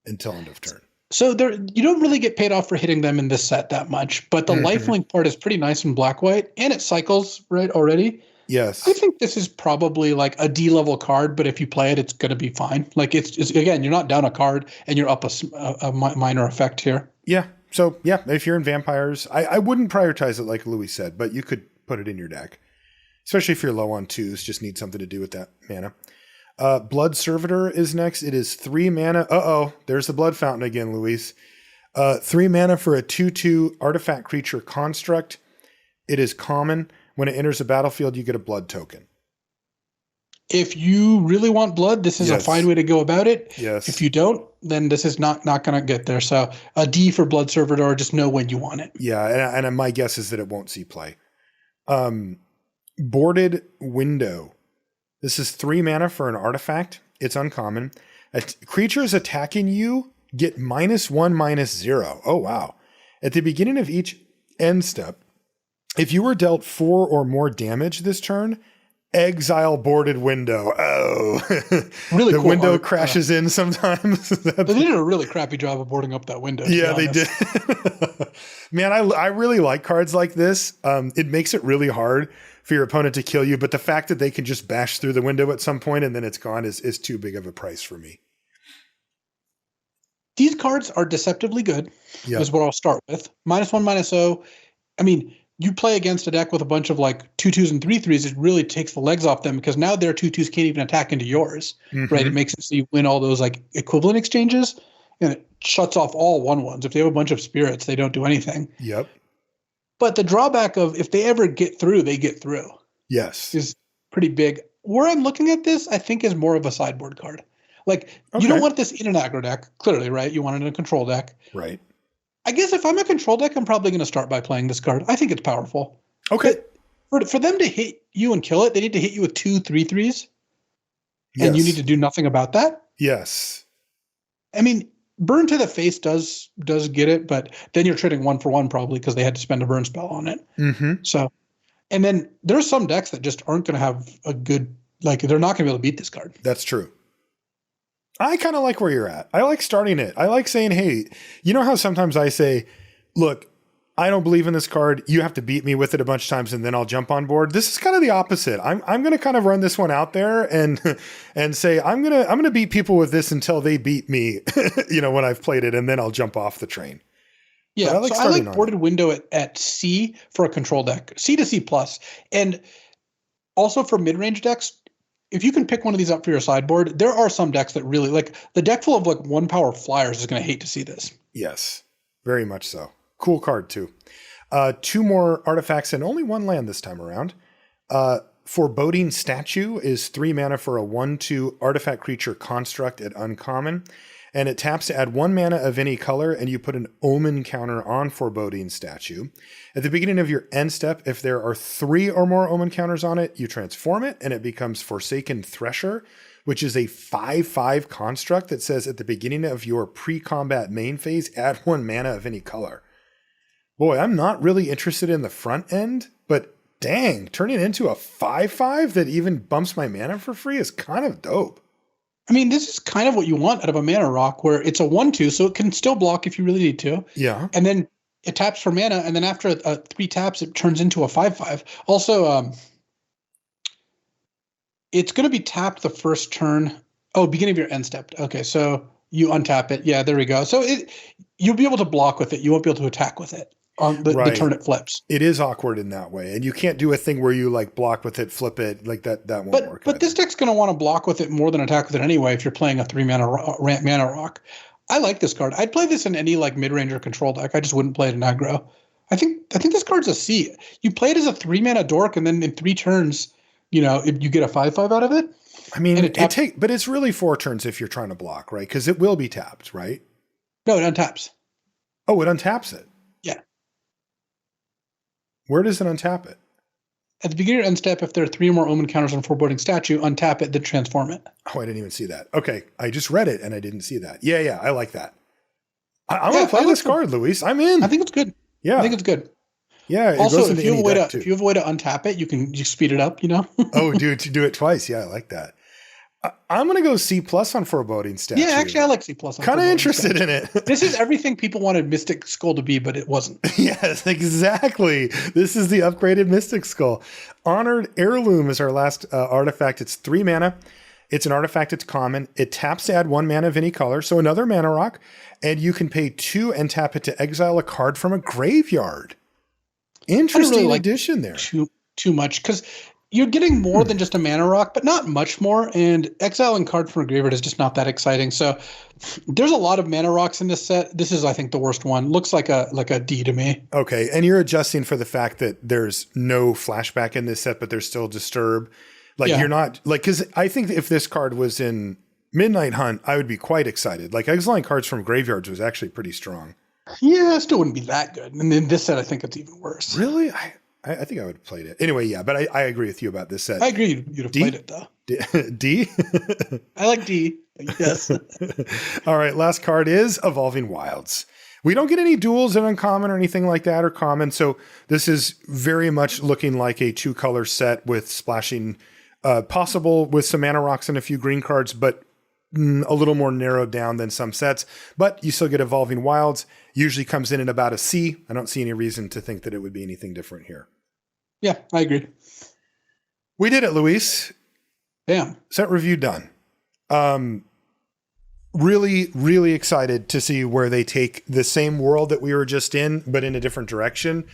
until end of turn.
So you don't really get paid off for hitting them in this set that much, but the lifelink part is pretty nice in black-white, and it cycles right already.
Yes.
I think this is probably like a D-level card, but if you play it, it's going to be fine. Like it's again, you're not down a card and you're up a minor effect here.
Yeah. So yeah, if you're in vampires, I wouldn't prioritize it like Louis said, but you could put it in your deck, especially if you're low on 2s, just need something to do with that mana. Blood Servitor is next. It is 3 mana. There's the blood fountain again, Luis. 3 mana for a 2/2 artifact creature construct. It is common. When it enters the battlefield, you get a blood token.
If you really want blood, this is a fine way to go about it.
Yes.
If you don't, then this is not going to get there. So a D for Blood Servitor, just know when you want it.
Yeah, and my guess is that it won't see play. Boarded Window. This is 3 mana for an artifact. It's uncommon. Creatures attacking you get -1/-0. Oh, wow. At the beginning of each end step, if you were dealt 4 or more damage this turn, exile Boarded Window. Oh,
really
the
cool
window
art.
crashes in sometimes.
They did a really crappy job of boarding up that window.
Yeah, they did. Man, I really like cards like this. It makes it really hard for your opponent to kill you, but the fact that they can just bash through the window at some point and then it's gone is too big of a price for me.
These cards are deceptively good, is what I'll start with. -1/-0. I mean, you play against a deck with a bunch of like 2/2s and 3/3s, it really takes the legs off them because now their 2/2s can't even attack into yours, right? It makes it so you win all those like equivalent exchanges, and it shuts off all 1/1s. If they have a bunch of spirits, they don't do anything.
Yep.
But the drawback of if they ever get through, they get through.
Yes.
Is pretty big. Where I'm looking at this, I think is more of a sideboard card. Like you don't want this in an aggro deck, clearly, right? You want it in a control deck.
Right.
I guess if I'm a control deck, I'm probably going to start by playing this card. I think it's powerful.
Okay.
But for them to hit you and kill it, they need to hit you with 2 3/3s. And you need to do nothing about that.
Yes.
I mean, Burn to the Face does get it, but then you're trading 1-for-1 probably because they had to spend a burn spell on it. So, and then there's some decks that just aren't going to have a good, like they're not going to be able to beat this card.
That's true. I kind of like where you're at. I like starting it. I like saying, hey, you know how sometimes I say, look, I don't believe in this card. You have to beat me with it a bunch of times and then I'll jump on board. This is kind of the opposite. I'm going to kind of run this one out there and say I'm going to beat people with this until they beat me, when I've played it, and then I'll jump off the train.
Yeah, I like boarded window at C for a control deck, C to C plus, and also for mid-range decks. If you can pick one of these up for your sideboard, there are some decks that really like the deck full of like 1-power flyers is going to hate to see this.
Yes, very much so. Cool card too. 2 more artifacts and only 1 land this time around. Foreboding Statue is 3 mana for a 1/2 artifact creature construct at uncommon. And it taps to add 1 mana of any color, and you put an omen counter on Foreboding Statue. At the beginning of your end step, if there are 3 or more omen counters on it, you transform it, and it becomes Forsaken Thresher, which is a 5/5 construct that says at the beginning of your pre-combat main phase, add 1 mana of any color. Boy, I'm not really interested in the front end, but dang, turning it into a 5/5 that even bumps my mana for free is kind of dope.
I mean, this is kind of what you want out of a mana rock, where it's a 1/2, so it can still block if you really need to.
Yeah.
And then it taps for mana, and then after 3 taps, it turns into a 5/5. Also, it's going to be tapped the first turn. Oh, beginning of your end step. Okay, so you untap it. Yeah, there we go. So you'll be able to block with it. You won't be able to attack with it on the turn it flips.
It is awkward in that way. And you can't do a thing where you like block with it, flip it, like that won't work.
But this deck's going to want to block with it more than attack with it anyway if you're playing a 3 mana mana rock. I like this card. I'd play this in any like mid-range or control deck. I just wouldn't play it in aggro. I think this card's a C. You play it as a 3 mana dork, and then in 3 turns, if you get a 5/5 out of it.
I mean, but it's really 4 turns if you're trying to block, right? Because it will be tapped, right?
No, it untaps.
Oh, it untaps it.
Yeah.
Where does it untap it?
At the beginning of end step, if there are 3 or more omen counters on Foreboding Statue, untap it, then transform it.
Oh, I didn't even see that. Okay, I just read it and I didn't see that. Yeah, I like that. I'm gonna play this card, Luis. I'm in.
I think it's good.
Yeah,
I think it's good.
Yeah.
Also, if you have a way to untap it, you can speed it up.
Oh, dude, to do it twice. Yeah, I like that. I'm going to go C+ on Foreboding Statue.
Yeah, actually, I like C+.
Kind of interested in it.
This is everything people wanted Mystic Skull to be, but it wasn't.
Yes, exactly. This is the upgraded Mystic Skull. Honored Heirloom is our last artifact. It's 3 mana. It's an artifact. It's common. It taps to add 1 mana of any color, so another mana rock, and you can pay 2 and tap it to exile a card from a graveyard. Interesting addition there.
Too much, because you're getting more than just a mana rock, but not much more. And exiling card from a graveyard is just not that exciting. So there's a lot of mana rocks in this set. This is, I think, the worst one. Looks like a D to me.
Okay, and you're adjusting for the fact that there's no flashback in this set, but there's still Disturb. You're not because I think if this card was in Midnight Hunt, I would be quite excited. Like exiling cards from graveyards was actually pretty strong.
Yeah, it still wouldn't be that good. And in this set, I think it's even worse.
Really? I think I would have played it. Anyway, yeah, but I agree with you about this set.
I agree you'd have played it, though.
D?
I like D, yes.
All right, last card is Evolving Wilds. We don't get any duels in uncommon or anything like that or common, so this is very much looking like a 2-color set with splashing, possible with some mana rocks and a few green cards, but a little more narrowed down than some sets. But you still get Evolving Wilds. Usually comes in at about a C. I don't see any reason to think that it would be anything different here.
Yeah, I agree.
We did it, Luis.
Damn.
Set review done. Really, really excited to see where they take the same world that we were just in, but in a different direction.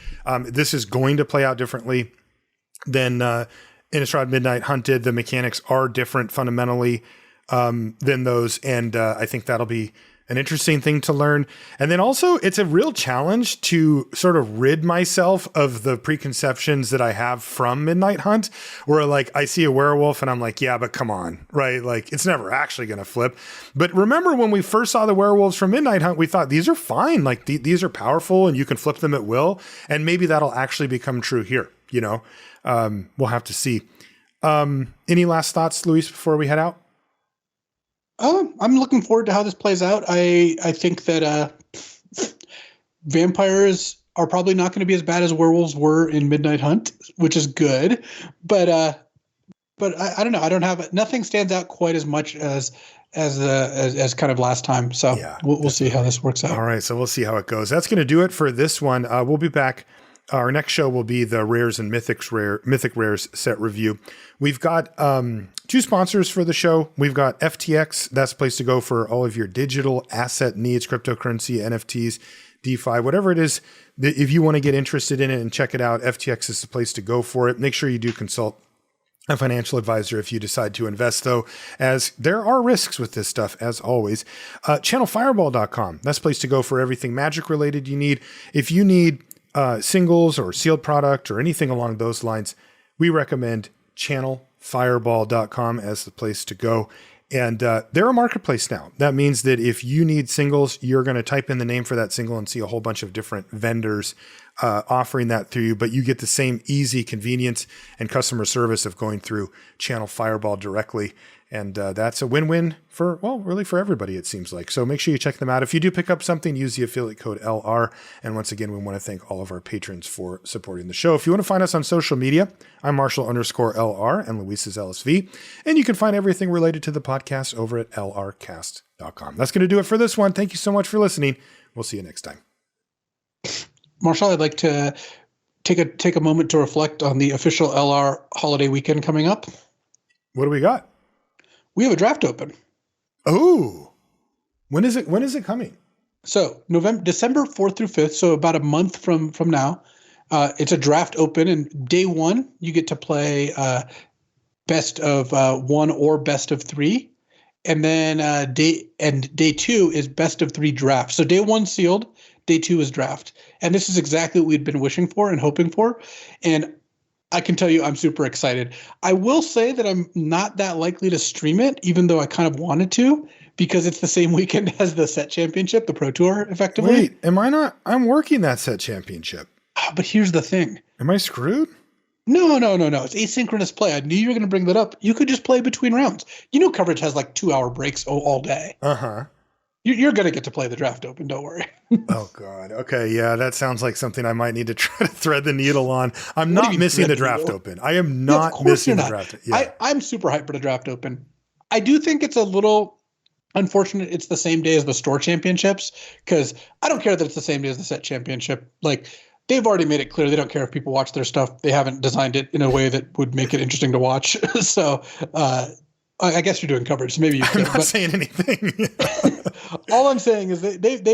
This is going to play out differently than Innistrad Midnight Hunt did. The mechanics are different fundamentally than those, and I think that'll be an interesting thing to learn. And then also, it's a real challenge to sort of rid myself of the preconceptions that I have from Midnight Hunt, where like I see a werewolf and I'm like, yeah, but come on, right? Like it's never actually going to flip. But remember when we first saw the werewolves from Midnight Hunt, we thought these are fine. Like these are powerful and you can flip them at will. And maybe that'll actually become true here. We'll have to see. Any last thoughts, Luis, before we head out?
I'm looking forward to how this plays out. I think that vampires are probably not going to be as bad as werewolves were in Midnight Hunt, which is good. But I don't know. I don't have nothing stands out quite as much as as kind of last time. So we'll see how this works out.
All right. So we'll see how it goes. That's going to do it for this one. We'll be back. Our next show will be the Rares and Mythic Rares set review. We've got two sponsors for the show. We've got FTX. That's the place to go for all of your digital asset needs, cryptocurrency, NFTs, DeFi, whatever it is. If you want to get interested in it and check it out, FTX is the place to go for it. Make sure you do consult a financial advisor if you decide to invest, though, as there are risks with this stuff, as always. Channelfireball.com. That's the place to go for everything magic related you need. If you need singles or sealed product or anything along those lines, we recommend channelfireball.com as the place to go. And they're a marketplace now. That means that if you need singles, you're going to type in the name for that single and see a whole bunch of different vendors offering that through you, but you get the same easy convenience and customer service of going through Channel Fireball directly. And that's a win-win for everybody, it seems like. So make sure you check them out. If you do pick up something, use the affiliate code LR. And once again, we want to thank all of our patrons for supporting the show. If you want to find us on social media, I'm Marshall_LR and Luis is LSV. And you can find everything related to the podcast over at lrcast.com. That's going to do it for this one. Thank you so much for listening. We'll see you next time.
Marshall, I'd like to take a moment to reflect on the official LR holiday weekend coming up.
What do we got?
We have a draft open.
Oh, when is it coming?
So December 4th through 5th. So about a month from now, it's a draft open, and day one, you get to play best of one or best of three. And then day two is best of three draft. So day one sealed, day two is draft. And this is exactly what we'd been wishing for and hoping for. And I can tell you I'm super excited. I will say that I'm not that likely to stream it, even though I kind of wanted to, because it's the same weekend as the set championship, the Pro Tour, effectively.
Wait, am I not? I'm working that set championship.
But here's the thing.
Am I screwed?
No. It's asynchronous play. I knew you were going to bring that up. You could just play between rounds. You know, coverage has like 2-hour breaks all day.
Uh-huh.
You're going to get to play the draft open. Don't worry.
Oh, God. Okay. Yeah, that sounds like something I might need to try to thread the needle on. I'm not missing the draft open. I am not missing the draft.
Yeah. I'm super hyped for the draft open. I do think it's a little unfortunate it's the same day as the store championships, because I don't care that it's the same day as the set championship. Like, they've already made it clear they don't care if people watch their stuff. They haven't designed it in a way that would make it interesting to watch. So I guess you're doing coverage. So maybe you
I'm not saying anything.
All I'm saying is they've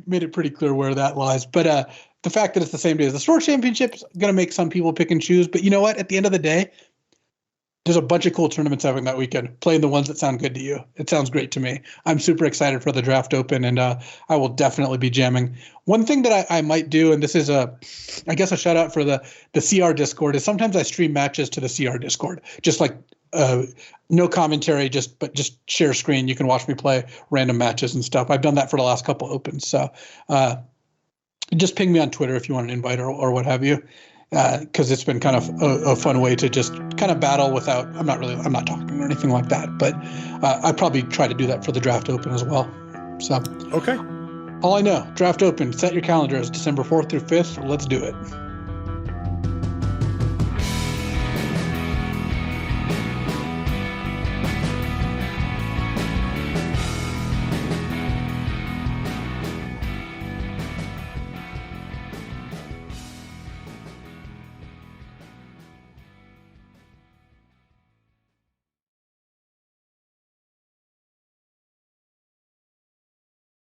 made it pretty clear where that lies. But the fact that it's the same day as the store championship is going to make some people pick and choose. But you know what? At the end of the day, there's a bunch of cool tournaments happening that weekend. Playing the ones that sound good to you. It sounds great to me. I'm super excited for the draft open, and I will definitely be jamming. One thing that I might do, and this is a shout out for the CR Discord, is sometimes I stream matches to the CR Discord, just like no commentary, just share screen. You can watch me play random matches and stuff. I've done that for the last couple opens. So just ping me on Twitter if you want an invite or what have you. Because it's been kind of a fun way to just kind of battle without, I'm not talking or anything like that, but I probably try to do that for the draft open as well. So,
okay.
All I know, draft open, set your calendars, December 4th through 5th. Let's do it.